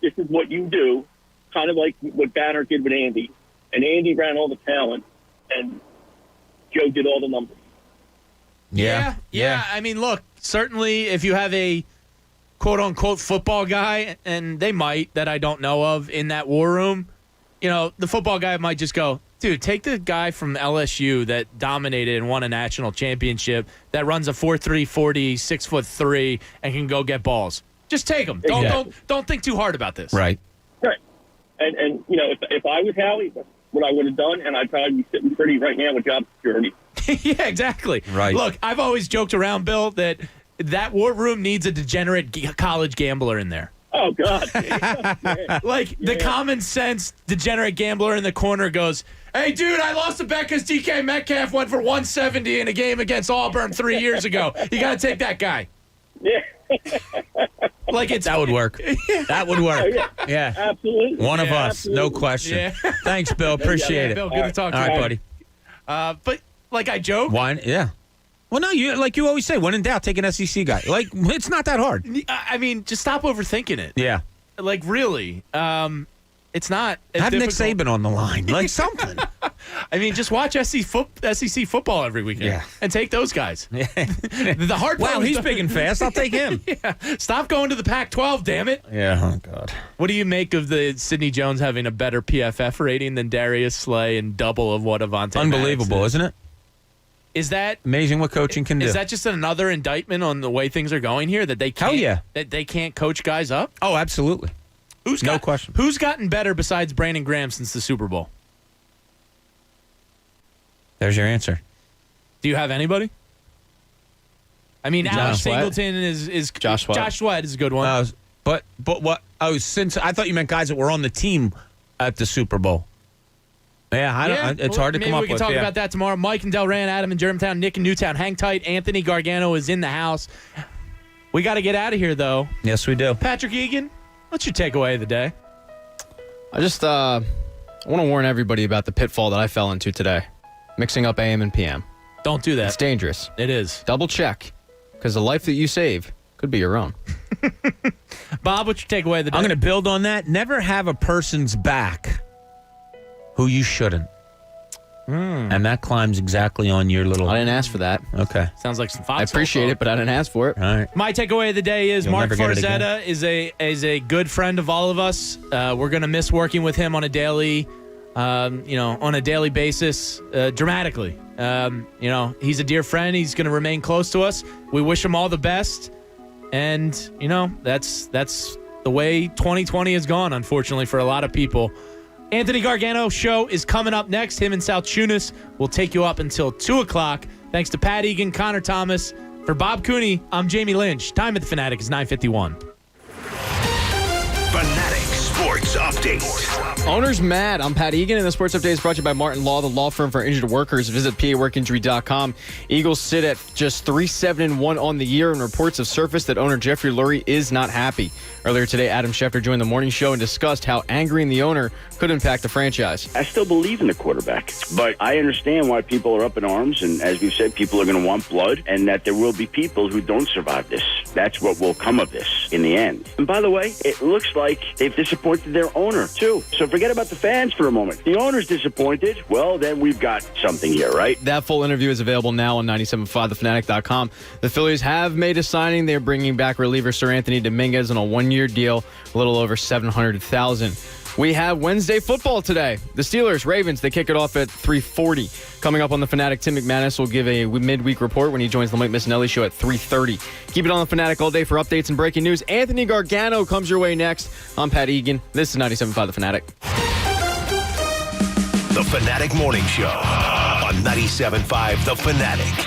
this is what you do. Kind of like what Banner did with Andy. And Andy ran all the talent, and Joe did all the numbers. Yeah. I mean, look, certainly if you have a quote-unquote football guy, and they might, that I don't know of, in that war room, the football guy might just go, dude, take the guy from LSU that dominated and won a national championship, that runs a 4.3 40, 6'3", and can go get balls. Just take him. Don't think too hard about this. Right. Right. And if I was Howie, that's what I would have done, and I'd probably be sitting pretty right now with job security. Yeah, exactly. Right. Look, I've always joked around, Bill, that war room needs a degenerate college gambler in there. Oh, God. The common sense degenerate gambler in the corner goes, hey, dude, I lost a bet because DK Metcalf went for 170 in a game against Auburn 3 years ago. You got to take that guy. Yeah. That would work. That would work. Yeah. Absolutely. One of us, absolutely. no question. Yeah. Thanks, Bill. Appreciate it. Bill, good to talk to you. All right, buddy. But I joke. Why? Yeah. Well, no, you always say, when in doubt, take an SEC guy. It's not that hard. I mean, just stop overthinking it. Yeah. Really. It's not. Have Nick Saban on the line. Something. I mean, just watch SEC football every weekend and take those guys. The hard part. Wow, he's big and fast. I'll take him. Stop going to the Pac-12, damn it. Yeah, oh, God. What do you make of the Sidney Jones having a better PFF rating than Darius Slay and double of what Avonte Unbelievable, Maddox isn't it? Is that amazing what coaching can do? Is that just another indictment on the way things are going here, that they can't, that they can't coach guys up? Oh, absolutely. No question. Who's gotten better besides Brandon Graham since the Super Bowl? There's your answer. Do you have anybody? I mean, Alex Sweat. Singleton is Josh Sweat. Josh Sweat is a good one. But what? Oh, since I thought you meant guys that were on the team at the Super Bowl. Yeah, I don't. It's hard to come up with. Maybe we can talk about that tomorrow. Mike and Delran, Adam in Germantown, Nick in Newtown. Hang tight. Anthony Gargano is in the house. We got to get out of here, though. Yes, we do. Patrick Egan, what's your takeaway of the day? I just want to warn everybody about the pitfall that I fell into today. Mixing up AM and PM. Don't do that. It's dangerous. It is. Double check, because the life that you save could be your own. Bob, what's your takeaway of the day? I'm going to build on that. Never have a person's back who you shouldn't. And that climbs exactly on your little... I didn't ask for that. Okay. Sounds like some Fox. I appreciate it, but I didn't ask for it. All right. My takeaway of the day is Mark Farzetta is a good friend of all of us. We're going to miss working with him on a daily, basis, dramatically. He's a dear friend. He's going to remain close to us. We wish him all the best. And, that's the way 2020 has gone, unfortunately, for a lot of people. Anthony Gargano show is coming up next. Him and Sal Chunas will take you up until 2 o'clock. Thanks to Pat Egan, Connor Thomas. For Bob Cooney, I'm Jamie Lynch. Time at the Fanatic is 9:51. Fanatic Sports Update. Owner's mad. I'm Pat Egan, and the Sports Update is brought to you by Martin Law, the law firm for injured workers. Visit PAWorkinjury.com. Eagles sit at just 3-7-1 on the year, and reports have surfaced that owner Jeffrey Lurie is not happy. Earlier today, Adam Schefter joined the morning show and discussed how angering the owner could impact the franchise. I still believe in the quarterback, but I understand why people are up in arms, and as we said, people are going to want blood, and that there will be people who don't survive this. That's what will come of this in the end. And by the way, it looks like they've disappointed their owner, too. So forget about the fans for a moment. The owner's disappointed. Well, then we've got something here, right? That full interview is available now on 975TheFanatic.com. The Phillies have made a signing. They're bringing back reliever Sir Anthony Dominguez on a one-year deal, a little over $700,000. We have Wednesday football today. The Steelers, Ravens, they kick it off at 3:40. Coming up on the Fanatic, Tim McManus will give a midweek report when he joins the Mike Missinelli show at 3:30. Keep it on the Fanatic all day for updates and breaking news. Anthony Gargano comes your way next. I'm Pat Egan. This is 97.5 The Fanatic. The Fanatic Morning Show on 97.5 The Fanatic.